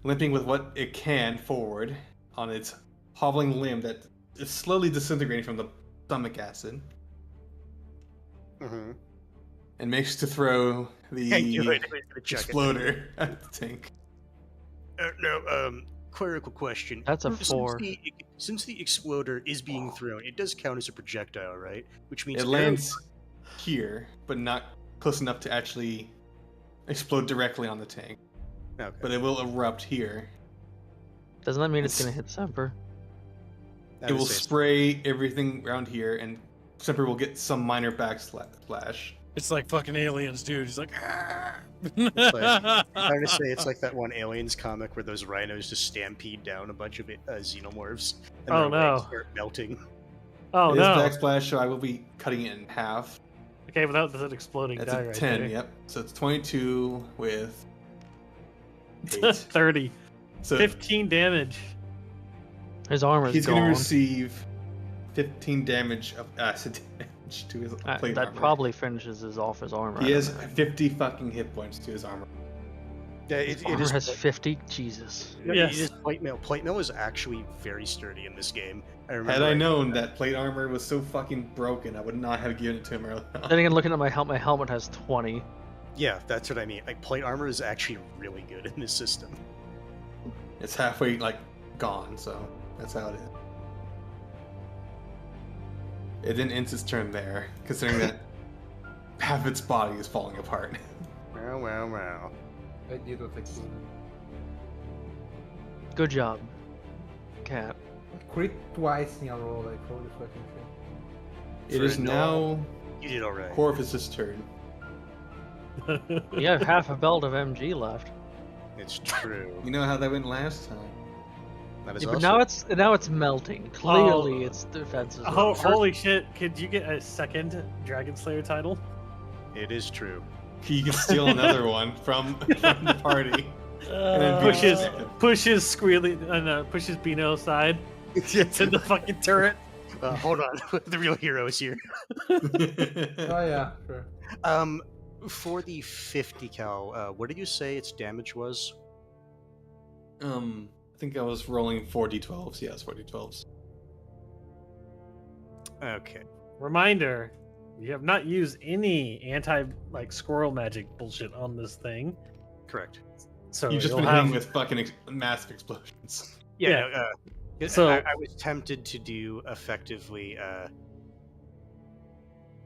limping with what it can forward on its hobbling limb that is slowly disintegrating from the stomach acid, Mm-hmm. and makes to throw the Check exploder at the tank. Clerical question. That's a Since 4. Since the exploder is being thrown, it does count as a projectile, right? Which means It lands here, but not close enough to actually explode directly on the tank. Okay. But it will erupt here. Doesn't that mean it's gonna hit Semper? It will spray everything around here, and Semper will get some minor backsplash. It's like fucking aliens, dude. He's like, "Ah." I'm gonna say it's like that one Aliens comic where those rhinos just stampede down a bunch of xenomorphs, and Oh, their no. legs start melting. Oh It is no. backsplash, so I will be cutting it in half. Okay, without this exploding That's die a right 10, there. yep. So it's 22 with 8. 30. So 15 damage. His armor's he's gone. going to receive 15 damage of acid damage to his plate that armor. probably finishes off his armor. He has 50 fucking hit points to his armor. Yeah, His it armor is. has 50. Jesus. Yes. It is plate mail. Plate mail is actually very sturdy in this game. I remember. Had I known that plate armor was so fucking broken, I would not have given it to him early on. Then again, looking at my helmet has 20. Yeah, that's what I mean. Like plate armor is actually really good in this system. It's halfway, like, gone, so that's how it is. It then ends its turn there, considering that half its body is falling apart. Wow. I did what I could. Good job, Cat. Crit twice in a row, like holy fucking shit. It is now You did alright. Corvus's turn. You have half a belt of MG left. It's true. You know how that went last time. That is Yeah, but also... now it's melting. Clearly, Oh. its defenses. Oh, are holy shit. Could you get a second Dragon Slayer title? It is true. You can steal another one from the party. And then be Pushes pushes Bino aside to the fucking turret. Hold on, the real hero is here. Oh yeah, sure. For the 50 cal, what did you say its damage was? I think I was rolling 4d12s. Yes, 4d12s. Okay. Reminder, you have not used any squirrel magic bullshit on this thing. Correct. So You've just you'll been have... hitting with fucking massive explosions. Yeah. So- So I was tempted to do effectively.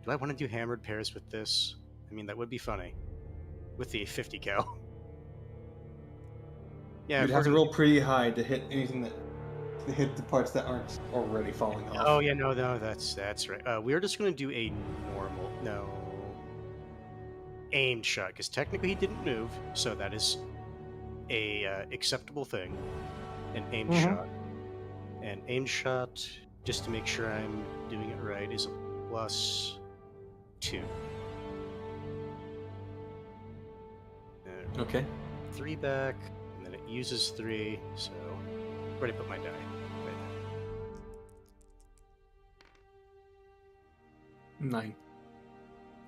Do I want to do hammered pairs with this? I mean, that would be funny. With the 50 cal. Yeah. You'd have to roll pretty high to hit anything to hit the parts that aren't already falling off. Oh yeah, no, that's right. We're just gonna do a normal, aimed shot because technically he didn't move, so that is a acceptable thing. An aimed shot. An aimed shot, just to make sure I'm doing it right, is a +2. Okay. 3 back, and then it uses 3. So where did I put my die? Right there. 9.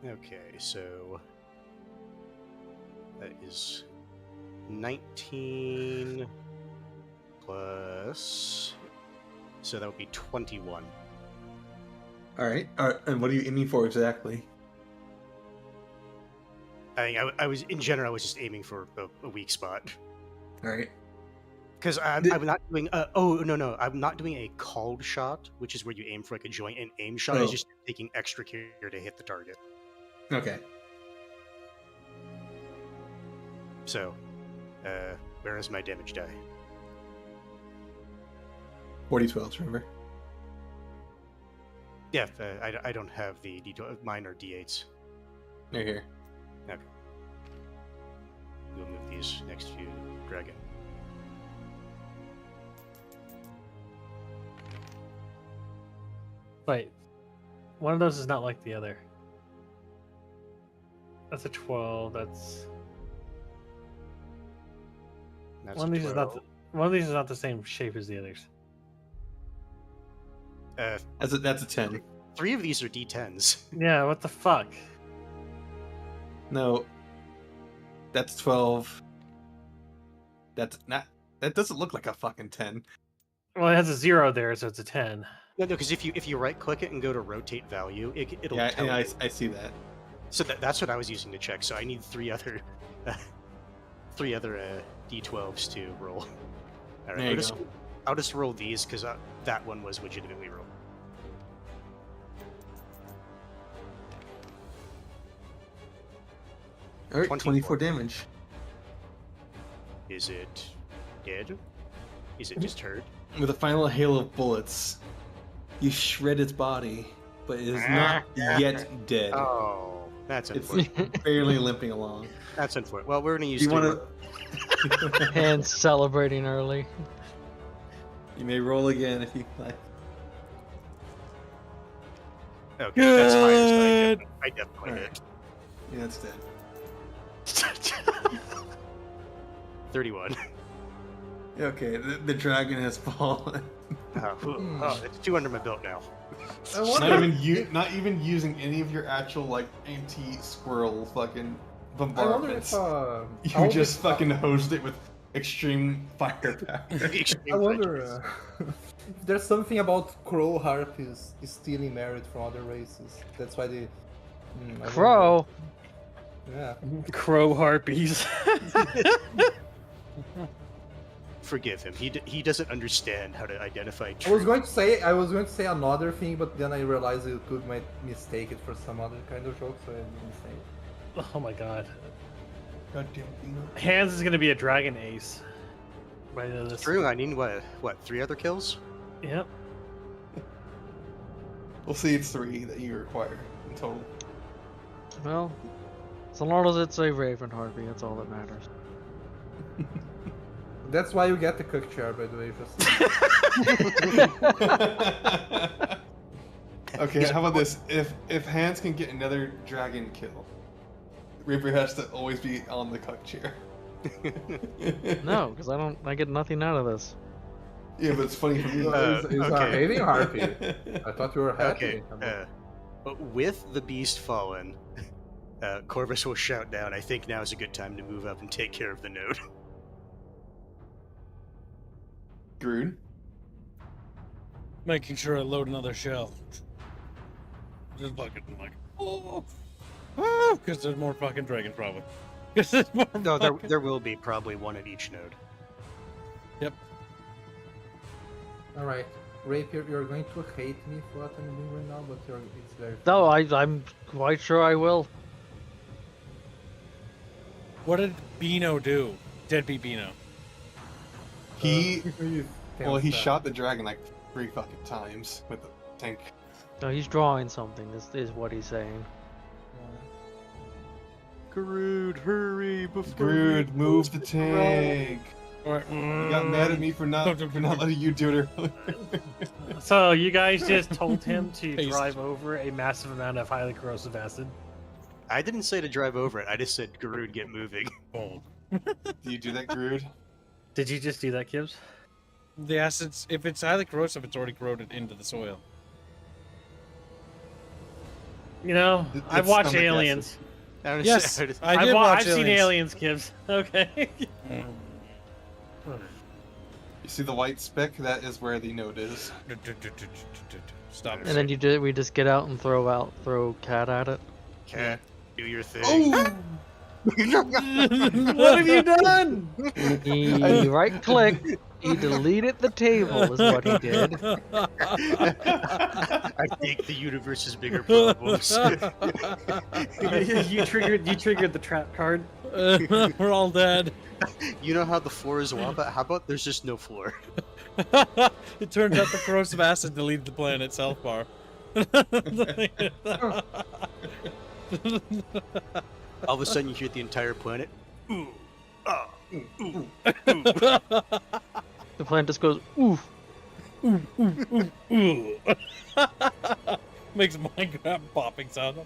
Okay, so that is 19 plus. So that would be 21. All right. And what are you aiming for exactly? I was in general. I was just aiming for a weak spot All right. because I'm not doing. No! I'm not doing a called shot, which is where you aim for like a joint. An aim shot is just taking extra care to hit the target. Okay. So, where is my damage die? 4d12s, remember? Yeah, I don't have the D12. Mine are D8s. They're here. Okay. We'll move these next to Dragon. Wait. One of those is not like the other. That's a 12. That's one of these is not. One of these is not the same shape as the others. That's a 10. 3 of these are D10s. Yeah. What the fuck? No. That's 12. That's not. That doesn't look like a fucking 10. Well, it has a 0 there, so it's a 10. No, because if you right click it and go to rotate value, it'll Yeah, tell you. I see that. So that's what I was using to check. So I need three other d12s to roll. All There you right, go. I'll just roll these because that one was legitimately rolled. All right, 24 damage. Is it dead? Is it just hurt? With a final hail of bullets, you shred its body, but it is not yet dead. Oh, that's It's unfortunate. barely limping along. That's unfortunate. Well, we're gonna use. You want to? And celebrating early. You may roll again if you like. Okay, that's fine. I definitely Alright. hit. Yeah, it's dead. 31. Okay, the dragon has fallen. Oh, it's 2 under my belt now. Not even using any of your actual like anti-squirrel fucking I wonder bombardments. if You just fucking hosed it with extreme firepower. I wonder if there's something about crow harpies stealing merit from other races. That's why they. I Crow. wonder. Yeah. Crow harpies. Forgive him. He doesn't understand how to identify I was truth. going to say another thing, but then I realized you might mistake it for some other kind of joke, so I didn't say it. Oh my god. Goddamn Dino. Hans is gonna be a dragon ace. By the end of this. True. I need what? 3 other kills? Yep. We'll see. It's 3 that you require in total. Well, as long as it's a raven harpy, that's all that matters. That's why you get the cook chair, by the way. Just Okay, how about this? If Hans can get another dragon kill, Reaper has to always be on the cuck chair. No, because I get nothing out of this. Yeah, but it's funny for me. It's a okay. raving harpy. I thought you were happy. Okay. But with the beast fallen, Corvus will shout down. I think now is a good time to move up and take care of the node. Grood. Making sure I load another shell. Just fucking like, oh, because there's more fucking dragons probably. Because there's more. No, fucking- there will be probably one at each node. Yep. All right, Rapier, you're going to hate me for what I'm doing right now, but it's very. No, I'm quite sure I will. What did Beano do? Deadbeat Beano. He He shot the dragon like 3 fucking times with the tank. No, he's drawing something. Is what he's saying. Grood, hurry before. Grood, move the tank. Alright. You got mad at me for not letting you do it earlier. So you guys just told him to Paste. drive over a massive amount of highly corrosive acid. I didn't say to drive over it. I just said, Grood, get moving. Boom. Do you do that, Grood? Did you just do that, Gibbs? The acids, if it's highly corrosive, it's already corroded into the soil. You know, It's I've watched stomach Aliens. I was- Yes, I just- I did watch I've seen Aliens, Gibbs. Okay. You see the white speck? That is where the node is. Stop. And then we just get out and throw cat at it. Cat, do your thing. Oh! What have you done? He right clicked. He deleted the table. Is what he did. I think the universe has bigger problems. you triggered the trap card. We're all dead. You know how the floor is lava? How about there's just no floor? It turns out the corrosive acid deleted the planet's health bar. All of a sudden you hear the entire planet. Ooh, ah, ooh. The plant just goes oof. Ooh. Makes Minecraft popping sound.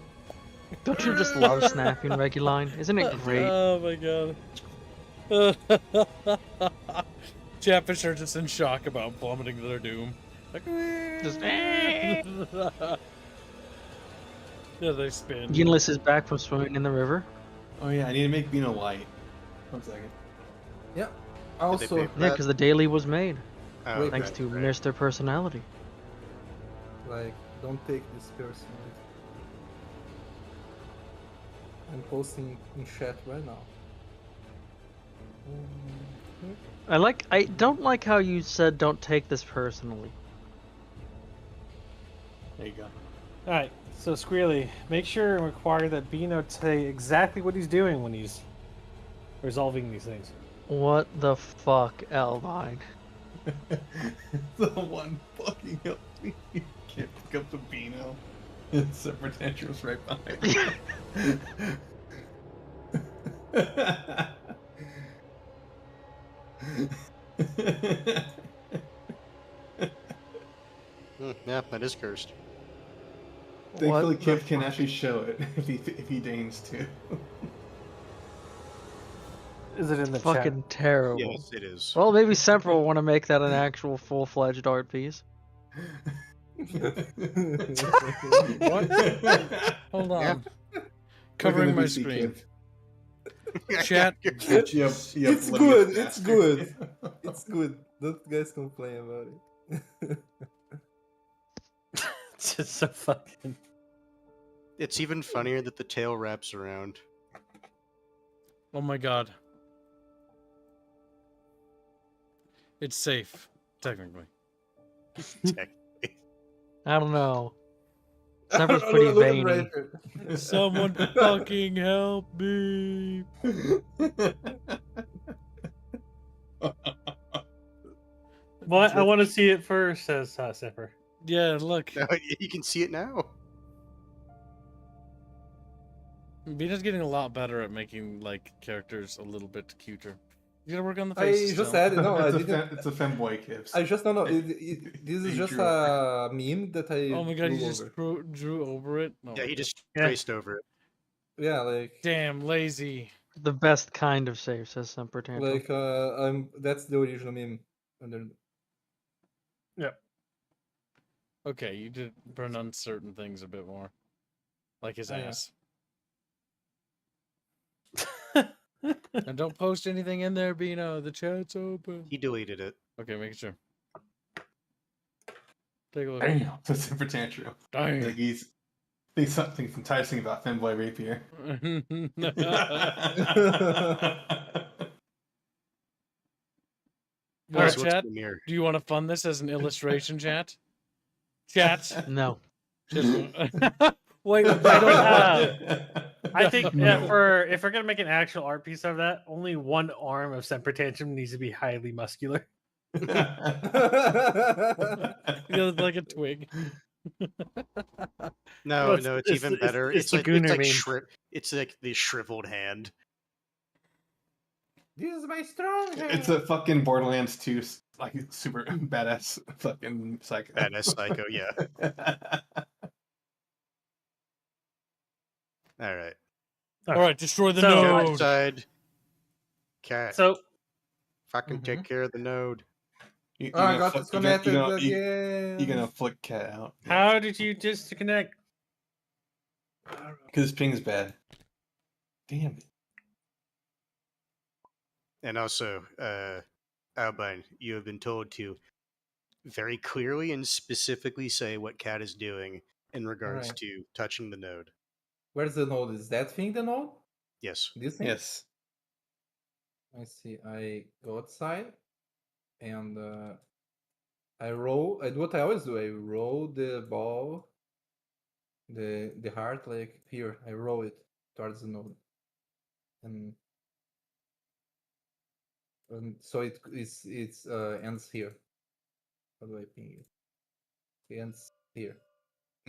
Don't you just love snapping, Reguline? Isn't it great? Oh my god. Chatfish are just in shock about plummeting to their doom. Like, Just- yeah, they spin. Yinlis is back from swimming in the river. Oh yeah, I need to make Beano white. 1 second. Yeah. Did they pay Also, for Yeah, that? because the daily was made Oh, Wait, thanks okay, to right. Mr. Personality. like, don't take this personally. I'm posting in chat right now. I don't like how you said don't take this personally. There you go. All right. So Squealy, make sure and require that Beano say exactly what he's doing when he's resolving these things. What the fuck, Elvine? The one fucking help me. You can't pick up the Beano. It's a pretentious right behind you. Yeah, that is cursed. Thankfully, What the Kiv can fuck? actually show it if he deigns to. Is it in the Fucking terrible. Yes, it is. Well, maybe Semper will want to make that an actual full-fledged art piece. What? Hold on. Yeah. Covering my VC, screen. Kiv. Chat. You have It's Libya's good. It's bastard. good. It's good. Don't guys complain about it. It's just so fucking. It's even funnier that the tail wraps around. Oh my god. It's safe, technically. I don't know. I Semper's don't pretty know, look at veiny. Rafer. Someone fucking help me. What? I want to see it first, says Semper. Yeah, look. Now you can see it now. Vita's getting a lot better at making like characters a little bit cuter. You gotta work on the I face. just still. said it. No, I it's, a didn't. it's a femboy, Kiv. I just don't know. This is He just drew over a meme that I Oh my god, drew you just over. drew over it. Oh Yeah, my he God. just Yeah. traced over it. Yeah, like Damn lazy. The best kind of safe, says Semper Tantrum. like I'm. That's the original meme. Under. Okay, you did pronounce certain things a bit more, like his Oh, yeah. ass. And don't post anything in there, Bino. The chat's open. He deleted it. Okay, making sure. Take a look. Damn, that's super tantrum. Dang. Like he's thinks something enticing about femboy rapier. Well, Guys, what's chat, the mirror? do you want to fund this as an illustration, chat? Chat. No. Wait, I don't have. I think No. if we're gonna make an actual art piece of that, only one arm of Semper Tantrum needs to be highly muscular. He looks like a twig. No, Well, no, it's even better. It's the like Gungan meme. it's like the shriveled hand. This is my strong hand. It's a fucking Borderlands 2, like super badass fucking psycho. Badass psycho, yeah. All right. All right, destroy the So- Go node. outside. Cat. So Fucking take care of the node. You Oh, I gonna got flick- disconnected you gonna- again. You gonna flick cat out? how did you disconnect? Because ping's bad. Damn it. And also, Albine, you have been told to very clearly and specifically say what Cat is doing in regards Alright. to touching the node. Where's the node? Is that thing the node? Yes. This thing? Yes. I see. I go outside and I roll. I do what I always do. I roll the ball, the heart like here. I roll it towards the node, and so it's ends here. How do I ping it? It ends here.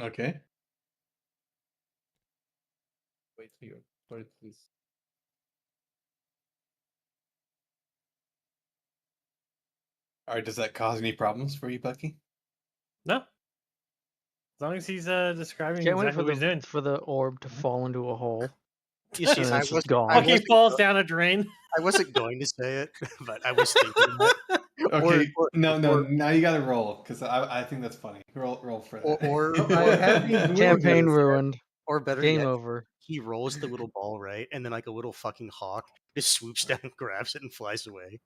Okay. Wait here. Sorry, please. All right. Does that cause any problems for you, Bucky? No. As long as he's describing Can't wait exactly what he's doing. for the orb to fall into a hole. You see, And I it's was just gone. I Bucky wasn't falls go- down a drain. I wasn't going to say it, but I was thinking that. Okay. Or- no. or- Now you gotta roll because I think that's funny. Roll for that. Or I have been doing Campaign this. ruined. or better Game yet, over. he rolls the little ball right, and then like a little fucking hawk just swoops down, grabs it, and flies away.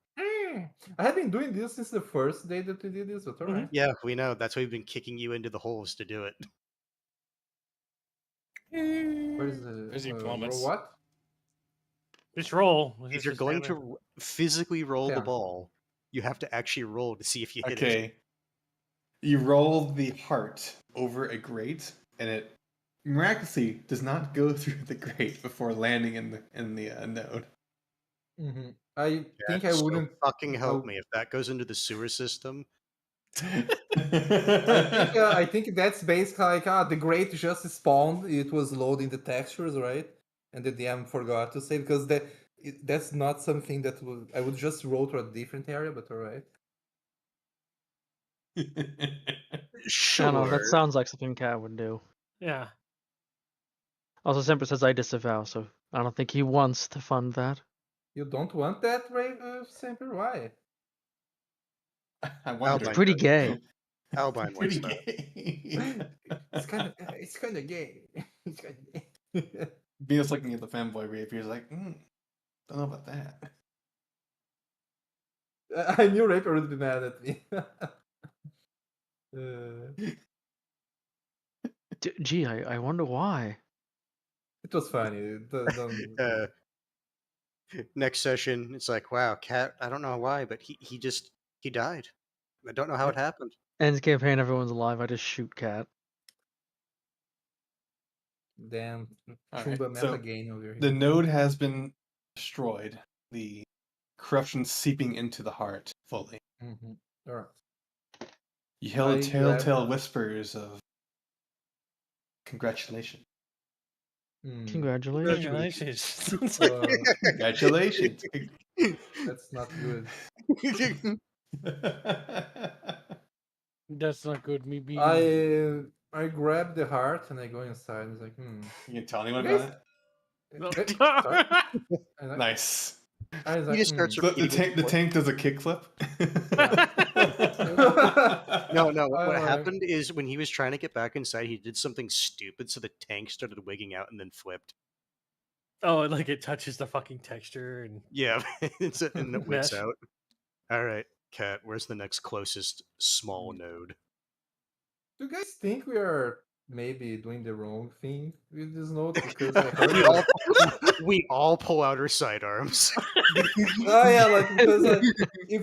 okay. I had been doing this since the first day that we did this, but alright. Yeah, we know. That's why we've been kicking you into the holes to do it. Where's the Busy roll plummets. what? Just roll. If you're going to physically roll the Yeah. ball, you have to actually roll to see if you hit it. Okay. You roll the heart over a grate, and it miraculously does not go through the grate before landing in the node. Mm-hmm. I Yeah, think I so wouldn't. fucking help I- me if that goes into the sewer system. I think that's basically like the grate just spawned. It was loading the textures, right? And the DM forgot to say because that's not something that I would just roll to a different area, but alright. I don't know. Sure. That sounds like something Cat would do. Yeah. Also, Semper says I disavow, so I don't think he wants to fund that. You don't want that, Ray? Semper? Why? I wonder. It's Albine pretty does. gay. Albine Pretty likes that. gay. It's kind of gay. It's kind of gay. Venus looking at the fanboy rapier is like, don't know about that. I knew Raper would be mad at me. Gee, I wonder why. It was funny. Don't- Uh, next session, it's like, wow, Cat, I don't know why, but he died. I don't know how it happened. Ends campaign, everyone's alive. I just shoot Cat. Damn, All Chumba right, so metagain over here. the node has been destroyed. The corruption seeping into the heart fully. Mm-hmm. All right. You hear I telltale whispers of congratulations. Congratulations. Congratulations. That's not good. That's not good. Me being. I grab the heart and I go inside. And it's like, You can tell anyone You about it? Sorry? And I- Nice. I was He like, just starts The repeating tank does a kickflip. No, what Alright. happened is when he was trying to get back inside, he did something stupid, so the tank started wigging out and then flipped. Oh, like it touches the fucking texture and Yeah, and it wigs Mesh. out. All right, Cat, where's the next closest small node? Do you guys think we are maybe doing the wrong thing with this note? Because I heard we all pull out our sidearms. Oh yeah, like because you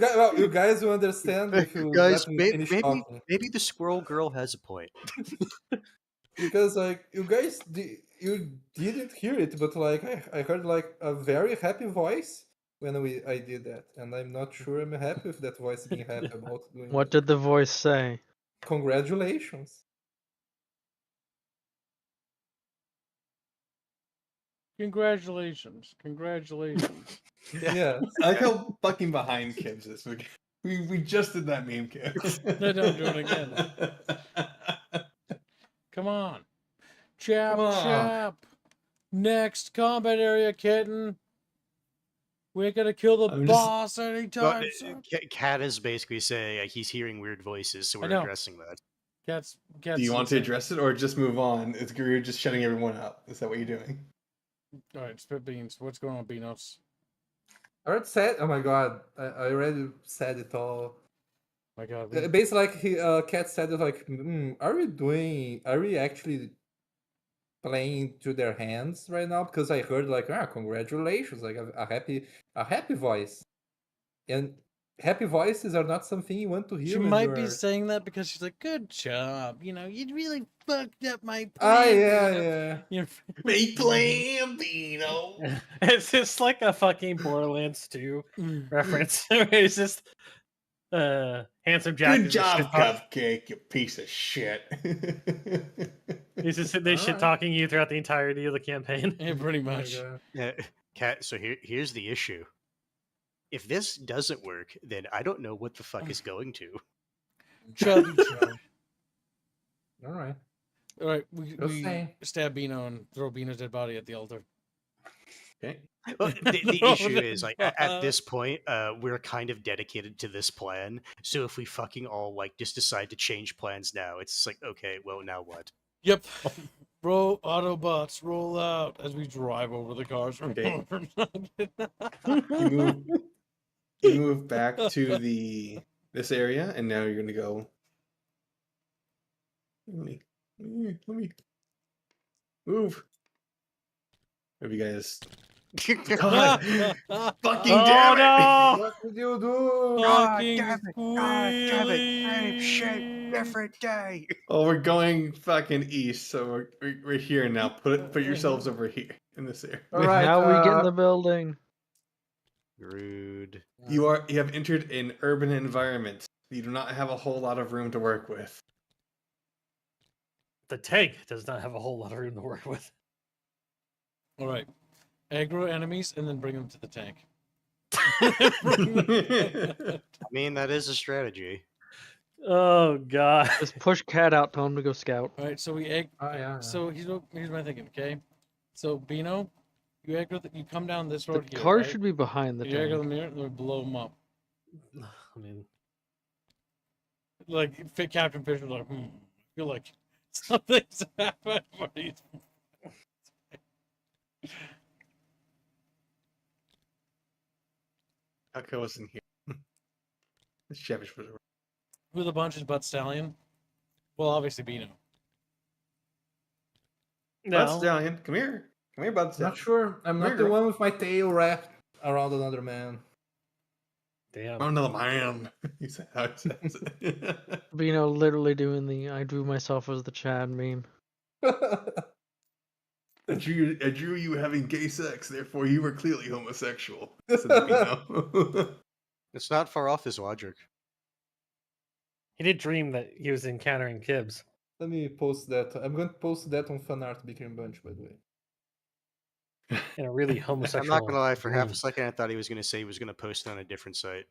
guys will understand if you Guys, let me finish talking. maybe the squirrel girl has a point. Because like you guys you didn't hear it, but like I heard like a very happy voice when I did that, and I'm not sure I'm happy with that voice being happy about doing What that. did the voice say? Congratulations. Congratulations. Yeah. I like how fucking behind Kibbs is. We just did that meme, Kibbs. No, don't do it again. Come on. Chap, Come on. chap. Next combat area, kitten. We're gonna kill the I'm just- boss anytime soon. Cat is basically saying he's hearing weird voices, so I we're know. addressing that. Cats, Do you want to address it or just move on? You're just shutting everyone up. Is that what you're doing? All right, spit beans. What's going on, Beanos? I already said. Oh my god, I already said it all. My God, Basically, like he Cat said, it like, are we actually playing to their hands right now? Because I heard like, congratulations, like a happy voice, and happy voices are not something you want to hear. she when might be you're- saying that because she's like, "Good job, you know, you really fucked up my plan." Ah, you yeah, know." yeah. You know, Fake Lambino. it's just like a fucking Borderlands 2 reference. It's just handsome Jack. Good is just job, shit talk- Cupcake, you piece of shit. He's just sitting there shit Alright. talking you throughout the entirety of the campaign. yeah, pretty Oh my much. God. Cat, so here's the issue. If this doesn't work, then I don't know what the fuck is going to. Chubby chub. All right. All right, we saying. stab Beano and throw Beano's dead body at the altar. Okay. Well, the No, issue is like at fuck. this point, we're kind of dedicated to this plan. So if we fucking all like just decide to change plans now, it's like okay, well now what? Yep. Bro, Autobots roll out as we drive over the cars. Okay. You move You move back to this area, and now you're gonna go. Let me move. Have you guys? God, fucking damn it! no! What did you do? Fucking God damn it! Same shit, squealing. different day. Oh, we're going fucking east, so we're here now. Put yourselves over here in this area. All right. How we get in the building? Rude. You have entered an urban environment. You do not have a whole lot of room to work with. The tank does not have a whole lot of room to work with. All right. Aggro enemies and then bring them to the tank. I mean, that is a strategy. Oh god. Just push Cat out. Tell him to go scout. All right, so we egg. Oh, yeah. So here's my thinking. Okay, so Bino, you aggro. You come down this The road here. car right? should be behind the You aggro tank. them here, and we blow them up. I mean, Like Captain Fish was like, I feel like something's happened. Okay, wasn't here. This Chevy was. Who the bunch is Butt Stallion? Well, obviously Bino. Bud no. Stallion, come here. Come here, Bud Not Stallion. sure. I'm not the one with my tail wrapped around another man. Damn. I'm another man. He said how it says it. Bino literally doing the "I drew myself as the Chad" meme. I drew you having gay sex, therefore you were clearly homosexual. Said Bino. It's not far off his logic. He did dream that he was encountering Kibbs. Let me post that. I'm going to post that on fan art Bickering Bunch, by the way. In a really I'm homosexual. not gonna lie. For half dream. a second, I thought he was gonna say he was gonna post it on a different site.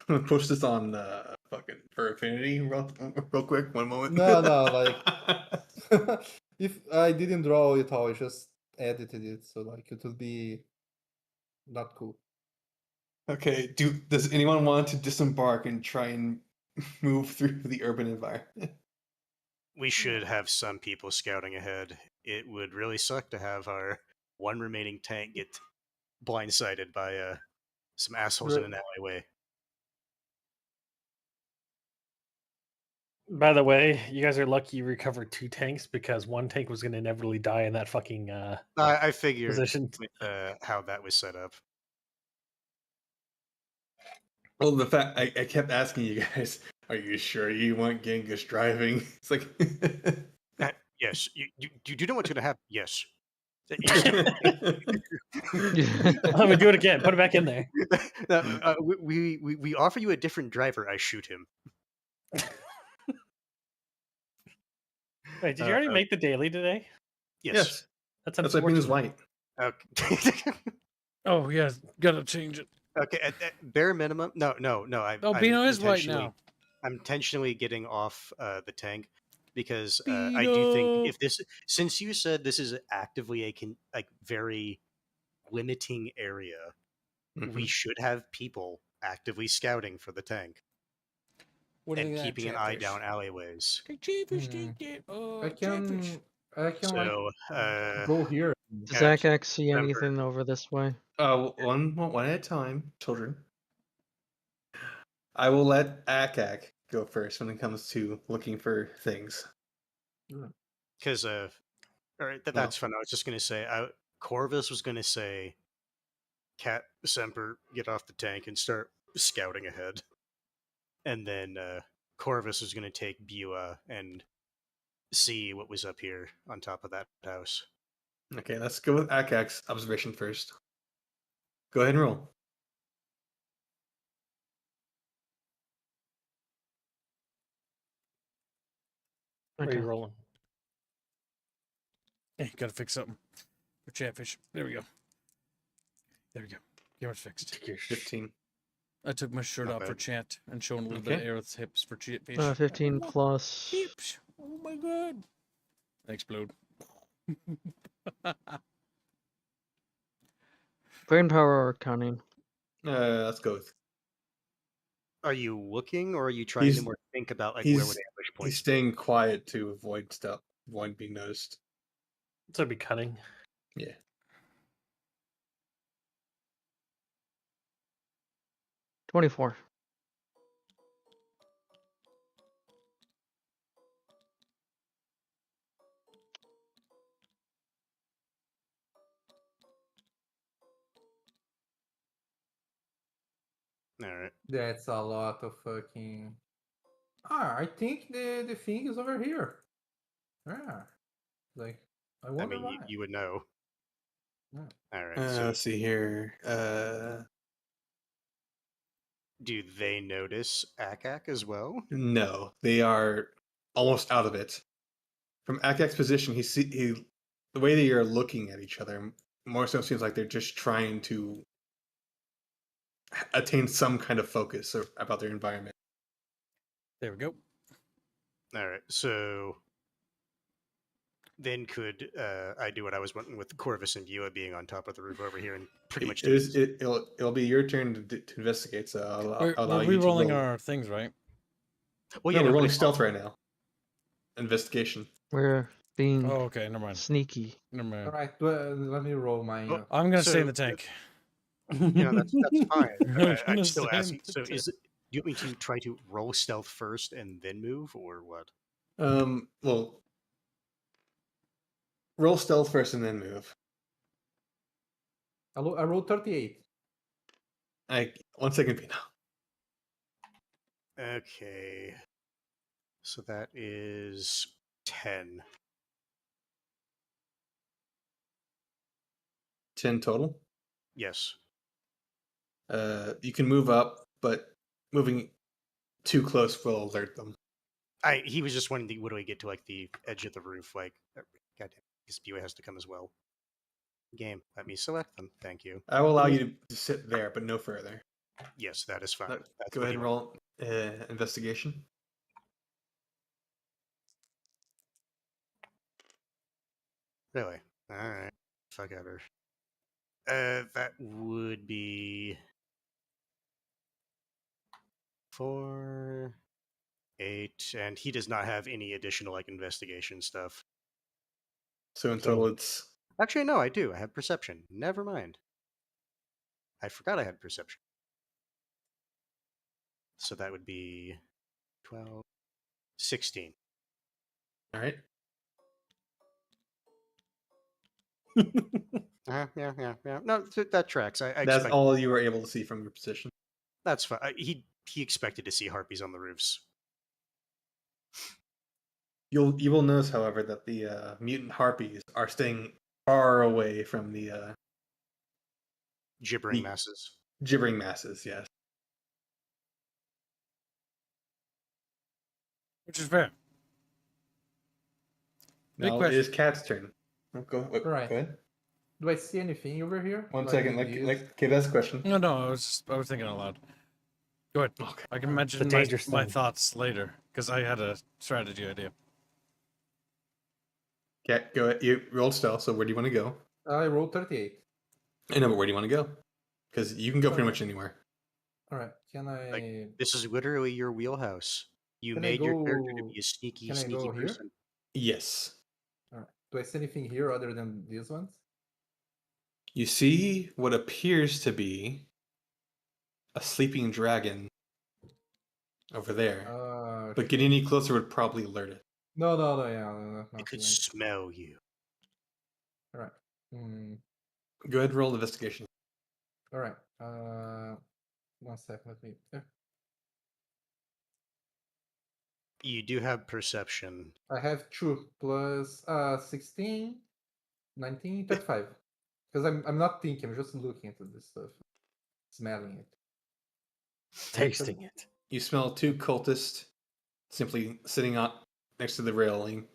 I'm gonna post this on fucking for Affinity real quick. One moment. No, like if I didn't draw it all, I just edited it, so like it would be not cool. Okay, does anyone want to disembark and try and move through the urban environment? We should have some people scouting ahead. It would really suck to have our one remaining tank get blindsided by some assholes in an alleyway. By the way, you guys are lucky you recovered 2 tanks because one tank was going to inevitably die in that fucking I figured position. with how that was set up. Well, the fact I kept asking you guys, are you sure you want Genghis driving? It's like, Yes, you do know what's going to happen. Yes. I'm gonna do it again. Put it back in there. We offer you a different driver. I shoot him. Wait, did you already make the daily today? Yes. That's That's why Bino's unfortunate. white. Okay. Oh yeah, gotta change it. Okay. At bare minimum, no. Oh, Bino is white now. I'm intentionally getting off the tank because I do think if this, since you said this is actively a very limiting area, we should have people actively scouting for the tank and keeping an eye down alleyways. I can So, go here. Does Zach see anything over this way? One at a time, children. I will let Akak go first when it comes to looking for things. Because all right, that's fun. I was just gonna say, Corvus was gonna say, Cat Semper, get off the tank and start scouting ahead, and then Corvus was gonna take Beulah and see what was up here on top of that house. Okay, let's go with Akak's observation first. Go ahead and roll. Where are Okay. you rolling? Hey, gotta fix something for Chatfish. There we go. Camera's fixed. 15. I took my shirt Not off for bad. Chat and showing a little bit of Okay. air with his hips for Chatfish. 15 plus. Hips. Oh my god. Explode. Brain power or cunning? Let's go with. Are you looking, or are you trying to more think about like where would ambush He's points? staying quiet to avoid being noticed. So it'd be cunning. Yeah. 24. All right. That's a lot of fucking. I think the thing is over here. Yeah. Like, I I wonder mean, why. you would know. Yeah. All right. So, Let's see here. do they notice Akak as well? No, they are almost out of it. From Akak's position, he the way that you're looking at each other more so seems like they're just trying to attain some kind of focus about their environment. There we go. All right. So then could I do what I was wanting with Corvus and Vua being on top of the roof over here and pretty much It'll be your turn to investigate. So I'll allow We're you to re-rolling roll. our things, right? well, No, we're but rolling it's stealth right now. Investigation. We're being Oh, okay. Never mind. sneaky. Never mind. All right, let me roll my. Oh, I'm gonna stay in So, the tank. that's fine. I'm I'm gonna still stay in asking. the So tank. is it? Do you want me to try to roll stealth first and then move, or what? Well, roll stealth first and then move. I rolled 38. 1 second, Pino. Okay. So that is 10. 10 total. Yes. You can move up, but moving too close will alert them. He was just wanting to what do I get to like the edge of the roof? Like, goddamn, this BUA has to come as well. Game. Let me select them. Thank you. I will allow you to sit there, but no further. Yes, that is fine. No, That's go what ahead he and roll investigation. Really? All right. Fuck ever. That would be 4, 8, and he does not have any additional like investigation stuff. So in So- total, it's Actually, no, I do. I have perception. Never mind. I forgot I had perception. So that would be 12, 16. all right. Yeah. No, that tracks. I That's expect all you were able to see from your position. that's fine. He expected to see harpies on the roofs. You will notice, however, that the mutant harpies are staying far away from the Gibbering The- masses. gibbering masses. Yes. Which is fair. Big Now it question. is Cat's turn. Go Right. ahead. Do I see anything over here? 1 Do I second. need Like these? okay, that's a question. No. I was thinking out loud. Go ahead. Okay. I can mention The dangerous my thing. thoughts later because I had a strategy idea. Cat, go ahead. You rolled stealth. So where do you want to go? I rolled 38. I know, but where do you want to go? Because you can go pretty much anywhere. All right. Can I? This is literally your wheelhouse. You Can I made your character to go- be a sneaky, can I sneaky go here? person. Yes. All right. Do I see anything here other than these ones? You see what appears to be a sleeping dragon over there. But getting any closer would probably alert it. No, yeah. No, It could nothing. smell you. All right. Go ahead and roll investigation. All right. 1 second. Let me. You do have perception. I have 2 plus 16, 19, 35. Because I'm not thinking. I'm just looking at this stuff, smelling it. Tasting it. You smell 2 cultists simply sitting on next to the railing.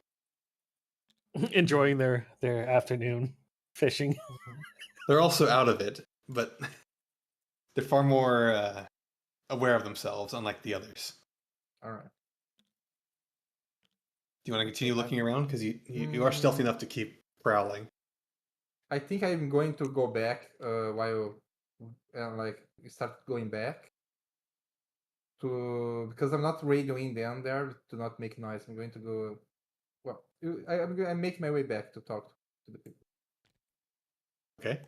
Enjoying their afternoon fishing. They're also out of it, but they're far more aware of themselves, unlike the others. All right. Do you want to continue Okay, looking around? Because you are stealthy enough to keep prowling. I think I'm going to go back while like start going back to because I'm not radioing down there to not make noise. I'm going to go. Well, I'm making my way back to talk to the people. Okay.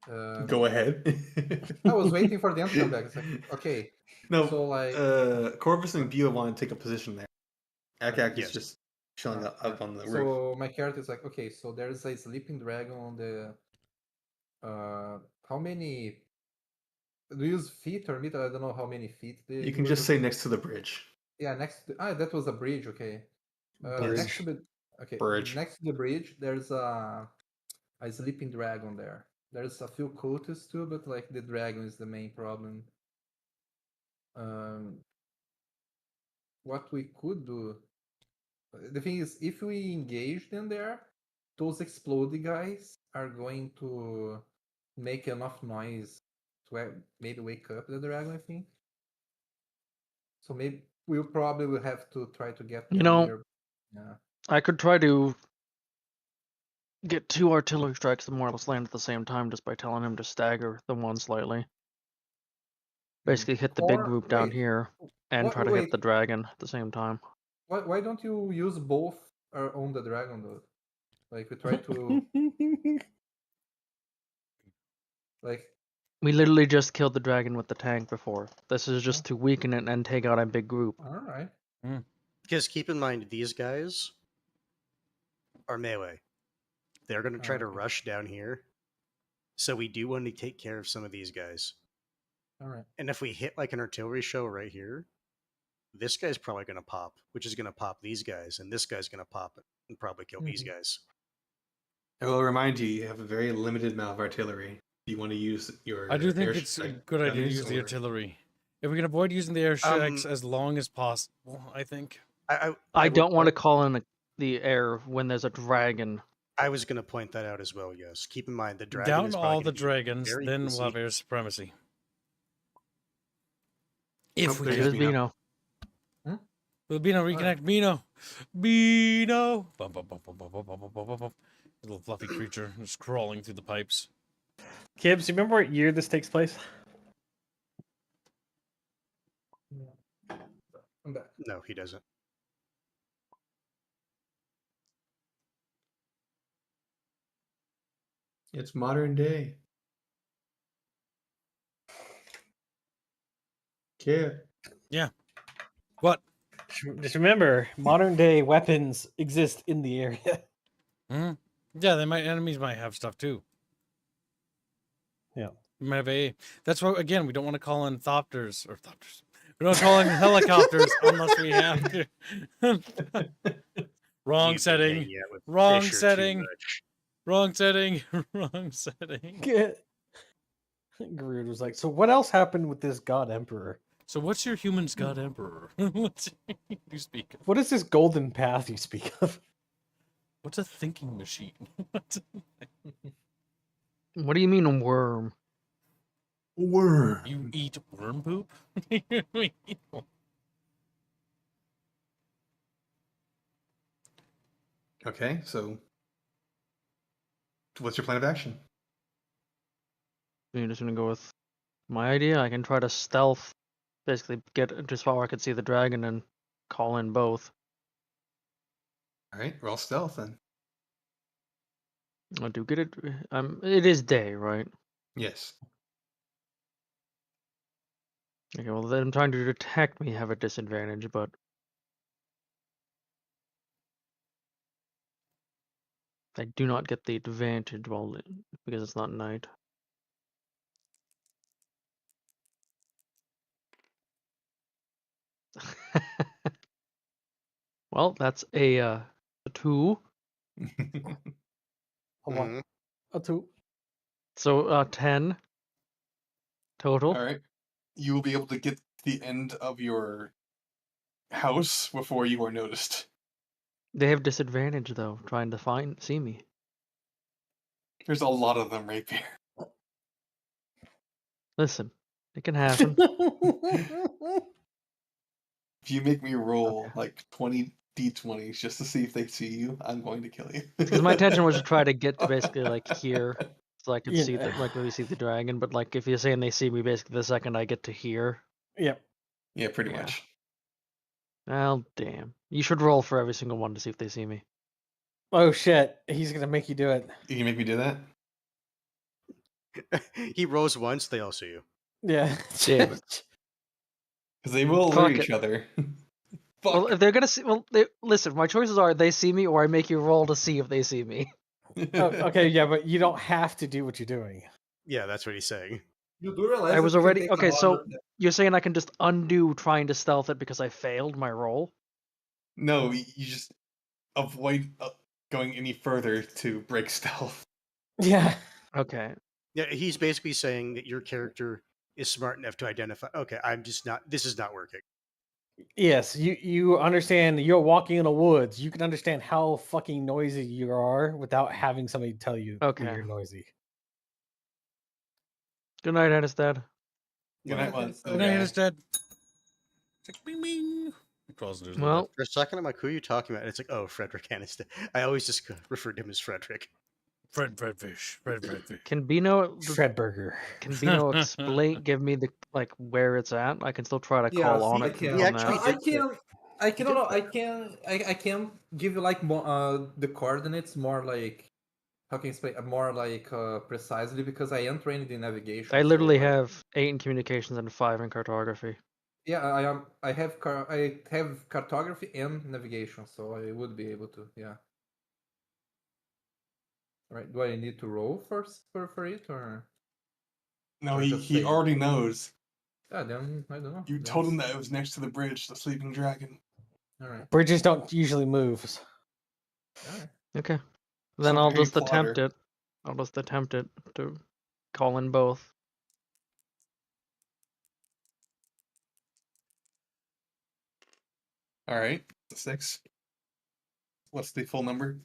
Go ahead. I was waiting for the end to come back. It's like, okay, No, so like, Corvus and Bua want to take a position there. Akak is Yes. just chilling up yeah. on the roof. So my character is like, okay, so there's a sleeping dragon on the. How many? Do you use feet or meter? I don't know how many feet. You can just say next to the bridge. Yeah, next. That was a bridge. Okay. Bridge. Next to the. Okay. Bridge. Next to the bridge, there's a sleeping dragon there. There's a few quotas too, but like the dragon is the main problem. What we could do. The thing is, if we engage them there, those exploding guys are going to make enough noise to maybe wake up the dragon, I think. So maybe we'll probably have to try to get them near. Yeah. I could try to get 2 artillery strikes that more or less land at the same time just by telling him to stagger the one slightly. Basically hit the big Or- group down wait, here and try to hit the dragon at the same time. Why don't you use both on the dragon though? Like we try to like. We literally just killed the dragon with the tank before. This is just to weaken it and take out a big group. All right. Because keep in mind, these guys are melee. They're going to try to rush down here. So we do want to take care of some of these guys. All right. And if we hit like an artillery show right here, this guy's probably going to pop, which is going to pop these guys. And this guy's going to pop and probably kill these guys. I will remind you, you have a very limited amount of artillery. Do you want to use your I do think it's a good idea to use the artillery. If we can avoid using the air strikes as long as possible, I think. I don't want to call in the air when there's a dragon. I was going to point that out as well, yes. Keep in mind, the dragon Down is all probably the gonna be dragons, very then busy. we'll have air supremacy. If we there's can. Bino. Will Bino reconnect? Bino! Bino! Bum, bum, bum, bum, bum, bum, bum, bum, bum, bum. Little fluffy creature just crawling through the pipes. Kibbs, you remember what year this takes place? I'm back. No, he doesn't. It's modern day. Yeah. What? Just remember, modern day weapons exist in the area. Hmm? Yeah, enemies might have stuff too. Yeah. We might have AA. That's why, again, we don't want to call in thopters. We don't call in helicopters unless we have to. Wrong You've been setting. hanging out with Wrong Fisher too setting. much. Wrong setting. Wrong setting. Garud was like, so what else happened with this god emperor? So what's your human's god emperor? What's you speak of? What is this golden path you speak of? What's a thinking machine? What do you mean a worm? Worm. You eat worm poop? Okay, so what's your plan of action? You're just gonna go with my idea. I can try to stealth, basically get just far I can see the dragon and call in both. All right, roll stealth then. I do get it. It is day, right? Yes. Okay, well, them trying to detect me have a disadvantage, but I do not get the advantage because it's not night. Well, that's a 2. A 2. So 10 total. All right. You will be able to get to the end of your house before you are noticed. They have disadvantage though, trying to see me. There's a lot of them right there. Listen, it can happen. If you make me roll like 20 d20s just to see if they see you, I'm going to kill you. Because my intention was to try to get to basically like here, so I could see maybe see the dragon. But like if you're saying they see me, basically the second I get to here. Yep. Yeah, pretty much. Well, damn. You should roll for every single one to see if they see me. Oh shit! He's gonna make you do it. You can make me do that? He rolls once, they all see you. Yeah. Damn it. Because they will Fuck alert it. each other. Fuck. Well, if they're gonna see, listen. My choices are they see me or I make you roll to see if they see me. Oh, okay, yeah, but you don't have to do what you're doing. Yeah, that's what he's saying. You do realize I that was you can already take okay. So another- you're saying I can just undo trying to stealth it because I failed my roll? No, you just avoid going any further to break stealth. Yeah. Okay. Yeah, he's basically saying that your character is smart enough to identify. Okay, I'm just not. This is not working. Yes, you understand you're walking in the woods. You can understand how fucking noisy you are without having somebody tell you Okay. when you're noisy. Good night, Anistad. Good night, one. Good Good night, Anistad. It's like, bing, bing. He crawls into his little Well, For a second, I'm like, who are you talking about? And it's like, oh, Frederick Aniston. I always just referred to him as Frederick. Fred fish. Fred fish. can Bino Shredburger. can Bino explain? Give me the where it's at. I can still try to call Yes, on I it can. from He actually that. I did say- can. I can. No, I can give you like more, the coordinates more like how can I explain more like precisely because I am trained in navigation. I literally so, have 8 in communications and 5 in cartography. Yeah, I am. I have cartography and navigation, so I would be able to. Yeah. All right. Do I need to roll first for it or? No, Or he just say- already knows. Yeah, then I don't know. You told him that it was next to the bridge, the sleeping dragon. All right. Bridges don't usually move. All right. Okay. Then Some I'll Harry just attempt Potter. it. I'll just attempt it to call in both. All right, 6. What's the full number?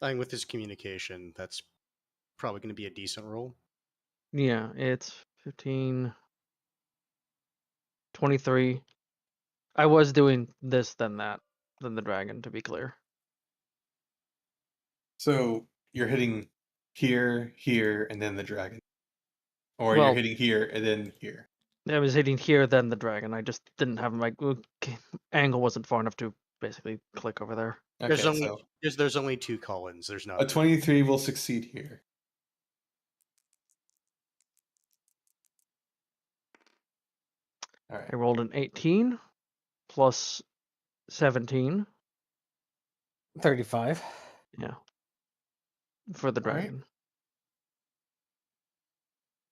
I think with his communication, that's probably going to be a decent roll. Yeah, it's 15, 23. I was doing this, then that, then the dragon, to be clear. So you're hitting here, here, and then the dragon, or Well- you're hitting here and then here. I was hitting here, then the dragon. I just didn't have my angle wasn't far enough to basically click over there. Okay, There's only so there's only 2 call-ins. There's not a 23 will succeed here. All right. I rolled an 18 plus 17. 35. Yeah. For the All right. dragon.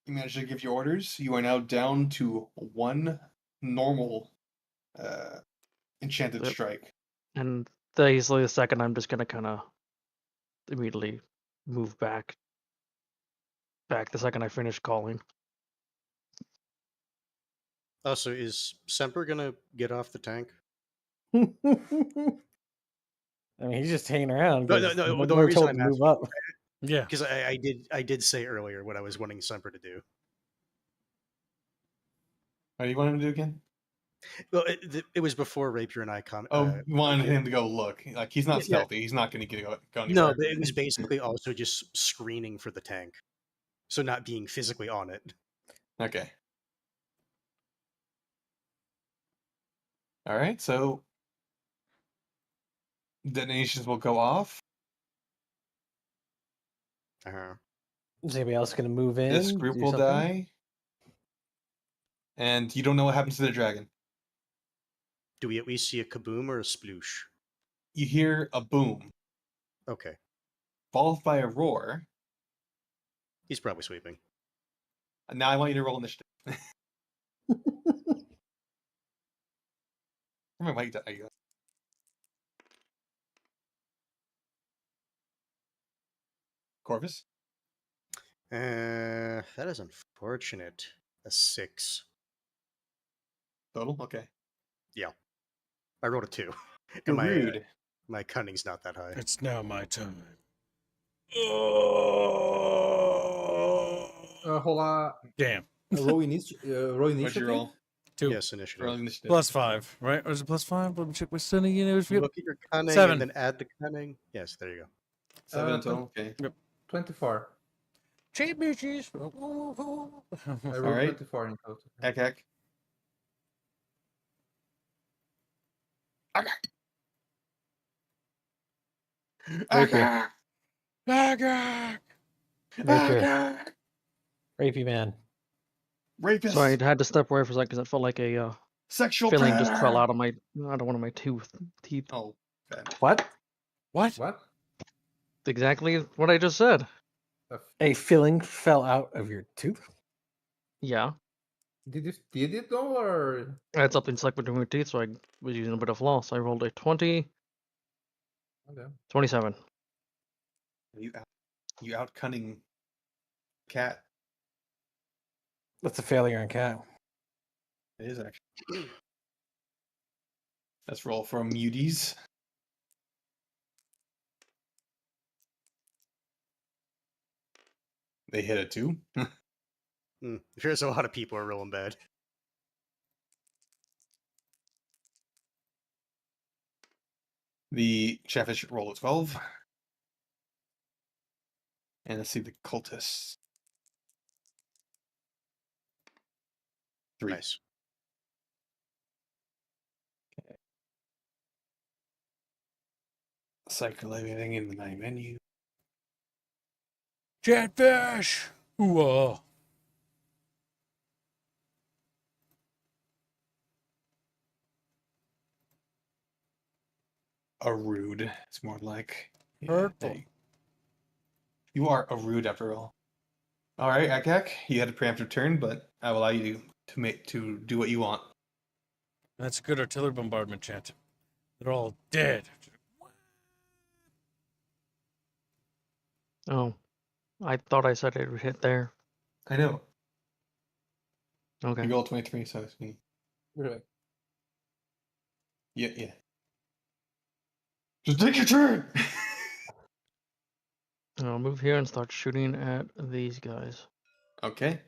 You managed to give your orders. You are now down to 1 normal enchanted Yep. strike. And easily the second, I'm just gonna kind of immediately move back the second I finish calling. Oh, so is Semper gonna get off the tank? I mean, he's just hanging around. No, 'cause the only we're reason told I'm to move asking- up. Yeah. Because I did say earlier what I was wanting Semper to do. What do you want him to do again? Well, it was before Rapier and I You wanted him to go look. Like, he's not Yeah. stealthy. He's not going to go anywhere. No, but it was basically also just screening for the tank, so not being physically on it. Okay. All right, so detonations will go off. Uh-huh. Is anybody else going to move in? This group do will something? die. And you don't know what happens to the dragon. Do we at least see a kaboom or a sploosh? You hear a boom, Okay, followed by a roar. he's probably sweeping. And now I want you to roll initiative. Where my mic die? There you go. Corvus? That is unfortunate. A 6. Total? Okay. I rolled a 2. You're And rude. my cunning's not that high. It's now my turn. Hold on. Damn. Roll initiative. Roll What'd you initiative. roll? 2 Yes, initiative. Roll initiative. plus 5, right? Or is it plus 5? Let me check my sending. You know, Look at your cunning 7. and then add the cunning. Yes, there you go. 7 in total? Okay. 24. Cheap bitches. I rolled Alright. 24 in total. Heck. Rapier. Rapier. Rapier. Rapey man. Rapist. So I had to step away for a second because I felt like a Sexual filling just fell predator. out of one of my teeth. Oh, bad. What? What? What? Exactly what I just said. A filling fell out of your tooth? Yeah. Did you did it though, or I had something stuck between my teeth, so I was using a bit of floss. I rolled a 20, okay? 27. You out cunning cat. That's a failure on cat. It is actually. Let's roll for muties. They hit it too. There's a lot of people are rolling bad. The Chatfish roll a 12. And let's see the cultists. 3. Nice. Cycle everything in the main menu. Chatfish! Whoa. A rude. It's more like. Hurtful. Hey. You are a rude after all. Alright, Akak, you had a preemptive turn, but I will allow you to do what you want. That's good artillery bombardment, chat. They're all dead. Oh, I thought I said it would hit there. I know. Okay. You rolled 23, so it's me. Right. Yeah. Just take your turn! I'll move here and start shooting at these guys. Okay.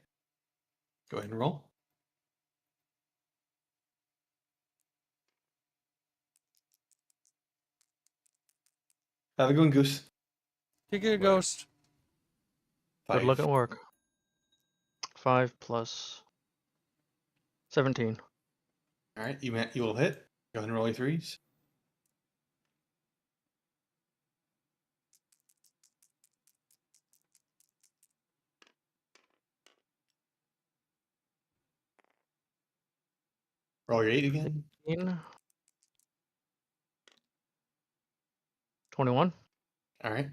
Go ahead and roll. Have a good one, Goose. Kick it, Whatever. ghost. Good luck 5. at work. 5 plus 17. Alright, you will hit. Go ahead and roll your 3s. Roll your 8 again. 16. 21. Alright.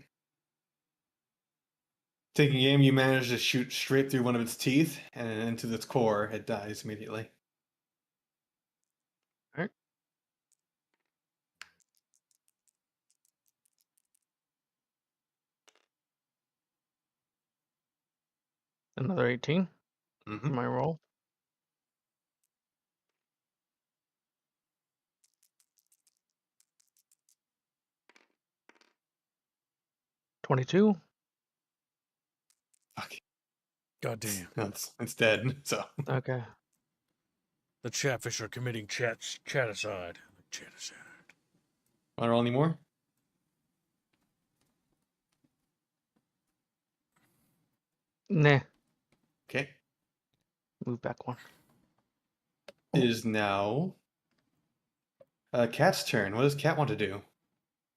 Taking aim, you manage to shoot straight through one of its teeth, and into its core, it dies immediately. Alright. Another 18 for my roll. 22. Fuck. God damn. No, it's dead, so. Okay. The chatfish are committing chaticide. Chaticide. Want to roll any more? Nah. Okay. Move back one. It is now Cat's turn. What does Cat want to do?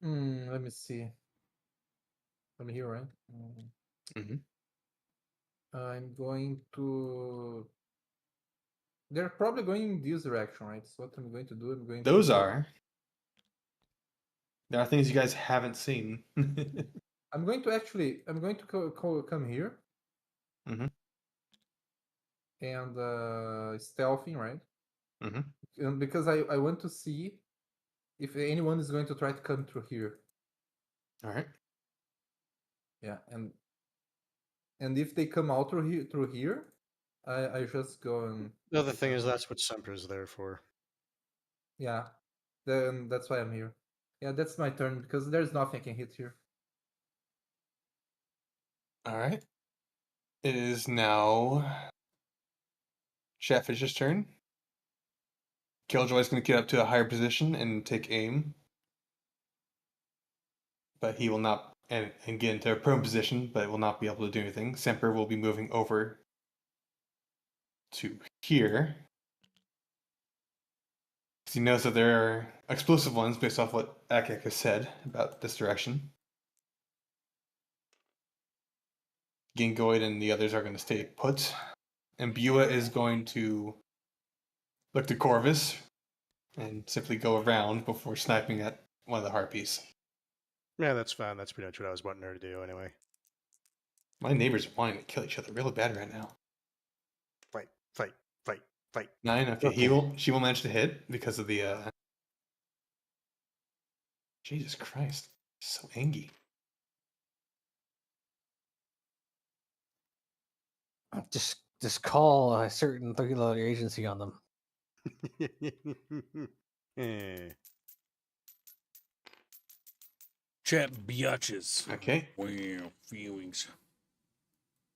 Let me see. I'm here, right? Mhm. I'm going to. They're probably going in this direction, right? So what I'm going to do, I'm going Those to. are. There are things you guys haven't seen. I'm going to actually. I'm going to come here. Mhm. And stealthing, right? Mhm. And because I want to see if anyone is going to try to come through here. Alright. Yeah, and if they come out through here, I just go and. The other thing is that's what Semper's there for. Yeah, then that's why I'm here. Yeah, that's my turn because there's nothing I can hit here. Alright. It is now Chatfish's turn. Killjoy's going to get up to a higher position and take aim. But he will not, and get into a prone position, but will not be able to do anything. Semper will be moving over to here. Because he knows that there are explosive ones based off what Akek has said about this direction. Gingoid and the others are going to stay put. And Bua is going to look to Corvus and simply go around before sniping at one of the harpies. Yeah, that's fine. That's pretty much what I was wanting her to do anyway. My neighbors are wanting to kill each other really bad right now. Fight, fight, fight, fight. 9, okay. Okay. She will manage to hit because of the Jesus Christ. So angry. Just call a certain 3-letter agency on them. Eh. Chat biatches. Okay. Wow, feelings.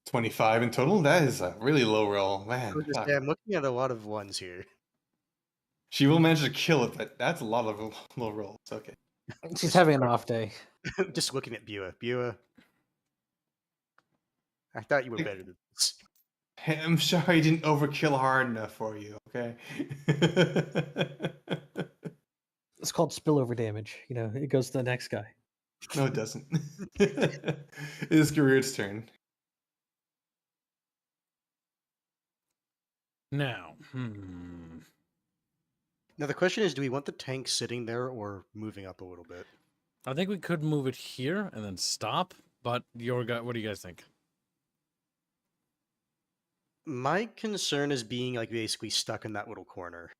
25 in total. That is a really low roll. Man, I'm fuck. I'm looking at a lot of ones here. She will manage to kill it, but that's a lot of low rolls. Okay. She's having an off day. Just looking at Bua. Bua, I thought you were better than this. Hey, I'm sorry I didn't overkill hard enough for you, okay? It's called spillover damage. You know, it goes to the next guy. No, it doesn't. It is Garud's turn. Now, Now the question is, do we want the tank sitting there or moving up a little bit? I think we could move it here and then stop. But what do you guys think? My concern is being like basically stuck in that little corner.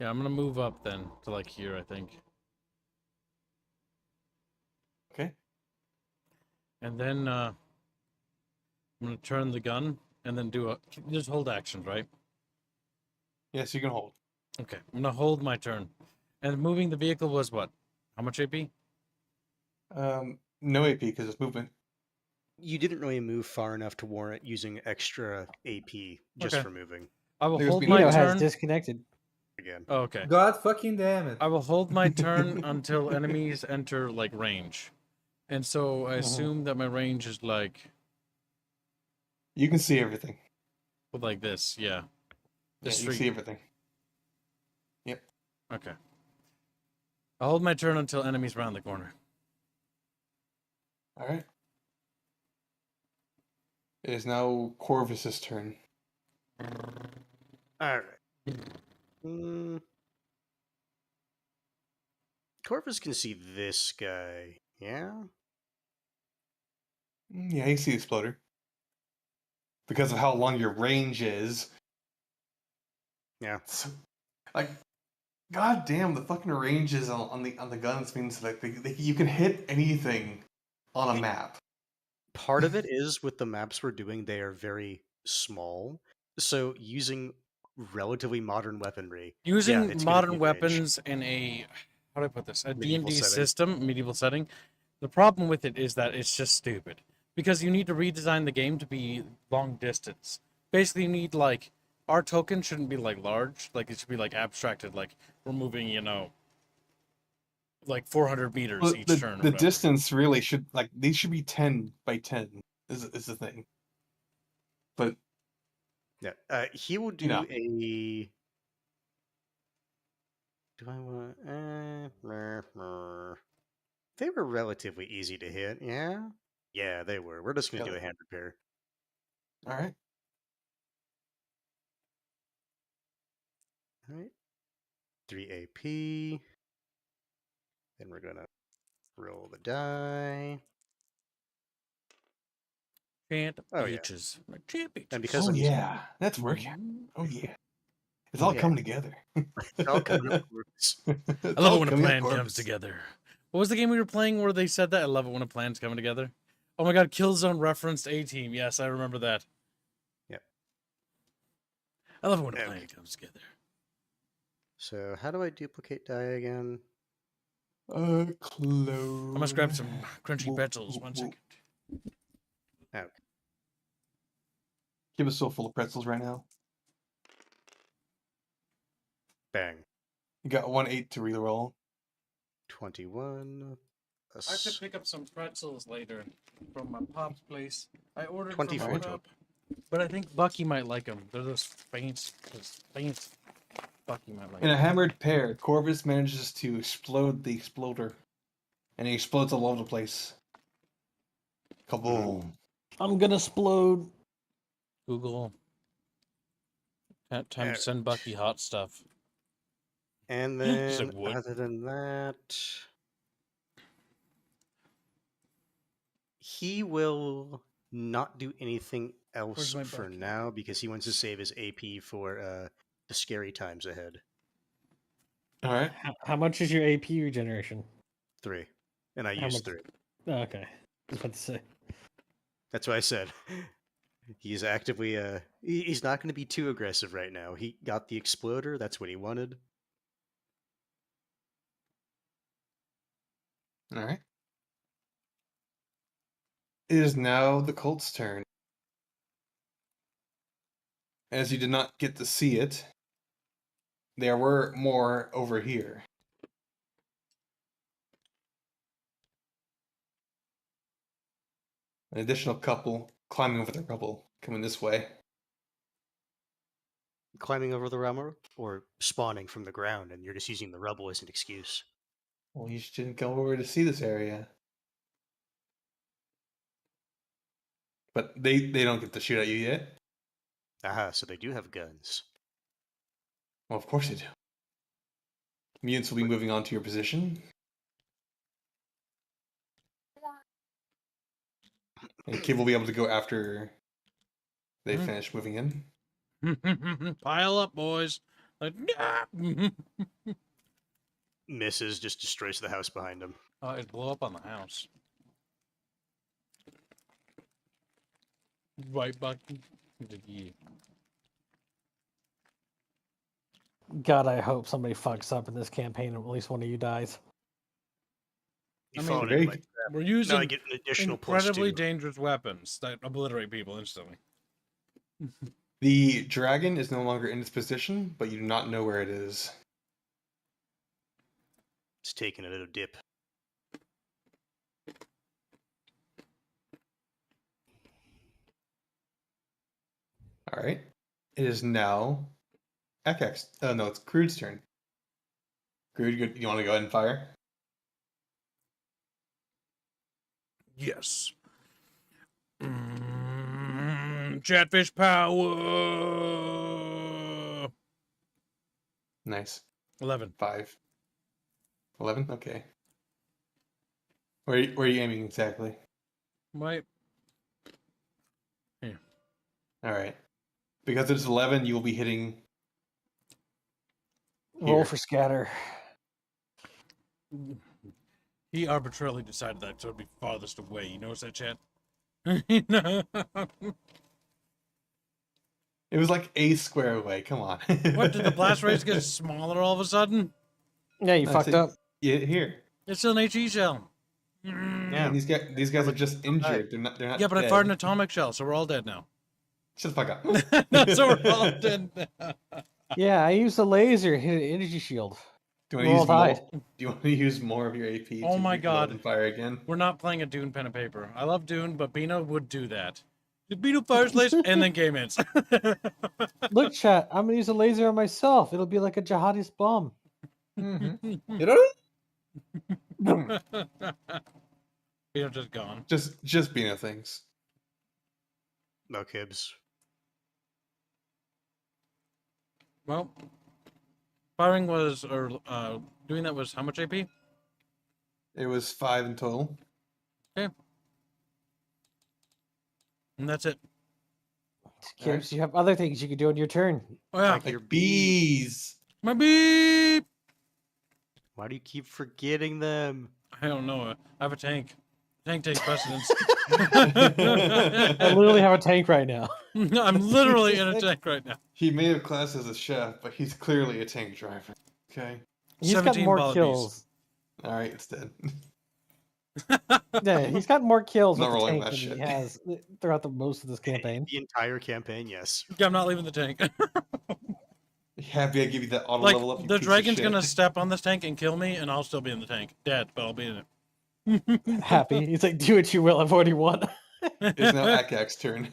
Yeah, I'm gonna move up then to like here. I think, Okay. and then I'm gonna turn the gun and then do just hold actions, right? Yes, you can hold. Okay, I'm gonna hold my turn. And moving the vehicle was what? How much AP? No AP because it's movement. You didn't really move far enough to warrant using extra AP just Okay. for moving. I will There's hold been- my Nino has turn. disconnected. Again. Oh, okay. God fucking damn it. I will hold my turn until enemies enter like range. And so I assume that my range is like You can see everything. like this, yeah. Yeah, The you can street. see everything. Okay. I'll hold my turn until enemies round the corner. All right. It is now Corvus's turn. All right. Corvus can see this guy. Yeah. Yeah, you see the exploder. Because of how long your range is. Yeah. Like, god damn, the fucking ranges on the guns means like you can hit anything on a map. Part of it is with the maps we're doing, they are very small. So using relatively modern weaponry. Using it's gonna be modern in range. weapons in a how do I put this? A Medieval D&D setting. system, medieval setting. The problem with it is that it's just stupid. Because you need to redesign the game to be long distance. Basically you need like our token shouldn't be like large, like it should be like abstracted, like we're moving, like 400 meters Well, each the turn. Or the whatever. distance really should these should be 10 by 10 is the thing. But Yeah. He will do know. a. Do I want? They were relatively easy to hit. Yeah. Yeah, they were. We're just gonna do a hand repair. all right. All right. 3 AP. Then we're gonna roll the die. Chant Oh, yeah. bitches. Chant bitches. And because Oh I'm yeah, that's working. Oh yeah, it's all Yeah. coming together. it's all coming up works. I love it when a plan comes together. What was the game we were playing where they said that? I love it when a plan's coming together. Oh my god, Killzone referenced A-Team. Yes, I remember that. Yep. I love it when a Okay. plan comes together. So how do I duplicate die again? Close. I must grab some crunchy pretzels. 1 second. Okay. Give us so full of pretzels right now. Bang. You got 1/8 to reroll. 21. I have to pick up some pretzels later from my pop's place. I ordered 24 from my total. pop, but I think Bucky might like them. They're those faint. Bucky might like In a them. hammered pair, Corvus manages to explode the exploder, and he explodes all over the place. Kaboom! I'm gonna explode. Google. Time to Alright. send Bucky hot stuff. And Just then, like wood. other than that, he will not do anything else my for bucket? now because he wants to save his AP for the scary times ahead. All right. How much is your AP regeneration? 3. And I How used much? 3. Oh, okay. I was about to say. That's why I said he's actively he's not going to be too aggressive right now. He got the exploder, that's what he wanted. All right. It is now the Colt's turn. As you did not get to see it, there were more over here. An additional couple climbing over the rubble coming this way. Climbing over the rubble or spawning from the ground, and you're just using the rubble as an excuse. Well, you shouldn't go over to see this area. But they don't get to shoot at you yet. Aha, so they do have guns. Well, of course they do. Mutants will be moving on to your position. And Kib will be able to go after they finish moving in. Pile up, boys. Like, Misses, just destroys the house behind him. oh, it blew up on the house. Right, Bucky? Yeah. God, I hope somebody fucks up in this campaign and at least one of you dies. You I mean, followed very- it by We're now using I get an additional incredibly +2. dangerous weapons that obliterate people instantly. The dragon is no longer in its position, but you do not know where it is. It's taking a little dip. All right. It is now Ekek's. Oh, no, it's Crude's turn. Crude, you want to go ahead and fire? Yes. Chatfish power. Nice. 11. 5. 11? Okay. Where are you aiming exactly? Right. All right. Because it's 11, you will be hitting. Roll Here. for scatter. He arbitrarily decided that so it'd be farthest away. You notice that, chat? No. It was like a square away. Come on. What, did the blast radius get smaller all of a sudden? Yeah, you That's fucked it. up. Yeah, here. It's still an HE shell. Yeah, these guys are just injured. They're not. Yeah, but I dead. fired an atomic shell, so we're all dead now. Shut the fuck up. So we're all dead now. Yeah, I used a laser, hit an energy shield. Do We're all died. you want to use more of your AP? Oh to my reload God. and fire again. We're not playing a Dune pen and paper. I love Dune, but Bino would do that. Bino fires laser and then game ends. Look, chat, I'm gonna use a laser on myself. It'll be like a jihadist bomb. Mm-hmm. You know? Bino just gone. Just Bino things. No kibs. Well, firing was, or doing that was how much AP? It was 5 in total. And that's it. Kibbs, you have other things you can do on your turn. Oh yeah, Like Like your bees. my beep. Why do you keep forgetting them? I don't know. I have a tank. Tank takes precedence. I literally have a tank right now. I'm literally in a tank right now. He may have classed as a chef, but he's clearly a tank driver. Okay. He's got 17 more wallabies. kills. All right, it's dead. Yeah, he's got more kills Not with the rolling tank that than shit. he has throughout the most of this campaign. The entire campaign, yes. Yeah, I'm not leaving the tank. Happy I give you that auto Like, level up. You the piece of dragon's shit. gonna step on this tank and kill me, and I'll still be in the tank. Dead, but I'll be in it. Happy. He's like, do what you will, I've already won. It's now Akak's turn.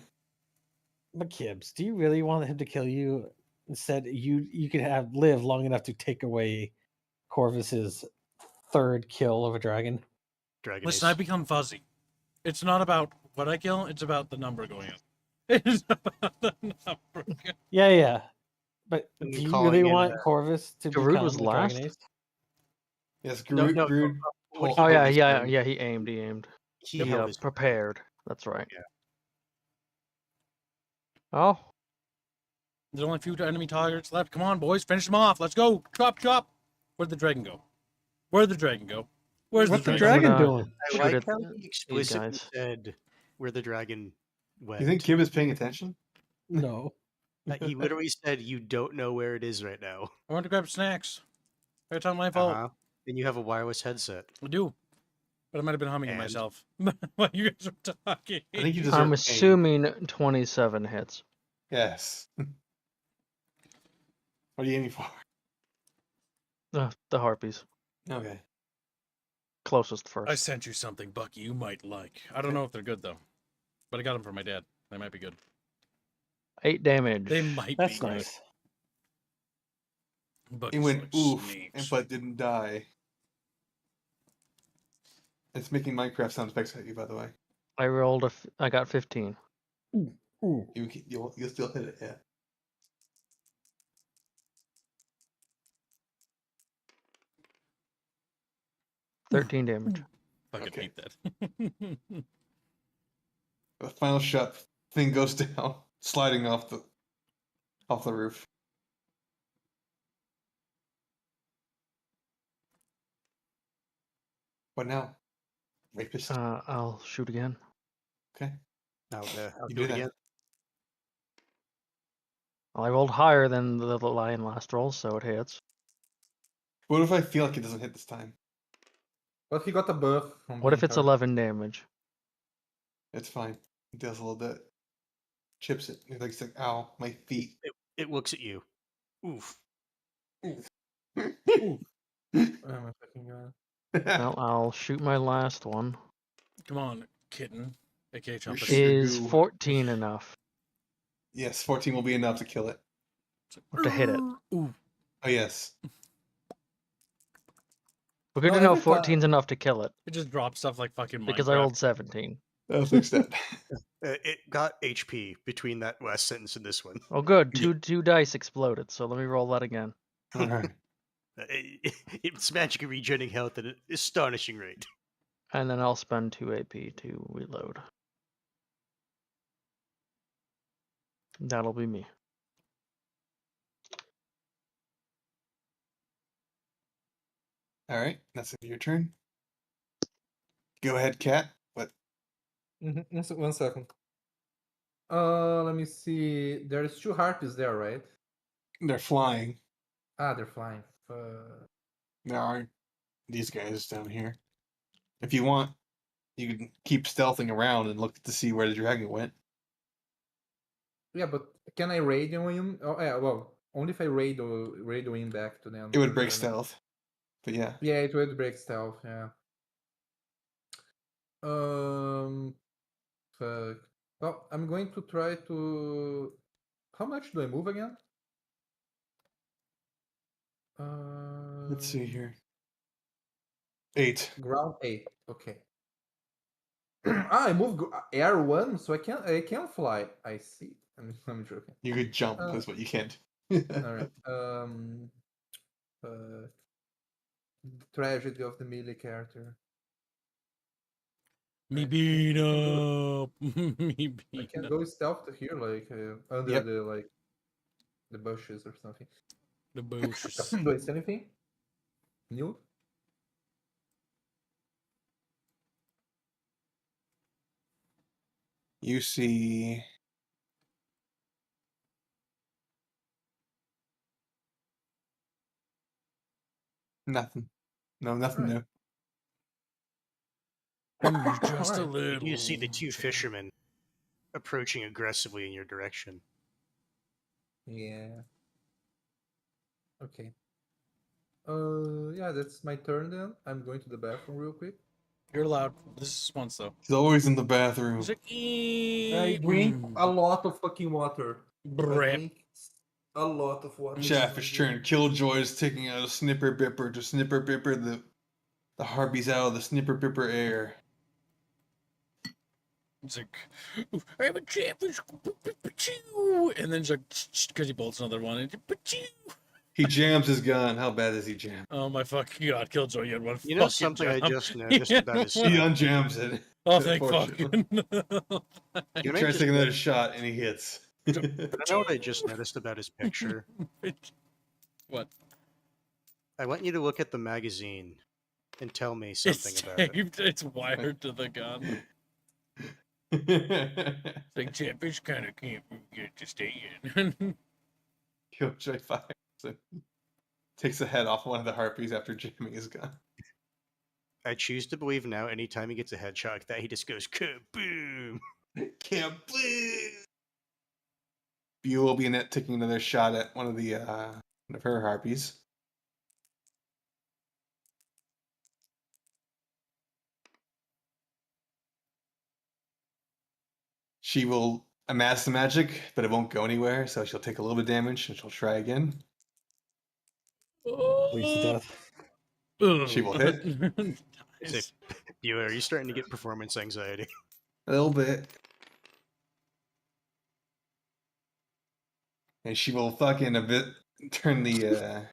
But Kibbs, do you really want him to kill you? Instead, you could have live long enough to take away Corvus's third kill of a dragon. Dragon Listen, I become fuzzy. It's not about what I kill. It's about the number going up. It's about the number. Yeah. But And do you calling really in, want Corvus to Garud become was a Dragon last? Ace? Yes, No, Groot. no, Groot what hold- Oh yeah, his yeah, turn. yeah. He aimed. he He held his prepared. That's right. Yeah. Oh, There's only a few enemy targets left. Come on, boys, finish them off. Let's go. Chop. Where'd the dragon go? Where'd the dragon go? Where's What's the the dragon? dragon gonna doing? I shoot like at how he these explicitly guys. said where the dragon went. You think Kib is paying attention? No. He literally said, "You don't know where it is right now." I want to grab snacks. Right on my fault. Uh-huh. And you have a wireless headset. I do. But I might have been humming to And? myself while you guys were talking. I think you deserve I'm pain. assuming 27 hits. Yes. What are you aiming for? The harpies. Okay. Closest I first. sent you something, Bucky, you might like. I don't know if they're good, though. But I got them for my dad. They might be good. 8 damage. They might That's be nice. good. He Bucky's went like oof, snakes. but didn't die. It's making Minecraft sound effects at you, by the way. I rolled I got 15. Ooh. You'll still hit it, yeah. Hmm. 13 damage. Fucking Okay. hate that. The final shot thing goes down, sliding off the roof. What now? Rapist. I'll shoot again. Okay. I'll You do it that. again. Well, I rolled higher than the lion last roll, so it hits. What if I feel like it doesn't hit this time? But he got a buff from What being if it's hurt. 11 damage? It's fine. It does a little bit. Chips it. It's like, ow, my feet. It looks at you. Oof. Oh my fucking god. Well, I'll shoot my last one. Come on, kitten. AK Chumpus. Sugar Is goo. 14 enough Yes, 14 will be enough to kill it. to hit it? Ooh. Oh, yes. We're good No, to know every time- 14's enough to kill it, It just drops stuff like fucking because I Minecraft. rolled 17. I'll fix that. It got HP between that last sentence and this one. Oh good, Yeah. two dice exploded, so let me roll that again. Alright. It's magically regenerating health at an astonishing rate. And then I'll spend 2 AP to reload. That'll be me. Alright, that's your turn. Go ahead, Cat. What? One second. Let me see. There's 2 harpies there, right? They're flying. Ah, they're flying. There are these guys down here. If you want, you can keep stealthing around and look to see where the dragon went. Yeah, but can I radio him? Oh, yeah, well, only if I radio him back to them. It would break Then- stealth. But yeah. Yeah, it would break stealth. Yeah. Fuck. Well, I'm going to try to. How much do I move again? Let's see here. 8. Ground 8. Okay. I move air 1, so I can fly. I see. I'm joking. You could jump, Uh, is what you can't. All right. Tragedy of the melee character. Me Right. beat up. Me I beat can up. go stealth to here, like under Yep. the bushes or something. The bushes. Do I see anything new? You see. Nothing. No, nothing Alright. new. Just a Alright. little. You see the 2 fishermen approaching aggressively in your direction. Yeah. Okay. Yeah, that's my turn then. I'm going to the bathroom real quick. You're allowed. This is once though. He's always in the bathroom. It's like, I drink a lot of fucking water. I Brep. drink a lot of water. Chatfish turn. Killjoy is taking out a snipper bipper to snipper bipper the harpies out of the snipper bipper air. It's like, I'm a catfish, and then it's like, because he bolts another one, and He jams his gun. How bad is he jam? oh my fucking god, Killjoy, you had one You know fucking something I jump. just noticed You about had his He one- sniper? unjams it. Oh, thank Unfortunately. fucking. You know, Tries to take another shot and he hits. I know what I just noticed about his picture. What? I want you to look at the magazine and tell me something It's about it. taped. It's wired to the gun. It's like Chatfish kind of can't get to stay in. Killjoy fires and takes the head off one of the harpies after jamming his gun. I choose to believe now anytime he gets a headshot like that, he just goes kaboom. Can't please. View will be in it taking another shot at one of her harpies. She will amass the magic, but it won't go anywhere, so she'll take a little bit of damage and she'll try again. Bleeds to death. She will hit. Say, Bueller, are you starting to get performance anxiety? A little bit. And she will fucking turn the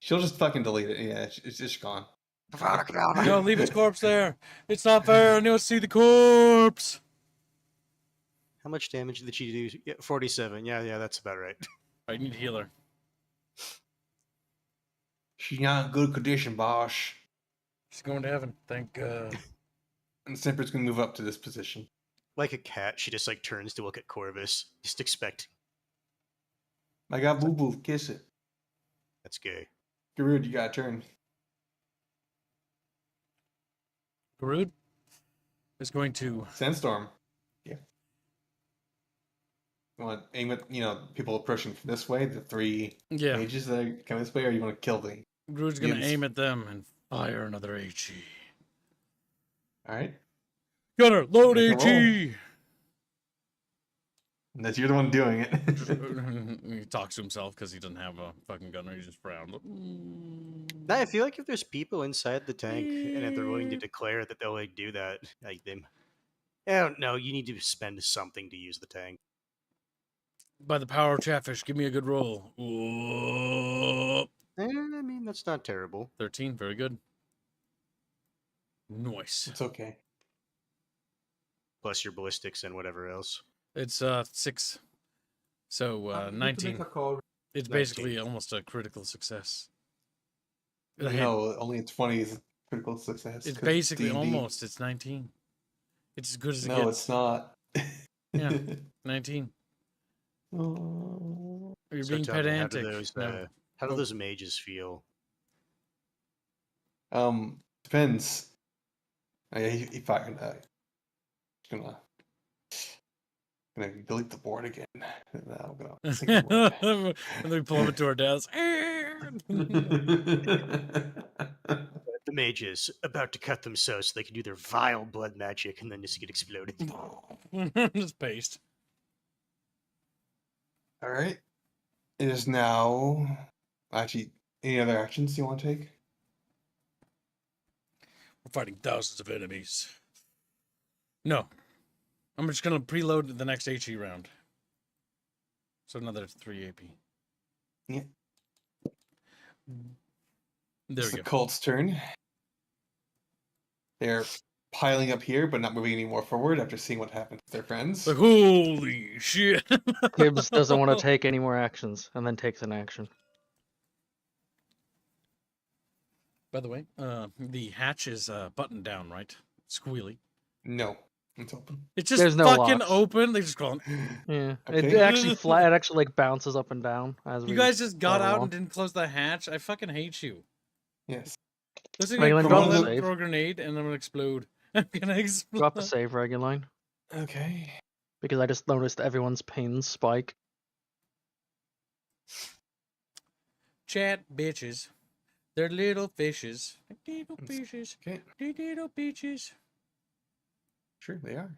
she'll just fucking delete it. Yeah, it's just gone. No, leave its corpse there. It's not fair. I need to see the corpse. How much damage did she do? Yeah, 47. Yeah, that's about right. I need a healer. She's not in good condition, boss. She's going to heaven. Thank God. And Simper's gonna move up to this position. Like a cat, she just like turns to look at Corvus. Just expect I got boo boo, kiss it. that's gay. Garud, you got a turn. Garud is going to. Sandstorm. Yeah. You want to aim at people approaching from this way, the three Yeah. mages that are coming this way, or you want to kill the Garud's going to mutants? aim at them and fire another HE. Alright. Gunner, load Make a HE! And that's you're the one doing it. He talks to himself because he doesn't have a fucking gunner. He just frowned. Now, I feel like if there's people inside the tank and if they're willing to declare that they'll like do that, like them, I don't know. You need to spend something to use the tank. By the power of Chatfish, give me a good roll. Ooh. I mean, that's not terrible. 13, very good. Nice. It's okay. Plus your ballistics and whatever else. It's 6. So 19. It's 19. basically almost a critical success. The hit- No, only 20 is critical success. It's 'cause basically D&D. almost. It's 19. It's as good as it No, gets. it's not. Yeah. 19. Oh. You're So being tell me, pedantic. how do those mages feel? Depends. If I can, gonna delete the board again. I'm gonna think about it. And we pull him into our desk. The mages about to cut themselves so they can do their vile blood magic and then just get exploded. Just paste. All right. It is now. Actually, any other actions you want to take? We're fighting thousands of enemies. No. I'm just going to preload the next HE round. So another 3 AP. Yeah. There It's we the go. Colt's turn. They're piling up here, but not moving any more forward after seeing what happened to their friends. Like, holy shit. Gibbs doesn't want to take any more actions and then takes an action. By the way, the hatch is buttoned down, right? Squealy. No, it's open. It's just There's no fucking locks. open. They just call it. Yeah, Okay. it actually it actually like bounces up and down as we. You guys just got fly out along. and didn't close the hatch. I fucking hate you. Yes. This is Regular, gonna drop crawl a in, save. throw a grenade, and I'm gonna explode. I'm gonna explode. Drop a save, Reguline, Okay. because I just noticed everyone's pins spike. Chat bitches. They're little fishes. Little fishes. Okay. Little bitches. Sure, they are.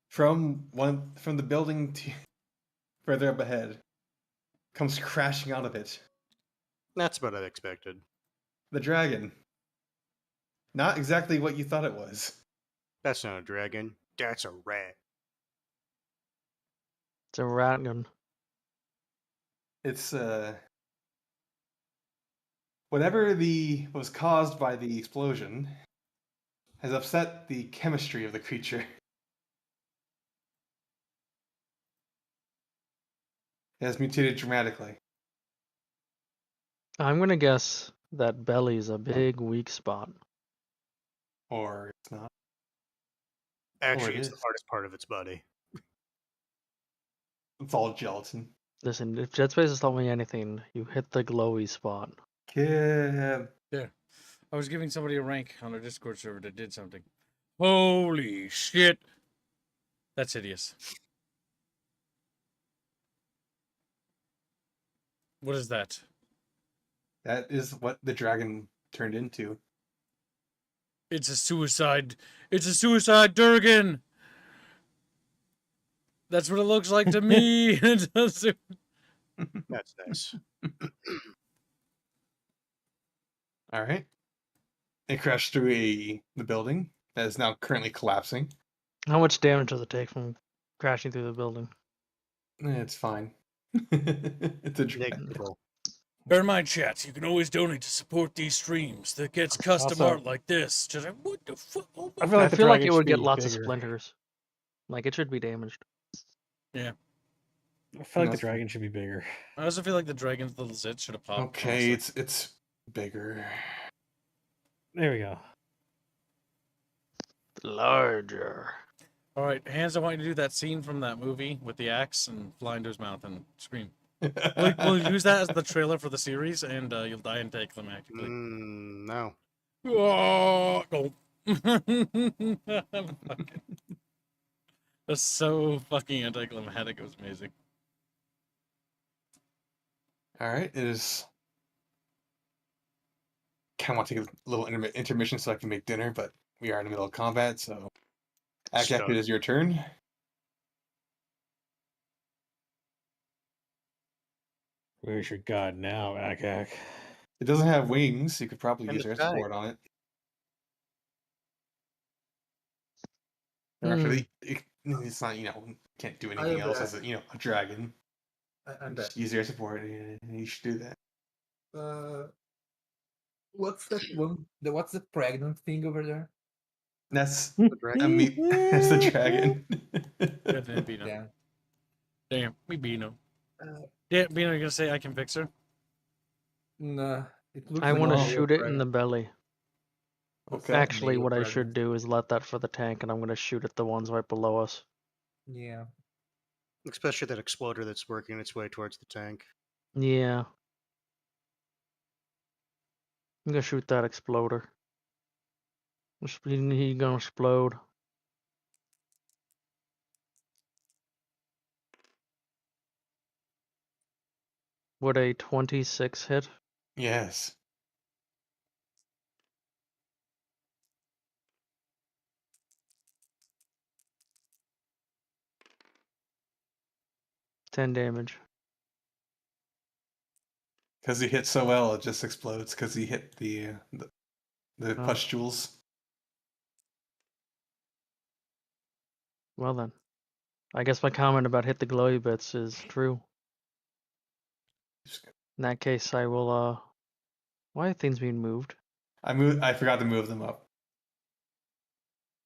From the building to further up ahead, comes crashing out of it. That's what I expected. The dragon. Not exactly what you thought it was. That's not a dragon. That's a rat. It's a rat gun. It's whatever was caused by the explosion has upset the chemistry of the creature. It has mutated dramatically. I'm gonna guess that belly's a big weak spot. Or it's not. Actually, it it's the is. hardest part of its body. It's all gelatin. Listen, if Dead Space has taught me anything, you hit the glowy spot. Yeah. There. I was giving somebody a rank on our Discord server that did something. Holy shit. That's hideous. What is that? That is what the dragon turned into. It's a suicide. It's a suicide Durgan. That's what it looks like to me. That's nice. All right. It crashed through the building that is now currently collapsing. How much damage does it take from crashing through the building? It's fine. It's a dragon. Negligible. Bear in mind, chat, you can always donate to support these streams that gets custom Also- art like this. Just like, what the fuck? Oh my I feel like I the feel like dragon it would should get be lots of bigger. splinters. Like it should be damaged. I feel like the That's fine. dragon should be bigger. I also feel like the dragon's little zit should have popped. Okay, honestly. it's bigger. There we go. Larger. All right, Hans, I want you to do that scene from that movie with the axe and fly into his mouth and scream. We'll use that as the trailer for the series, and you'll die anticlimactically. No. Oh, go. Fucking- That's so fucking anticlimactic. It was amazing. All right, it is. Kind of want to take a little intermission so I can make dinner, but we are in the middle of combat, so. Akak, Start. it is your turn. Where's your god now, Akak? It doesn't have wings, so you could probably In use the air sky. support on it. Or Hmm. actually, it's not, can't do anything have else a- as a dragon. I'm Just back. use air support, and you should do that. What's that one? What's the pregnant thing over there? That's The dragon. that's the dragon. Good then, Bino. Yeah. Damn, we Bino. Uh, Yeah, Bino, you're gonna say I can fix her? No, it looks I like want a to male shoot it in dragon. the belly. Looks Okay. like a Actually, male what I dragon. should do is let that for the tank, and I'm going to shoot at the ones right below us. Yeah. Especially that exploder that's working its way towards the tank. Yeah. I'm going to shoot that exploder. He gonna explode. Would a 26 hit? Yes. Ten damage. Because he hit so well, it just explodes. Because he hit the Oh. pustules. Well then. I guess my comment about hit the glowy bits is true. In that case, I will, why are things being moved? I forgot to move them up.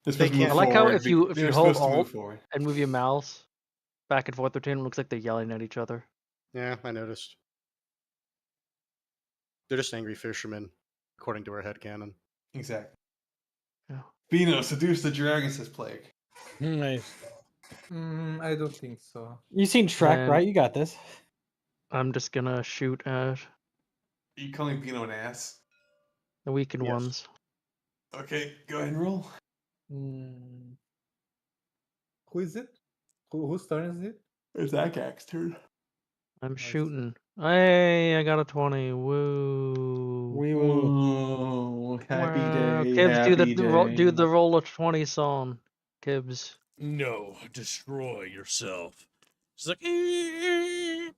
They're They supposed to move can't- I like how forward if be- you they're hold supposed to move Alt forward. and move your mouse back and forth between them, it looks like they're yelling at each other. Yeah, I noticed. They're just angry fishermen, according to our headcanon. Exactly. Yeah. Bino, seduce the dragon, says Plague. Nice. I don't think so. You seen Shrek, And- right? You got this. I'm just gonna shoot at Are you calling Bino an ass? the weakened Yes. ones. Okay, go ahead and roll. Who is it? Whose turn is it? It's Akak's turn. I'm Nice. shooting. Hey, I got a 20. Woo. We will. Oh, happy Wow. day. Kibbs, happy do the day. roll of 20 song. Kibbs. No, destroy yourself. It's like, bleh.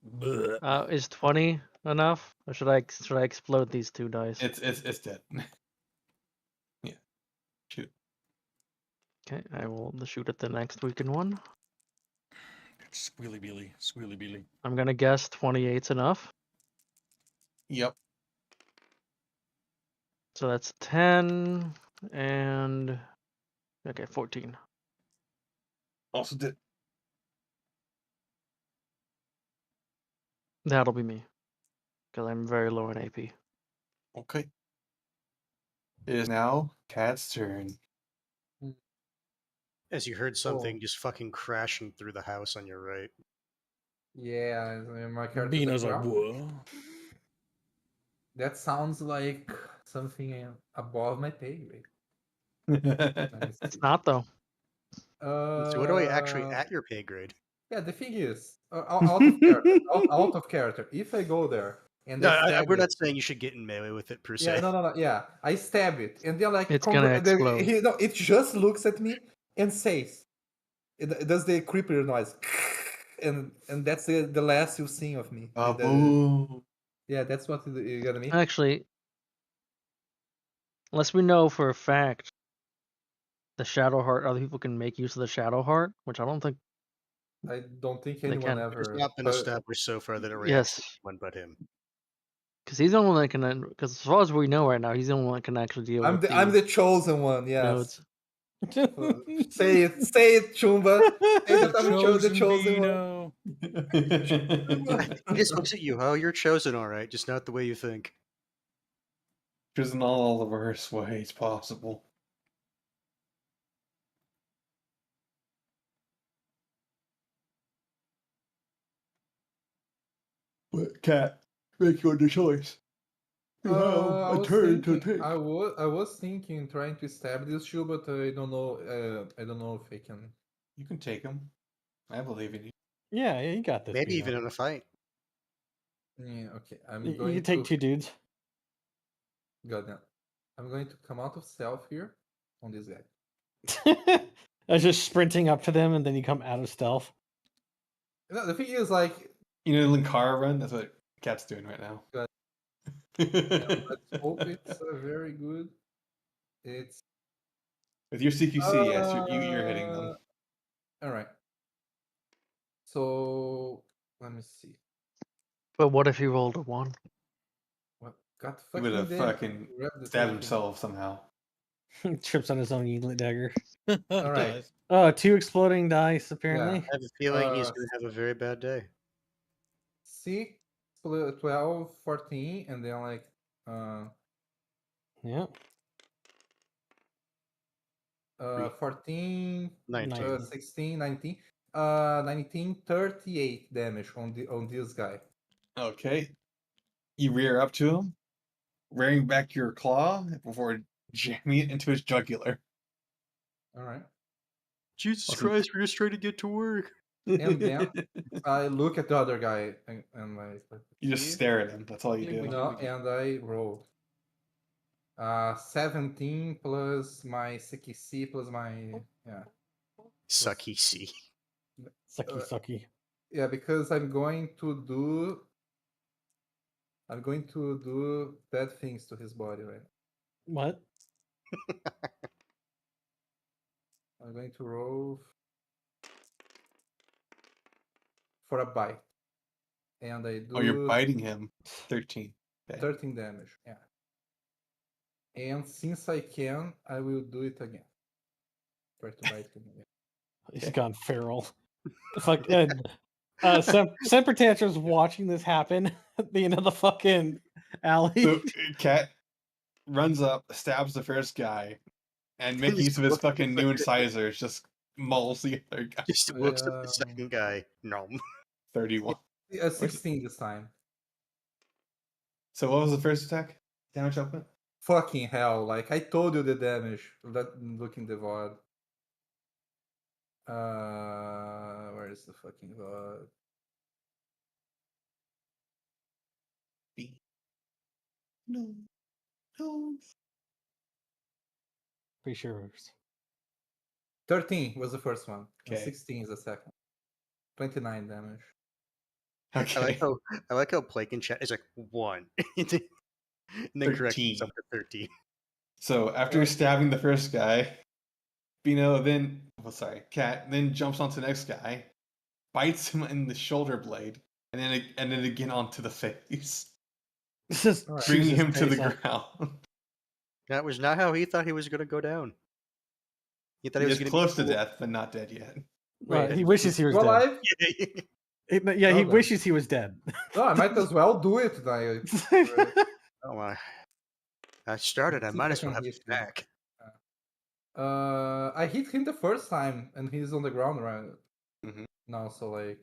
Is 20 enough? Or should I explode these two dice? It's dead. Yeah. Shoot. Okay, I will shoot at the next weakened one. Squealy beely, squealy beely. I'm gonna guess 28's enough. Yep. So that's 10 and okay, 14. Also did. That'll be me. Because I'm very low in AP. Okay. It is now Cat's turn. As you heard something just fucking crashing through the house on your right. Yeah, my character. Beano's like, whoa. That sounds like something above my pay grade. It's not though. So what do I actually at your pay grade? Yeah, the thing is, out of character. Out of character. If I go there and No, I stab we're it, not saying you should get in melee with it per se. yeah, no. Yeah, I stab it, and then like It's gonna explode. it just looks at me and says, it does the creeper noise, and that's the last you've seen of me. Boo. Yeah, that's what you got me. Actually, unless we know for a fact the Shadow Heart, other people can make use of the Shadow Heart, which I don't think. I don't think They anyone can. ever. It's not been established so far that it reacts to Yes, anyone but him. because he's the only one that can. Because as far as we know right now, he's the only one that can actually deal with the I'm the chosen one. Yes. nodes. Say it, Chumba. Say that I'm the chosen one. Beano. He just looks at you. Oh, you're chosen, all right. Just not the way you think. Chosen all the worst ways possible. But Cat, make your choice. You I have a was turn to thinking, take. I was thinking trying to stab this shoe, but I don't know. I don't know if I can. You can take him. I believe in you. Yeah, you got this. Maybe Beano. even in a fight. Yeah, okay. I'm You going can take to. two dudes. Goddamn. I'm going to come out of stealth here on this guy. I was just sprinting up to them, and then you come out of stealth. No, the thing is, like, You know, Linkara run. That's what Cat's doing right now. Got let's hope it's very good. It's With your CQC, yes, you're hitting them. all right. So let me see. But what if he rolled a 1? What got He fucking would have dead. fucking Grab the stabbed fucking- himself somehow. Trips on his own Eaglet dagger. All right. Oh, 2 exploding dice, apparently. I have a feeling he's going to have a very bad day. 6, 12, 14, and then like Yeah. 14, 19. 16, 19. 19, 38 damage on this guy. Okay. You rear up to him, rearing back your claw before jamming it into his jugular. All right. Jesus Awesome. Christ, we're just trying to get to work. And then I look at the other guy and like You just stare at him. That's all you do. No, and I roll. 17 plus my CQC plus my Sucky C. Sucky. yeah, because I'm going to do bad things to his body, right? What? I'm going to roll for a bite. And I do Oh, you're biting him. 13. Okay. 13 damage. Yeah. And since I can, I will do it again. Try to bite him again. He's gone feral. Fuck. Semper Tantrum's watching this happen at the end of the fucking alley. So, Cat runs up, stabs the first guy, and making use of his fucking new incisors, just mauls the other guy. Just looks at the second guy. No. 31. 16 this time. So what was the first attack? Damage output? Fucking hell, like I told you the damage. Look in the VOD. Where is the fucking VOD? B. No. Pretty sure it was 13 was the first one. And Okay. 16 is the second. 29 damage. Okay. I like how Blake in chat is like 1. And then corrects 13. himself to 13. So after stabbing the first guy, Bino then, Cat then jumps onto the next guy, bites him in the shoulder blade, and then again onto the face, Just Alright. bringing chews his him to the face off. ground. That was not how he thought he was going to go down. He thought He he is was going close to to death, but not dead yet. He wishes he was You dead. alive? Yeah, he then. wishes he was dead. No, I might as well do it now. Oh my! I started. I See if might I as well can have hit his him. back. I hit him the first time, and he's on the ground right Mhm. now. So like,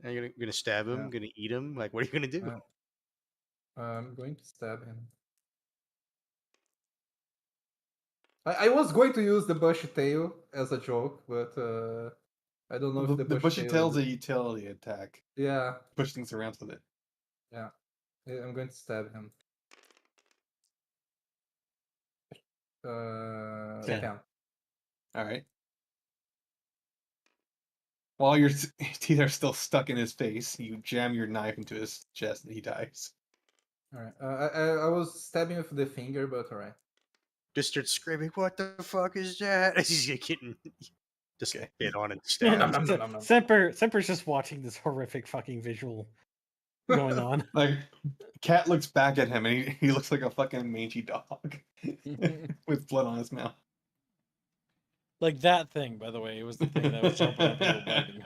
And you're gonna stab him? Yeah. Gonna eat him? Like, what are you gonna do? I'm going to stab him. I was going to use the bushy tail as a joke, but I don't know if The the bushy tail's a utility attack. Yeah, Push things around with it. yeah. I'm going to stab him. 10. 10. All right. While your teeth are still stuck in his face, you jam your knife into his chest and he dies. Alright. I was stabbing with the finger, but alright. Just start screaming, "What the fuck is that?" He's getting just Okay. bit on and Nom, stabbed. nom, nom, nom. Semper's just watching this horrific fucking visual going on. Like, Cat looks back at him and he looks like a fucking mangy dog with blood on his mouth. Like that thing, by the way. It was the thing that was jumping on people biting.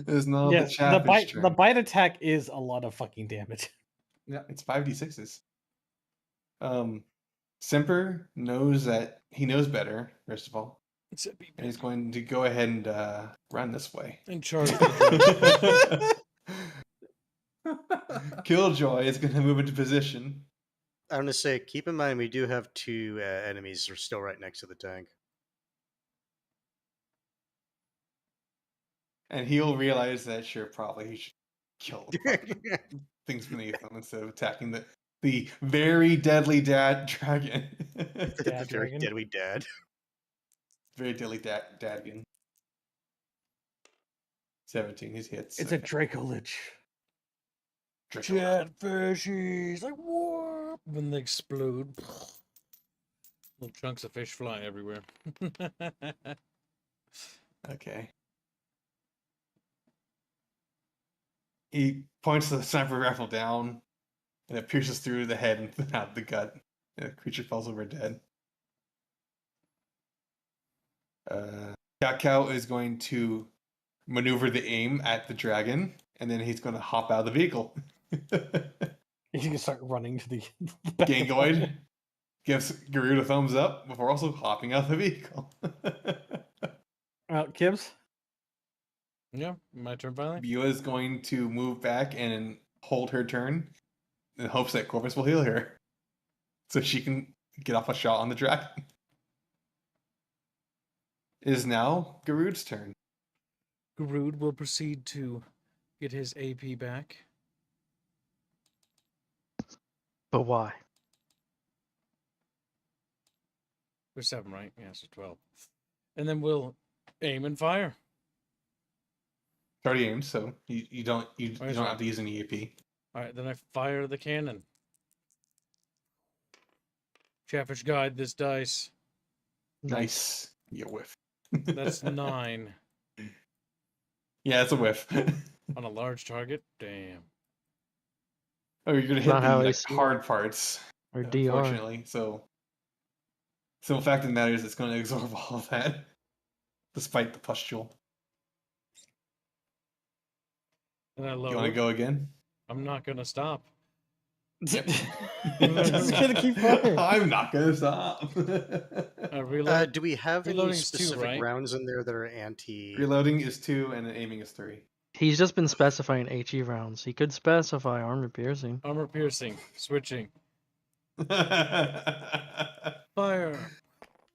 It's now Yeah, the Chatfish turn. the bite attack is a lot of fucking damage. Yeah. It's 5d6s. Semper knows that he knows better, first of all. And he's going to go ahead and run this way. In charge of the Killjoy is going to move into position. I'm gonna say, keep in mind we do have two enemies who are still right next to the tank. And he'll realize that, sure, probably he should kill the fucking things beneath him instead of attacking the very deadly dragon. The Dad very dragon. deadly dad. Very deadly dragon. 17, he's hits. It's a Draco Lich. Chatfishies, like whoop, when they explode. Little chunks of fish fly everywhere. Okay. He points the sniper rifle down, and it pierces through the head and out the gut. And the creature falls over dead. Kakao is going to maneuver the aim at the dragon, and then he's going to hop out of the vehicle. You can start running to the back. Gangoid gives Garud a thumbs up before also hopping out of the vehicle. Kibbs? Yeah, my turn finally. Bua is going to move back and hold her turn in hopes that Corvus will heal her so she can get off a shot on the dragon. It is now Garud's turn. Garud will proceed to get his AP back. But why? There's 7, right? Yeah, so 12. And then we'll aim and fire. It's already aimed, so you don't Where's have that? to use an EAP. All right, then I fire the cannon. Chatfish guide this dice. Nice. You whiff. That's 9 Yeah, it's a whiff. on a large target. Damn. Oh, you're gonna hit Not the how I like, see it. hard parts, Or DR. unfortunately. So, simple fact of the matter is, it's going to absorb all of that, despite the pustule. And I You want to load. go again? I'm not gonna stop. Just gonna keep firing. I'm not gonna stop. Reload. Do we have any Reloading's 2, specific right? rounds in there that are anti? Reloading is 2 and aiming is 3. He's just been specifying HE rounds. He could specify armor piercing. Armor piercing. Switching. I Fire.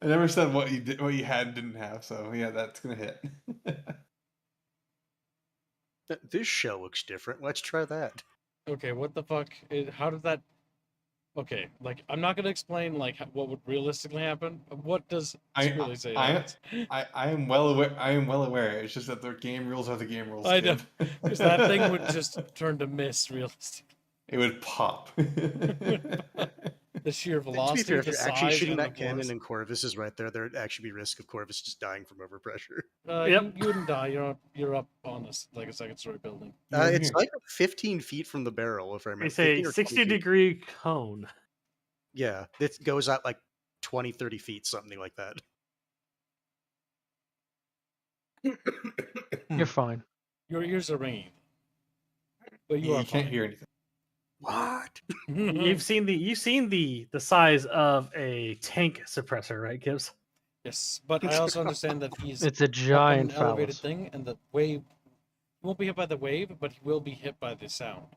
never said what you had and didn't have, so yeah, that's gonna hit. This shell looks different. Let's try that. Okay, what the fuck? How did that? Okay, like I'm not gonna explain like what would realistically happen. What does it really say? I am well aware. I am well aware. It's just that the game rules are the game rules. I know, kid. because that thing would just turn to mist realistically. It would pop. The sheer To be velocity, fair, if the you're actually size, shooting and the that cannon force. and Corvus is right there, there'd actually be risk of Corvus just dying from overpressure. Yep. You wouldn't die. You're up on this like a second story building. You're over It's here. like 15 feet from the barrel, if I They remember. say 15 or 20 feet. 60-degree cone. Yeah, it goes out like 20, 30 feet, something like that. You're fine. Your ears are ringing, but you Yeah, are you can't fine. hear anything. What? You've seen the size of a tank suppressor, right, Gibbs? Yes, but I also understand that he's It's a up on giant an elevated phallus. thing, and the wave he won't be hit by the wave, but he will be hit by the sound.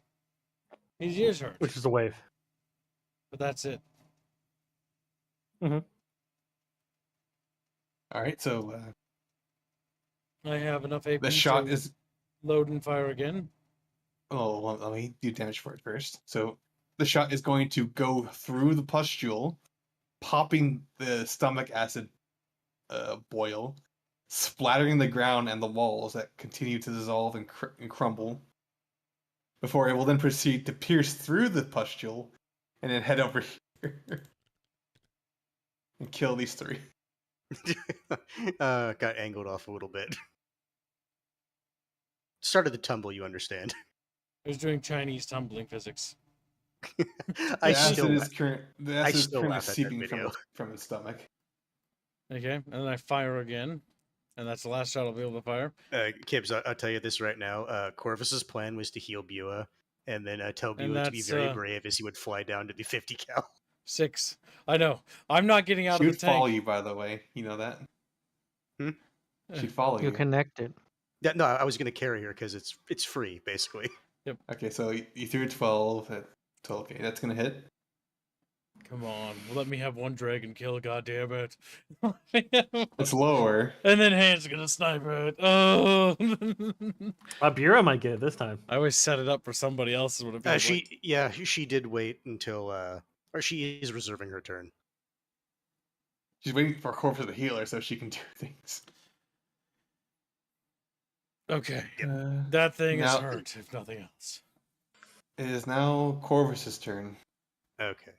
His ears hurt, Which is a wave. but that's it. All right, so I have enough AP the shot to is. load and fire again. Oh, well, let me do damage for it first. So the shot is going to go through the pustule, popping the stomach acid boil, splattering the ground and the walls that continue to dissolve and crumble. Before it will then proceed to pierce through the pustule and then head over here and kill these three. Got angled off a little bit. Started the tumble, you understand. I was doing Chinese tumbling physics. I The acid still, is the acid is still currently laugh at that seeping video. from its stomach. Okay, and then I fire again, and that's the last shot I'll be able to fire. Kibbs, I'll tell you this right now. Corvus's plan was to heal Bua, and then tell And Bua to be that's, very brave as he would fly down to the 50 cal. 6. I know. I'm not getting out She of would the tank. follow you, by the way. You know that? Hmm? She'd follow You you. connected. Yeah, no, I was going to carry her because it's free, basically. Okay, so you threw 12 at 12. Okay, that's going to hit. Come on, let me have one dragon kill, goddammit. It's lower. And then Hand's gonna snipe it. Oh, Bura might get it this time. I always set it up for somebody else. Is what it feels like. She did wait until, or she is reserving her turn. She's waiting for Corvus to heal her so she can do things. Okay, that thing is now, hurt, if nothing else. It is now Corvus's turn. Okay.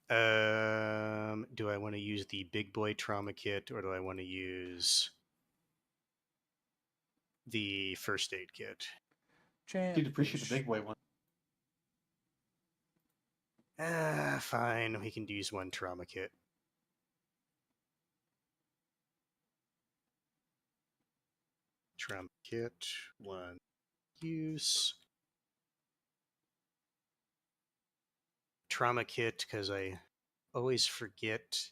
Do I want to use the big boy trauma kit or do I want to use the first aid kit? You'd appreciate the big boy one. Fine. We can use one trauma kit. Trauma kit, one use. Trauma kit, because I always forget.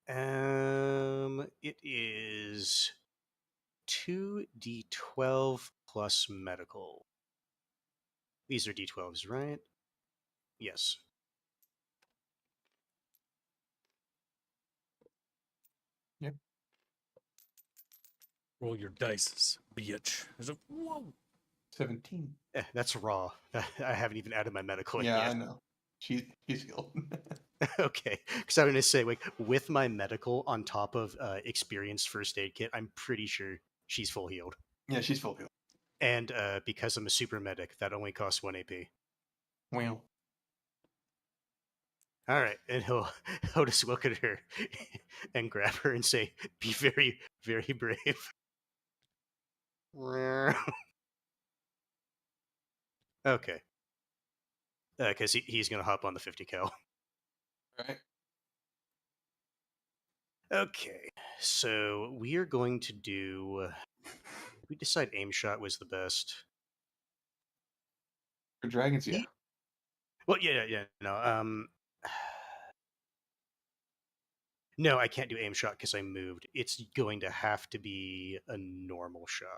It is 2d12 plus medical. These are d12s, right? Yes. Yep. Roll your dice, bitch. Whoa. 17. That's raw. I haven't even added my medical Yeah, yet. I know. She's healed. Okay, because I'm going to say, like, with my medical on top of experienced first aid kit, I'm pretty sure she's full healed. Yeah, she's full healed. And because I'm a super medic, that only costs 1 AP. Wow. All right, and he'll just look at her and grab her and say, "Be very, very brave." Okay, because he's going to hop on the 50 cal. All right. Okay, so we are going to do. We decide aim shot was the best. For dragons, yeah. Well, yeah. No, no, I can't do aim shot because I moved. It's going to have to be a normal shot.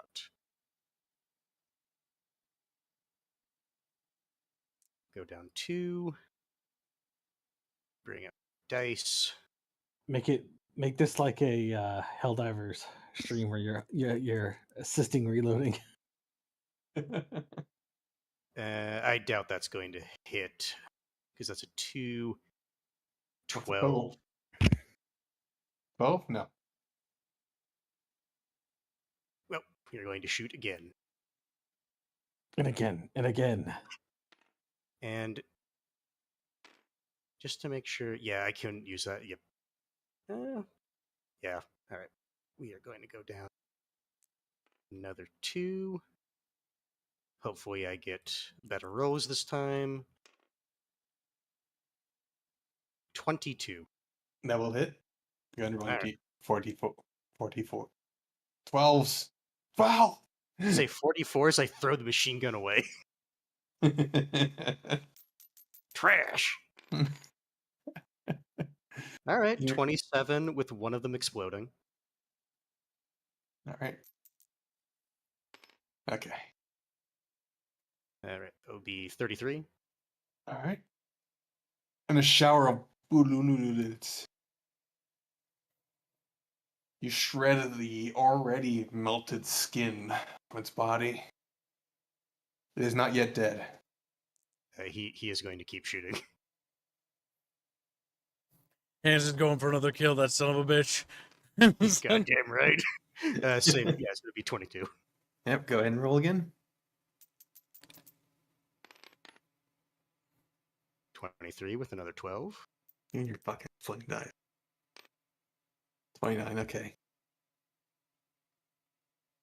Go down 2. Bring up dice. Make this like a Helldivers stream where you're assisting reloading. I doubt that's going to hit because that's a 2. What's a 12. 12? No. Well, you're going to shoot again. And again, and again. And just to make sure. Yeah, I couldn't use that. Yep. Yeah. All right. We are going to go down another 2. Hopefully, I get better rolls this time. 22. That will hit. Go ahead and roll All right. your 44. 12s. Wow. Say 44 as I throw the machine gun away. Trash. All right, You're- 27 with one of them exploding. All right. Okay. All right, that would be 33. All right. And a shower of bullets. You shred the already melted skin from its body. It is not yet dead. He is going to keep shooting. Hans is going for another kill, that son of a bitch. Goddamn right. Same. Yeah, it's going to be 22. Yep, go ahead and roll again. 23 with another 12. And your fucking fling die. 29, okay.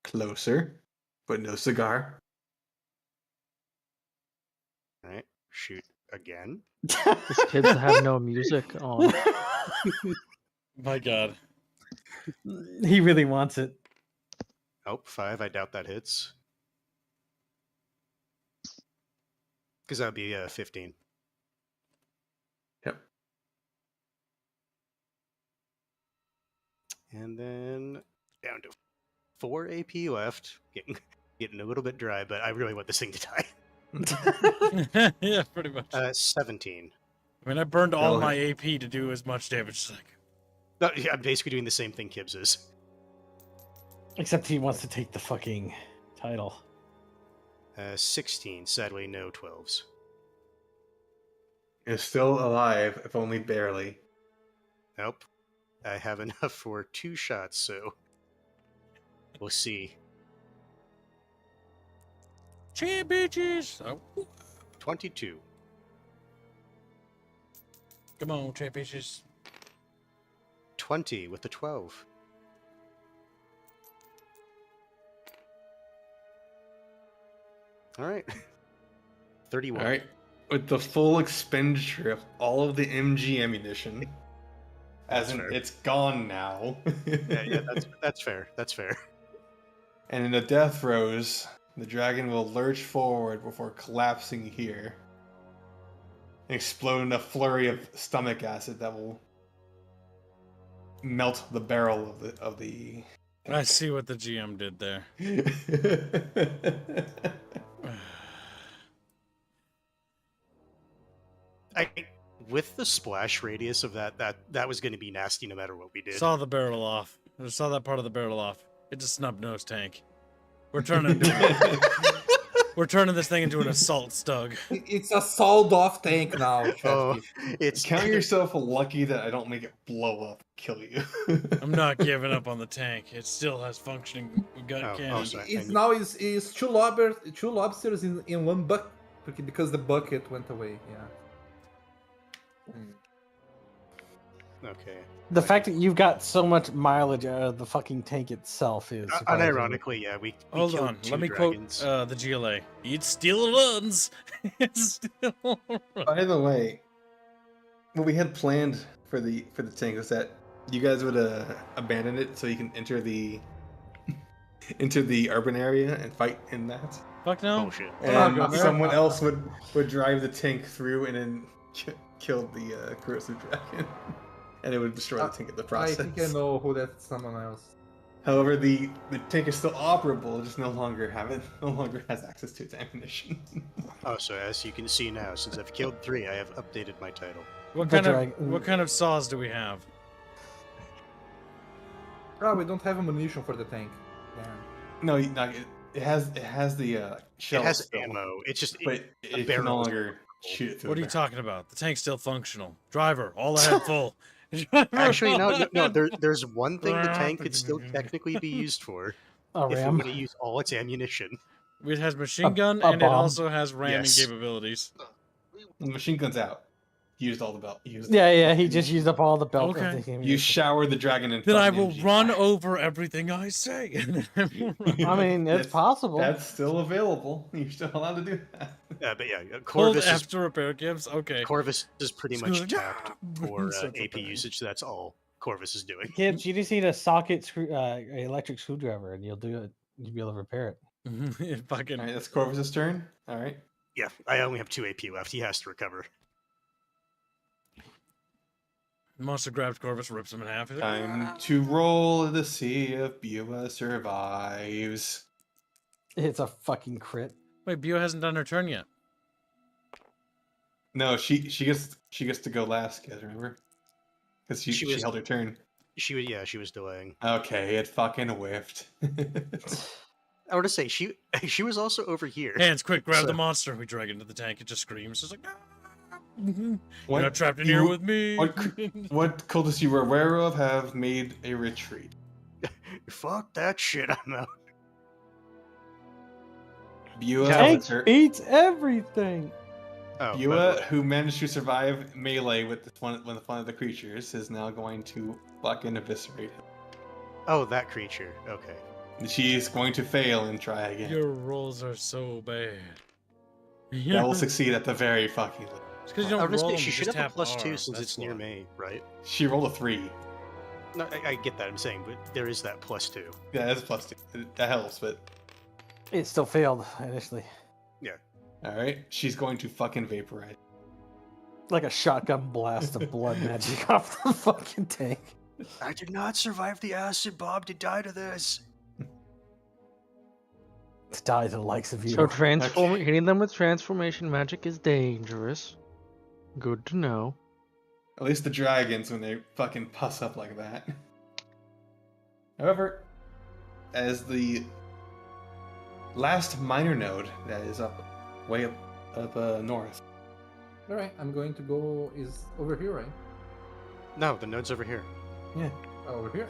Closer, but no cigar. All right, shoot again. These kids have no music on. My God. He really wants it. Oh, 5. I doubt that hits. Because that would be 15. Yep. And then down to 4 AP left. Getting a little bit dry, but I really want this thing to die. Yeah, pretty much. 17. I mean, I burned all Go my AP to do as much damage as I could. No, yeah, I'm basically doing the same thing Kibbs is. Except he wants to take the fucking title. 16. Sadly, no 12s. It's still alive, if only barely. Nope. I have enough for 2 shots, so we'll see. Champ bitches! Oh, 22. come on, champ bitches. 20 with the 12. All right. 31. All right. With the full expenditure of all of the MG ammunition, as That's in fair. it's gone now. Yeah, that's fair. That's fair. And in the death throes, the dragon will lurch forward before collapsing here. And explode in a flurry of stomach acid that will melt the barrel of the I see what the GM did there. With the splash radius of that was going to be nasty no matter what we did. Saw the barrel off. I saw that part of the barrel off. It's a snub nose tank. We're turning this thing into an assault stug. It's a sawed-off tank now. Oh, Chatfish. it's Count yourself lucky that I don't make it blow up, kill you. I'm not giving up on the tank. It still has functioning gun Oh, cannons. sorry. It's now is two lobsters in one bucket because the bucket went away. Yeah. okay. The fact that you've got so much mileage out of the fucking tank itself is surprising. Unironically, yeah, we Hold killed on, 2 let me dragons. quote the GLA. It still runs. It still runs. By the way, what we had planned for the tank was that you guys would abandon it so you can enter the urban area and fight in that, Fuck no. Bullshit. and go there. someone else would drive the tank through and then kill the corrosive dragon, and it would destroy the tank in the I process. think I know who that's someone else. However, the tank is still operable, it just no longer has access to its ammunition. Oh, so as you can see now, since I've killed 3, I have updated my title. What The kind of saws do we have? Oh, we don't have ammunition for the tank. Damn. No, it has the shell. It has still, ammo. It's just but it can barrel no is longer shoot it through. What are the you barrel. talking about? The tank's still functional. Driver, all ahead full. Actually, no. There's one thing the tank could still technically be used for A if it ram. were to use all its ammunition. It has machine gun a and it bomb. also has ramming Yes. capabilities. The machine gun's out. used all the belt. Yeah, he just used up all the belt. Okay. Of the You showered the dragon in. Then I fucking will energy. run over everything I say. I mean, it's possible. That's still available. You're still allowed to do that. But yeah, Hold Corvus F is to repair Gibbs. Okay. Corvus is pretty Screw much it. tapped for Starts AP repairing. usage. So that's all Corvus is doing. Kids, you just need a socket electric screwdriver, and you'll do it. You'll be able to repair it. It fucking. All right, that's Corvus's turn. All right. Yeah, I only have 2 AP left. He has to recover. Monster grabs Corvus, rips him in half. He's like, Time to roll to see if Bua survives. It's a fucking crit. Wait, Bio hasn't done her turn yet. No, she gets to go last, guys. Remember? Because she was- held her turn. She was delaying. Okay, it fucking whiffed. I want to say she was also over here. Hands, quick, grab the So- monster. We drag it into the tank. It just screams. It's like, You're What not trapped in here with me. What cultists you were aware of have made a retreat? Fuck that shit. I'm out. Bua, Tank beats everything. Oh, Bua, who managed to survive melee with one of the creatures, is now going to fucking eviscerate him. oh, that creature. Okay. She's going to fail and try again. Your rolls are so bad. That will succeed at the very fucking least. It's because you I don't was roll gonna them, say, you she should just have a tap +2 R. since That's it's near why. me, right? She rolled a 3. No, I get that. I'm saying, but there is that +2. Yeah, that's a +2. That helps, but It still failed initially. alright. She's going to fucking vaporize. Like a shotgun blast of blood magic off the fucking tank. I did not survive the acid bomb to die to this. To die to the likes of you. So hitting them with transformation magic is dangerous. Good to know. At least the dragons when they fucking puss up like that. However, as the last minor node that is way up north. All right, I'm going to go. Is over here, right? No, the node's over here. Oh, over here.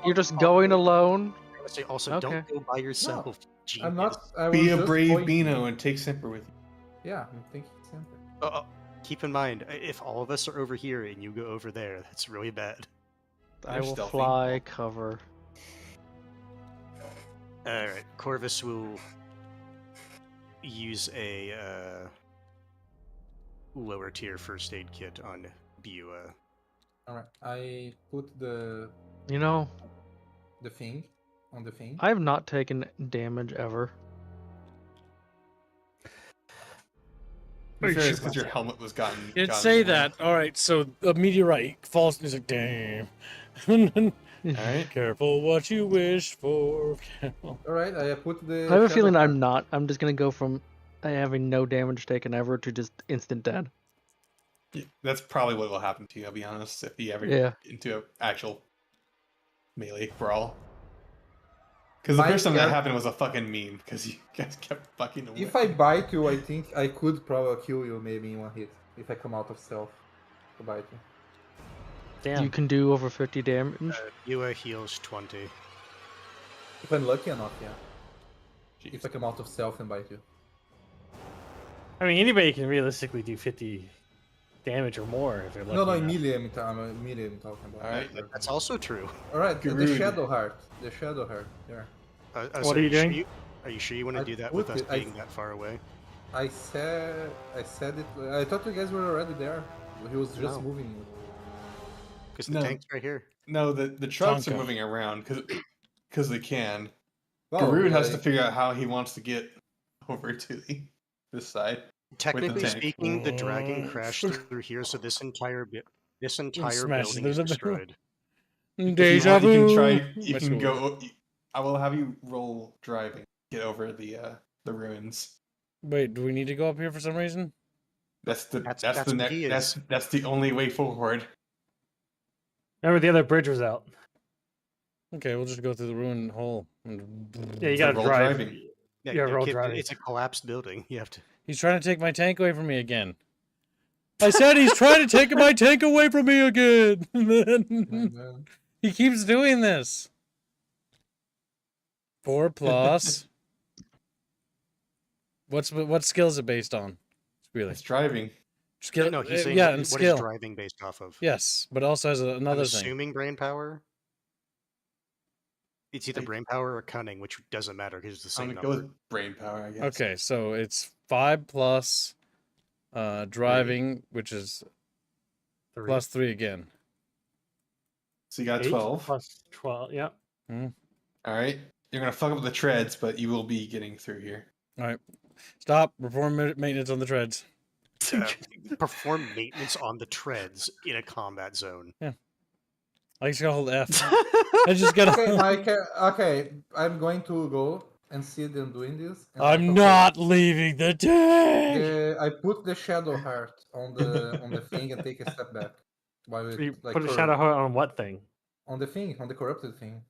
You're just going alone. I would say also, Okay. don't go by yourself. Genius. I'm not. I was Be a just brave going- Beano and take Simper with you. Yeah, I'm thinking simple. Keep in mind, if all of us are over here and you go over there, that's really bad. I They're will stealthy. fly cover. Alright, Corvus will use a lower tier first aid kit on Bua. All right, I put the You know, thing on the thing. I have not taken damage ever. I'm sure it's because your helmet was gotten. You'd gotten say away. that. All right, so a meteorite falls. He's like, damn. Alright. Careful what you wish for. All right, I put the. I have a shadow feeling card. I'm not. I'm just gonna go from having no damage taken ever to just instant dead. That's probably what will happen to you, I'll be honest, if you ever Yeah. get into an actual melee brawl. Because the My first time that char- happened was a fucking meme, because you guys kept fucking away. If I bite you, I think I could probably kill you maybe in one hit if I come out of stealth to bite you. Damn. You can do over 50 damage. Bua heals 20. If I'm lucky enough, yeah. Jeez. If I come out of stealth and bite you. I mean, anybody can realistically do 50 damage or more if they're lucky. No, no, enough. immediately I'm talking about. Alright. That's also true. All right, the Garud. shadow heart. The shadow heart. There. What are you doing? Are you sure you want to I do that put with us it- I- being that far away? I said it. I thought you guys were already there. He was just No. moving. Because the No. tank's right here. No, the trucks are Tonka. moving around because they can. Well, Garud has to like- figure out how he wants to get over to this side. Technically tank. speaking, the dragon crashed through here, so this entire Smash building the- is destroyed. Deja If you vu. try. You Let's can go. go. I will have you roll driving. Get over the ruins. Wait, do we need to go up here for some reason? That's the That's the what next. he is. That's the only way forward. Remember, the other bridge was out. Okay, we'll just go through the ruined hole. Yeah, you So gotta roll drive. driving. Yeah, roll driving. It's a collapsed building. You have to. He's trying to take my tank away from me again. I said he's trying to take my tank away from me again. And, He keeps doing this. 4 plus. What skill is it based on? Really? It's driving. Skill. No, he's saying yeah, what, and what skill. is driving based off of. Yes, but also has I'm another thing. assuming brain power. It's either Like- brain power or cunning, which doesn't matter because it's the I'm same gonna number. go with brain power, I guess. Okay, so it's 5 plus driving, which is 3. plus 3 again. So you got 8 12. plus 12. Yeah. All right. You're gonna fuck up the treads, but you will be getting through here. All right, stop. Perform maintenance on the treads. Perform maintenance on the treads in a combat zone. I just gotta hold F. I just gotta. Okay, Mike. Okay, I'm going to go and see them doing this. and I'm okay, not leaving the tank. I put the shadow heart on the thing and take a step back. While it, You like, put a curve. shadow heart on what thing? on the thing, on the corrupted thing.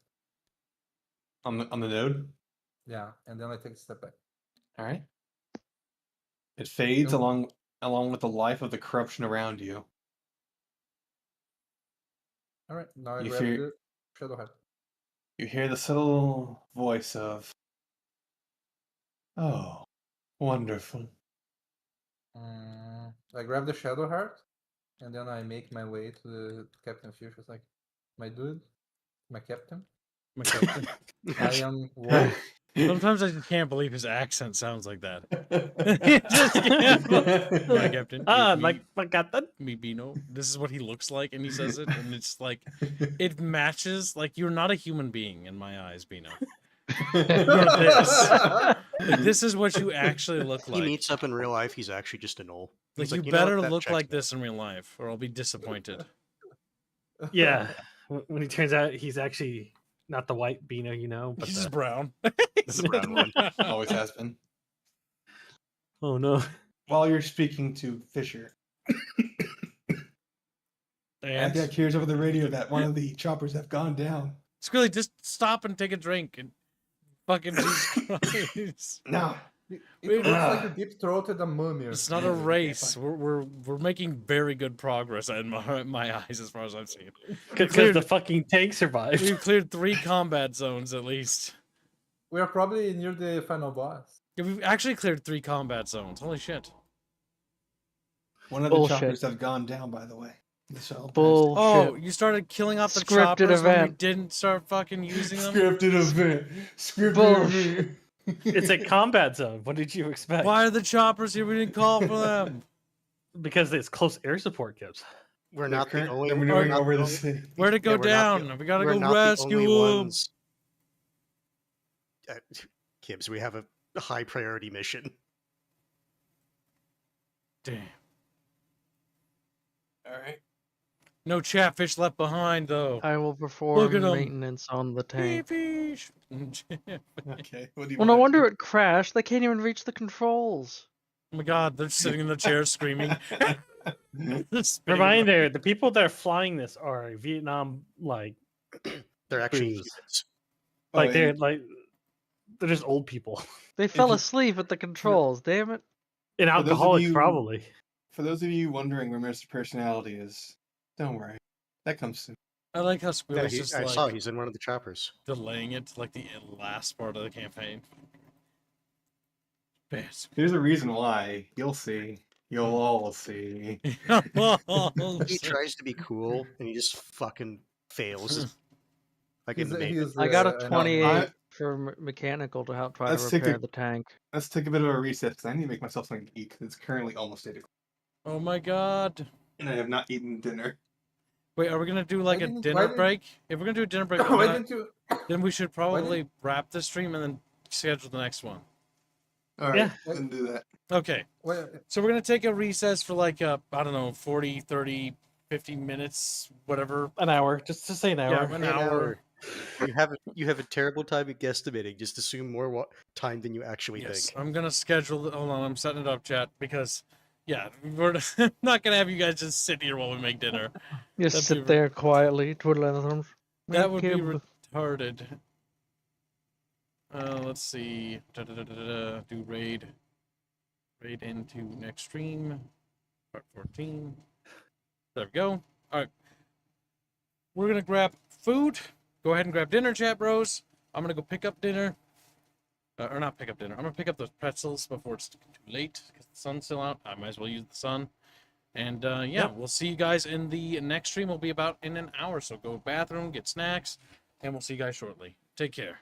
On the node. Yeah, and then I take a step back. All right. It fades Nope. along with the life of the corruption around you. All right, now I You grab fear- the shadow heart. You hear the subtle voice of, "Oh, wonderful." I grab the shadow heart, and then I make my way to the Captain Fuchsia's like, my dude, my captain. My captain. I am Wolf. Sometimes I just can't believe his accent sounds like that. Just can't. My captain. it's me, my captain. me Bino. This is what he looks like, and he says it, and it's like it matches. Like you're not a human being in my eyes, Bino. You're this. Like this is what you actually look He like. meets up in real life. He's actually just a knoll. Like He's you "You know what? better That look checks like out." this in real life, or I'll be disappointed. Yeah. When he turns out he's actually not the white Beano, but He's the... just brown. The brown one. Always has been. Oh no. While you're speaking to Fisher, And Abdiak hears over the radio that one of the choppers have gone down. Squilly, just stop and take a drink and fucking Jesus Christ. No. It Wait, looks like a deep throated mummy. or It's not a something. race. We're making very good progress in my eyes as far as I've seen. Because the fucking tank survived. We've cleared 3 combat zones at least. We are probably near the final boss. Yeah, we've actually cleared 3 combat zones. Holy shit. One of the Bullshit. choppers have gone down, by the way. This all passed. Bullshit. Oh, you started killing off the Scripted choppers when we event. didn't start fucking using them? Scripted event. Scripted Bullshit. event. It's a combat zone. What did you expect? Why are the choppers here? We didn't call for them. Because it's close air support, Gibbs. We're not the only. They're we're maneuvering not over the only- city. Where'd it go Yeah, we're not the- down? We gotta we're go not the rescue only them. ones. Kibbs, we have a high priority mission. Damn. All right. No chatfish left behind, though. I will Look perform at 'em. maintenance on the tank. Fish. Okay. What do you Well, no wanna wonder do? it crashed. They can't even reach the controls. Oh my god, they're sitting in the chair screaming. They're spinning Reminder: the people that are flying this are Vietnam, They're actually Booze. humans. Oh, they're just old people They fell you- asleep at the controls. Damn it. and For those of alcoholics, you- probably. For those of you wondering where Mr. Personality is, don't worry. That comes soon. I like how Yeah, Squirrel's just I saw like he's in one of the choppers. delaying it to like the last part of the campaign. Best. There's a reason why. You'll see. You'll all see. He tries to be cool and he just fucking fails. Like in the maintenance. I got a I know. 28 for mechanical to help try to Let's take repair a- the tank. Let's take a bit of a recess because I need to make myself something to eat because it's currently almost 8 o'clock Oh my god. and I have not eaten dinner. Wait, are we gonna do like a didn't- why dinner didn't- break? If we're gonna do a dinner break, Why didn't you? then we should didn't- probably wrap the stream and then schedule the next one. All right, Yeah. then do that. Okay. Why, So we're going to take a recess for like, I don't know, 40, 30, 50 minutes, whatever. An hour, just to say an hour. Yeah, an hour. You have a terrible time at guesstimating. Just assume more time than you actually Yes, think. I'm going to schedule, hold on, I'm setting it up, chat, because, yeah, we're not going to have you guys just sit here while we make dinner. Just That'd be sit there quietly, twiddling the thumbs. That would be Kib. retarded. Let's see. Do raid. Raid into next stream. Part 14. There we go. Alright. We're gonna grab food. Go ahead and grab dinner, chat bros. I'm gonna go pick up dinner. Or not pick up dinner. I'm gonna pick up those pretzels before it's too late because the sun's still out. I might as well use the sun. And yeah, we'll see you guys in the next stream. Will be about in an hour. So go bathroom, get snacks, and we'll see you guys shortly. Take care.